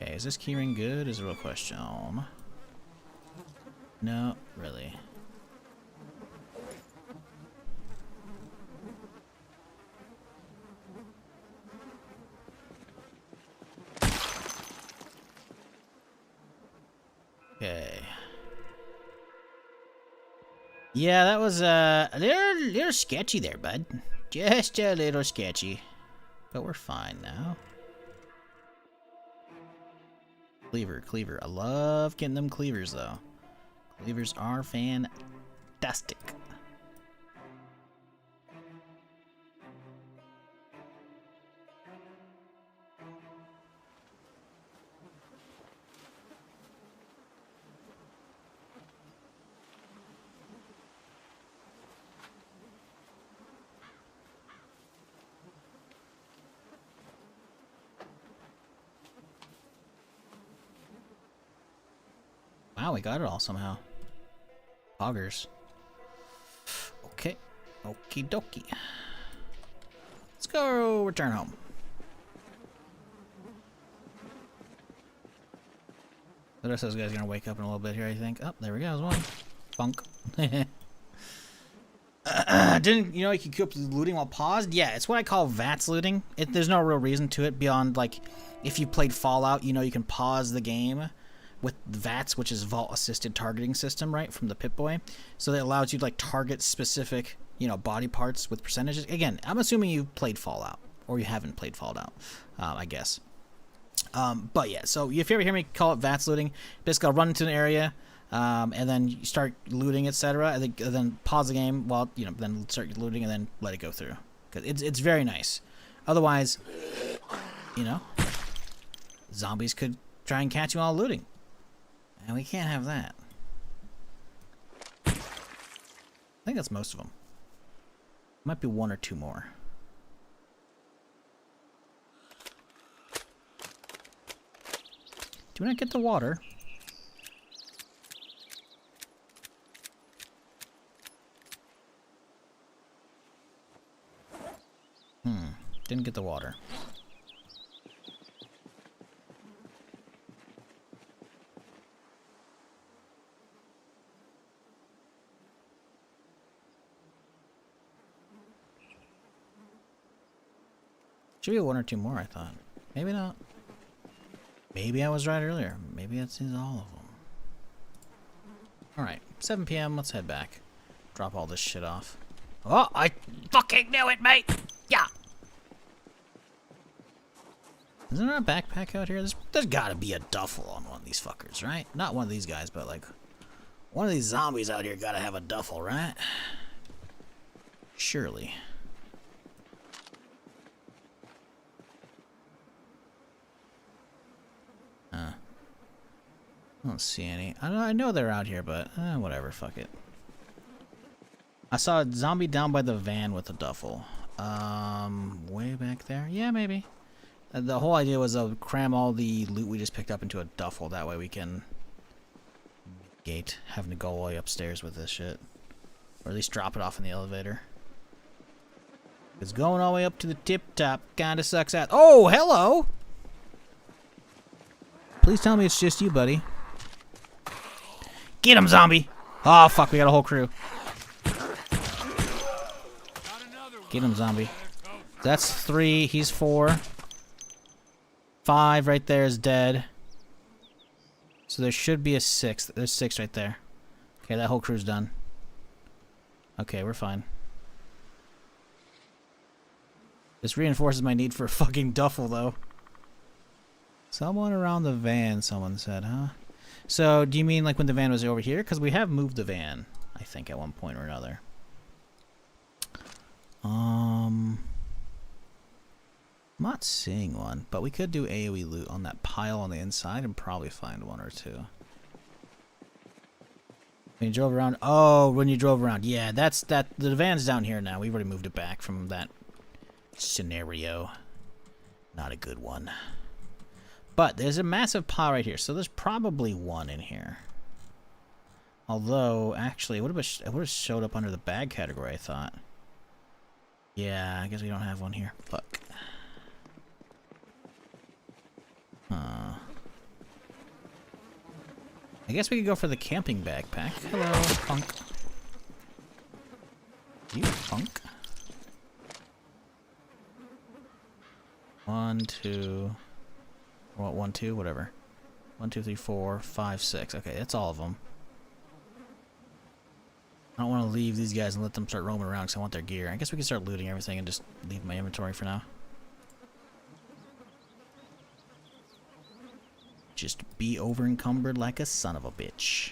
[SPEAKER 2] Okay, is this keyring good? Is a real question. No, really. Okay. Yeah, that was a little sketchy there, bud. Just a little sketchy. But we're fine now. Cleaver. I love getting them cleavers, though. Cleavers are fantastic. Wow, we got it all somehow. Poggers. Okay. Okie dokie. Let's go return home. The rest of those guys are gonna wake up in a little bit here, I think. Oh, there we go. There's one. Bunk. Didn't you know you could keep looting while paused? Yeah, it's what I call VATS looting. There's no real reason to it beyond, like, if you played Fallout, you know you can pause the game with VATS, which is Vault Assisted Targeting System, right, from the Pip-Boy. So that allows you to, like, target specific, you know, body parts with percentages. Again, I'm assuming you played Fallout, or you haven't played Fallout, I guess. But yeah, so if you ever hear me call it VATS looting, basically I'll run into an area, and then you start looting, etc. And then pause the game while, you know, then start looting and then let it go through. Cause it's very nice. Otherwise, you know, zombies could try and catch you while looting. And we can't have that. I think that's most of them. Might be one or two more. Do we not get the water? Didn't get the water. Should be one or two more, I thought. Maybe not. Maybe I was right earlier. Maybe that's all of them. Alright, 7 p.m. Let's head back. Drop all this shit off. Oh, I fucking knew it, mate! Yeah! Isn't there a backpack out here? There's gotta be a duffel on one of these fuckers, right? Not one of these guys, but like... one of these zombies out here gotta have a duffel, right? Surely. I don't see any. I know they're out here, but whatever, fuck it. I saw a zombie down by the van with a duffel. Way back there? Yeah, maybe. The whole idea was to cram all the loot we just picked up into a duffel. That way we can mitigate having to go all the way upstairs with this shit. Or at least drop it off in the elevator. Because going all the way up to the tip top kinda sucks out. Oh, hello! Please tell me it's just you, buddy. Get him, zombie! Oh, fuck, we got a whole crew. Get him, zombie. That's 3, he's 4. 5 right there is dead. So there should be a 6th. There's 6 right there. Okay, that whole crew's done. Okay, we're fine. This reinforces my need for a fucking duffel, though. Someone around the van, someone said, huh? So, do you mean like when the van was over here? Because we have moved the van, I think, at one point or another. I'm not seeing one, but we could do AoE loot on that pile on the inside and probably find 1 or 2. When you drove around, oh, when you drove around, yeah, that's that. The van's down here now. We've already moved it back from that scenario. Not a good one. But there's a massive pile right here, so there's probably 1 in here. Although, actually, it would have showed up under the bag category, I thought. Yeah, I guess we don't have one here. Fuck. I guess we could go for the camping backpack. Hello, punk. You punk. 1, 2. What, 1, 2, whatever. 1, 2, 3, 4, 5, 6. Okay, that's all of them. I don't want to leave these guys and let them start roaming around because I want their gear. I guess we can start looting everything and just leave my inventory for now. Just be over encumbered like a son of a bitch.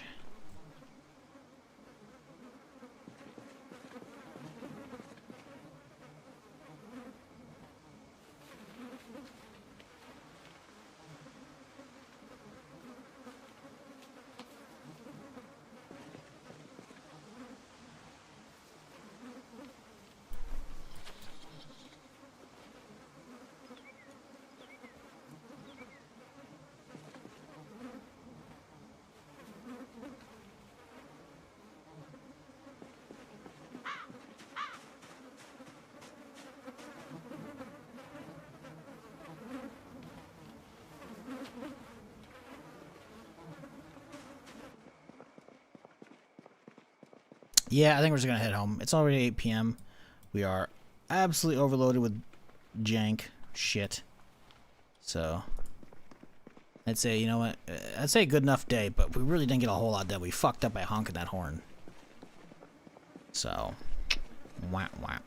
[SPEAKER 2] Yeah, I think we're just gonna head home. It's already 8 p.m. We are absolutely overloaded with jank shit. So, I'd say, you know what? I'd say a good enough day, but we really didn't get a whole lot done. We fucked up by honking that horn. So, wah wah.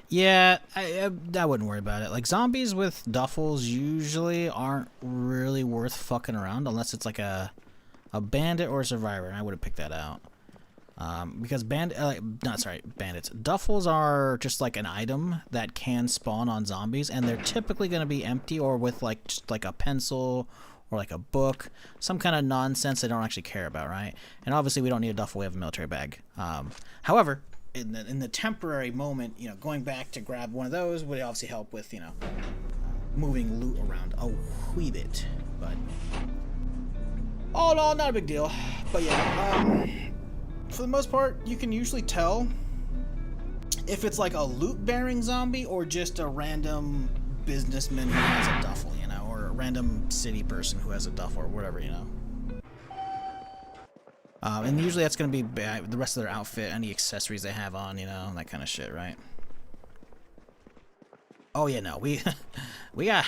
[SPEAKER 2] Yeah, I wouldn't worry about it. Like, zombies with duffels usually aren't really worth fucking around unless it's like a bandit or a survivor, and I would have picked that out. Because bandits. Duffels are just like an item that can spawn on zombies, and they're typically going to be empty or with like just like a pencil or like a book, some kind of nonsense they don't actually care about, right? And obviously we don't need a duffel, we have a military bag. However, in the temporary moment, you know, going back to grab one of those would obviously help with, you know, moving loot around a wee bit. But all in all, not a big deal. But yeah, for the most part, you can usually tell if it's like a loot-bearing zombie or just a random businessman who has a duffel, you know, or a random city person who has a duffel or whatever, you know. And usually that's going to be the rest of their outfit, any accessories they have on, you know, that kind of shit, right? Oh yeah, no, we got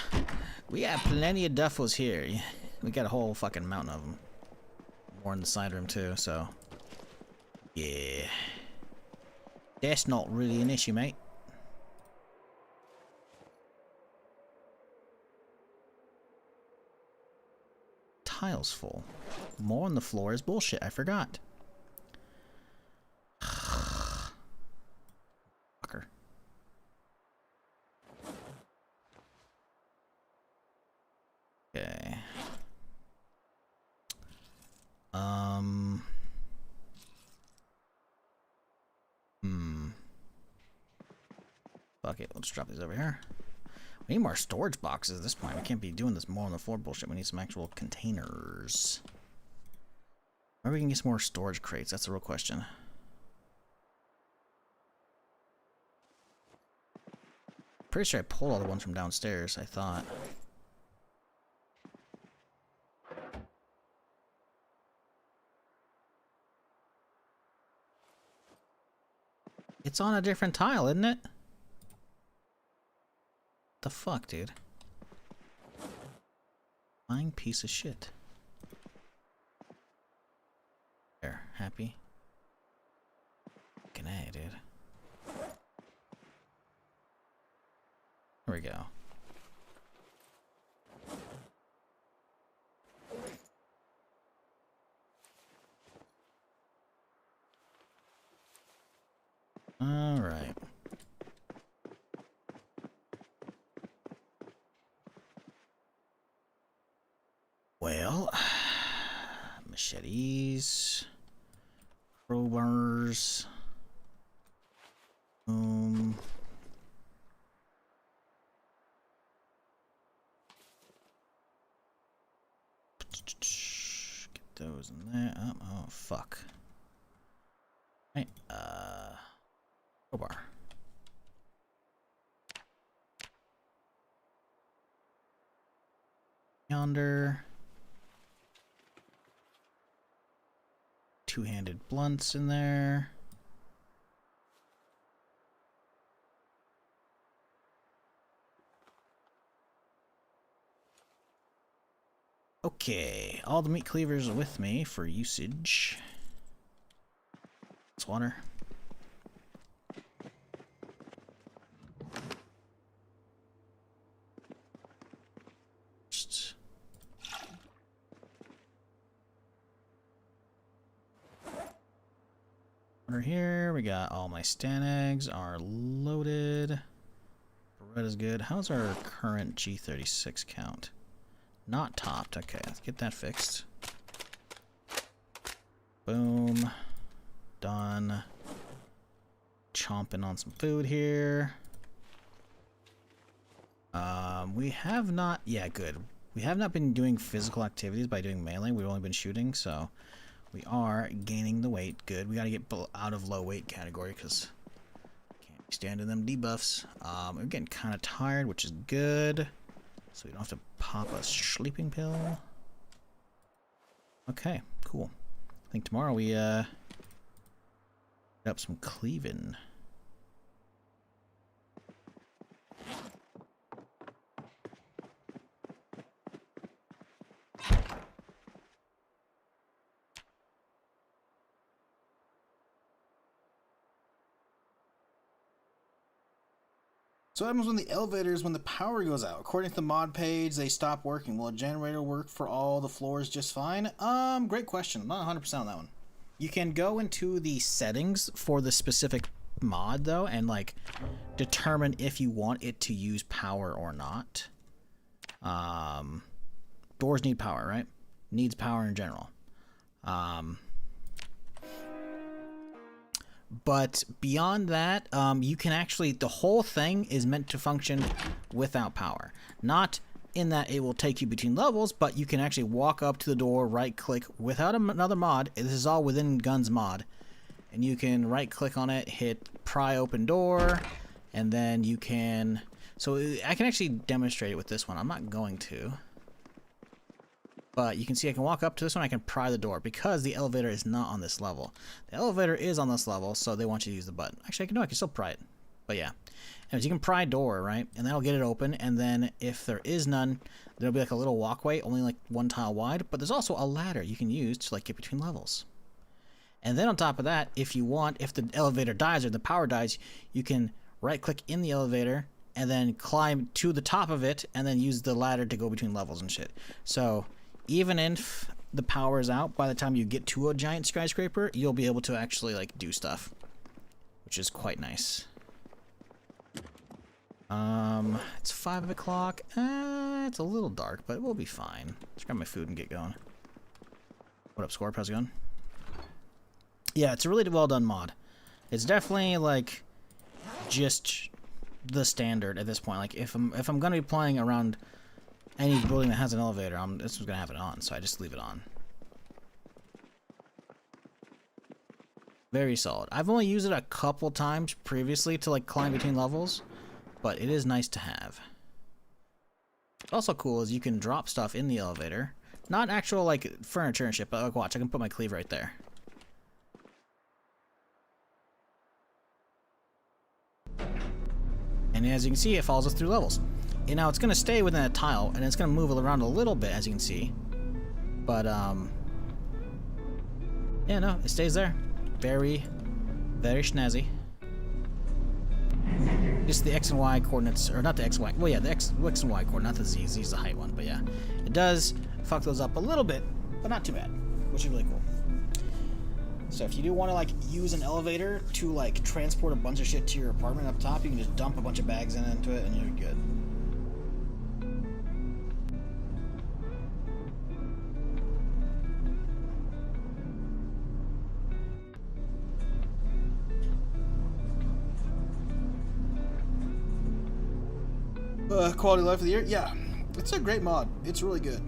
[SPEAKER 2] plenty of duffels here. We got a whole fucking mountain of them. More in the side room too, so yeah, that's not really an issue, mate. Tiles full. More on the floor is bullshit. I forgot. Fucker. Okay. Fuck it. Let's drop these over here. We need more storage boxes at this point. We can't be doing this more on the floor bullshit. We need some actual containers. Maybe we can get some more storage crates. That's the real question. Pretty sure I pulled all the ones from downstairs, I thought. It's on a different tile, isn't it? The fuck, dude? Lying piece of shit. There, happy? Fucking A, dude. Here we go. All right. Well, machetes, crowbars, get those in there. Oh fuck. Right, crowbar. Yonder. Two-handed blunts in there. Okay, all the meat cleavers with me for usage. It's water. Water here. We got all my stan eggs are loaded. Bread is good. How's our current G36 count? Not topped. Okay, let's get that fixed. Boom. Done. Chomping on some food here. We have not... Yeah, good. We have not been doing physical activities by doing melee. We've only been shooting, so... We are gaining the weight. Good. We gotta get out of low weight category, because... Can't be standing them debuffs. We're getting kind of tired, which is good. So we don't have to pop a sleeping pill. Okay, cool. I think tomorrow we get up some cleaving.
[SPEAKER 1] So what happens when the elevators, when the power goes out? According to the mod page, they stop working. Will a generator work for all the floors just fine? Great question. I'm not 100% on that one.
[SPEAKER 2] You can go into the settings for the specific mod, though, and, like, determine if you want it to use power or not. Doors need power, right? Needs power in general. But beyond that, you can actually, the whole thing is meant to function without power. Not in that it will take you between levels, but you can actually walk up to the door, right click without another mod. This is all within Guns mod. And you can right click on it, hit pry open door, and then you can, so I can actually demonstrate it with this one. I'm not going to. But you can see I can walk up to this one, I can pry the door, because the elevator is not on this level. The elevator is on this level, so they want you to use the button. Actually, I can still pry it. But yeah. Anyways, you can pry door, right? And that'll get it open, and then if there is none, there'll be like a little walkway, only like one tile wide, but there's also a ladder you can use to like get between levels. And then on top of that, if you want, if the elevator dies or the power dies, you can right click in the elevator and then climb to the top of it and then use the ladder to go between levels and shit. So even if the power is out, by the time you get to a giant skyscraper, you'll be able to actually like do stuff, which is quite nice. It's 5 o'clock. It's a little dark, but we'll be fine. Let's grab my food and get going. What up, Scorp? How's it going? Yeah, it's a really well done mod. It's definitely like just the standard at this point. Like if I'm gonna be playing around any building that has an elevator, this is gonna have it on, so I just leave it on. Very solid. I've only used it a couple times previously to like climb between levels, but it is nice to have. What's also cool is you can drop stuff in the elevator. Not actual, like, furniture and shit, but like, watch, I can put my cleave right there. And as you can see, it follows us through levels. And now it's going to stay within a tile, and it's going to move around a little bit, as you can see. But, yeah, no, it stays there. Very, very snazzy. Just the X and Y coordinates, or not the X and Y, well, yeah, the X and Y coordinate, not the Z. Z's the height one, but yeah. It does fuck those up a little bit, but not too bad, which is really cool. So if you do want to, like, use an elevator to, like, transport a bunch of shit to your apartment up top, you can just dump a bunch of bags into it, and you're good. Quality of life of the year? Yeah, it's a great mod. It's really good.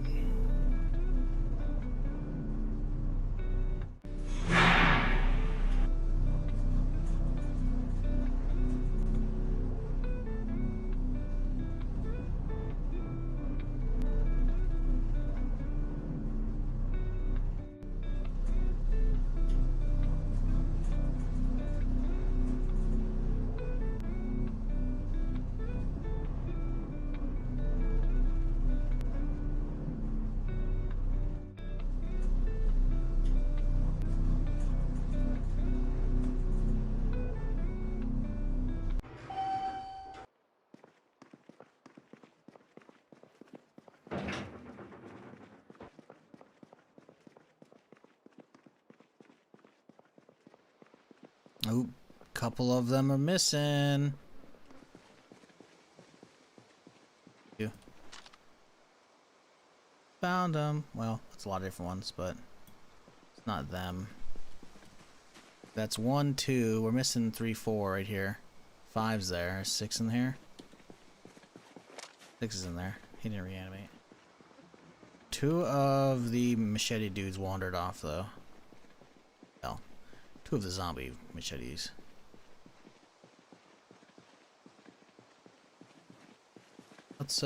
[SPEAKER 2] Oh, couple of them are missing. You found them. Well, it's a lot of different ones, but it's not them. That's 1, 2. We're missing 3, 4 right here. 5's there. 6 in here. 6 is in there. He didn't reanimate. 2 of the machete dudes wandered off, though. Well, 2 of the zombie machetes. Let's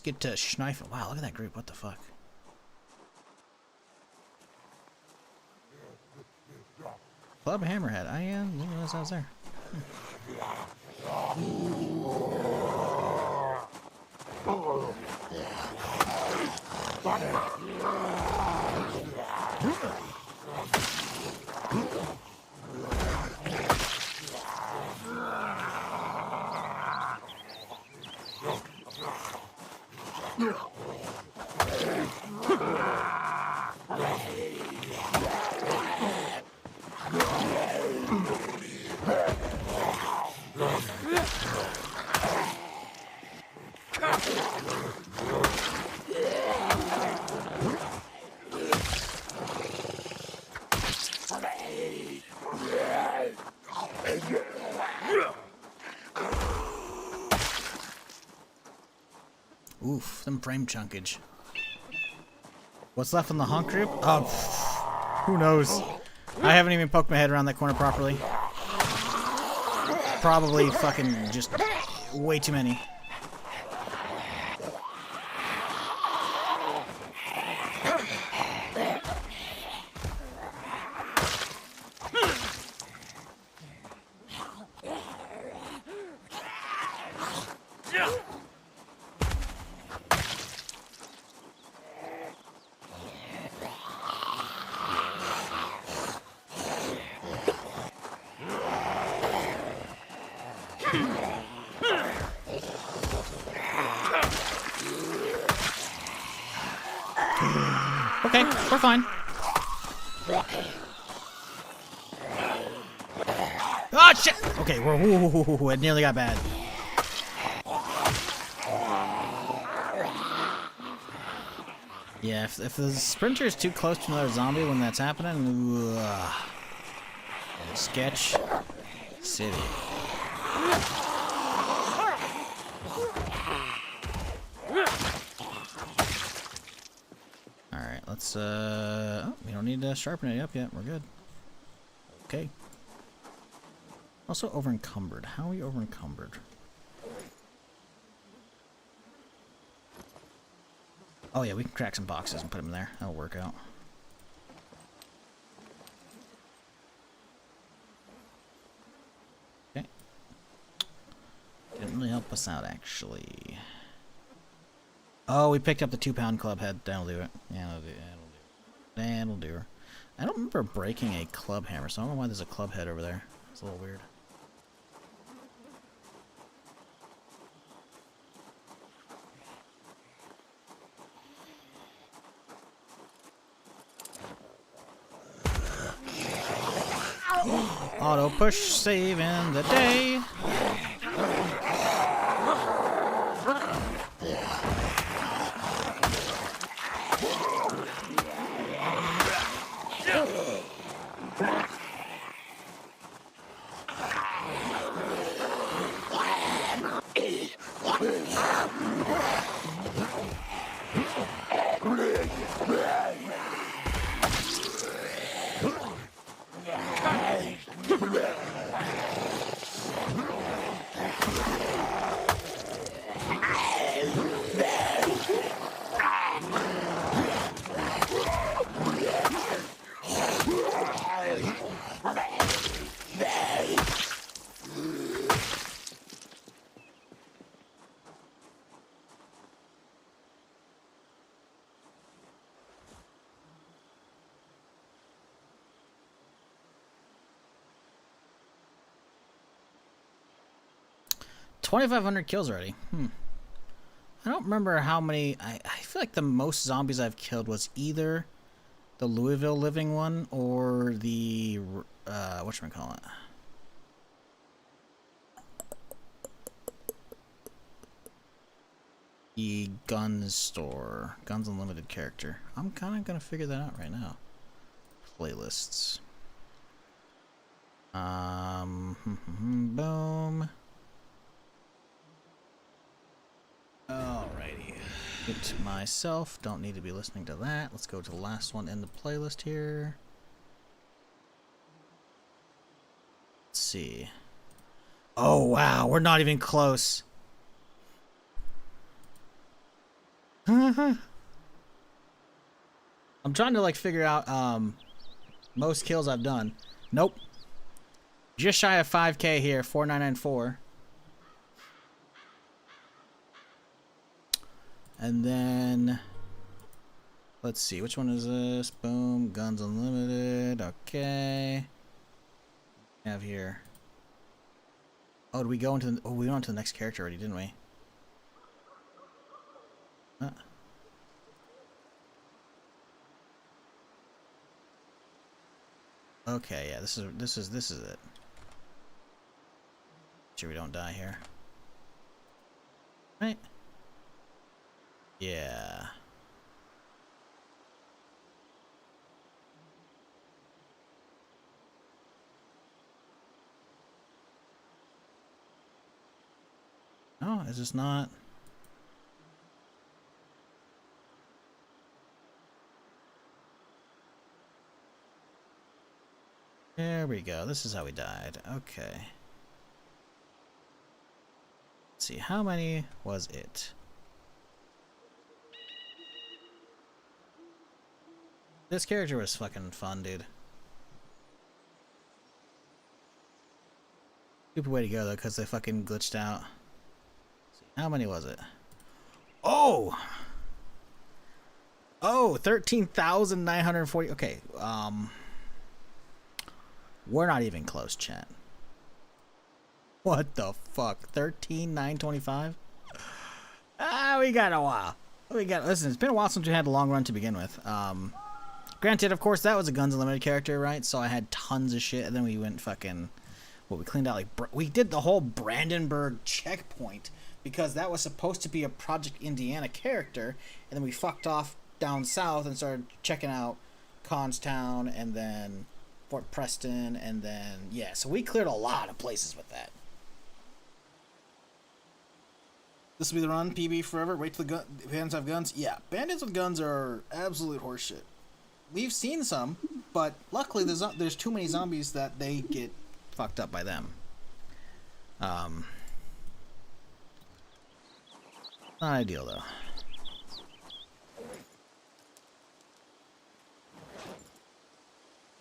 [SPEAKER 2] get to Schneifel. Wow, look at that group. What the fuck? Club Hammerhead. I didn't realize I was there. Oof, them frame chunkage. What's left in the honk group? Oh, who knows? I haven't even poked my head around that corner properly. Probably fucking just way too many. Okay, we're fine. Oh shit! Okay, it nearly got bad. Yeah, if the sprinter is too close to another zombie when that's happening, sketch city. Alright, let's, oh, we don't need to sharpen it up yet. We're good. Okay. Also over encumbered. How are we over encumbered? Oh yeah, we can crack some boxes and put them in there. That'll work out. Okay. Didn't really help us out, actually. Oh, we picked up the 2-pound club head. That'll do it. Yeah, that'll do it. That'll do her. I don't remember breaking a club hammer, so I don't know why there's a club head over there. It's a little weird. Auto push saving the day. $2,500 kills already. I don't remember how many. I feel like the most zombies I've killed was either the Louisville living one or the whatchamacallit. The Guns store. Guns Unlimited character. I'm kind of going to figure that out right now. Playlists. Boom. Alrighty. Mute myself. Don't need to be listening to that. Let's go to the last one in the playlist here. Let's see. Oh, wow. We're not even close. I'm trying to, like, figure out most kills I've done. Nope. Just shy of 5K here. 4994. And then, let's see, which one is this? Boom, Guns Unlimited, okay. Have here. Oh, did we go into the, we went on to the next character already, didn't we? Okay, yeah, this is it. Sure we don't die here. Right? Yeah. No, is this not? There we go. This is how we died. Okay. Let's see. How many was it? This character was fucking fun, dude. Stupid way to go, though, because they fucking glitched out. Let's see. How many was it? Oh! Oh, 13,940. Okay, we're not even close, chat. What the fuck? 13,925? Ah, we got a while. Listen, it's been a while since we had a long run to begin with. Granted, of course, that was a Guns Unlimited character, right? So I had tons of shit, and then we went fucking... Well, we cleaned out, like... We did the whole Brandenburg checkpoint, because that was supposed to be a Project Indiana character, and then we fucked off down south and started checking out Constown, and then Fort Preston, and then... Yeah, so we cleared a lot of places with that. This will be the run, PB forever. Wait till the bandits have guns. Yeah, bandits with guns are absolute horseshit. We've seen some, but luckily there's too many zombies that they get fucked up by them. Not ideal though.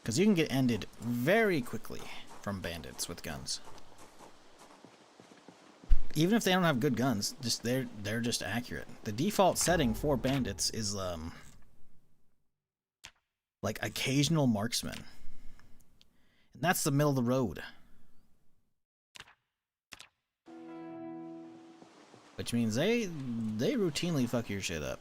[SPEAKER 2] Because you can get ended very quickly from bandits with guns. Even if they don't have good guns, just they're just accurate. The default setting for bandits is like occasional marksman. And that's the middle of the road. Which means they routinely fuck your shit up.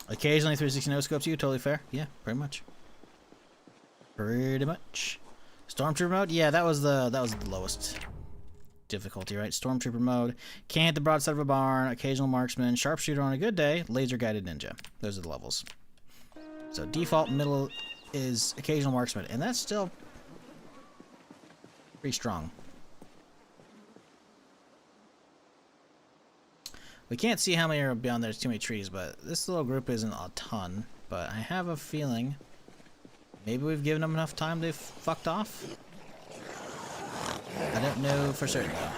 [SPEAKER 2] Occasionally 360 no scopes you, totally fair. Yeah, pretty much. Pretty much. Stormtrooper mode? Yeah, that was the lowest difficulty, right? Stormtrooper mode. Can't hit the broadside of a barn, occasional marksman, sharpshooter on a good day, laser guided ninja. Those are the levels. So default middle is occasional marksman, and that's still pretty strong. We can't see how many are beyond there. There's too many trees, but this little group isn't a ton. But I have a feeling maybe we've given them enough time they've fucked off. I don't know for certain though.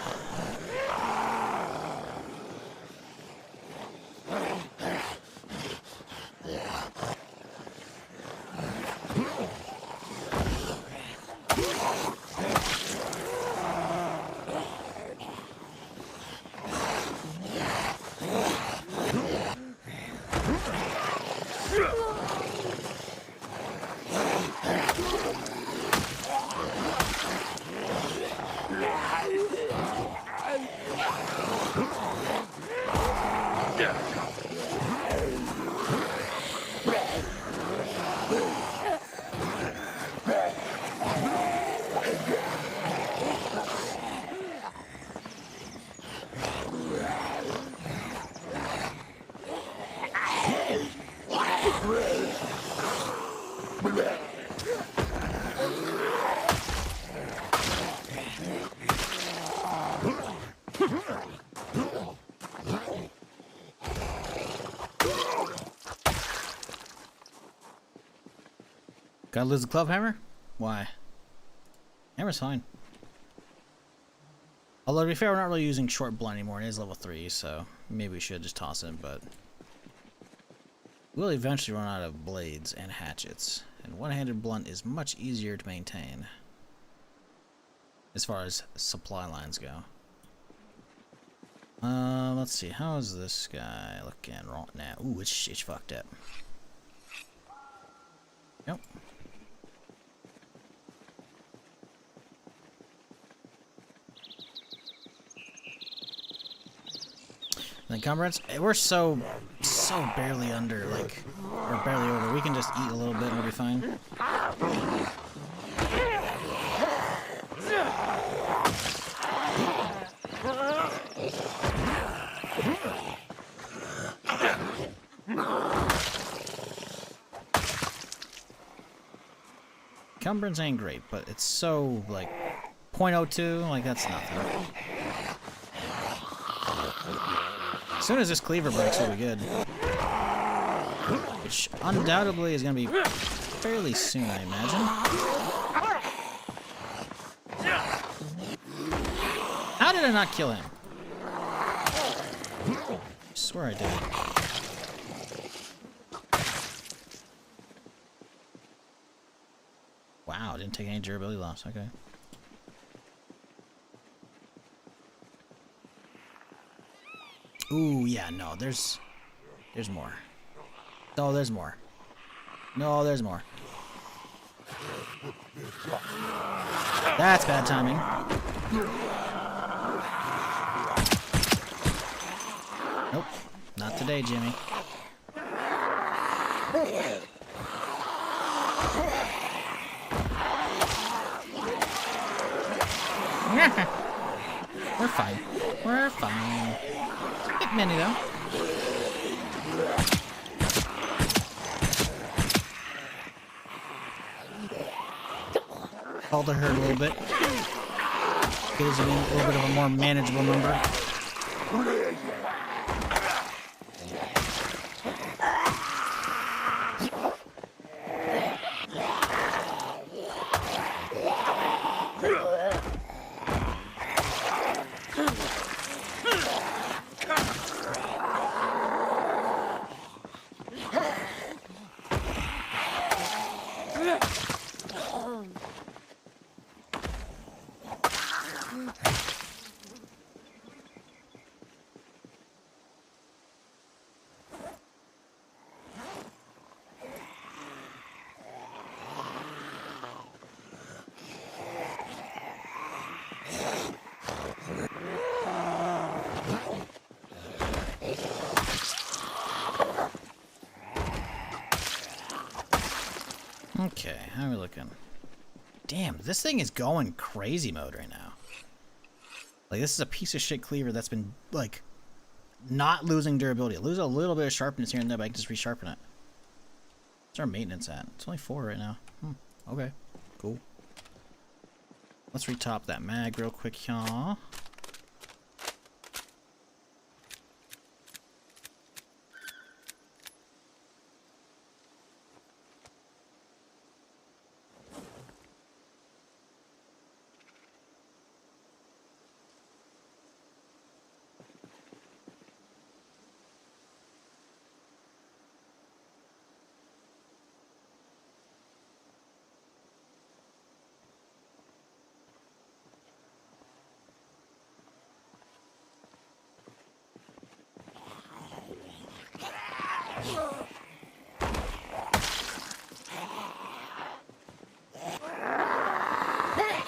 [SPEAKER 2] Gotta lose the club hammer? Why? Hammer's fine. Although to be fair, we're not really using short blunt anymore. It is level 3, so maybe we should just toss it, but we'll eventually run out of blades and hatchets. And one-handed blunt is much easier to maintain as far as supply lines go. Let's see. How is this guy looking right now? Ooh, it's fucked up. Yep. The encumbrance, we're so barely under, like, or barely over. We can just eat a little bit and we'll be fine. Encumbrance ain't great, but it's so, like, 0.02, like, that's nothing. As soon as this cleaver breaks, we'll be good. Which undoubtedly is going to be fairly soon, I imagine. How did I not kill him? I swear I did. Wow, didn't take any durability loss. Okay. Ooh, yeah, no, there's more. No, there's more. No, there's more. That's bad timing. Nope, not today, Jimmy. We're fine. We're fine. Hit many though. Alter her a little bit. Get us a little bit of a more manageable number. Okay, how are we looking? Damn, this thing is going crazy mode right now. Like, this is a piece of shit cleaver that's been, like, not losing durability. It loses a little bit of sharpness here and there, but I can just resharpen it. What's our maintenance at? It's only 4 right now. Okay, cool. Let's retop that mag real quick, y'all.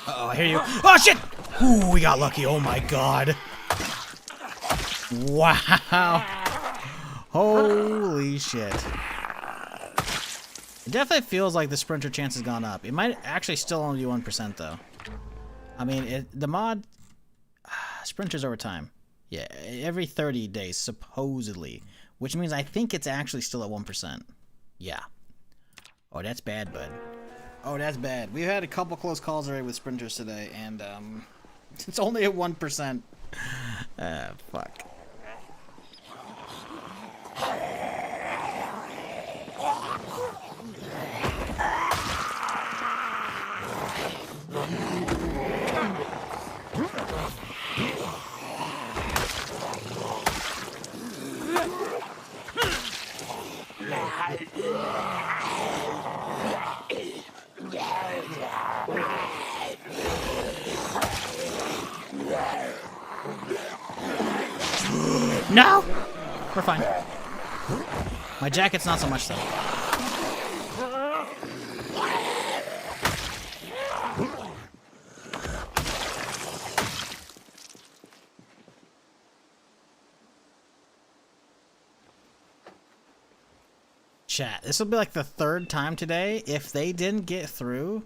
[SPEAKER 2] Uh-oh, I hear you. Oh, shit! Ooh, we got lucky. Oh, my God. Wow. Holy shit. It definitely feels like the sprinter chance has gone up. It might actually still only be 1%, though. I mean, the mod... sprinters over time. Yeah, every 30 days, supposedly. Which means I think it's actually still at 1%. Yeah. Oh, that's bad, bud. Oh, that's bad. We've had a couple close calls already with sprinters today, and it's only at 1%. Fuck. No! We're fine. My jacket's not so much, though. Chat, this will be like the 3rd time today if they didn't get through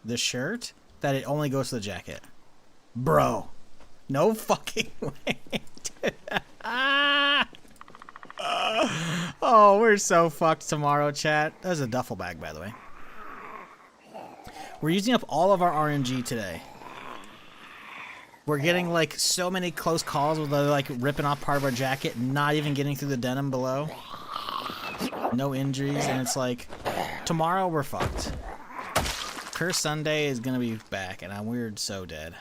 [SPEAKER 2] the shirt that it only goes to the jacket. Bro. No fucking way. Oh, we're so fucked tomorrow, chat. There's a duffel bag, by the way. We're using up all of our RNG today. We're getting, like, so many close calls with, like, ripping off part of our jacket, not even getting through the denim below. No injuries, and it's like, tomorrow we're fucked. Curse Sunday is gonna be back, and we're so dead.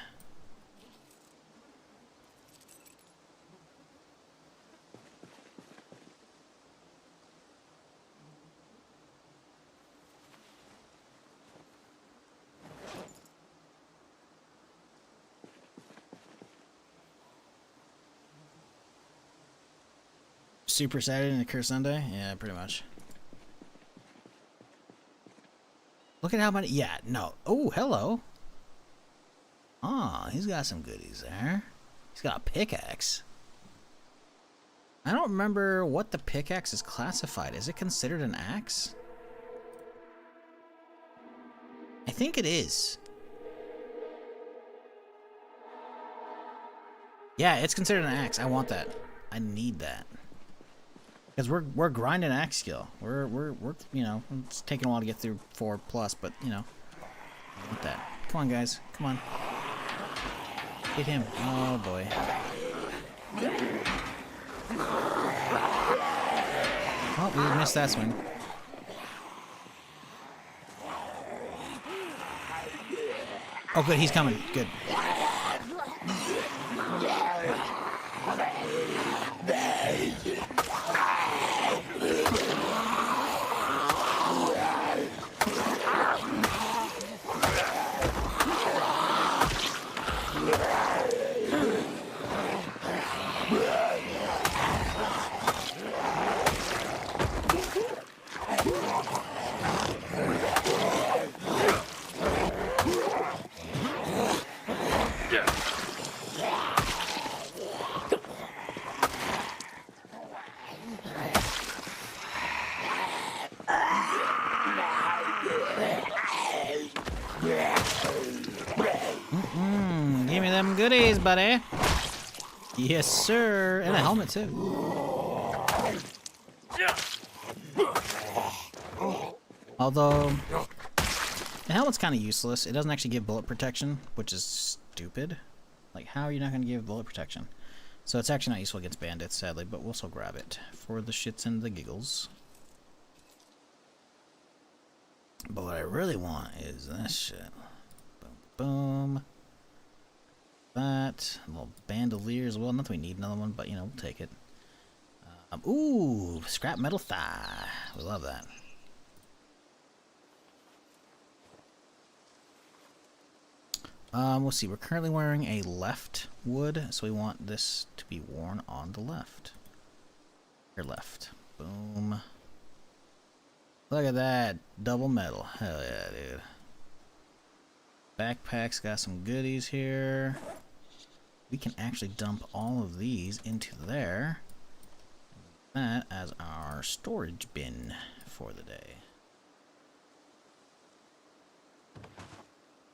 [SPEAKER 2] Super Saturday and a Curse Sunday? Yeah, pretty much. Look at how many... Yeah, no. Oh, hello. Oh, he's got some goodies there. He's got a pickaxe. I don't remember what the pickaxe is classified. Is it considered an axe? I think it is. Yeah, it's considered an axe. I want that. I need that. Because we're grinding axe skill. We're you know, it's taking a while to get through 4+, but you know, I want that. Come on, guys, come on. Hit him. Oh boy. Oh, we missed that swing. Oh, good, he's coming. Good. goodies, buddy. Yes, sir. And a helmet, too. Although, the helmet's kind of useless. It doesn't actually give bullet protection, which is stupid. Like, how are you not going to give bullet protection? So it's actually not useful against bandits, sadly, but we'll still grab it for the shits and the giggles. But what I really want is this shit. Boom, boom. That. A little bandolier as well. Not that we need another one, but, you know, we'll take it. Ooh, scrap metal thigh. We love that. We'll see. We're currently wearing a left wood, so we want this to be worn on the left. Your left. Boom. Look at that. Double metal. Hell yeah, dude. Backpack's got some goodies here. We can actually dump all of these into there. That as our storage bin for the day.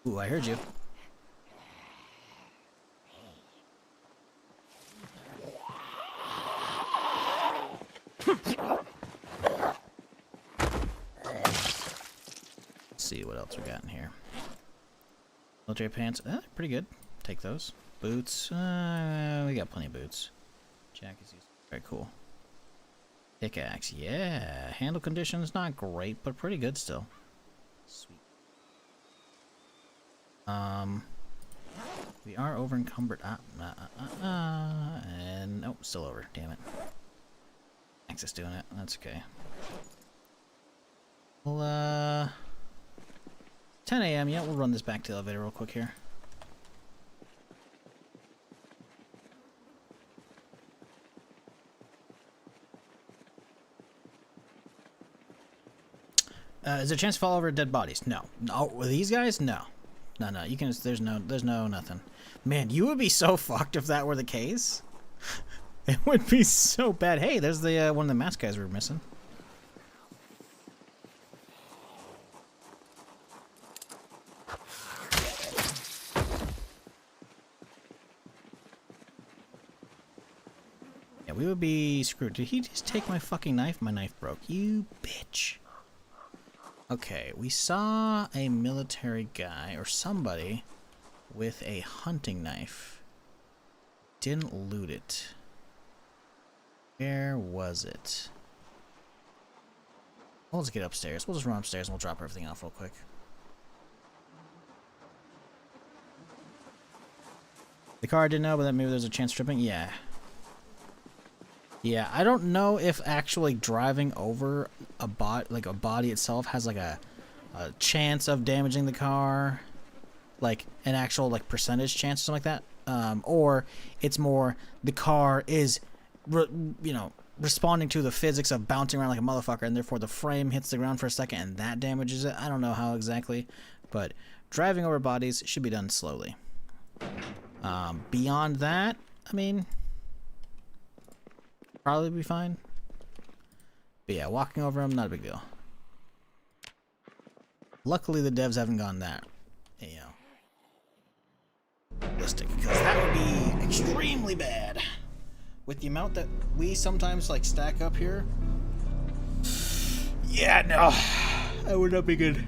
[SPEAKER 2] Ooh, I heard you. See what else we got in here. Military pants, pretty good. Take those. Boots, we got plenty of boots. Jackets, very cool. Pickaxe, yeah. Handle conditions not great, but pretty good still. Sweet. We are over encumbered. And nope, still over. Damn it. Access doing it. That's okay. Well, 10 a.m. Yeah, we'll run this back to the elevator real quick here. Is there a chance to fall over dead bodies? No. No, with these guys? No. No, no. You can. There's no nothing. Man, you would be so fucked if that were the case. It would be so bad. Hey, there's the one of the mask guys we were missing. Yeah, we would be screwed. Did he just take my fucking knife? My knife broke. You bitch. Okay, we saw a military guy or somebody with a hunting knife. Didn't loot it. Where was it? Well, let's get upstairs. We'll just run upstairs and we'll drop everything off real quick. The car didn't know, but then maybe there's a chance of tripping. Yeah. Yeah, I don't know if actually driving over a body itself has like a chance of damaging the car, like an actual like percentage chance or something like that, or it's more the car is, responding to the physics of bouncing around like a motherfucker, and therefore the frame hits the ground for a second and that damages it. I don't know how exactly, but driving over bodies should be done slowly. Beyond that, I mean, probably be fine. But yeah, walking over them, not a big deal. Luckily, the devs haven't gone that, ballistic, because that would be extremely bad. With the amount that we sometimes like stack up here. Yeah, no, that would not be good.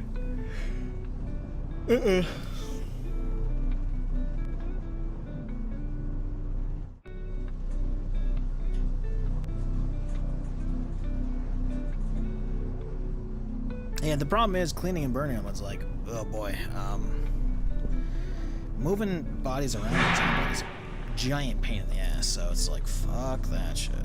[SPEAKER 2] Yeah, the problem is cleaning and burning them. It's like, oh boy. Moving bodies around is a giant pain in the ass, so it's like, fuck that shit.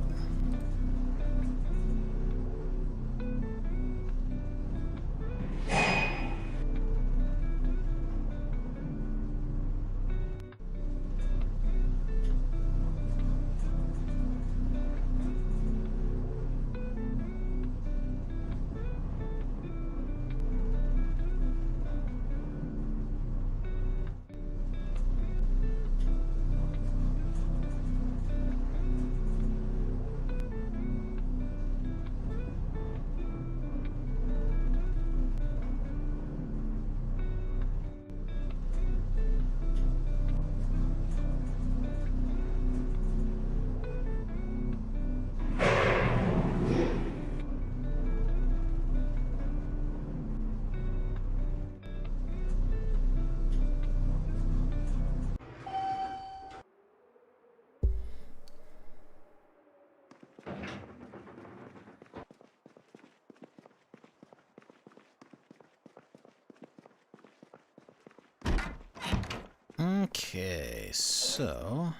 [SPEAKER 2] Okay, so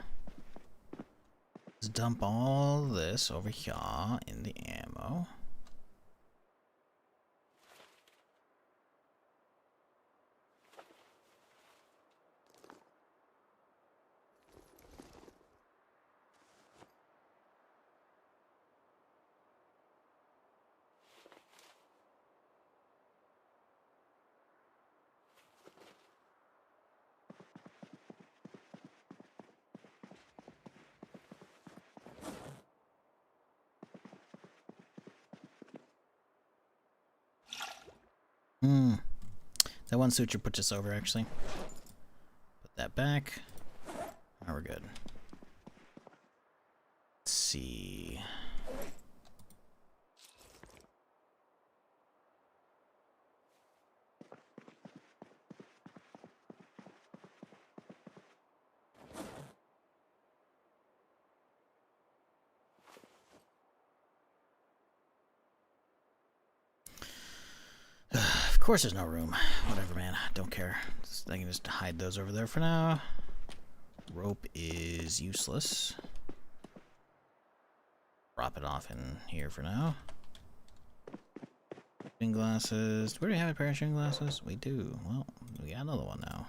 [SPEAKER 2] let's dump all this over here in the ammo. That one suture puts us over, actually. Put that back. Now we're good. Let's see. Of course there's no room. Whatever, man. Don't care. I can just hide those over there for now. Rope is useless. Drop it off in here for now. Shooting glasses. Where do we have a pair of shooting glasses? We do. Well, we got another one now.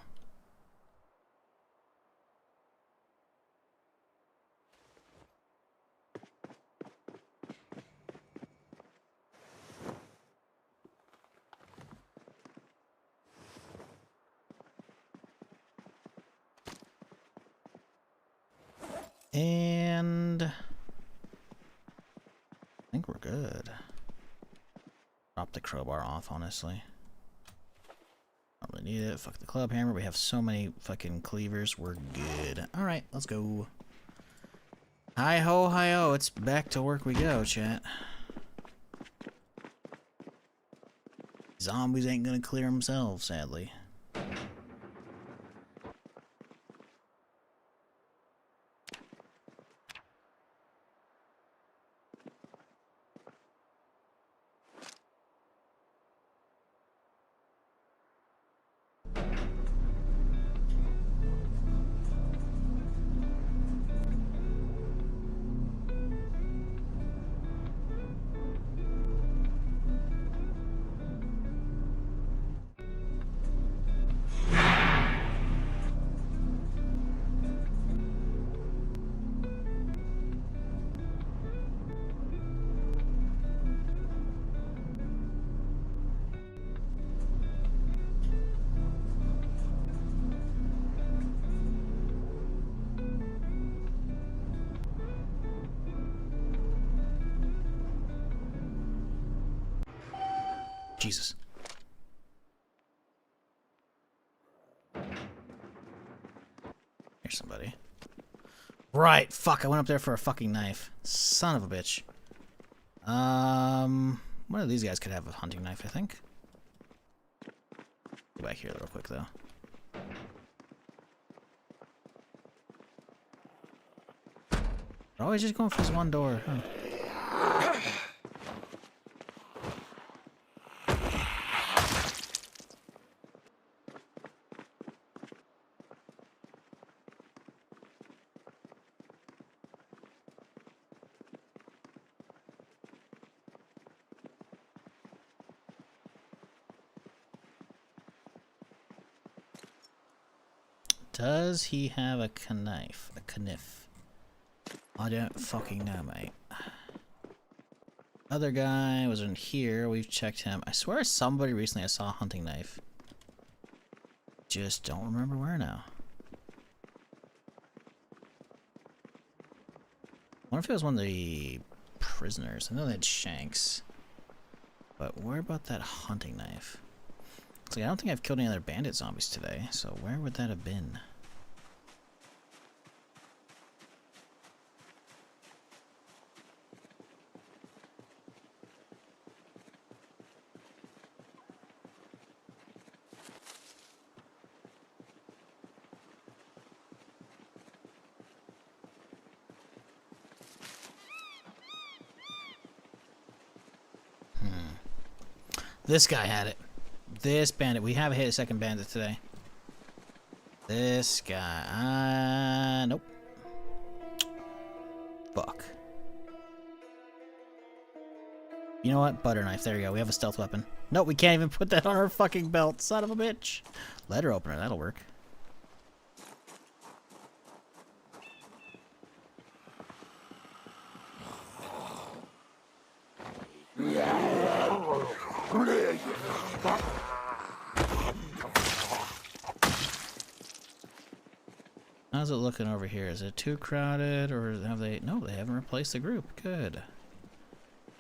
[SPEAKER 2] And I think we're good. Drop the crowbar off, honestly. Don't really need it. Fuck the club hammer. We have so many fucking cleavers. We're good. Alright, let's go. Hi ho, hi ho. It's back to work we go, chat. Zombies ain't gonna clear themselves, sadly. Jesus. Here's somebody. Right, fuck, I went up there for a fucking knife. Son of a bitch. One of these guys could have a hunting knife, I think. Go back here real quick, though. They're always just going for this one door, huh? Does he have a knife? A kniff? I don't fucking know, mate. Other guy was in here. We've checked him. I swear somebody recently I saw a hunting knife. Just don't remember where now. I wonder if it was one of the prisoners. I know they had shanks. But where about that hunting knife? It's like, I don't think I've killed any other bandit zombies today, so where would that have been? This guy had it. This bandit. We have hit a second bandit today. This guy. Nope. Fuck. You know what? Butter knife. There you go. We have a stealth weapon. Nope, we can't even put that on our fucking belt. Son of a bitch. Letter opener. That'll work. How's it looking over here? Is it too crowded, or have they... No, they haven't replaced the group. Good.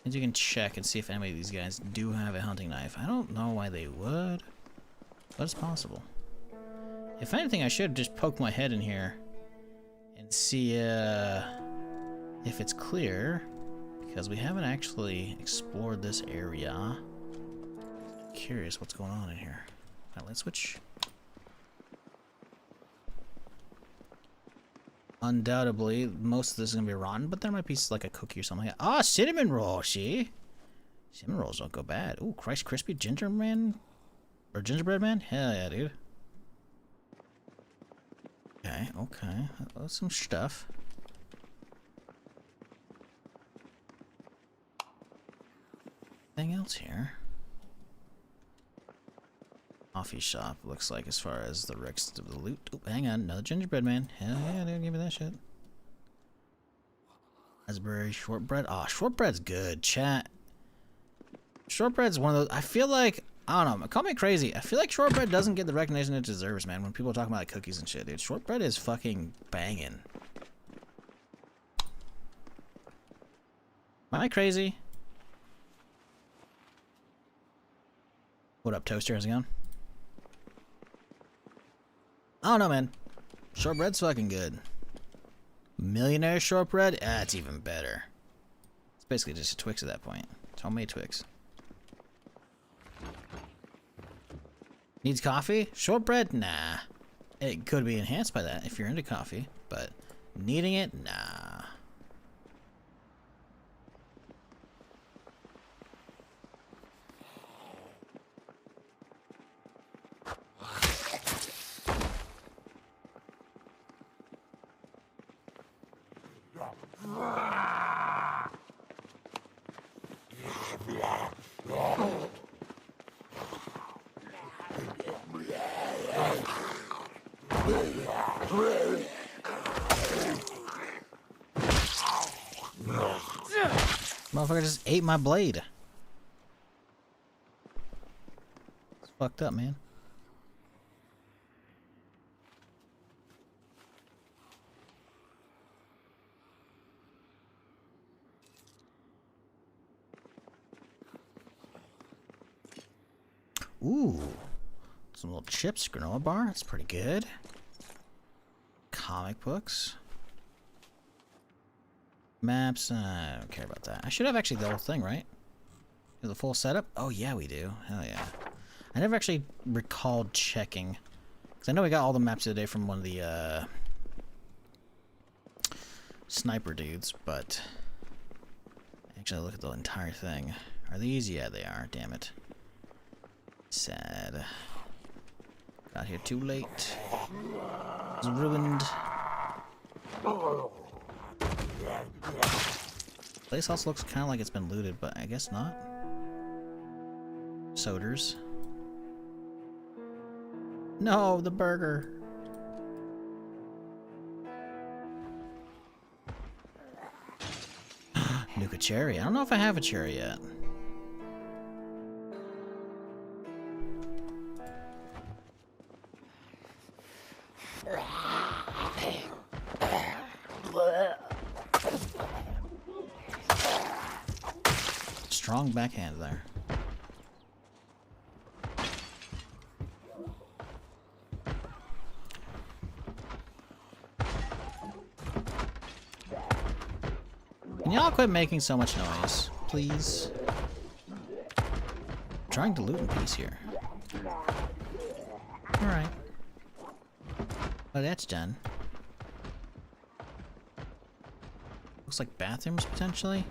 [SPEAKER 2] And you can check and see if any of these guys do have a hunting knife. I don't know why they would, but it's possible. If anything, I should just poke my head in here and see if it's clear, because we haven't actually explored this area. Curious what's going on in here. Alright, let's switch. Undoubtedly, most of this is gonna be rotten, but there might be like a cookie or something like that. Ah, cinnamon roll, see? Cinnamon rolls don't go bad. Ooh, Rice Krispie Ginger Man? Or Gingerbread Man? Hell yeah, dude. Okay, okay. That's some stuff. Anything else here? Coffee shop, looks like, as far as the rest of the loot. Oh, hang on, another gingerbread man. Hell yeah, dude, give me that shit. Raspberry shortbread. Oh, shortbread's good, chat. Shortbread's one of those. I feel like, I don't know, call me crazy. I feel like shortbread doesn't get the recognition it deserves, man. When people talk about like cookies and shit, dude, shortbread is fucking banging. Am I crazy? What up, Toaster? How's it going? I don't know, man. Shortbread's fucking good. Millionaire shortbread? Ah, it's even better. It's basically just a Twix at that point. It's homemade Twix. Needs coffee? Shortbread? Nah. It could be enhanced by that if you're into coffee, but needing it? Nah. Motherfucker just ate my blade. It's fucked up, man. Ooh. Some little chips, granola bar. That's pretty good. Comic books. Maps, I don't care about that. I should have actually the whole thing, right? The full setup? Oh yeah, we do. Hell yeah. I never actually recalled checking. Because I know we got all the maps today from one of the sniper dudes, but actually look at the entire thing. Are these? Yeah, they are. Damn it. Sad. Got here too late. It was ruined. Place also looks kind of like it's been looted, but I guess not. Soders. No, the burger. Nuka cherry. I don't know if I have a cherry yet. Strong backhand there. Can y'all quit making so much noise, please? I'm trying to loot in peace here. Alright. Well, that's done. Looks like bathrooms, potentially?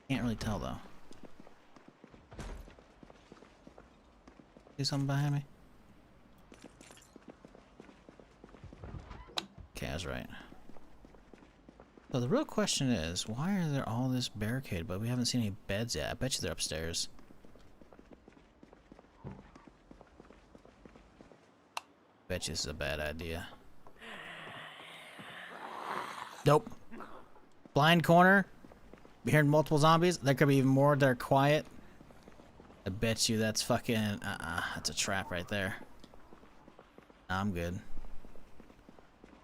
[SPEAKER 2] Can't really tell, though. See something behind me? Okay, I was right. So the real question is, why are there all this barricade, but we haven't seen any beds yet? I bet you they're upstairs. Bet you this is a bad idea. Nope. Blind corner. We're hearing multiple zombies. There could be even more that are quiet. I bet you that's fucking... that's a trap right there. Nah, I'm good.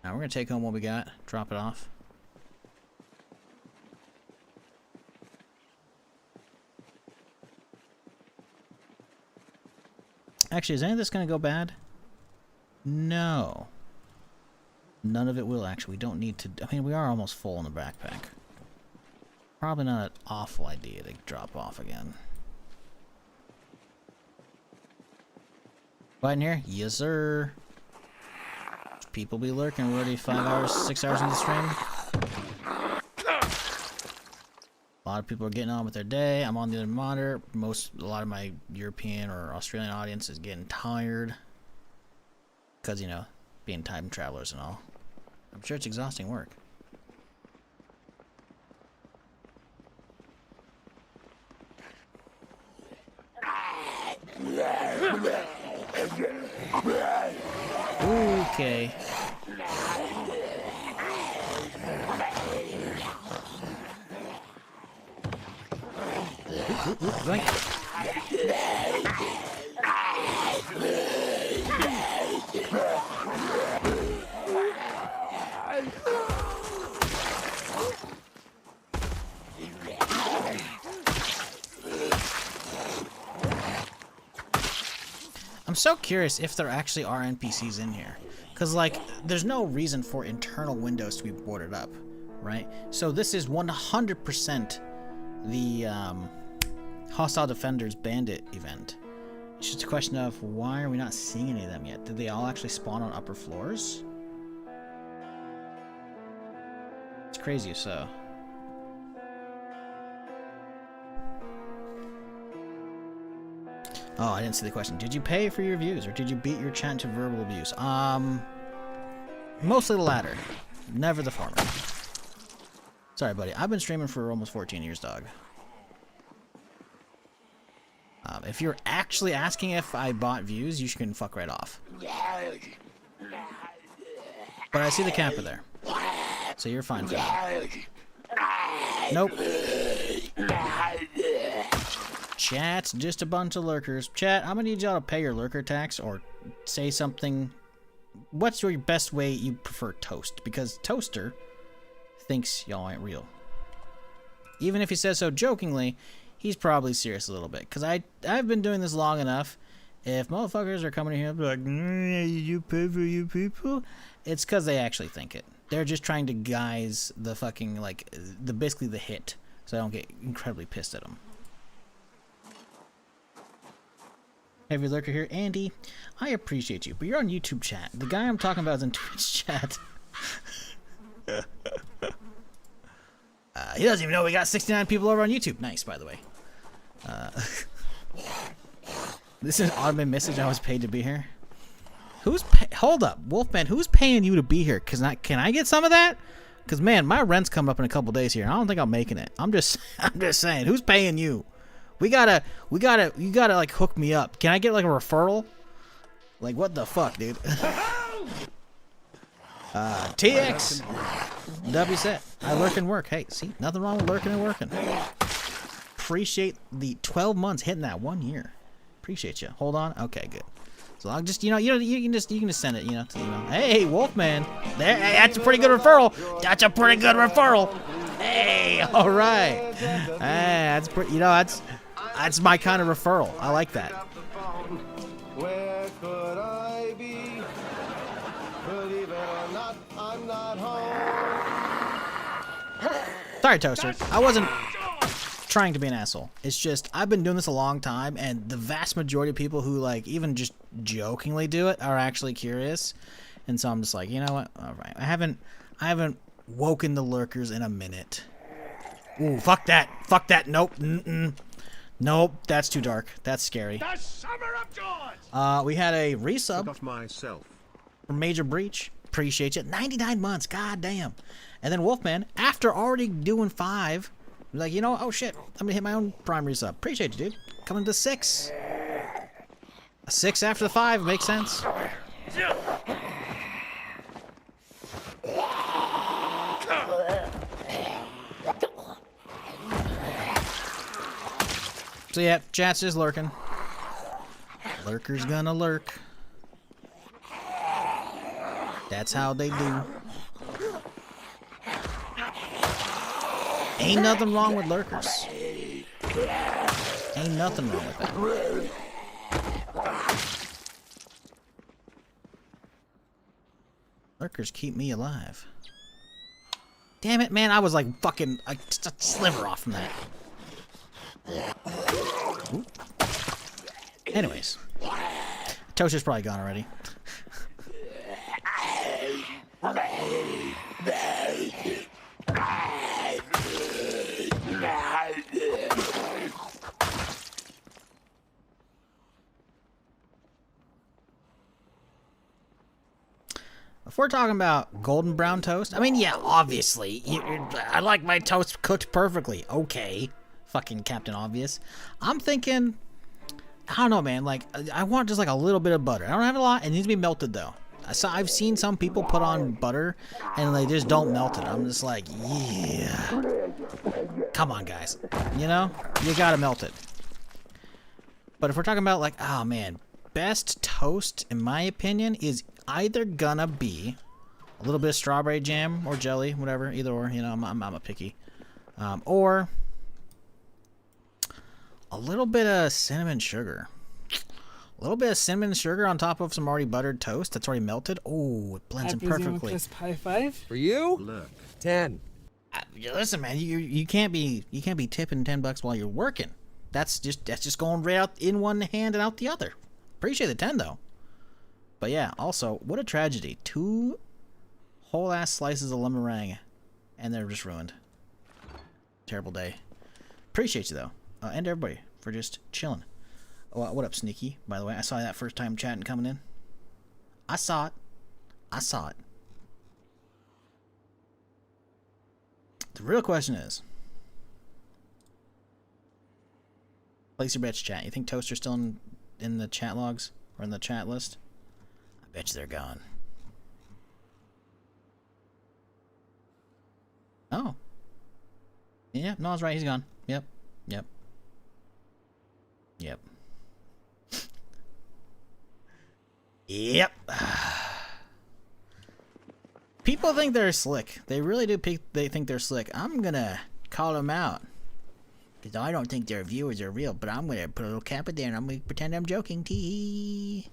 [SPEAKER 2] Now we're gonna take home what we got. Drop it off. Actually, is any of this gonna go bad? No. None of it will, actually. We don't need to... I mean, we are almost full in the backpack. Probably not an awful idea to drop off again. Right in here? Yes, sir. People be lurking. We're already 5 hours, 6 hours into the stream. A lot of people are getting on with their day. I'm on the other monitor. A lot of my European or Australian audience is getting tired. Because, you know, being time travelers and all. I'm sure it's exhausting work. Okay. Right. I'm so curious if there actually are NPCs in here. Because, like, there's no reason for internal windows to be boarded up, right? So this is 100% the Hostile Defenders Bandit event. It's just a question of why are we not seeing any of them yet? Did they all actually spawn on upper floors? It's crazy if so. Oh, I didn't see the question. Did you pay for your views, or did you beat your chat to verbal abuse? Mostly the latter. Never the former. Sorry, buddy. I've been streaming for almost 14 years, dog. If you're actually asking if I bought views, you can fuck right off. But I see the camper there. So you're fine for that. Nope. Chat's just a bunch of lurkers. Chat, I'm gonna need y'all to pay your lurker tax or say something. What's your best way you prefer toast? Because Toaster thinks y'all ain't real. Even if he says so jokingly, he's probably serious a little bit. Because I've been doing this long enough. If motherfuckers are coming in here and be like, you pay for you people? It's because they actually think it. They're just trying to guise the fucking, like, basically the hit. So I don't get incredibly pissed at them. Heavy lurker here. Andy, I appreciate you, but you're on YouTube chat. The guy I'm talking about is in Twitch chat. He doesn't even know we got 69 people over on YouTube. Nice, by the way. This is an automated message. I was paid to be here. Hold up, Wolfman. Who's paying you to be here? Can I get some of that? Cause man, my rent's coming up in a couple days here. And I don't think I'm making it. I'm just saying. Who's paying you? You gotta like hook me up. Can I get like a referral? Like what the fuck, dude? TX W set. I lurk and work. Hey, see, nothing wrong with lurking and working. Appreciate the 12 months hitting that 1 year. Appreciate you. Hold on. Okay, good. So I'll just you can just send it, to Hey, Wolfman. There, hey, that's a pretty good referral. That's a pretty good referral. Hey, all right. Hey, that's pretty. That's my kind of referral. I like that.
[SPEAKER 6] Where could I be? Believe it or not, I'm not home.
[SPEAKER 2] Sorry, Toaster. I wasn't trying to be an asshole. It's just I've been doing this a long time, and the vast majority of people who like even just jokingly do it are actually curious. And so I'm just like, you know what? All right. I haven't woken the lurkers in a minute. Ooh, fuck that. Fuck that. Nope. Nope, that's too dark. That's scary. We had a resub from Major Breach. Appreciate you. 99 months. God damn. And then Wolfman, after already doing 5, like, you know, oh shit, I'm gonna hit my own primary sub. Appreciate you, dude. Coming to 6. A 6 after the 5 makes sense. So yeah, chat's just lurking. Lurker's gonna lurk. That's how they do. Ain't nothing wrong with lurkers. Ain't nothing wrong with that. Lurkers keep me alive. Damn it, man, I was like fucking just a sliver off from that. Ooh. Anyways. Toaster's probably gone already. If we're talking about golden brown toast, I mean, yeah, obviously. I like my toast cooked perfectly. Okay. Fucking Captain Obvious. I'm thinking, I don't know, man. Like, I want just like a little bit of butter. I don't have a lot. It needs to be melted, though. I've seen some people put on butter and they just don't melt it. I'm just like, yeah. Come on, guys. You know? You gotta melt it. But if we're talking about, like, oh, man. Best toast, in my opinion, is either gonna be a little bit of strawberry jam or jelly, whatever, either or. You know, I'm a picky. Or a little bit of cinnamon sugar. A little bit of cinnamon sugar on top of some already buttered toast that's already melted. Oh, it blends in perfectly.
[SPEAKER 7] Plus high 5
[SPEAKER 6] For you? Look. 10.
[SPEAKER 2] Listen, man, you can't be tipping $10 while you're working. That's just going right out in one hand and out the other. Appreciate the 10 though. But yeah, also, what a tragedy. 2 whole ass slices of lemon meringue and they're just ruined. Terrible day. Appreciate you though. And everybody for just chilling. Oh, what up, Sneaky? By the way, I saw that first time chatting coming in. I saw it. The real question is, place your bets, chat. You think Toaster's still in the chat logs or in the chat list? I bet you they're gone. Oh. Yeah, no, I was right. He's gone. Yep. Yep. People think they're slick. They really do. They think they're slick. I'm gonna call them out because I don't think their viewers are real. But I'm gonna put a little cap in there and I'm gonna pretend I'm joking. Tee.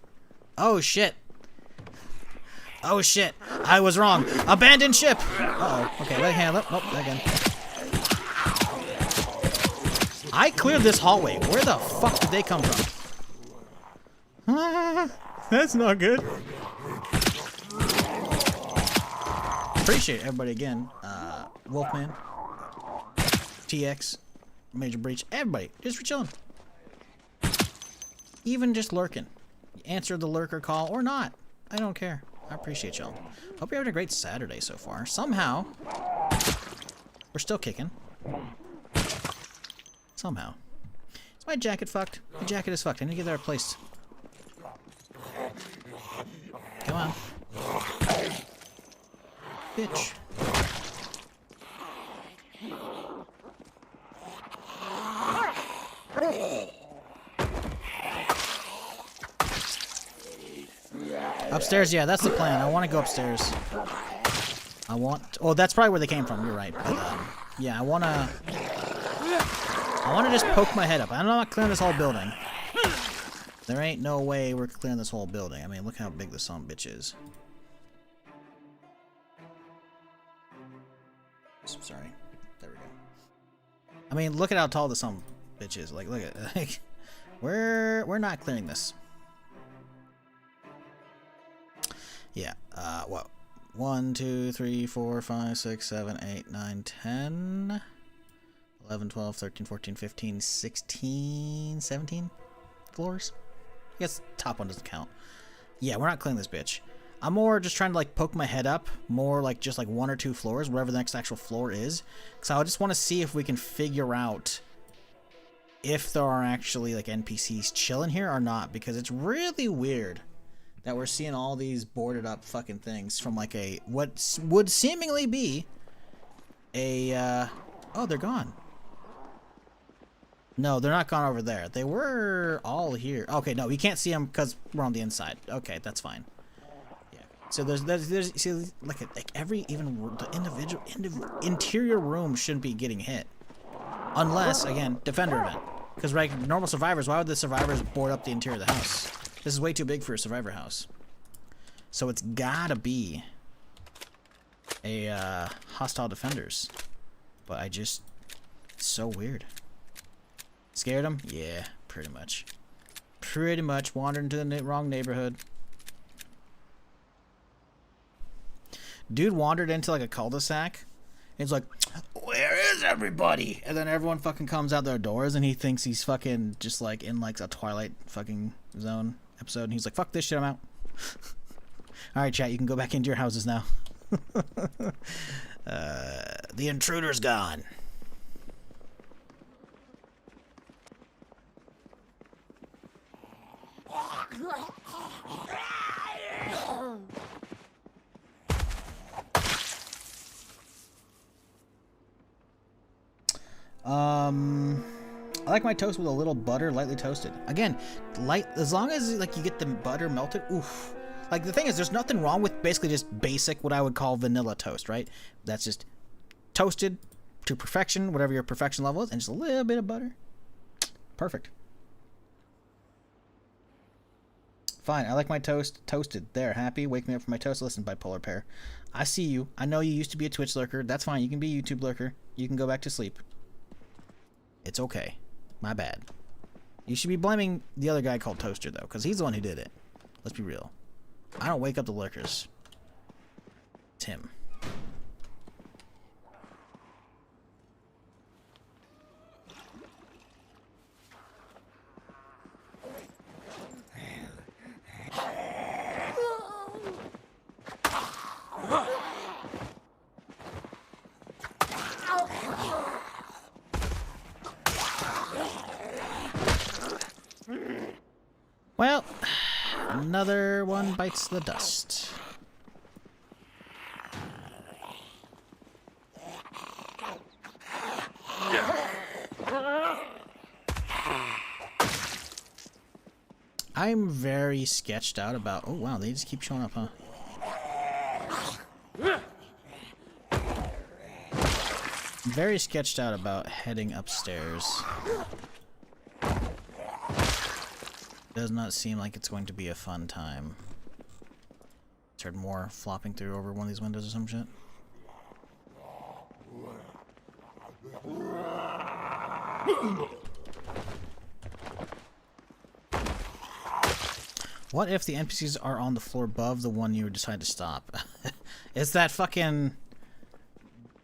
[SPEAKER 2] Oh shit. I was wrong. Abandoned ship. Uh-oh. Okay, let me handle it. Oh, again. I cleared this hallway. Where the fuck did they come from?
[SPEAKER 3] That's not good.
[SPEAKER 2] Appreciate everybody again. Wolfman, TX, Major Breach, everybody, just for chilling. Even just lurking. Answer the lurker call or not. I don't care. I appreciate y'all. Hope you're having a great Saturday so far. Somehow, we're still kicking. Somehow. Is my jacket fucked? My jacket is fucked. I need to get that replaced. Come on. Bitch. Upstairs, yeah, that's the plan. I want to go upstairs. Oh, that's probably where they came from. You're right. But, yeah, I want to just poke my head up. I'm not clearing this whole building. There ain't no way we're clearing this whole building. I mean, look how big this bitch is. Sorry. There we go. I mean, look at how tall this bitch is. Like, look at like, we're not clearing this. Yeah. What? 1, 2, 3, 4, 5, 6, 7, 8, 9, 10, 11, 12, 13, 14, 15, 16, 17 floors. I guess the top one doesn't count. Yeah, we're not cleaning this bitch. I'm more just trying to like poke my head up, more like just like 1 or 2 floors, wherever the next actual floor is. So I just want to see if we can figure out if there are actually like NPCs chilling here or not, because it's really weird that we're seeing all these boarded up fucking things from like a what would seemingly be a oh, they're gone. No, they're not gone over there. They were all here. Okay, no, we can't see them because we're on the inside. Okay, that's fine. Yeah. So there's see, like every even the individual interior room shouldn't be getting hit, unless again defender event. Because like normal survivors, why would the survivors board up the interior of the house? This is way too big for a survivor house. So it's gotta be a hostile defenders. But I just, it's so weird. Scared him? Yeah, pretty much. Pretty much wandered into the wrong neighborhood. Dude wandered into like a cul-de-sac. He's like, where is everybody? And then everyone fucking comes out their doors and he thinks he's fucking just like in like a Twilight fucking Zone episode. And he's like, fuck this shit, I'm out. Alright, chat, you can go back into your houses now. The intruder's gone. I like my toast with a little butter, lightly toasted. Again, light, as long as like you get the butter melted. Oof. Like the thing is, there's nothing wrong with basically just basic, what I would call vanilla toast, right? That's just toasted to perfection, whatever your perfection level is, and just a little bit of butter. Perfect. Fine, I like my toast toasted. There, happy? Wake me up for my toast. Listen, bipolar pair. I see you. I know you used to be a Twitch lurker. That's fine. You can be a YouTube lurker. You can go back to sleep. It's okay. My bad. You should be blaming the other guy called Toaster, though, because he's the one who did it. Let's be real. I don't wake up the lurkers. It's him. Well, another one bites the dust. I'm very sketched out about... Oh, wow, they just keep showing up, huh? I'm very sketched out about heading upstairs. Does not seem like it's going to be a fun time. Just heard more flopping through over one of these windows or some shit. What if the NPCs are on the floor above the one you decide to stop? It's that fucking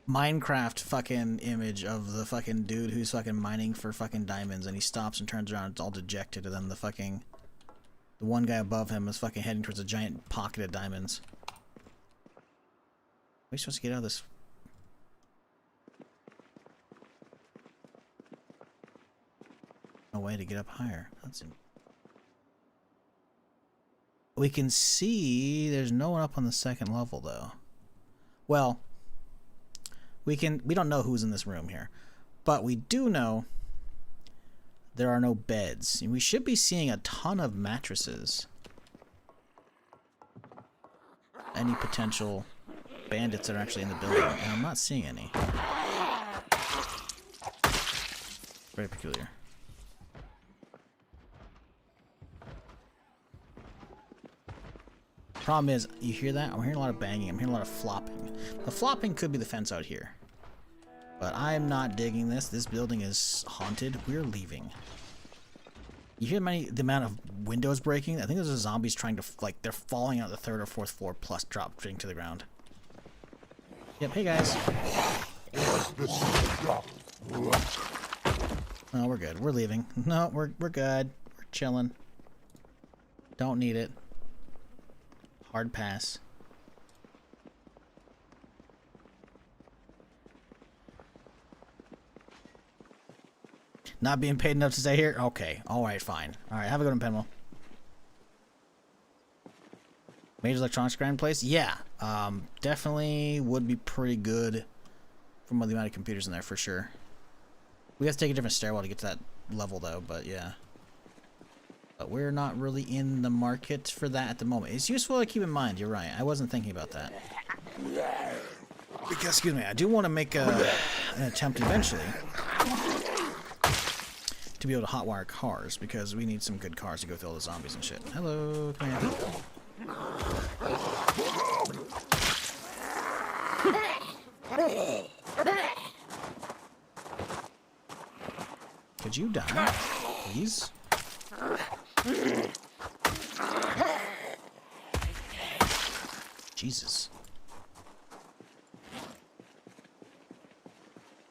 [SPEAKER 2] Minecraft fucking image of the fucking dude who's fucking mining for fucking diamonds and he stops and turns around, it's all dejected, and then the one guy above him is fucking heading towards a giant pocket of diamonds. Are we supposed to get out of this? No way to get up higher. That's in. We can see there's no one up on the second level though. Well, we don't know who's in this room here, but we do know there are no beds. And we should be seeing a ton of mattresses. Any potential bandits that are actually in the building, and I'm not seeing any. Very peculiar. Problem is, you hear that? I'm hearing a lot of banging. I'm hearing a lot of flopping. The flopping could be the fence out here. But I'm not digging this. This building is haunted. We're leaving. You hear the amount of windows breaking? I think there's a zombies trying to, like, they're falling out the 3rd or 4th floor plus dropping to the ground. Yep, hey guys. No, we're good. We're leaving. No, we're good. We're chilling. Don't need it. Hard pass. Not being paid enough to stay here? Okay. Alright, fine. Alright, have a good one, Penwell. Major electronics grind place? Yeah. Definitely would be pretty good from the amount of computers in there for sure. We have to take a different stairwell to get to that level though, but yeah. But we're not really in the market for that at the moment. It's useful to keep in mind, you're right. I wasn't thinking about that. Because, excuse me, I do want to make an attempt eventually to be able to hotwire cars, because we need some good cars to go through all the zombies and shit. Hello, come here. Could you die, please? Jesus.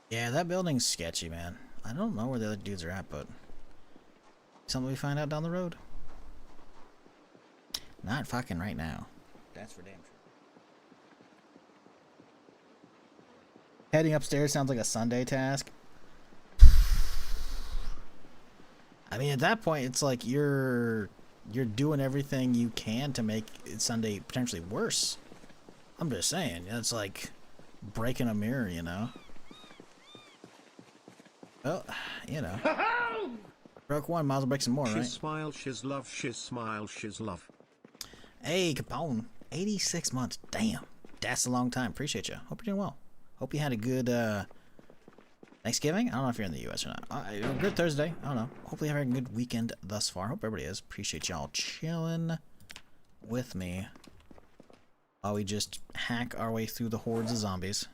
[SPEAKER 2] Yeah, that building's sketchy, man. I don't know where the other dudes are at, but something we find out down the road. Not fucking right now. That's for damn sure. Heading upstairs sounds like a Sunday task. I mean, at that point, it's like you're doing everything you can to make Sunday potentially worse. I'm just saying, it's like breaking a mirror, you know? Well, you know. Broke one, might as well break some more, right?
[SPEAKER 6] Shiz smile, shiz love, shiz smile, shiz love.
[SPEAKER 2] Hey, Capone. 86 months. Damn. That's a long time. Appreciate you. Hope you're doing well. Hope you had a good Thanksgiving. I don't know if you're in the U.S. or not. Good Thursday. I don't know. Hopefully you're having a good weekend thus far. Hope everybody is. Appreciate y'all chilling with me while we just hack our way through the hordes of zombies.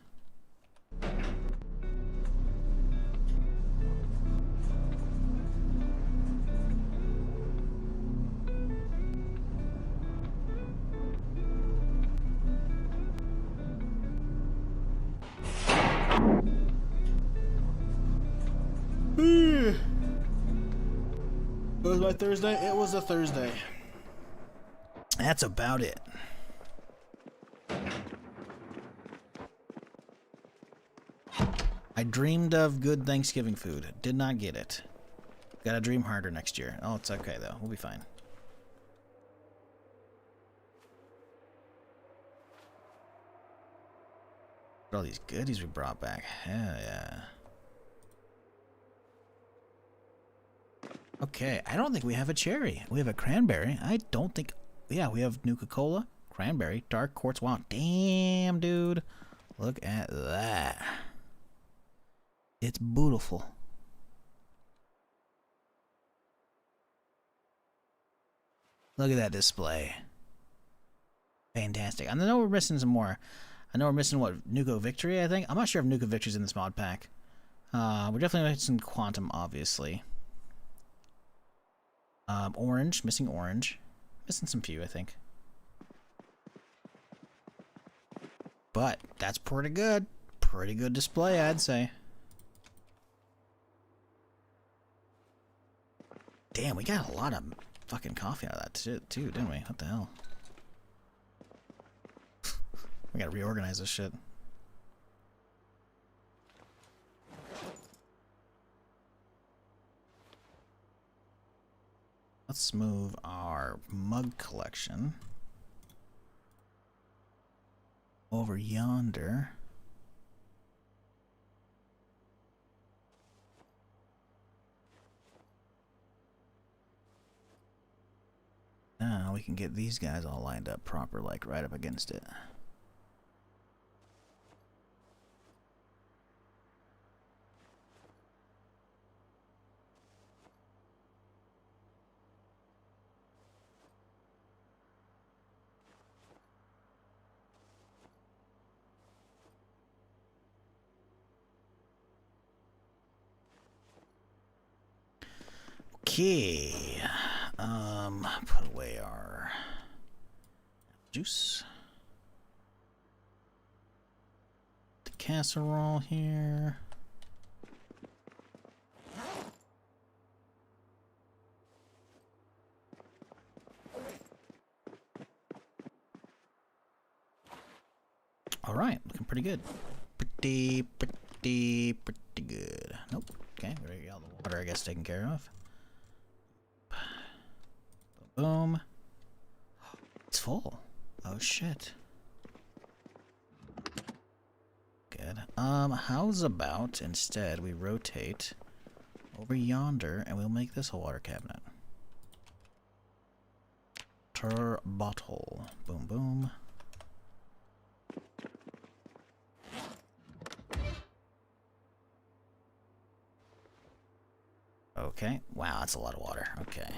[SPEAKER 2] It was my Thursday. It was a Thursday. That's about it. I dreamed of good Thanksgiving food. Did not get it. Gotta dream harder next year. Oh, it's okay though. We'll be fine. Look at all these goodies we brought back. Hell yeah. Okay, I don't think we have a cherry. We have a cranberry. I don't think... Yeah, we have Nuka-Cola, cranberry, dark quartz. Wow, damn, dude. Look at that. It's beautiful. Look at that display. Fantastic. I know we're missing some more. I know we're missing, what, Nuka Victory, I think? I'm not sure if Nuka Victory's in this mod pack. We're definitely missing Quantum, obviously. Orange, missing orange. Missing some few, I think. But that's pretty good. Pretty good display, I'd say. Damn, we got a lot of fucking coffee out of that shit too, didn't we? What the hell? We gotta reorganize this shit. Let's move our mug collection over yonder. Now we can get these guys all lined up proper, like right up against it. Okay, put away our juice. The casserole here. All right, looking pretty good. Pretty good. Nope. Okay, we already got all the water, I guess, taken care of. Boom. It's full. Oh shit. Good. How's about instead we rotate over yonder and we'll make this a water cabinet. Bottle. Boom, boom. Okay. Wow, that's a lot of water. Okay.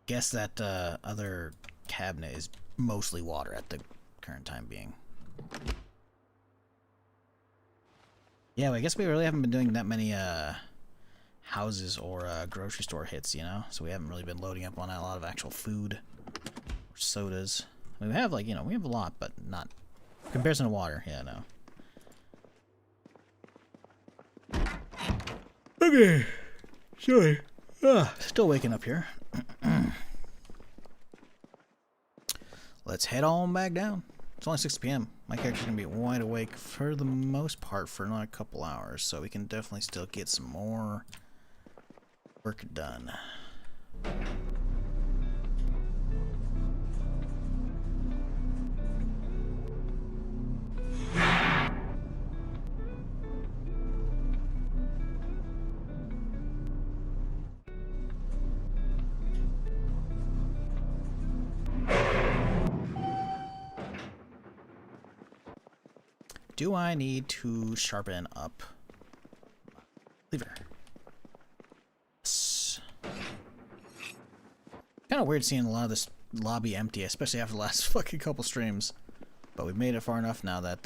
[SPEAKER 2] Guess that other cabinet is mostly water at the current time being. Yeah, well, I guess we really haven't been doing that many houses or grocery store hits, you know? So we haven't really been loading up on a lot of actual food or sodas. I mean, we have, like, you know, we have a lot, but not in comparison to water. Yeah, no. Okay. Sorry. Still waking up here. Let's head on back down. It's only 6 p.m. My character's gonna be wide awake for the most part for another couple hours, so we can definitely still get some more work done. Do I need to sharpen up my lever? Yes. Kind of weird seeing a lot of this lobby empty, especially after the last fucking couple streams. But we've made it far enough now that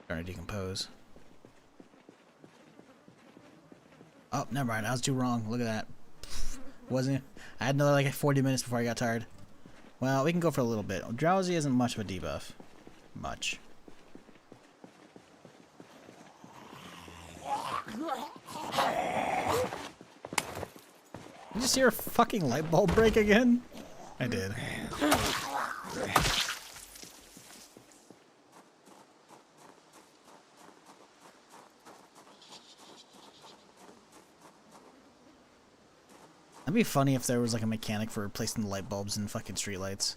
[SPEAKER 2] starting to decompose. Oh, never mind. I was too wrong. Look at that. Wasn't it? I had another like 40 minutes before I got tired. Well, we can go for a little bit. Drowsy isn't much of a debuff. Much. Did you just hear a fucking light bulb break again? I did. That'd be funny if there was like a mechanic for replacing the light bulbs in fucking streetlights.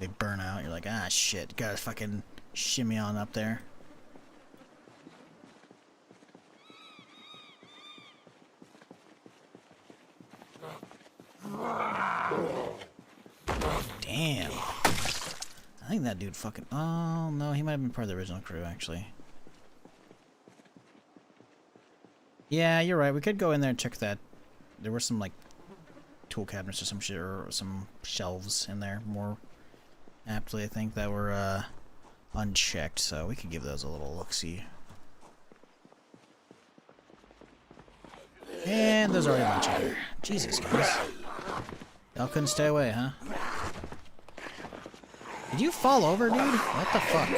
[SPEAKER 2] They burn out, you're like, ah shit, gotta fucking shimmy on up there. Damn. I think that dude fucking... Oh, no, he might have been part of the original crew, actually. Yeah, you're right. We could go in there and check that. There were some, like, tool cabinets or some shit, or some shelves in there, more aptly, I think, that were, unchecked, so we could give those a little look-see. And there's already a bunch of here. Jesus, guys. Y'all couldn't stay away, huh? Did you fall over, dude? What the fuck?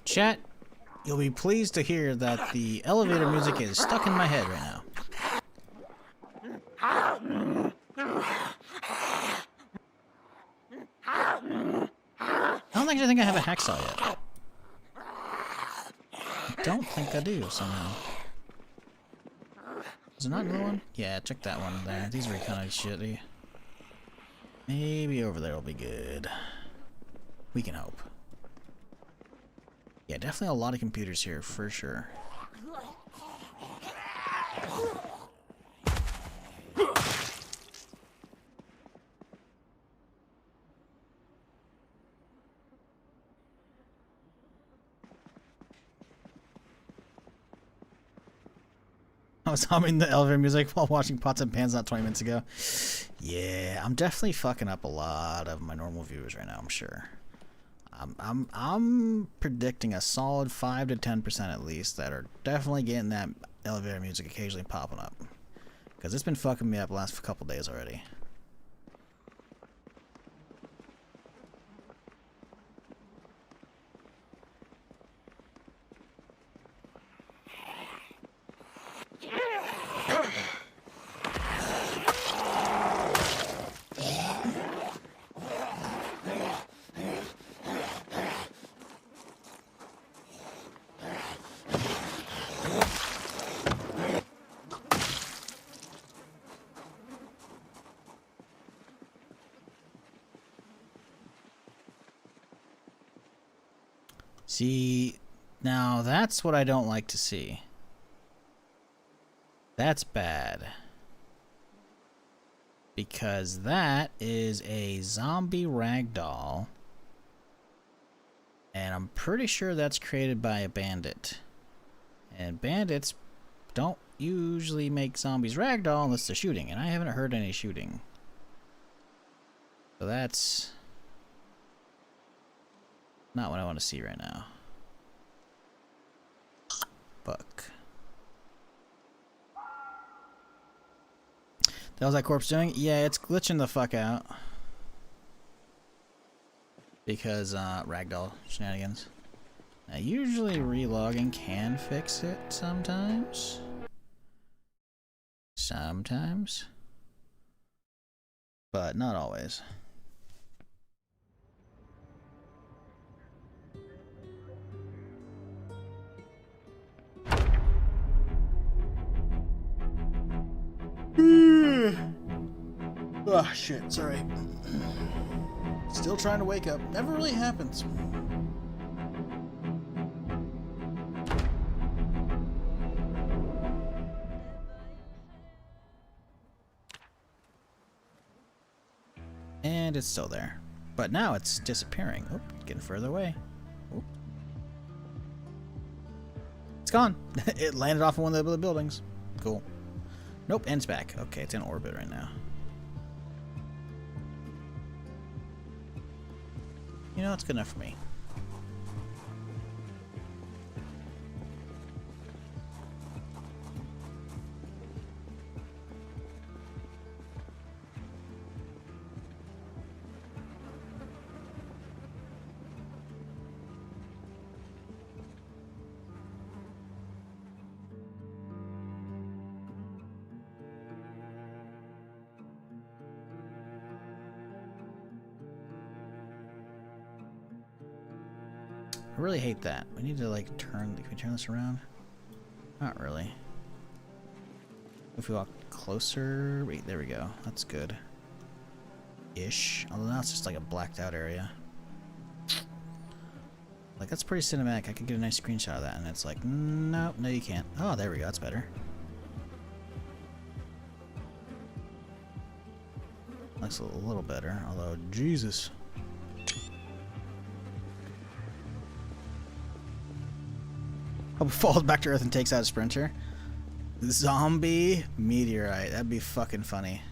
[SPEAKER 2] Chat, you'll be pleased to hear that the elevator music is stuck in my head right now. I don't actually think I have a hacksaw yet. I don't think I do, somehow. Was there not another one? Yeah, check that one there. These were kind of shitty. Maybe over there will be good. We can hope. Yeah, definitely a lot of computers here, for sure. I was humming the elevator music while watching Pots and Pans not 20 minutes ago. Yeah, I'm definitely fucking up a lot of my normal viewers right now, I'm sure. I'm predicting a solid 5 to 10% at least that are definitely getting that elevator music occasionally popping up. Because it's been fucking me up the last couple days already. See, now that's what I don't like to see. That's bad. Because that is a zombie ragdoll. And I'm pretty sure that's created by a bandit. And bandits don't usually make zombies ragdoll unless they're shooting. And I haven't heard any shooting. So that's not what I want to see right now. Fuck. The hell's that corpse doing? Yeah, it's glitching the fuck out. Because, ragdoll shenanigans. Now, usually relogging can fix it sometimes. Sometimes. But not always. Oh shit, sorry. Still trying to wake up. Never really happens. And it's still there. But now it's disappearing. Oh, getting further away. Oh. It's gone. It landed off of one of the buildings. Cool. Nope, and it's back. Okay, it's in orbit right now. You know, that's good enough for me. I really hate that. We need to like turn. Can we turn this around? Not really. If we walk closer, wait, there we go. That's good. Ish. Although now it's just like a blacked out area. Like that's pretty cinematic. I could get a nice screenshot of that, and it's like, nope, no, you can't. Oh, there we go. That's better. Looks a little better. Although, Jesus. Hope it falls back to Earth and takes out a sprinter. Zombie meteorite. That'd be fucking funny.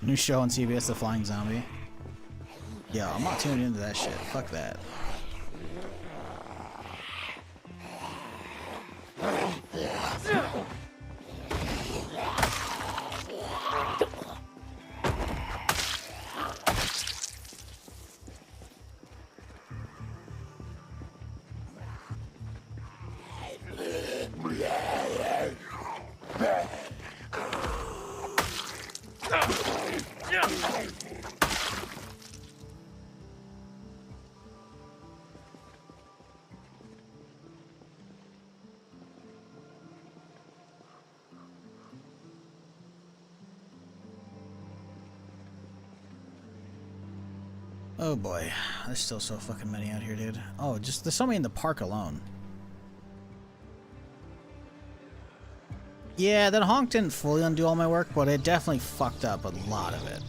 [SPEAKER 2] New show on CBS, The Flying Zombie. Yo, I'm not tuning into that shit. Fuck that. Oh boy, there's still so fucking many out here, dude. Oh, just there's so many in the park alone. Yeah, that honk didn't fully undo all my work, but it definitely fucked up a lot of it.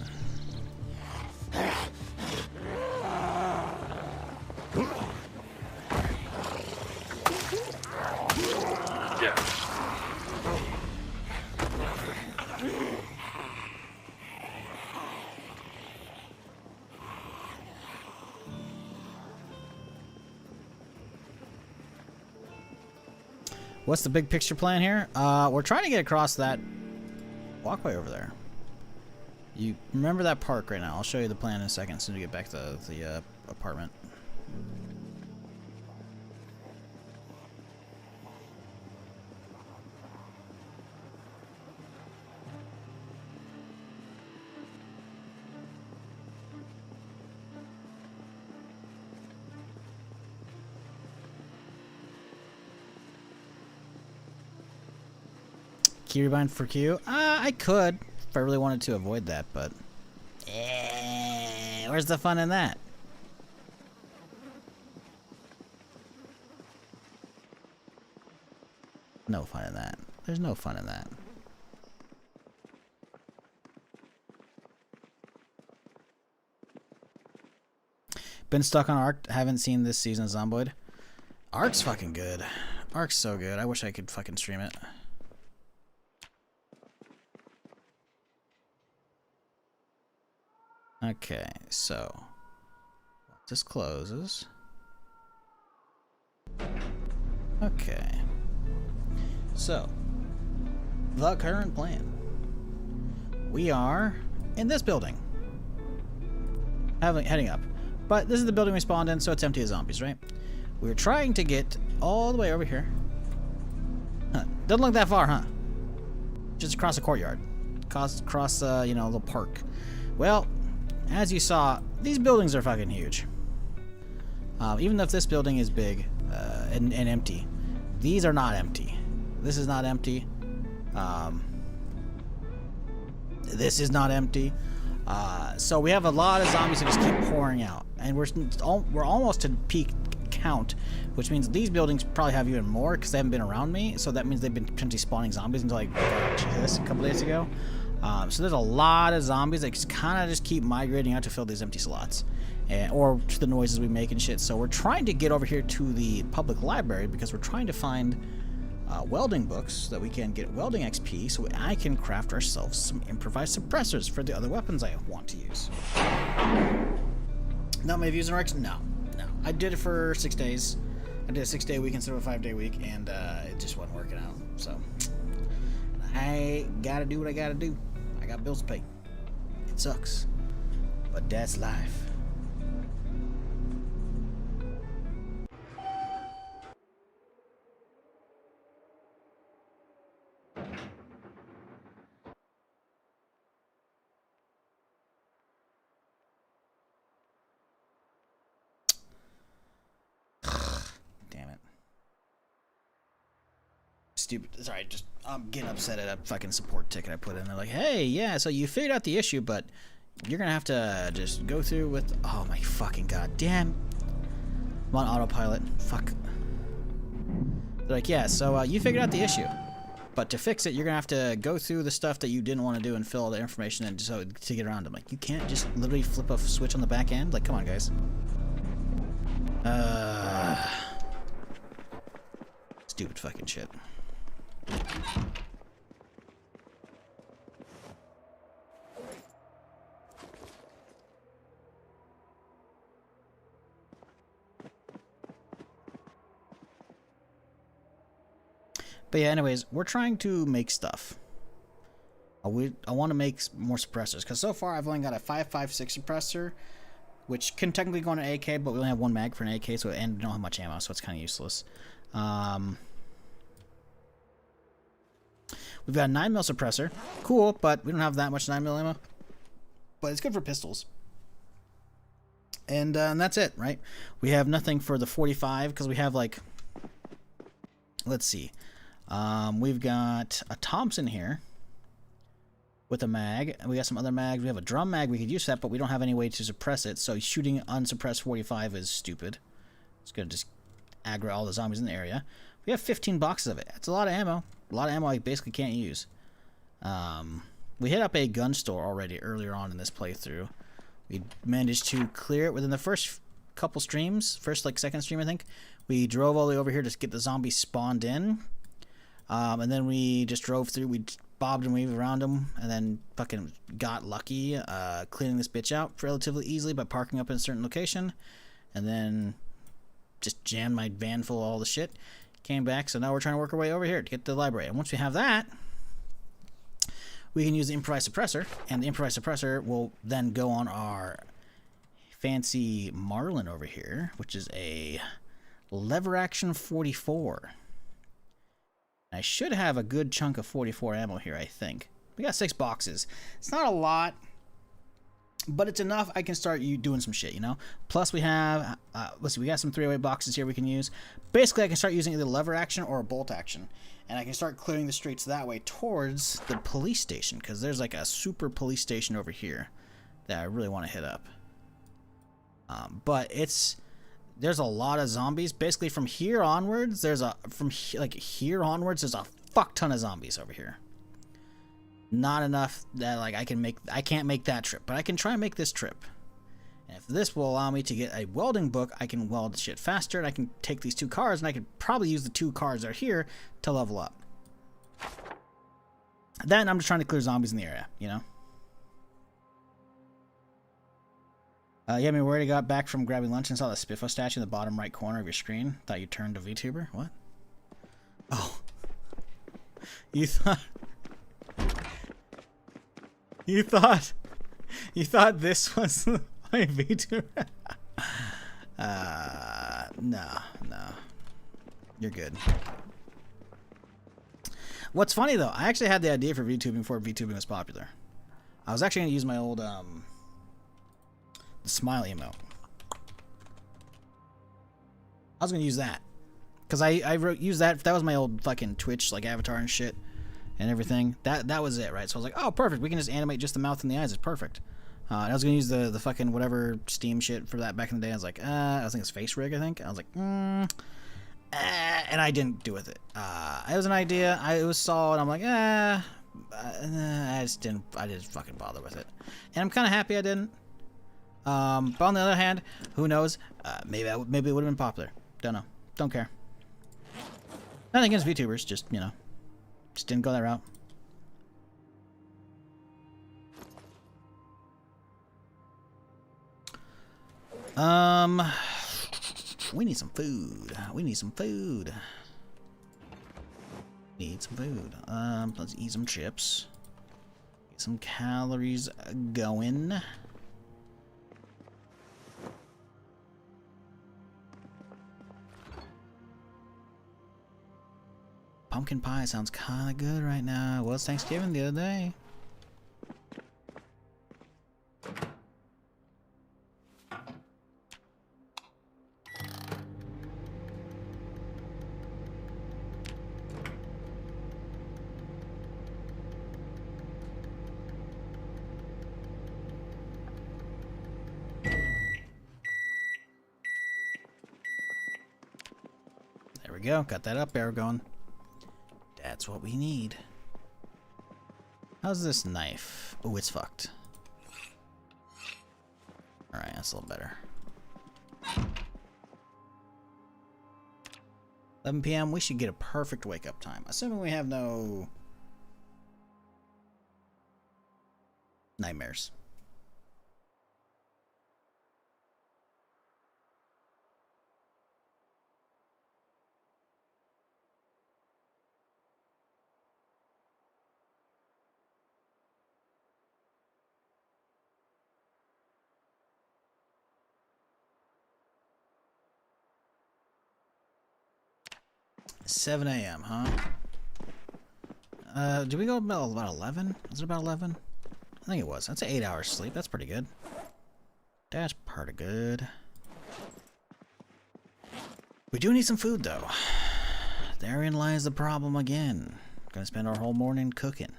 [SPEAKER 2] What's the big picture plan here? We're trying to get across that walkway over there. You remember that park right now. I'll show you the plan in a second as soon as we get back to the apartment. Key rebind for Q? I could if I really wanted to avoid that, but where's the fun in that? No fun in that. There's no fun in that. Been stuck on Ark. Haven't seen this season of Zomboid. Ark's fucking good. Ark's so good. I wish I could fucking stream it. Okay, so this closes. Okay, so the current plan. We are in this building, heading up, but this is the building we spawned in, so it's empty of zombies, right? We're trying to get all the way over here. Huh. Doesn't look that far, huh? Just across the courtyard, across you know, the park. Well, as you saw, these buildings are fucking huge. Even though this building is big and empty, these are not empty. This is not empty. This is not empty. So we have a lot of zombies that just keep pouring out, and we're almost to peak count, which means these buildings probably have even more because they haven't been around me. So that means they've been potentially spawning zombies until like Jesus, a couple days ago. So there's a lot of zombies that kind of just keep migrating out to fill these empty slots, or to the noises we make and shit. So we're trying to get over here to the public library because we're trying to find welding books so that we can get welding XP so I can craft ourselves some improvised suppressors for the other weapons I want to use. Not my views and recs? No. I did it for 6 days. I did a 6-day week instead of a 5-day week, and it just wasn't working out. So I gotta do what I gotta do. I got bills to pay. It sucks, but that's life. Damn it. Stupid. Sorry, just I'm getting upset at a fucking support ticket I put in. They're like, hey, yeah, so you figured out the issue, but you're gonna have to just go through with. Oh my fucking god, damn. I'm on autopilot. Fuck. They're like, yeah, so you figured out the issue, but to fix it, you're gonna have to go through the stuff that you didn't want to do and fill all the information in so to get around them. Like, you can't just literally flip a switch on the back end. Like, come on, guys. Stupid fucking shit. But yeah, anyways, we're trying to make stuff. I want to make more suppressors because so far I've only got a 5.56 suppressor, which can technically go on an AK, but we only have one mag for an AK, so and we don't have much ammo, so it's kind of useless. We've got a 9mm suppressor, cool, but we don't have that much 9mm ammo. But it's good for pistols. And that's it, right? We have nothing for the 45 because we have like, let's see, we've got a Thompson here. with a mag. We got some other mags. We have a drum mag. We could use that, but we don't have any way to suppress it. So shooting unsuppressed 45 is stupid. It's gonna just aggro all the zombies in the area. We have 15 boxes of it. That's a lot of ammo. A lot of ammo I basically can't use. We hit up a gun store already earlier on in this playthrough. We managed to clear it within the first couple streams. First, like, second stream, I think. We drove all the way over here to get the zombies spawned in. And then we just drove through. We bobbed and weaved around them. And then fucking got lucky clearing this bitch out relatively easily by parking up in a certain location. And then just jammed my van full of all the shit. Came back. So now we're trying to work our way over here to get the library. And once we have that, we can use the improvised suppressor, and the improvised suppressor will then go on our fancy Marlin over here, which is a lever action 44. I should have a good chunk of 44 ammo here, I think. We got 6 boxes. It's not a lot, but it's enough. I can start doing some shit, you know? Plus we have, let's see, we got some 308 boxes here we can use. Basically, I can start using either lever action or a bolt action. And I can start clearing the streets that way towards the police station, because there's like a super police station over here that I really want to hit up. But there's a lot of zombies. Basically, from here onwards, there's a fuck ton of zombies over here. Not enough that like I can't make that trip, but I can try and make this trip. And if this will allow me to get a welding book, I can weld shit faster, and I can take these 2 cars, and I could probably use the 2 cars that are here to level up. Then I'm just trying to clear zombies in the area, you know? Yeah, I mean, we already got back from grabbing lunch and saw the Spiffo statue in the bottom right corner of your screen. Thought you turned to VTuber? What? Oh. You thought this was my VTuber? No. You're good. What's funny though, I actually had the idea for VTubing before VTubing was popular. I was actually gonna use my old the smile emote. I was gonna use that because I used that. That was my old fucking Twitch like avatar and shit and everything. That was it, right? So I was like, oh, perfect. We can just animate just the mouth and the eyes. It's perfect. And I was gonna use the fucking whatever Steam shit for that back in the day. I was like, I think it's Face Rig. I think I was like, and I didn't do with it. It was an idea. It was solid. I'm like, I just didn't fucking bother with it. And I'm kind of happy I didn't. But on the other hand, who knows? Maybe it would have been popular. Don't know. Don't care. Nothing against VTubers. Just, you know, just didn't go that route. We need some food. Need some food. Let's eat some chips. Get some calories going. Pumpkin pie sounds kind of good right now. It was Thanksgiving the other day. There we go. Got that up arrow going. That's what we need. How's this knife? Oh, it's fucked. Alright, that's a little better. 11 p.m. We should get a perfect wake-up time. Assuming we have no nightmares. $7 a.m., huh? Did we go about 11? Was it about 11? I think it was. That's 8 hours sleep. That's pretty good. That's pretty good. We do need some food, though. Therein lies the problem again. Gonna spend our whole morning cooking.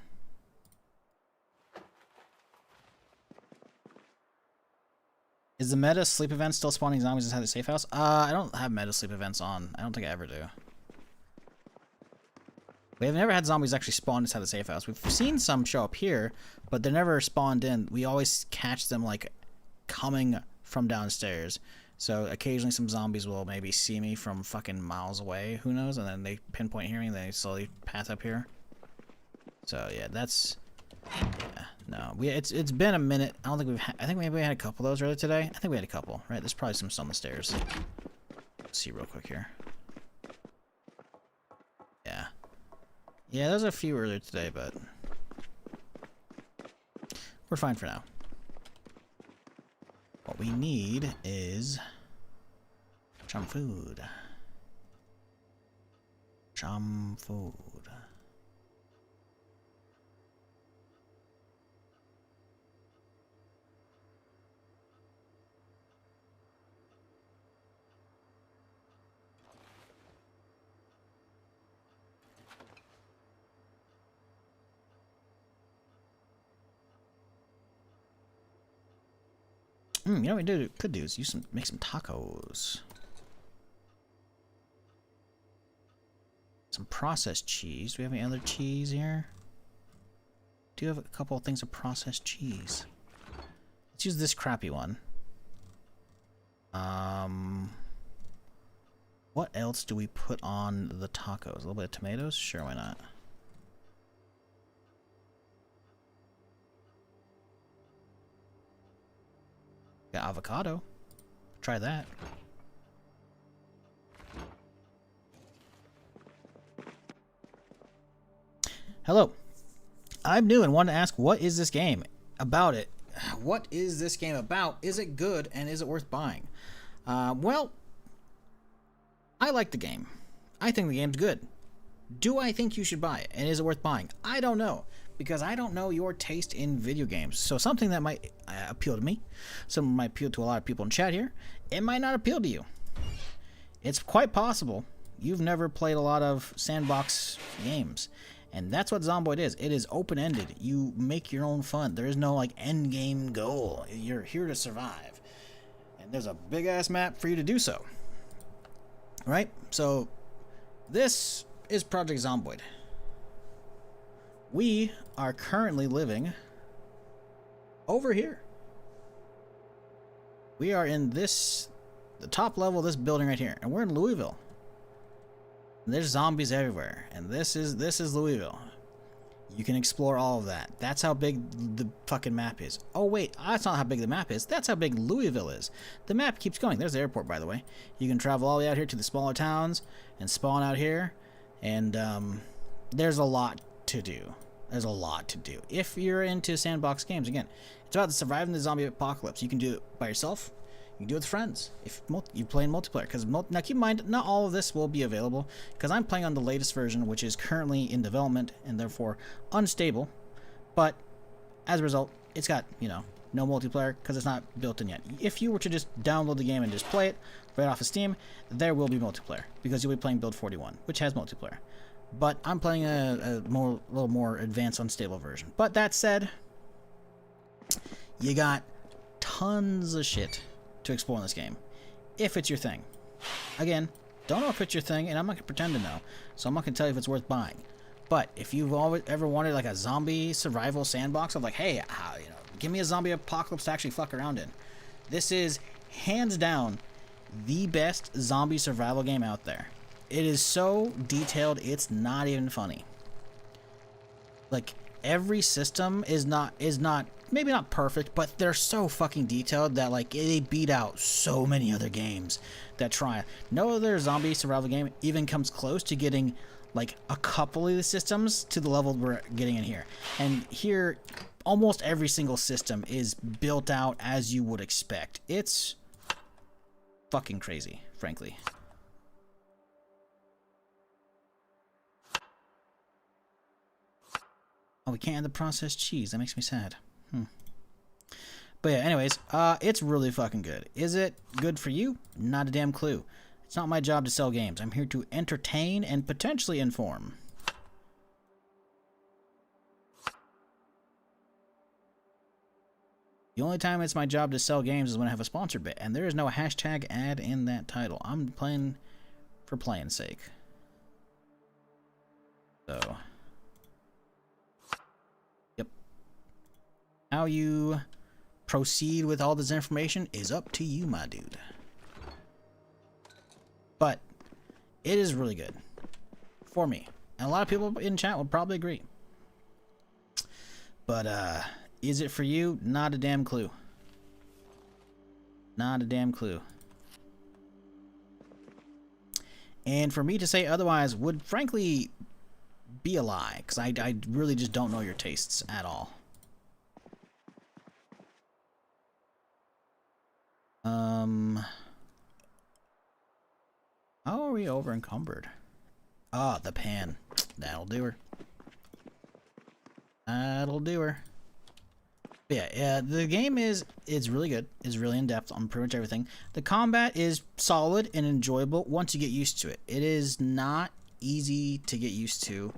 [SPEAKER 2] Is the meta sleep event still spawning zombies inside the safe house? I don't have meta sleep events on. I don't think I ever do. We have never had zombies actually spawn inside the safe house. We've seen some show up here, but they're never spawned in. We always catch them like coming from downstairs. So occasionally some zombies will maybe see me from fucking miles away. Who knows? And then they pinpoint hearing and they slowly path up here. So yeah, that's... Yeah, no. It's been a minute. I don't think we've I think maybe we had a couple of those earlier today. I think we had a couple, right? There's probably some still on the stairs. Let's see real quick here. Yeah. Yeah, there's a few earlier today, but we're fine for now. What we need is some food. Some food. You know what we could do is make some tacos. Some processed cheese. Do we have any other cheese here? Do you have a couple of things of processed cheese? Let's use this crappy one. What else do we put on the tacos? A little bit of tomatoes? Sure, why not? Got avocado. Try that. Hello. I'm new and want to ask, what is this game about? What is this game about? Is it good and is it worth buying? Well, I like the game. I think the game's good. Do I think you should buy it? And is it worth buying? I don't know. Because I don't know your taste in video games. So something that might appeal to me, something might appeal to a lot of people in chat here, it might not appeal to you. It's quite possible you've never played a lot of sandbox games. And that's what Zomboid is. It is open-ended. You make your own fun. There is no like end game goal. You're here to survive. And there's a big-ass map for you to do so. Right? So this is Project Zomboid. We are currently living over here. We are in the top level of this building right here, and we're in Louisville. And there's zombies everywhere, and this is Louisville. You can explore all of that. That's how big the fucking map is. Oh wait, that's not how big the map is. That's how big Louisville is. The map keeps going. There's the airport, by the way. You can travel all the way out here to the smaller towns and spawn out here, and there's a lot to do. There's a lot to do. If you're into sandbox games, again, it's about surviving the zombie apocalypse. You can do it by yourself. You can do it with friends. If you play in multiplayer. Because now keep in mind, not all of this will be available. Because I'm playing on the latest version, which is currently in development and therefore unstable. But as a result, it's got, you know, no multiplayer because it's not built in yet. If you were to just download the game and just play it right off of Steam, there will be multiplayer. Because you'll be playing Build 41, which has multiplayer. But I'm playing a little more advanced, unstable version. But that said, you got tons of shit to explore in this game, if it's your thing. Again, don't know if it's your thing, and I'm not gonna pretend to know, so I'm not gonna tell you if it's worth buying. But if you've ever wanted like a zombie survival sandbox of like, hey, give me a zombie apocalypse to actually fuck around in, this is hands down the best zombie survival game out there. It is so detailed, it's not even funny. Like, every system is not maybe not perfect, but they're so fucking detailed that like they beat out so many other games that try. No other zombie survival game even comes close to getting like a couple of the systems to the level we're getting in here. And here, almost every single system is built out as you would expect. It's fucking crazy, frankly. Oh, we can't have the processed cheese. That makes me sad. But yeah, anyways, it's really fucking good. Is it good for you? Not a damn clue. It's not my job to sell games. I'm here to entertain and potentially inform. The only time it's my job to sell games is when I have a sponsor bit, and there is no hashtag ad in that title. I'm playing for playing's sake. So, yep. How you proceed with all this information is up to you, my dude. But it is really good for me, and a lot of people in chat will probably agree. But is it for you? Not a damn clue. Not a damn clue. And for me to say otherwise would frankly be a lie, because I really just don't know your tastes at all. How are we over encumbered? Ah, the pan. That'll do her. That'll do her. But yeah, the game is really good. It's really in depth on pretty much everything. The combat is solid and enjoyable once you get used to it. It is not easy to get used to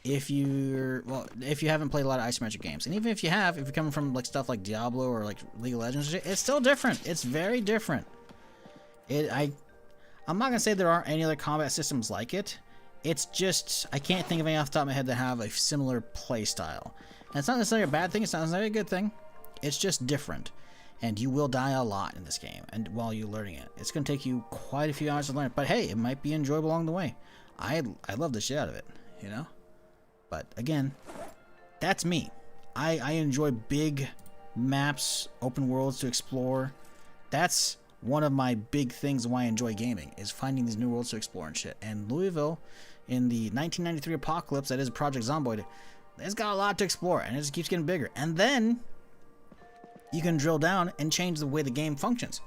[SPEAKER 2] if you haven't played a lot of isometric games. And even if you have, if you're coming from like stuff like Diablo or like League of Legends, it's still different. It's very different. I'm not gonna say there aren't any other combat systems like it. It's just I can't think of any off the top of my head that have a similar play style. And it's not necessarily a bad thing. It's not necessarily a good thing. It's just different, and you will die a lot in this game. And while you're learning it, it's gonna take you quite a few hours to learn it. But hey, it might be enjoyable along the way. I love the shit out of it, you know. But again, that's me. I enjoy big maps, open worlds to explore. That's one of my big things why I enjoy gaming, is finding these new worlds to explore and shit. And Louisville, in the 1993 apocalypse that is Project Zomboid, it's got a lot to explore, and it just keeps getting bigger. And then you can drill down and change the way the game functions.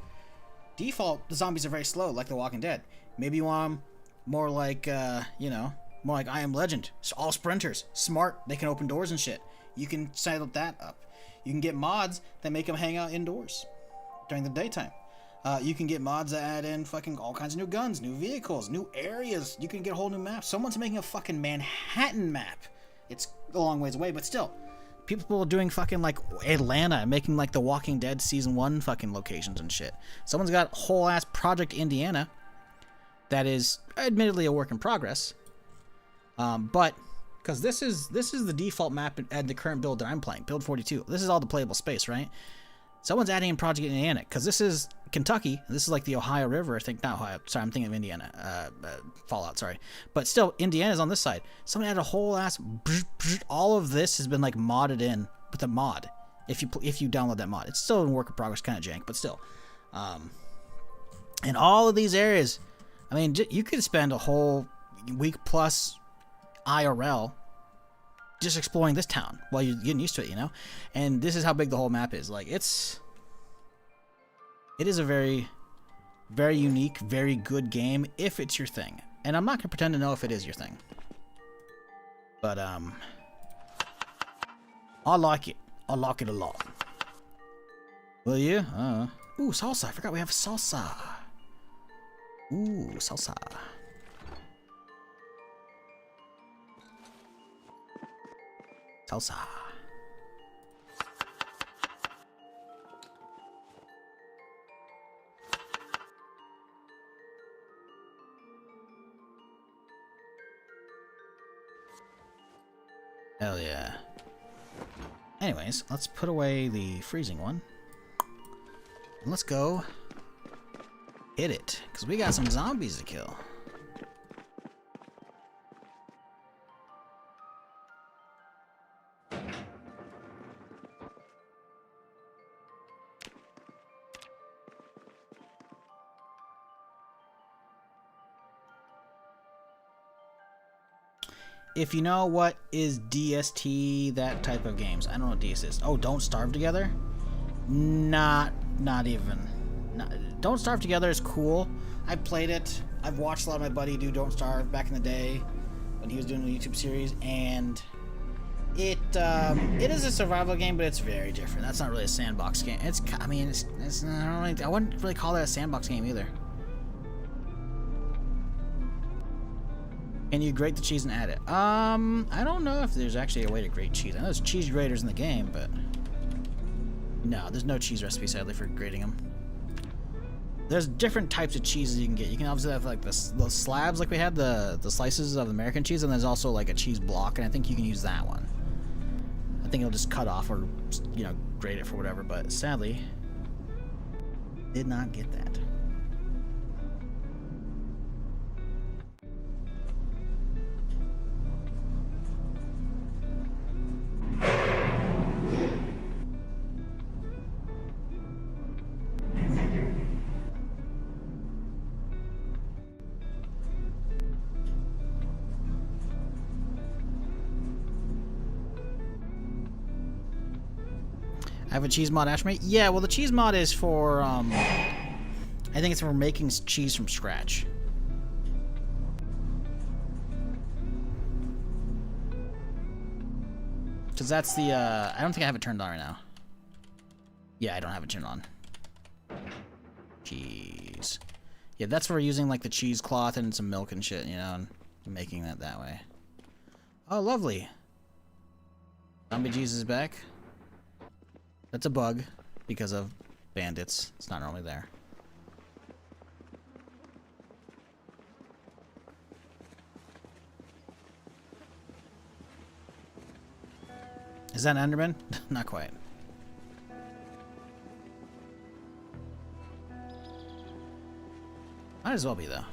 [SPEAKER 2] Default, the zombies are very slow, like The Walking Dead. Maybe you want them more like, more like I Am Legend. So all sprinters, smart, they can open doors and shit. You can set that up. You can get mods that make them hang out indoors during the daytime. You can get mods that add in fucking all kinds of new guns, new vehicles, new areas. You can get a whole new map. Someone's making a fucking Manhattan map. It's a long ways away, but still. People are doing fucking like Atlanta, making like the Walking Dead season 1 fucking locations and shit. Someone's got whole ass Project Indiana that is admittedly a work in progress. But because this is the default map at the current build that I'm playing, build 42. This is all the playable space, right? Someone's adding in Project Indiana because this is Kentucky. This is like the Ohio River, I think. Not Ohio. Sorry, I'm thinking of Indiana. Fallout. Sorry, but still, Indiana's on this side. Someone had a whole ass. All of this has been like modded in with a mod. If you download that mod, it's still in work in progress, kind of jank, but still. And all of these areas, I mean, you could spend a whole week plus IRL just exploring this town while you're getting used to it, you know? And this is how big the whole map is. Like, it is a very, very unique, very good game if it's your thing. And I'm not gonna pretend to know if it is your thing. But, I like it. I like it a lot. Will you? Ooh, salsa. I forgot we have salsa. Ooh, salsa. Salsa. Hell yeah. Anyways, let's put away the freezing one. And let's go hit it, because we got some zombies to kill. If you know what is DST, that type of games. I don't know what DS is. Oh, Don't Starve Together? Not even. Don't Starve Together is cool. I played it. I've watched a lot of my buddy do Don't Starve back in the day when he was doing a YouTube series, and it is a survival game, but it's very different. That's not really a sandbox game. It's not really, I wouldn't really call that a sandbox game either. Can you grate the cheese and add it? I don't know if there's actually a way to grate cheese. I know there's cheese graters in the game, but No, there's no cheese recipe, sadly, for grating them. There's different types of cheeses you can get. You can obviously have like those slabs, like we had the slices of American cheese, and there's also like a cheese block, and I think you can use that one. I think it'll just cut off or, you know, grate it for whatever. But sadly, did not get that. I have a cheese mod, Ashmate? Yeah, well, the cheese mod is for, I think it's for making cheese from scratch. Because that's the, I don't think I have it turned on right now. Yeah, I don't have it turned on. Cheese. Yeah, that's for using, like, the cheesecloth and some milk and shit, you know, and making that way. Oh, lovely. Zombie Jesus is back. That's a bug because of bandits. It's not normally there. Is that an Enderman? Not quite. Might as well be, though.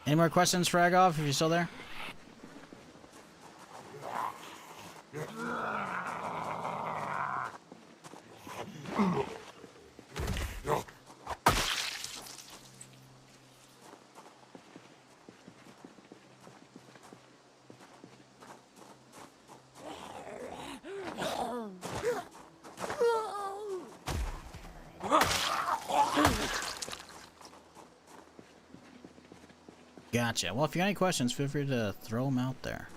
[SPEAKER 2] Any more questions for Agov, if you're still there? Gotcha. Well, if you got any questions, feel free to throw them out there.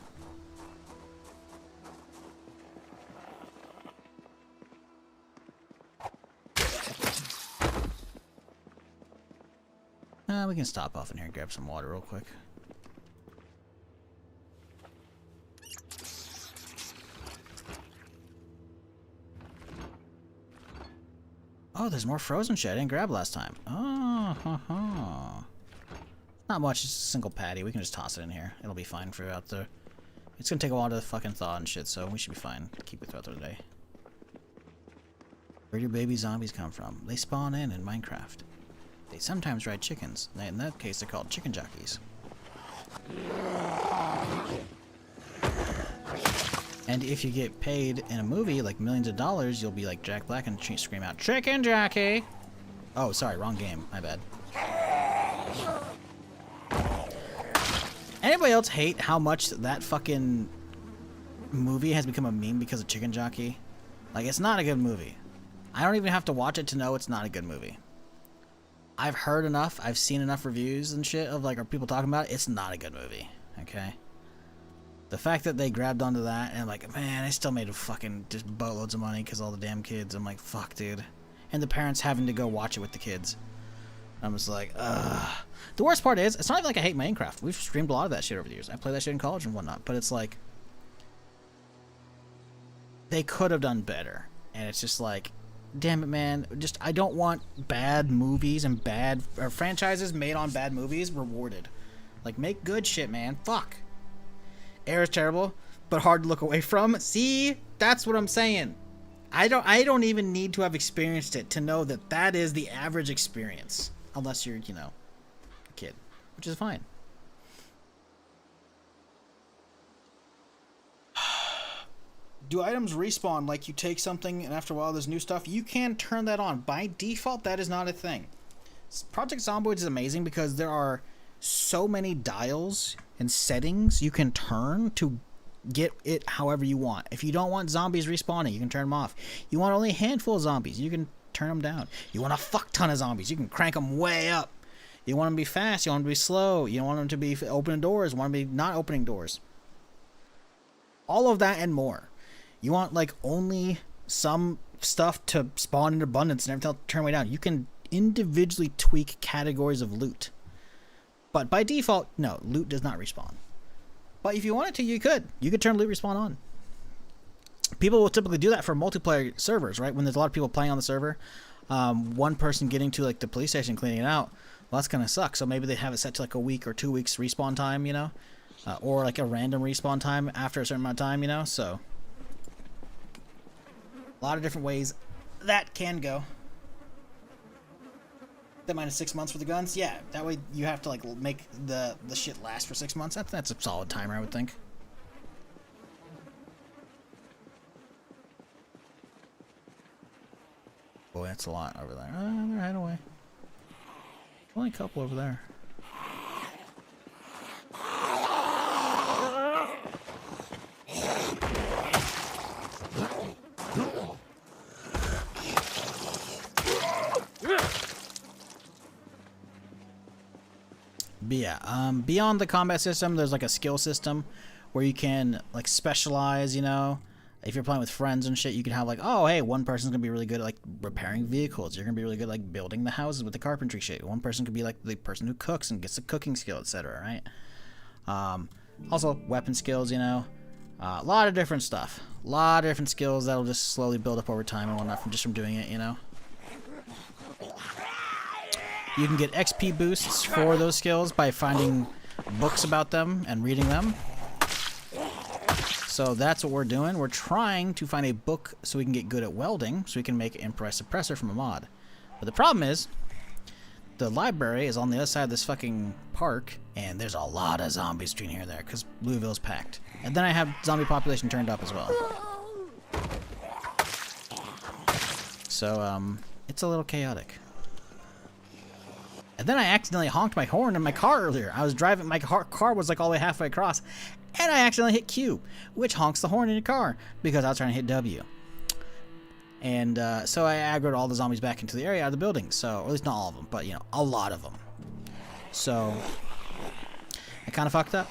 [SPEAKER 2] We can stop off in here and grab some water real quick. Oh, there's more frozen shit I didn't grab last time. Oh, ha, ha. Not much, just a single patty. We can just toss it in here. It'll be fine throughout the... It's gonna take a while to fucking thaw and shit, so we should be fine. Keep it throughout the day. Where do baby zombies come from? They spawn in Minecraft. They sometimes ride chickens. In that case, they're called chicken jockeys. And if you get paid in a movie, like millions of dollars, you'll be like Jack Black and scream out, "Chicken jockey!" Oh, sorry, wrong game. My bad. Anybody else hate how much that fucking movie has become a meme because of Chicken Jockey? Like, it's not a good movie. I don't even have to watch it to know it's not a good movie. I've heard enough, I've seen enough reviews and shit of, like, are people talking about it? It's not a good movie, okay? The fact that they grabbed onto that and, like, man, I still made a fucking just boatloads of money because all the damn kids. I'm like, fuck, dude. And the parents having to go watch it with the kids. I'm just like, ugh. The worst part is, it's not even like I hate Minecraft. We've streamed a lot of that shit over the years. I played that shit in college and whatnot. But it's like, they could have done better. And it's just like, damn it, man. Just, I don't want bad movies and bad franchises made on bad movies rewarded. Like, make good shit, man. Fuck. Air is terrible, but hard to look away from. See? That's what I'm saying. I don't even need to have experienced it to know that that is the average experience. Unless you're, you know, a kid, which is fine. Do items respawn like you take something and after a while there's new stuff? You can turn that on. By default, that is not a thing. Project Zomboid is amazing because there are so many dials and settings you can turn to get it however you want. If you don't want zombies respawning, you can turn them off. You want only a handful of zombies, you can turn them down. You want a fuck ton of zombies, you can crank them way up. You want them to be fast, you want them to be slow, you want them to be opening doors, you want them to be not opening doors. All of that and more. You want like only some stuff to spawn in abundance and everything else to turn way down. You can individually tweak categories of loot. But by default, no, loot does not respawn. But if you wanted to, you could. You could turn loot respawn on. People will typically do that for multiplayer servers, right? When there's a lot of people playing on the server, one person getting to like the police station cleaning it out, well, that's gonna suck. So maybe they have it set to like a week or 2 weeks respawn time, you know, or like a random respawn time after a certain amount of time, you know. So a lot of different ways that can go. That minus 6 months for the guns, yeah. That way you have to like make the shit last for 6 months. That's a solid timer, I would think. Boy, that's a lot over there. They're heading away. Only a couple over there. But yeah, beyond the combat system, there's like a skill system where you can like specialize, you know. If you're playing with friends and shit, you can have like, oh, hey, one person's gonna be really good at like repairing vehicles. You're gonna be really good at like building the houses with the carpentry shit. One person could be like the person who cooks and gets the cooking skill, etc. Right? Also, weapon skills, you know. A lot of different stuff. A lot of different skills that'll just slowly build up over time and whatnot from doing it, you know. You can get XP boosts for those skills by finding books about them and reading them. So that's what we're doing. We're trying to find a book so we can get good at welding, so we can make an improvised suppressor from a mod. But the problem is, the library is on the other side of this fucking park, and there's a lot of zombies between here and there, because Louisville's packed. And then I have zombie population turned up as well. So, it's a little chaotic. And then I accidentally honked my horn in my car earlier. I was driving, my car was like all the way halfway across, and I accidentally hit Q, which honks the horn in your car, because I was trying to hit W. And so I aggroed all the zombies back into the area out of the building. So, or at least not all of them, but you know, a lot of them. So, I kind of fucked up.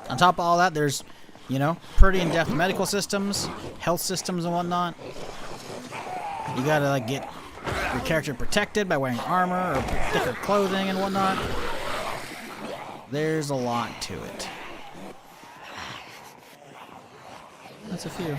[SPEAKER 2] On top of all that, there's, you know, pretty in-depth medical systems, health systems and whatnot. You gotta, like, get your character protected by wearing armor or thicker clothing and whatnot. There's a lot to it. That's a few.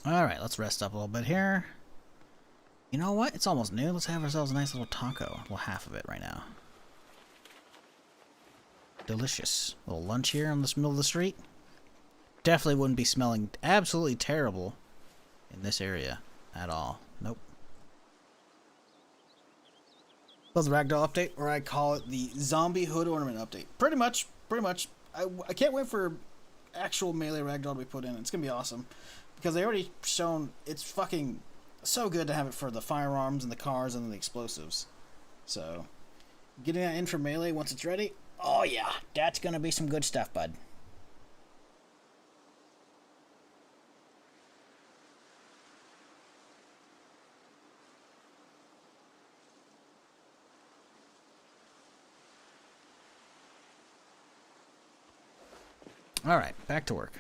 [SPEAKER 2] Alright, let's rest up a little bit here. You know what? It's almost noon. Let's have ourselves a nice little taco. Well, half of it right now. Delicious. A little lunch here in the middle of the street. Definitely wouldn't be smelling absolutely terrible in this area at all. Nope. That's the Ragdoll update, or I call it the Zombie Hood Ornament update. Pretty much. I can't wait for actual melee ragdoll we put in. It's gonna be awesome because they already shown it's fucking so good to have it for the firearms and the cars and the explosives. So getting that in for melee once it's ready. Oh yeah, that's gonna be some good stuff, bud. All right, back to work.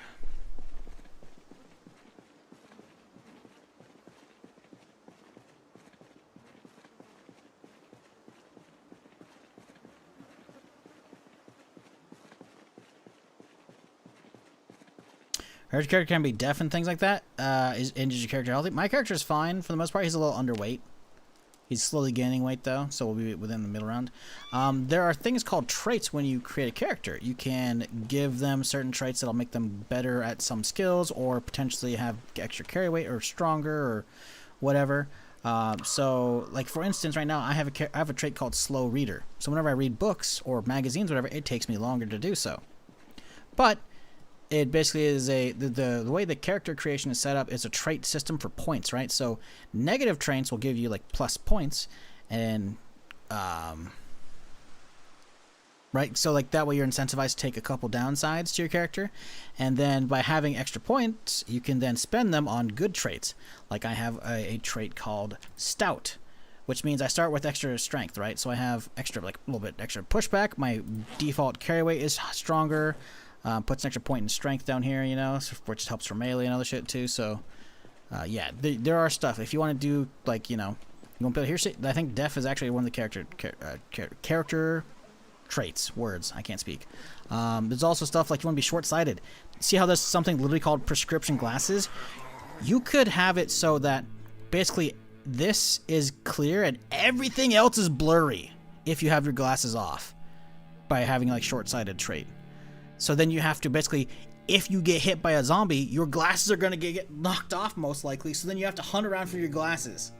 [SPEAKER 2] Her character can be deaf and things like that. Is your character healthy? My character is fine for the most part. He's a little underweight. He's slowly gaining weight though, so we'll be within the middle round. There are things called traits when you create a character. You can give them certain traits that'll make them better at some skills, or potentially have extra carry weight, or stronger, or whatever. So, like for instance, right now I have a trait called slow reader. So whenever I read books or magazines, whatever, it takes me longer to do so. But it basically is the way the character creation is set up is a trait system for points, right? So negative traits will give you like plus points, and right, so like that way you're incentivized to take a couple downsides to your character, and then by having extra points you can then spend them on good traits. Like I have a trait called stout, which means I start with extra strength, right? So I have extra, like a little bit extra pushback. My default carry weight is stronger. Puts an extra point in strength down here, you know, which helps for melee and other shit too. So, yeah, there are stuff. If you want to do, like, you know, you won't be able to hear shit. I think deaf is actually one of the character traits. Words. I can't speak. There's also stuff like you want to be short-sighted. See how there's something literally called prescription glasses? You could have it so that basically this is clear and everything else is blurry if you have your glasses off by having, like, short-sighted trait. So then you have to basically, if you get hit by a zombie, your glasses are going to get knocked off most likely. So then you have to hunt around for your glasses.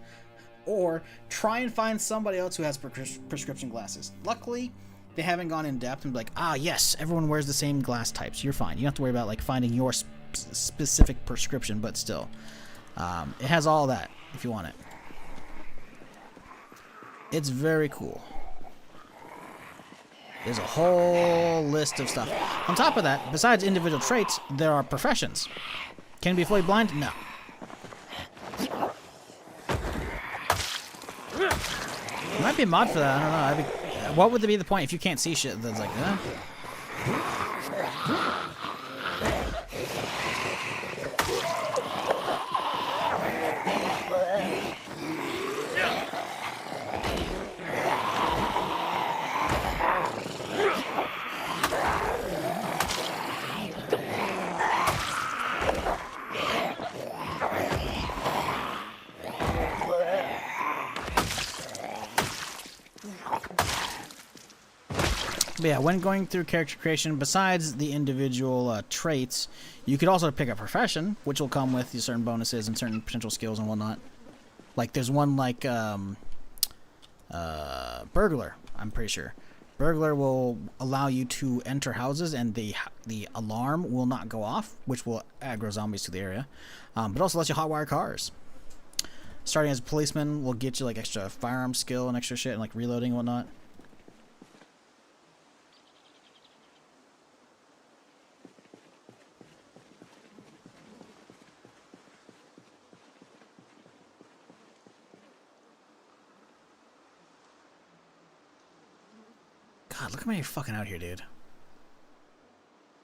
[SPEAKER 2] Or try and find somebody else who has prescription glasses. Luckily, they haven't gone in depth and be like, ah, yes, everyone wears the same glass types. You're fine. You don't have to worry about like finding your specific prescription, but still. It has all that if you want it. It's very cool. There's a whole list of stuff. On top of that, besides individual traits, there are professions. Can it be fully blind? No. Might be a mod for that. I don't know. What would be the point if you can't see shit? That's like, But yeah, when going through character creation, besides the individual traits, you could also pick a profession, which will come with certain bonuses and certain potential skills and whatnot. Like there's one like burglar, I'm pretty sure. Burglar will allow you to enter houses and the alarm will not go off, which will aggro zombies to the area. But also lets you hotwire cars. Starting as a policeman will get you like extra firearm skill and extra shit and like reloading and whatnot. God, look at me fucking out here, dude.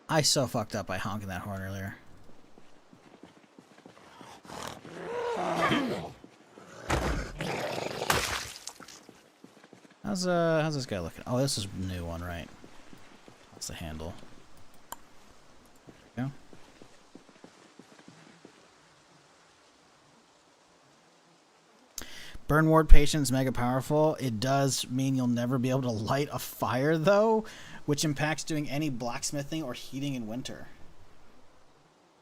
[SPEAKER 2] I so fucked up by honking that horn earlier. How's this guy looking? Oh, this is a new one, right? That's the handle. There we go. Burn ward patience, mega powerful. It does mean you'll never be able to light a fire, though, which impacts doing any blacksmithing or heating in winter.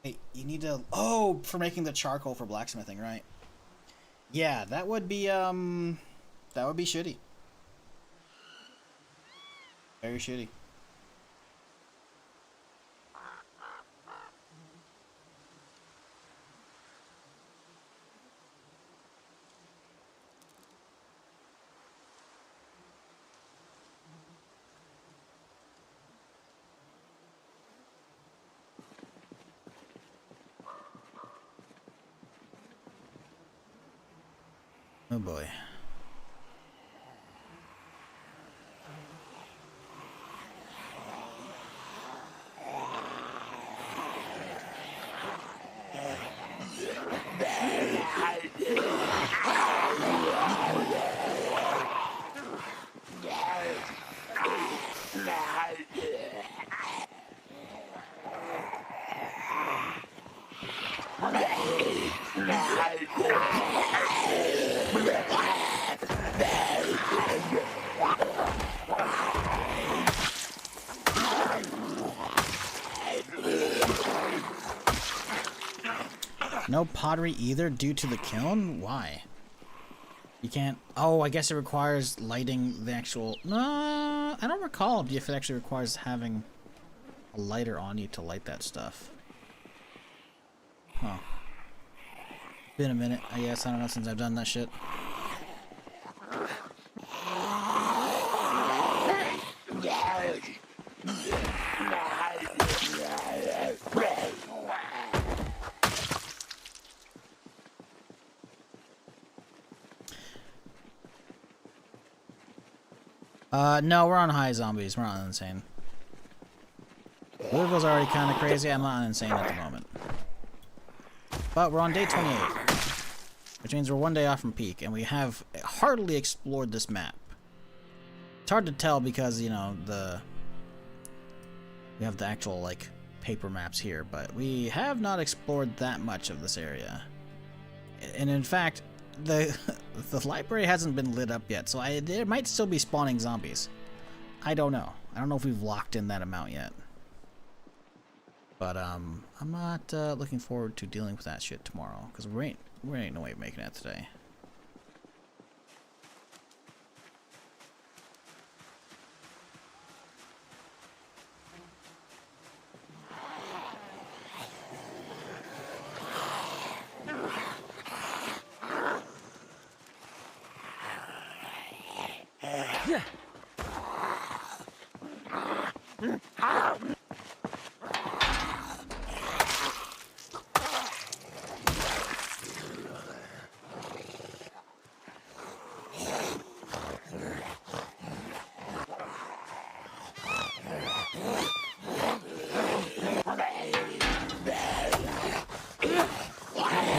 [SPEAKER 2] Wait, you need to... Oh, for making the charcoal for blacksmithing, right? Yeah, that would be shitty. Very shitty. Oh boy. No pottery either due to the kiln? Why? You can't... Oh, I guess it requires lighting the actual... No, I don't recall if it actually requires having a lighter on you to light that stuff. Huh. Been a minute, I guess. I don't know, since I've done that shit. No, we're on high zombies. We're not insane. Louisville's already kind of crazy. I'm not insane at the moment. But we're on day 28, which means we're one day off from peak, and we have hardly explored this map. It's hard to tell because, you know, we have the actual, like, paper maps here, but we have not explored that much of this area. And in fact, the library hasn't been lit up yet, so there might still be spawning zombies. I don't know. I don't know if we've locked in that amount yet. But I'm not looking forward to dealing with that shit tomorrow, because we ain't no way of making it today.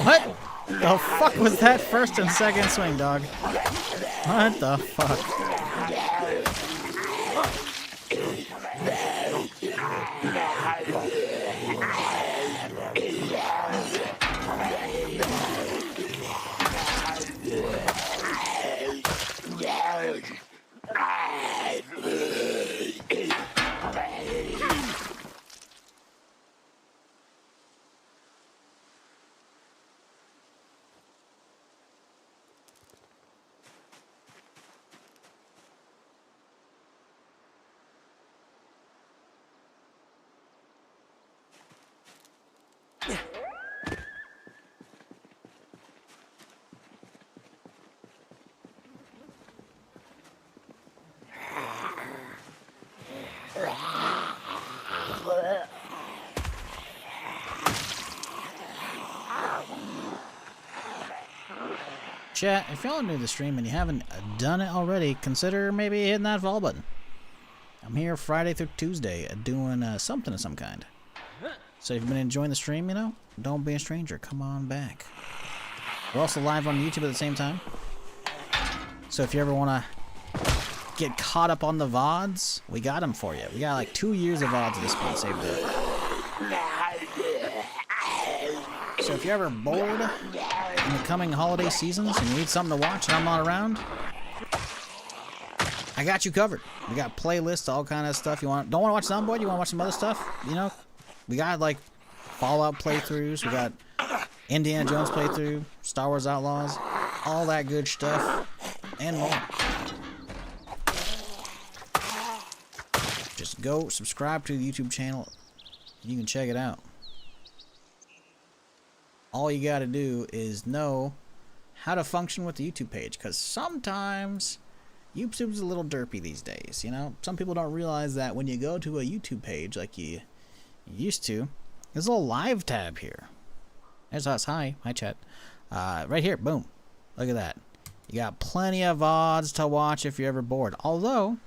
[SPEAKER 2] What the fuck was that first and second swing, dog? What the fuck? Chat, if y'all are new to the stream and you haven't done it already, consider maybe hitting that follow button. I'm here Friday through Tuesday doing something of some kind. So if you've been enjoying the stream, you know, don't be a stranger. Come on back. We're also live on YouTube at the same time. So if you ever want to get caught up on the VODs, we got them for you. We got like 2 years of VODs at this point saved up. So if you're ever bored in the coming holiday seasons and you need something to watch and I'm not around, I got you covered. We got playlists, all kind of stuff. You don't want to watch Zomboid? You want to watch some other stuff? You know, we got like Fallout playthroughs. We got Indiana Jones playthrough, Star Wars Outlaws, all that good stuff, and more. Just go subscribe to the YouTube channel. You can check it out. All you gotta do is know how to function with the YouTube page, because sometimes YouTube's a little derpy these days, you know? Some people don't realize that when you go to a YouTube page like you used to, there's a little live tab here. There's us. Hi chat. Right here, boom. Look at that. You got plenty of VODs to watch if you're ever bored. Although,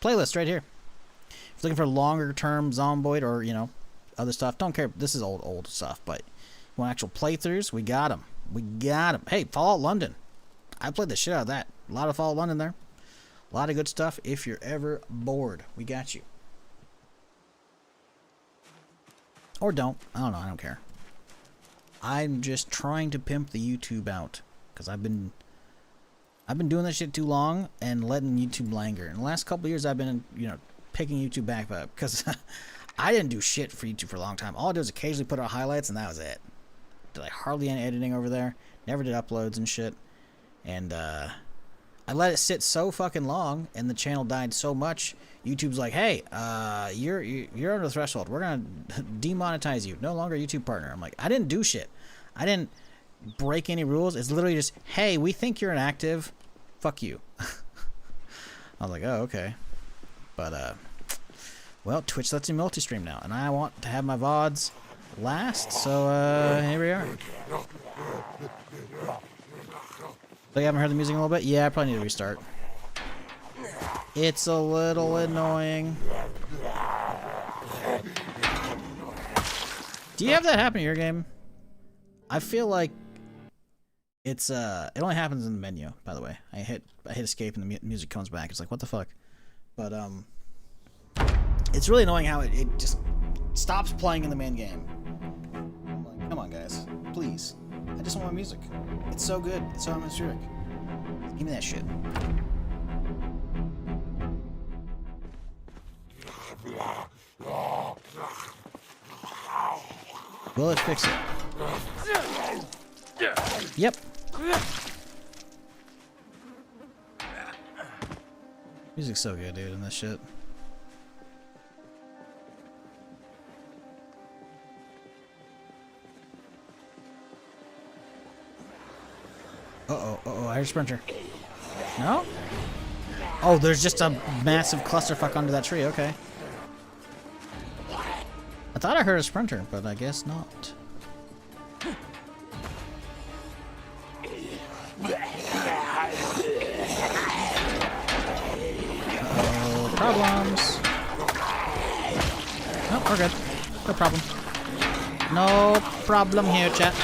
[SPEAKER 2] playlist right here. If you're looking for longer term Zomboid or, you know, other stuff, don't care. This is old stuff, but you want actual playthroughs? We got them. We got them. Hey, Fallout London. I played the shit out of that. A lot of Fallout London there. A lot of good stuff if you're ever bored. We got you. Or don't. I don't know. I don't care. I'm just trying to pimp the YouTube out. Because I've been doing that shit too long and letting YouTube linger. In the last couple of years, I've been, you know, picking YouTube back up. Because I didn't do shit for YouTube for a long time. All I did was occasionally put out highlights and that was it. Did like hardly any editing over there. Never did uploads and shit. And I let it sit so fucking long and the channel died so much. YouTube's like, hey, you're under the threshold. We're gonna demonetize you. No longer a YouTube partner. I'm like, I didn't do shit. I didn't break any rules. It's literally just, hey, we think you're inactive. Fuck you. I was like, oh, okay. But well, Twitch lets you multi-stream now, and I want to have my VODs last, so here we are. So you haven't heard the music in a little bit? Yeah, I probably need to restart. It's a little annoying. Do you have that happen in your game? I feel like it's it only happens in the menu, by the way. I hit escape and the music comes back. It's like, what the fuck? But it's really annoying how it just stops playing in the main game. I'm like, come on guys, please. I just want my music. It's so good. It's so atmospheric. Give me that shit. Will it fix it? Yep. Music's so good, dude, in this shit. Uh-oh, I heard a sprinter. No? Oh, there's just a massive clusterfuck under that tree, okay. I thought I heard a sprinter, but I guess not. Uh-oh, problems. Oh, we're good. No problem. No problem here, chat.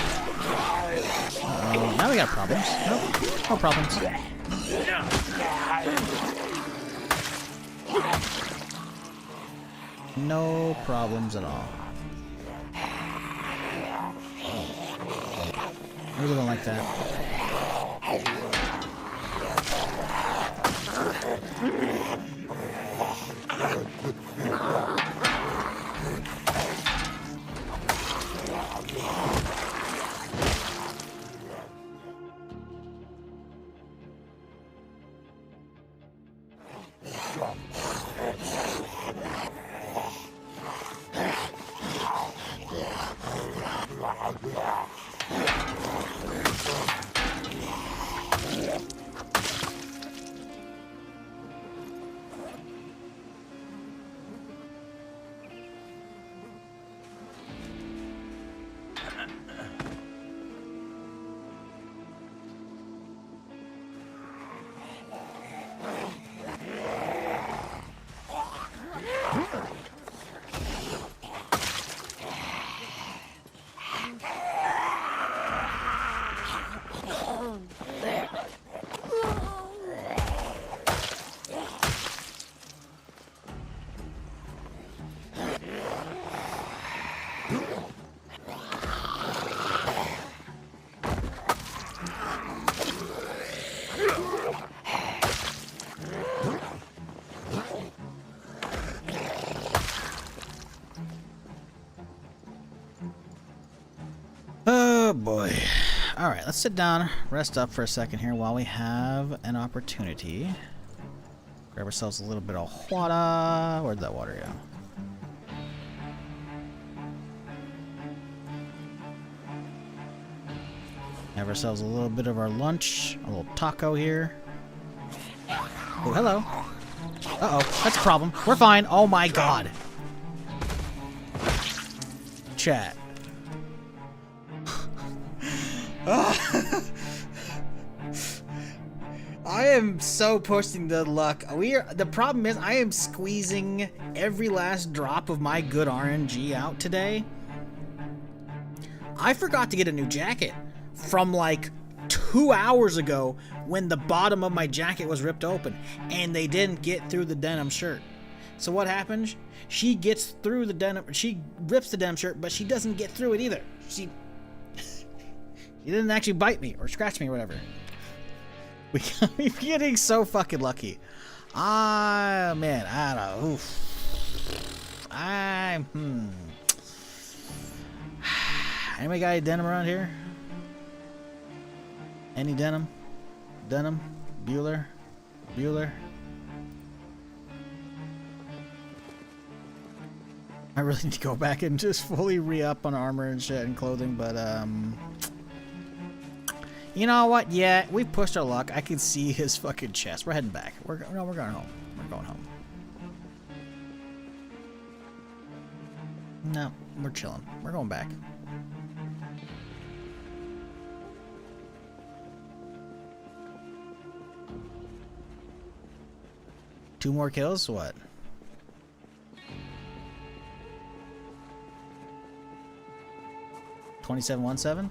[SPEAKER 2] Uh-oh, now we got problems. Nope, no problems. No problems at all. I really don't like that. Oh boy. Alright, let's sit down, rest up for a second here while we have an opportunity. Grab ourselves a little bit of water. Where'd that water go? Have ourselves a little bit of our lunch. A little taco here. Oh, hello. Uh-oh, that's a problem. We're fine. Oh my god. Chat. I am so pushing the luck. The problem is I am squeezing every last drop of my good RNG out today. I forgot to get a new jacket from like 2 hours ago when the bottom of my jacket was ripped open and they didn't get through the denim shirt. So what happens? She gets through the denim, she rips the denim shirt, but she doesn't get through it either. She didn't actually bite me or scratch me or whatever. We're getting so fucking lucky. Ah, man, I don't know. Oof. Anybody got any denim around here? Any denim? Denim? Bueller? I really need to go back and just fully re-up on armor and shit and clothing, but you know what? Yeah, we pushed our luck. I can see his fucking chest. We're heading back. We're going home. We're going home. No, we're chilling. We're going back. Two more kills? What? $27-17?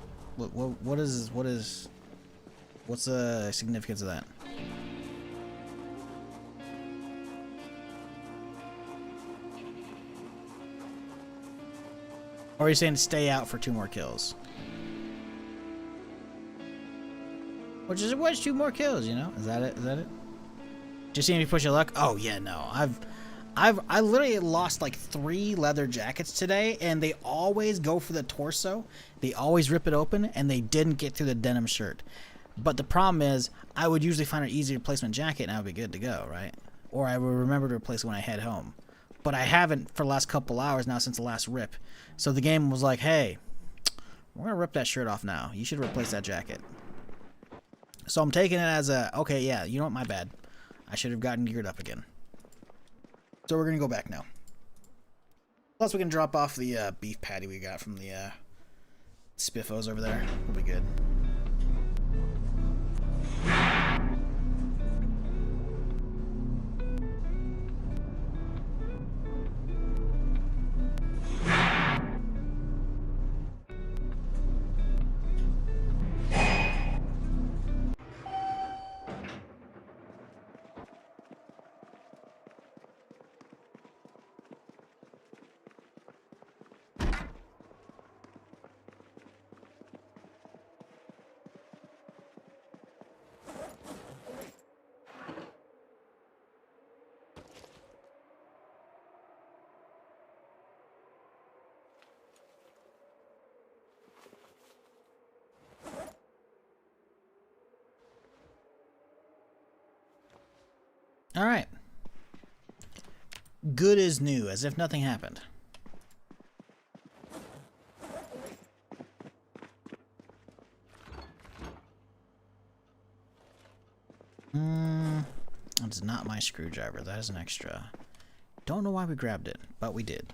[SPEAKER 2] What's the significance of that? Or are you saying to stay out for 2 more kills? What's 2 more kills, you know? Is that it? Just seeing if you push your luck? Oh yeah, no. I literally lost like 3 leather jackets today, and they always go for the torso. They always rip it open, and they didn't get through the denim shirt. But the problem is, I would usually find an easy replacement jacket, and I would be good to go, right? Or I would remember to replace it when I head home. But I haven't for the last couple hours now since the last rip. So the game was like, hey, we're going to rip that shirt off now. You should replace that jacket. So I'm taking it as a, okay, yeah, you know what, my bad. I should have gotten geared up again. So we're going to go back now. Plus we can drop off the beef patty we got from the spiffos over there. We'll be good. All right. Good as new, as if nothing happened. That's not my screwdriver. That is an extra. Don't know why we grabbed it, but we did.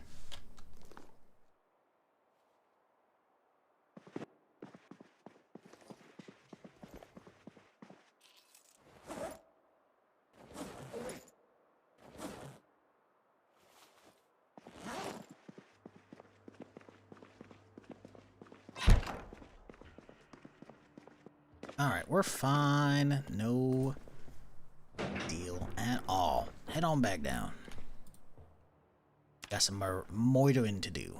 [SPEAKER 2] Alright, we're fine. No deal at all. Head on back down. Got some more moitering to do.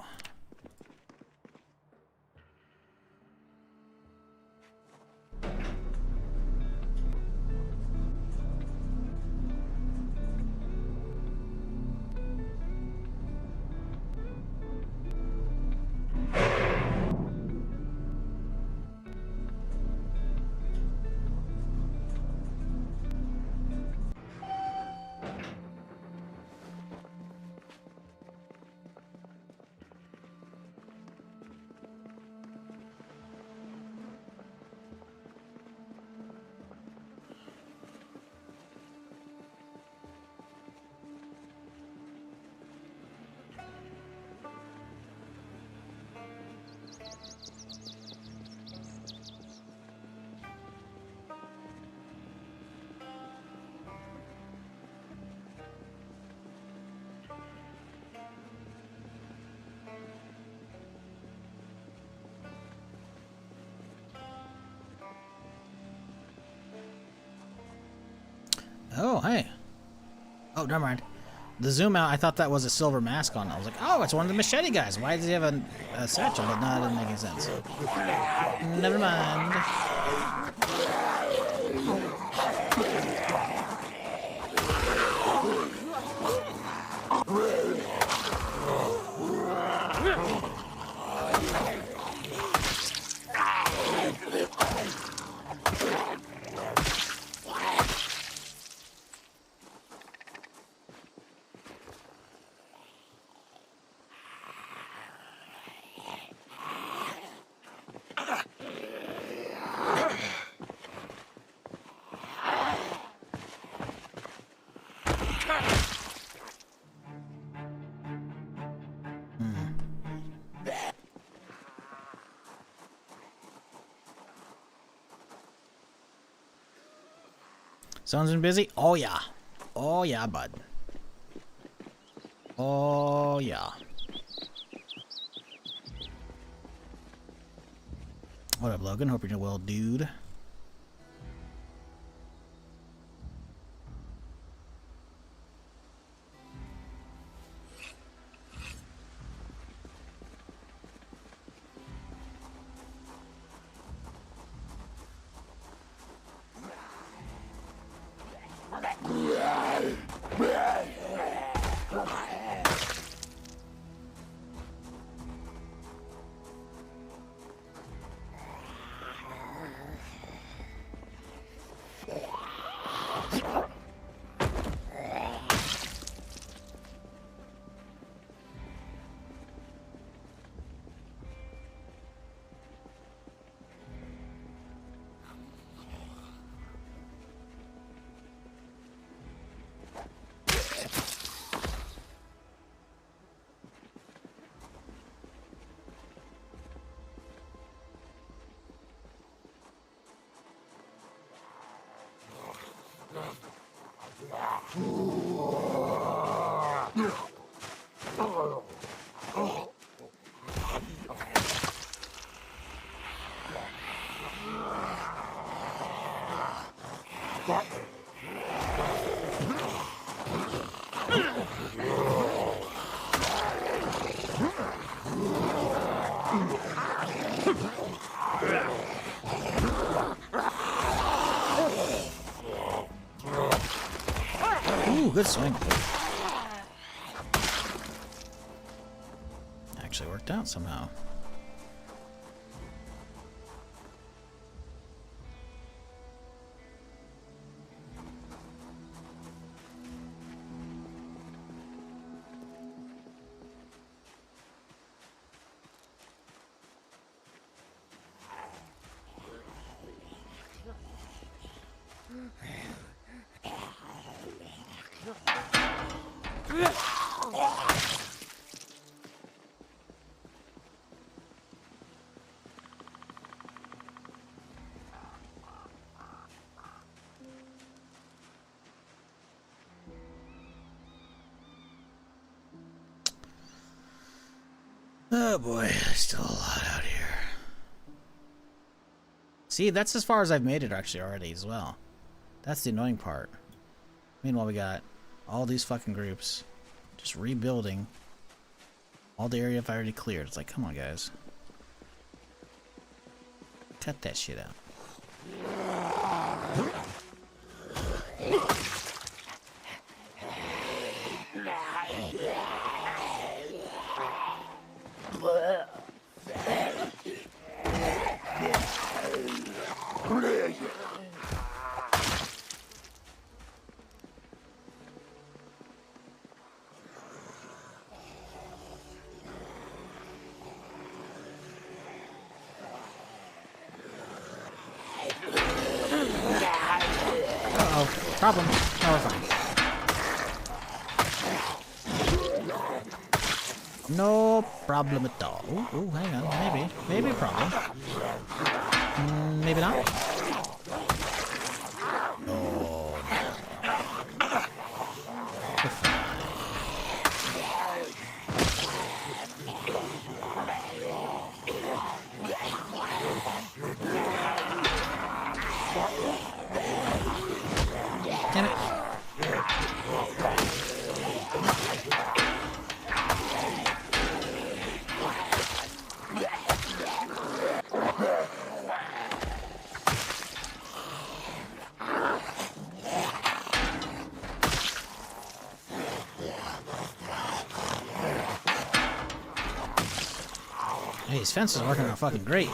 [SPEAKER 2] hey. Oh, never mind. The zoom out, I thought that was a silver mask on. I was like, oh, it's one of the machete guys. Why does he have a satchel? But no, that doesn't make any sense. Never mind. Someone's been busy? Oh, yeah. Oh, yeah, bud. Oh, yeah. What up, Logan? Hope you're doing well, dude. Ooh, good swing. Actually worked out somehow. Oh boy, still a lot out here. See, that's as far as I've made it actually already as well. That's the annoying part. Meanwhile, we got all these fucking groups just rebuilding all the area I've already cleared. It's like, come on, guys. Cut that shit out. Uh-oh. Problem. No, we're fine. No problem at all. Ooh, ooh, hang on. Maybe a problem. Maybe not. Oh, no. We're fine. Damn it. Hey, his fence is working out fucking great.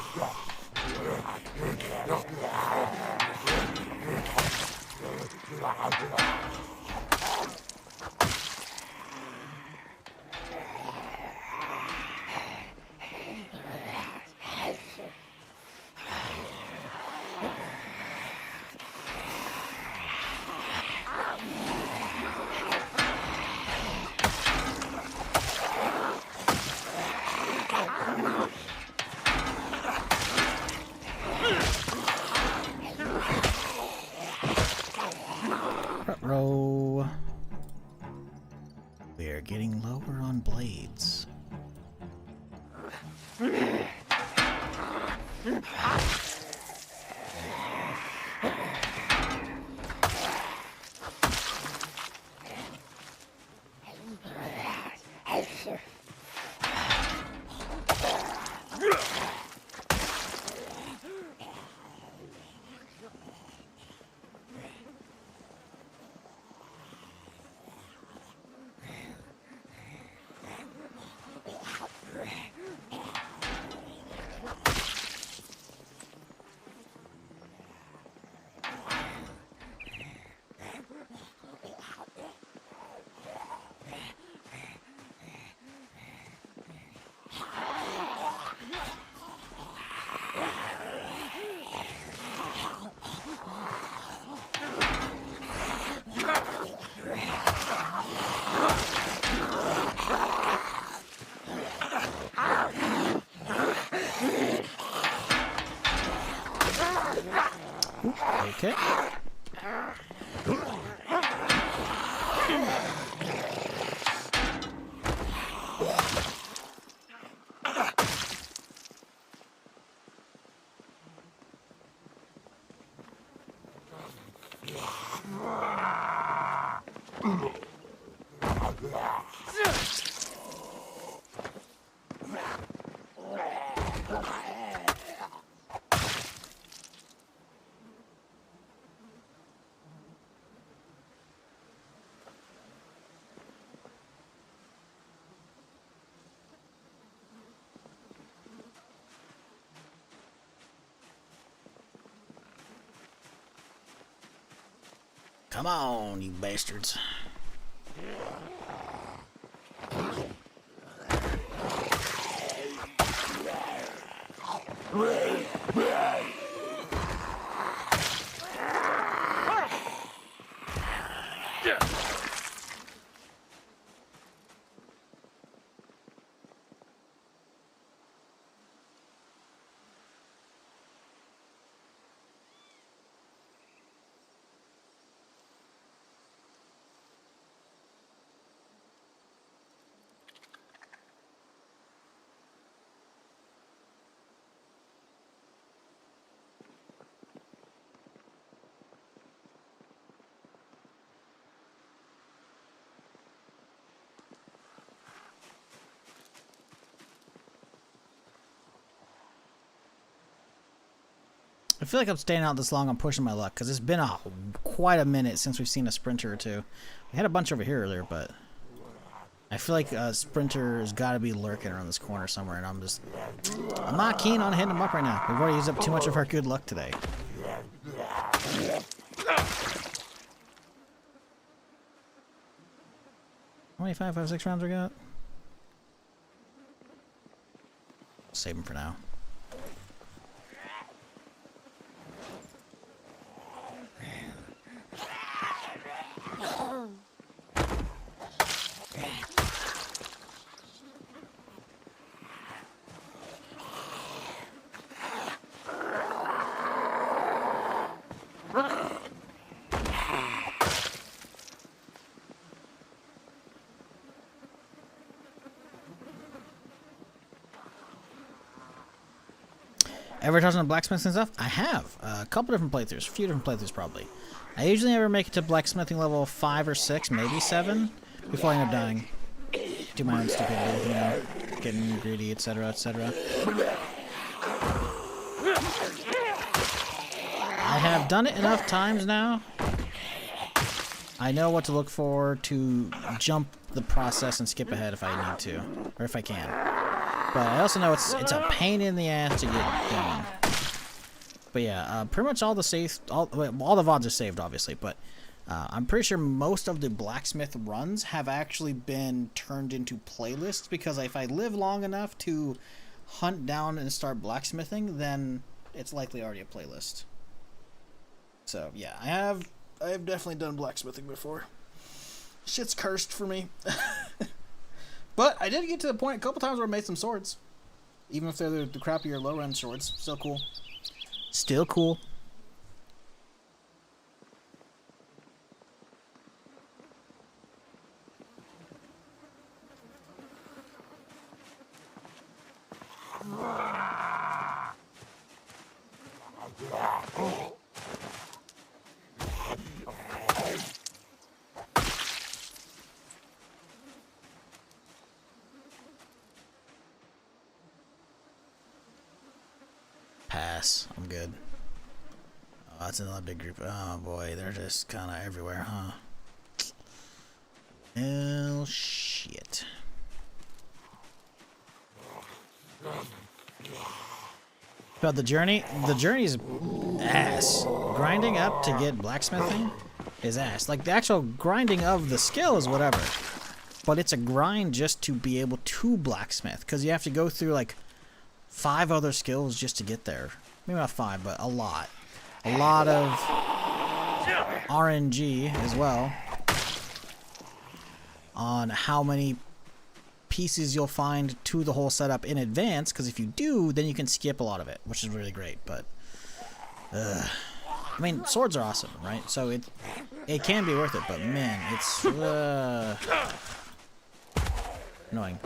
[SPEAKER 2] Row. We are getting lower on blades. Okay. Come on, you bastards. I feel like I'm staying out this long. I'm pushing my luck because it's been quite a minute since we've seen a sprinter or two. We had a bunch over here earlier, but I feel like a sprinter has got to be lurking around this corner somewhere, and I'm not keen on hitting them up right now. We've already used up too much of our good luck today. How many 5.56 rounds we got? Save them for now. Ever touched on blacksmiths and stuff? I have. A couple different playthroughs. A few different playthroughs, probably. I usually never make it to blacksmithing level 5 or 6, maybe 7, before I end up dying. Do my own stupidity, you know, getting greedy, etc., etc. I have done it enough times now. I know what to look for to jump the process and skip ahead if I need to, or if I can. But I also know it's a pain in the ass to get done. But yeah, pretty much all the all the VODs are saved, obviously. But I'm pretty sure most of the blacksmith runs have actually been turned into playlists, because if I live long enough to hunt down and start blacksmithing, then it's likely already a playlist. So yeah, I have definitely done blacksmithing before. Shit's cursed for me. But I did get to the point a couple times where I made some swords. Even if they're the crappier low-end swords. Still cool. Still cool. Pass. I'm good. Oh, that's another big group. Oh boy, they're just kind of everywhere, huh? Well, shit. About the journey's ass. Grinding up to get blacksmithing is ass. Like, the actual grinding of the skill is whatever. But it's a grind just to be able to blacksmith, because you have to go through, like, 5 other skills just to get there. Maybe not 5, but a lot. A lot of RNG as well on how many pieces you'll find to the whole setup in advance, because if you do, then you can skip a lot of it, which is really great. But I mean, swords are awesome, right? So it can be worth it, but man, it's annoying.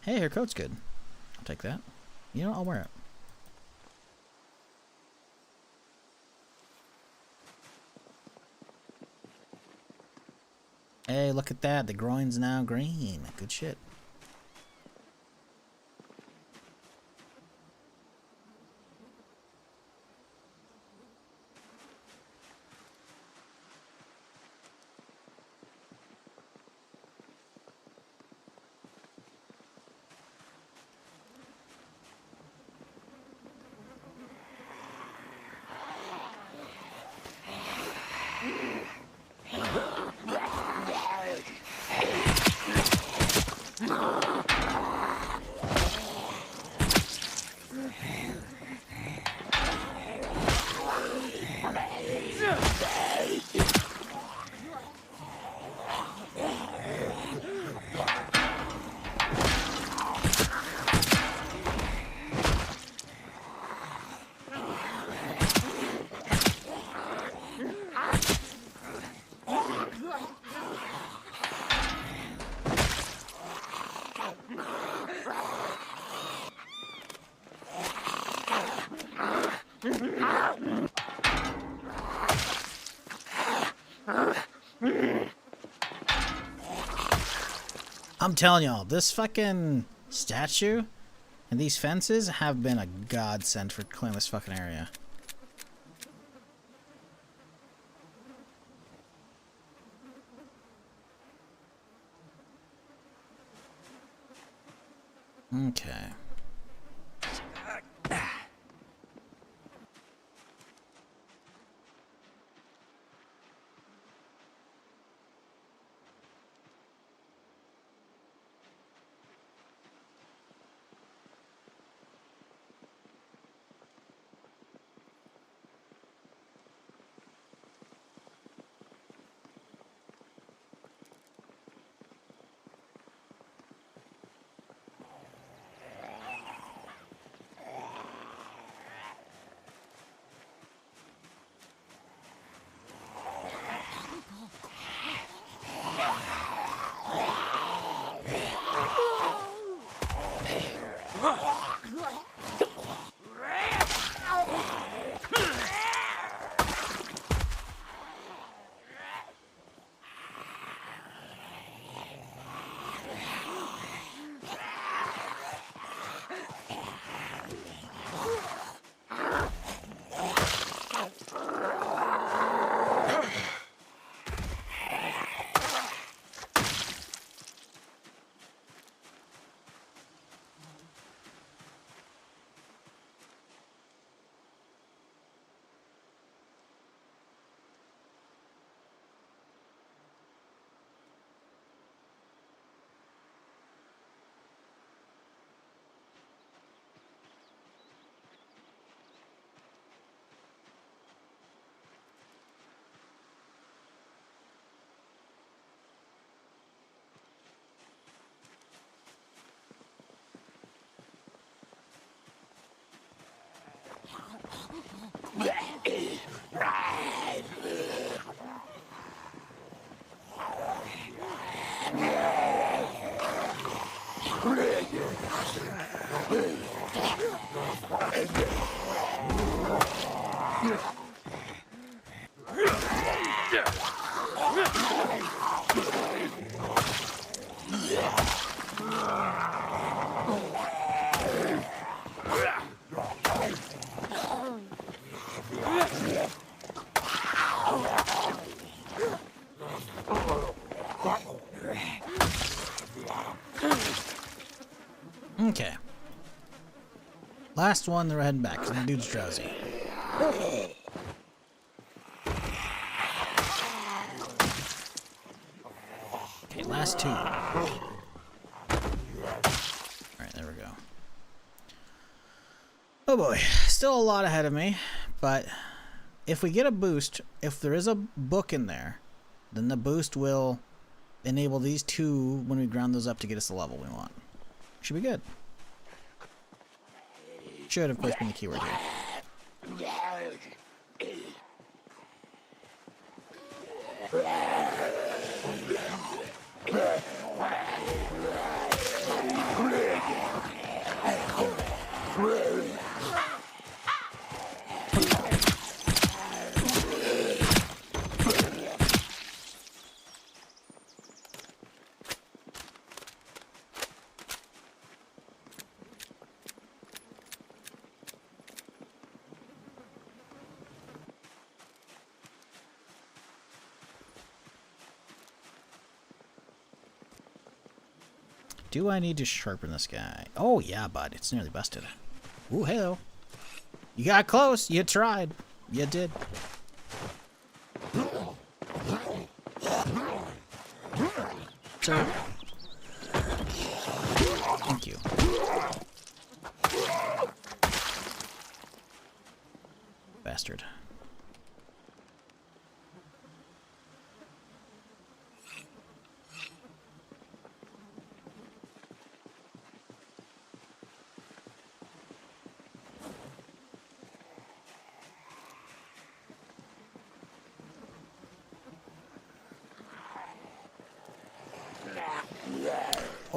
[SPEAKER 2] Hey, her coat's good. I'll take that. You know, I'll wear it. Hey, look at that. The groin's now green. Good shit. I'm telling y'all, this fucking statue and these fences have been a godsend for clearing this fucking area. Okay. Okay. Last one, then we're heading back, because the dude's drowsy. Okay, last two. Alright, there we go. Oh boy, still a lot ahead of me, but if we get a boost, if there is a book in there, then the boost will enable these two when we ground those up to get us the level we want. Should be good. Should, of course, be the keyword here. Do I need to sharpen this guy? Oh, yeah, bud. It's nearly busted. Ooh, hello. You got close. You tried. You did. Sir. Thank you. Bastard.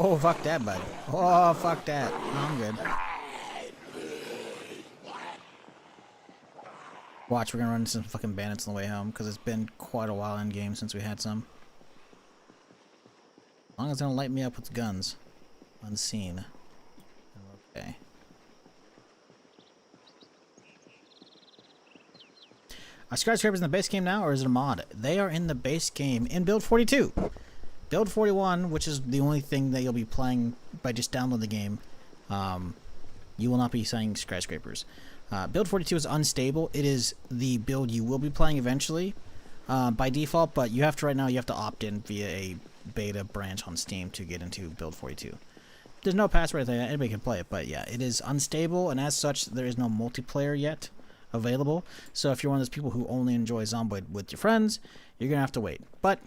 [SPEAKER 2] Oh, fuck that, bud. Oh, fuck that. No, I'm good. Watch, we're gonna run into some fucking bandits on the way home, because it's been quite a while in game since we had some. As long as they don't light me up with guns. Unseen. Okay. Are skyscrapers in the base game now, or is it a mod? They are in the base game in Build 42. Build 41, which is the only thing that you'll be playing by just downloading the game, you will not be signing skyscrapers. Build 42 is unstable. It is the build you will be playing eventually by default, but you have to right now. You have to opt in via a beta branch on Steam to get into Build 42. There's no password there. Anybody can play it, but yeah, it is unstable, and as such, there is no multiplayer yet available. So if you're one of those people who only enjoy Zomboid with your friends, you're gonna have to wait. But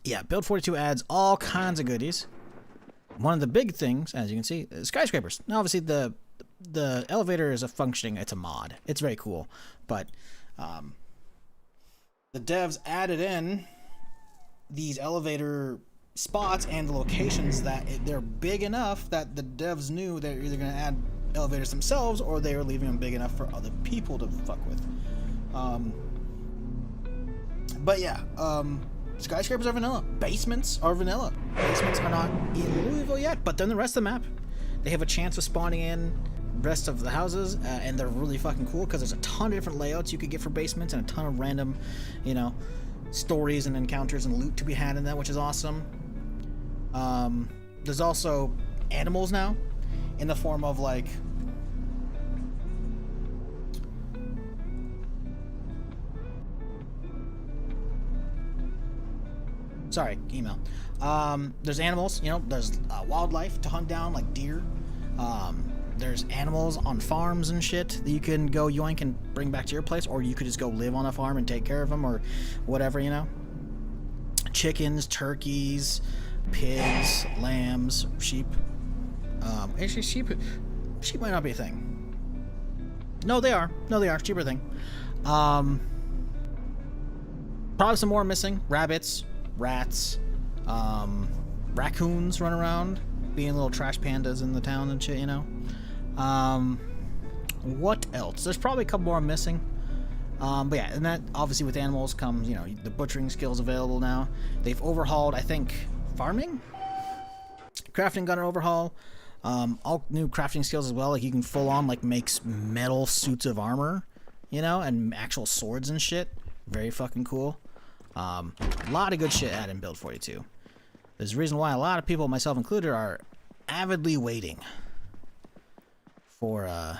[SPEAKER 2] yeah, Build 42 adds all kinds of goodies. One of the big things, as you can see, is skyscrapers. Now, obviously, the elevator is a functioning, it's a mod. It's very cool. But the devs added in these elevator spots and the locations that they're big enough that the devs knew they're either going to add elevators themselves or they were leaving them big enough for other people to fuck with. But yeah, skyscrapers are vanilla. Basements are vanilla. Basements are not in Louisville yet, but then the rest of the map, they have a chance of spawning in the rest of the houses, and they're really fucking cool because there's a ton of different layouts you could get for basements and a ton of random, you know, stories and encounters and loot to be had in that, which is awesome. There's also animals now in the form of like sorry, email. There's animals, you know, there's wildlife to hunt down, like deer. There's animals on farms and shit that you can go yoink and bring back to your place, or you could just go live on a farm and take care of them, or whatever, you know. Chickens, turkeys, pigs, lambs, sheep. Actually, sheep might not be a thing. No, they are. No, they are. Sheep are a thing. Probably some more missing. Rabbits. Rats, raccoons run around, being little trash pandas in the town and shit, you know. What else? There's probably a couple more I'm missing. But yeah, and that obviously with animals comes, you know, the butchering skills available now. They've overhauled, I think, farming? Crafting got an overhaul. All new crafting skills as well. Like you can full on like makes metal suits of armor, you know, and actual swords and shit. Very fucking cool. A lot of good shit added in Build 42. There's a reason why a lot of people, myself included, are avidly waiting for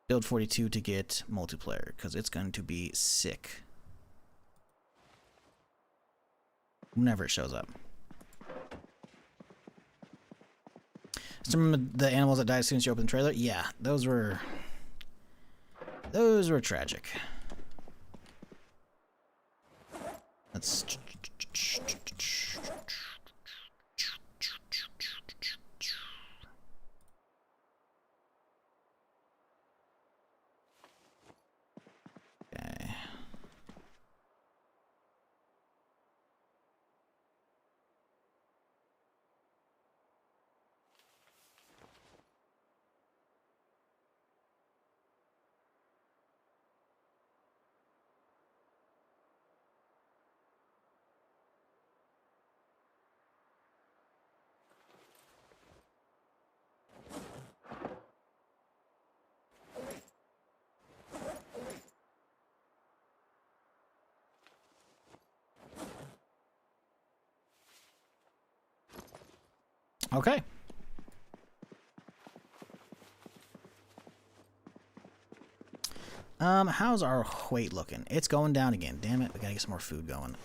[SPEAKER 2] Build 42 to get multiplayer, because it's going to be sick whenever it shows up. So remember the animals that died as soon as you opened the trailer? Yeah, those were tragic. Let's okay. Okay. How's our weight looking? It's going down again. Damn it, we gotta get some more food going.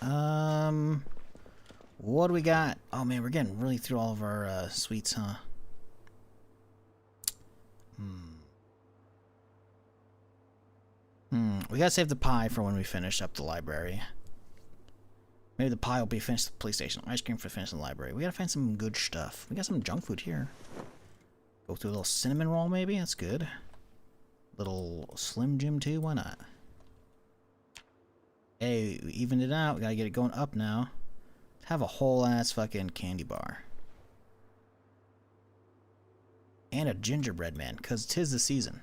[SPEAKER 2] What do we got? Oh man, we're getting really through all of our sweets, huh? We gotta save the pie for when we finish up the library. Maybe the pie will be finished at the police station. Ice cream for finishing the library. We gotta find some good stuff. We got some junk food here. Go through a little cinnamon roll, maybe? That's good. Little Slim Jim, too? Why not? Hey, we evened it out. We gotta get it going up now. Have a whole ass fucking candy bar. And a gingerbread man, because 'tis the season.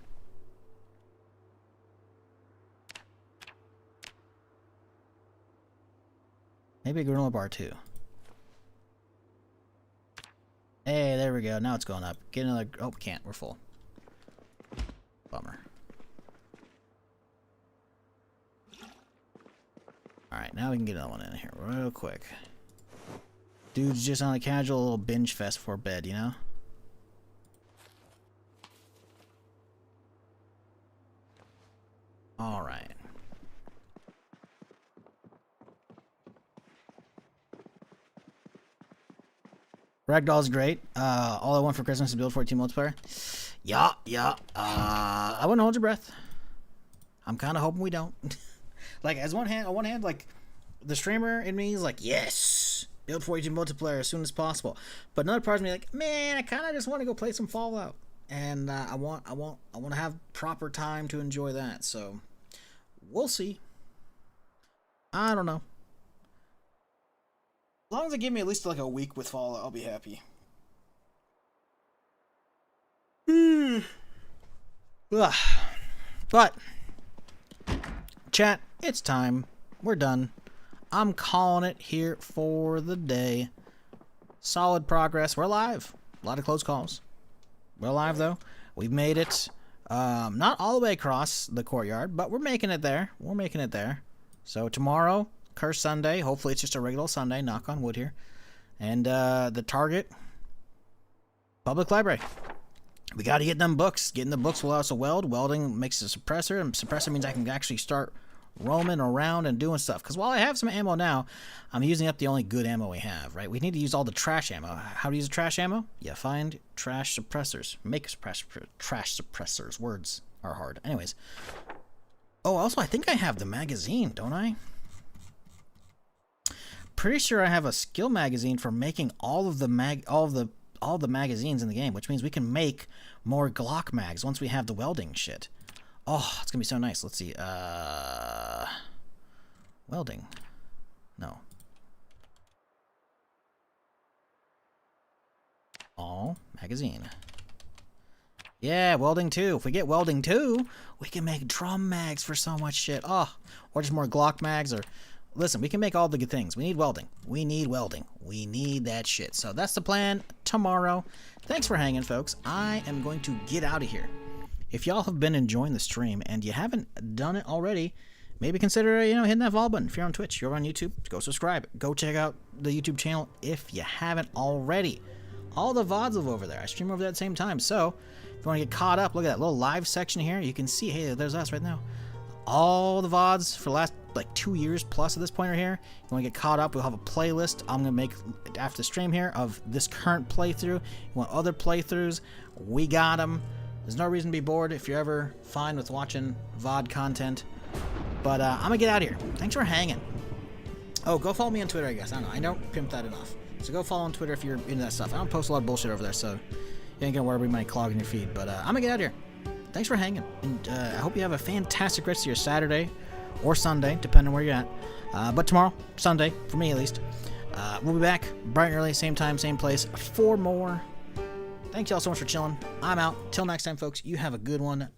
[SPEAKER 2] Maybe a granola bar too. Hey, there we go. Now it's going up. Get another. Oh, we can't. We're full. Bummer. Alright, now we can get another one in here real quick. Dude's just on a casual little binge fest before bed, you know? Alright. Ragdoll's great. All I want for Christmas is Build 42 multiplayer. Yeah. I wouldn't hold your breath. I'm kind of hoping we don't. Like, on one hand, like, the streamer in me is like, yes, Build 42 multiplayer as soon as possible. But another part of me like, man, I kind of just want to go play some Fallout, and I want to have proper time to enjoy that. So, we'll see. I don't know. As long as they give me at least like a week with Fallout, I'll be happy. But, chat, it's time. We're done. I'm calling it here for the day. Solid progress. We're live. A lot of close calls. We're live though. We've made it. Not all the way across the courtyard, but we're making it there. We're making it there. So tomorrow, Curse Sunday. Hopefully it's just a regular Sunday. Knock on wood here. And the target, public library. We got to get them books. Getting the books will allow us to weld. Welding makes a suppressor, and suppressor means I can actually start roaming around and doing stuff. Because while I have some ammo now, I'm using up the only good ammo we have, right? We need to use all the trash ammo. How to use trash ammo? You find trash suppressors. Make trash suppressors. Words are hard. Anyways. Oh, also, I think I have the magazine, don't I? Pretty sure I have a skill magazine for making all the magazines in the game, which means we can make more Glock mags once we have the welding shit. Oh, it's gonna be so nice. Let's see. Welding. No. Magazine. Yeah, welding 2. If we get welding 2, we can make drum mags for so much shit. Oh, or just more Glock mags. Or listen, we can make all the good things. We need welding. We need welding. We need that shit. So that's the plan tomorrow. Thanks for hanging, folks. I am going to get out of here. If y'all have been enjoying the stream and you haven't done it already, maybe consider, hitting that follow button. If you're on Twitch, you're on YouTube, go subscribe. Go check out the YouTube channel if you haven't already. All the VODs are over there. I stream over there at the same time. So if you want to get caught up, look at that little live section here. You can see, hey, there's us right now. All the VODs for the last 2 years plus at this point are here. You want to get caught up, we'll have a playlist I'm going to make after the stream here of this current playthrough. You want other playthroughs, we got them. There's no reason to be bored if you're ever fine with watching VOD content. But I'm going to get out of here. Thanks for hanging. Oh, go follow me on Twitter, I guess. I don't know. I don't pimp that enough. So go follow on Twitter if you're into that stuff. I don't post a lot of bullshit over there, so you ain't going to worry about anybody clogging your feed. But I'm going to get out of here. Thanks for hanging. And I hope you have a fantastic rest of your Saturday or Sunday, depending on where you're at. But tomorrow, Sunday, for me at least, we'll be back bright and early, same time, same place, for more. Thanks y'all so much for chilling. I'm out. Till next time, folks, you have a good one.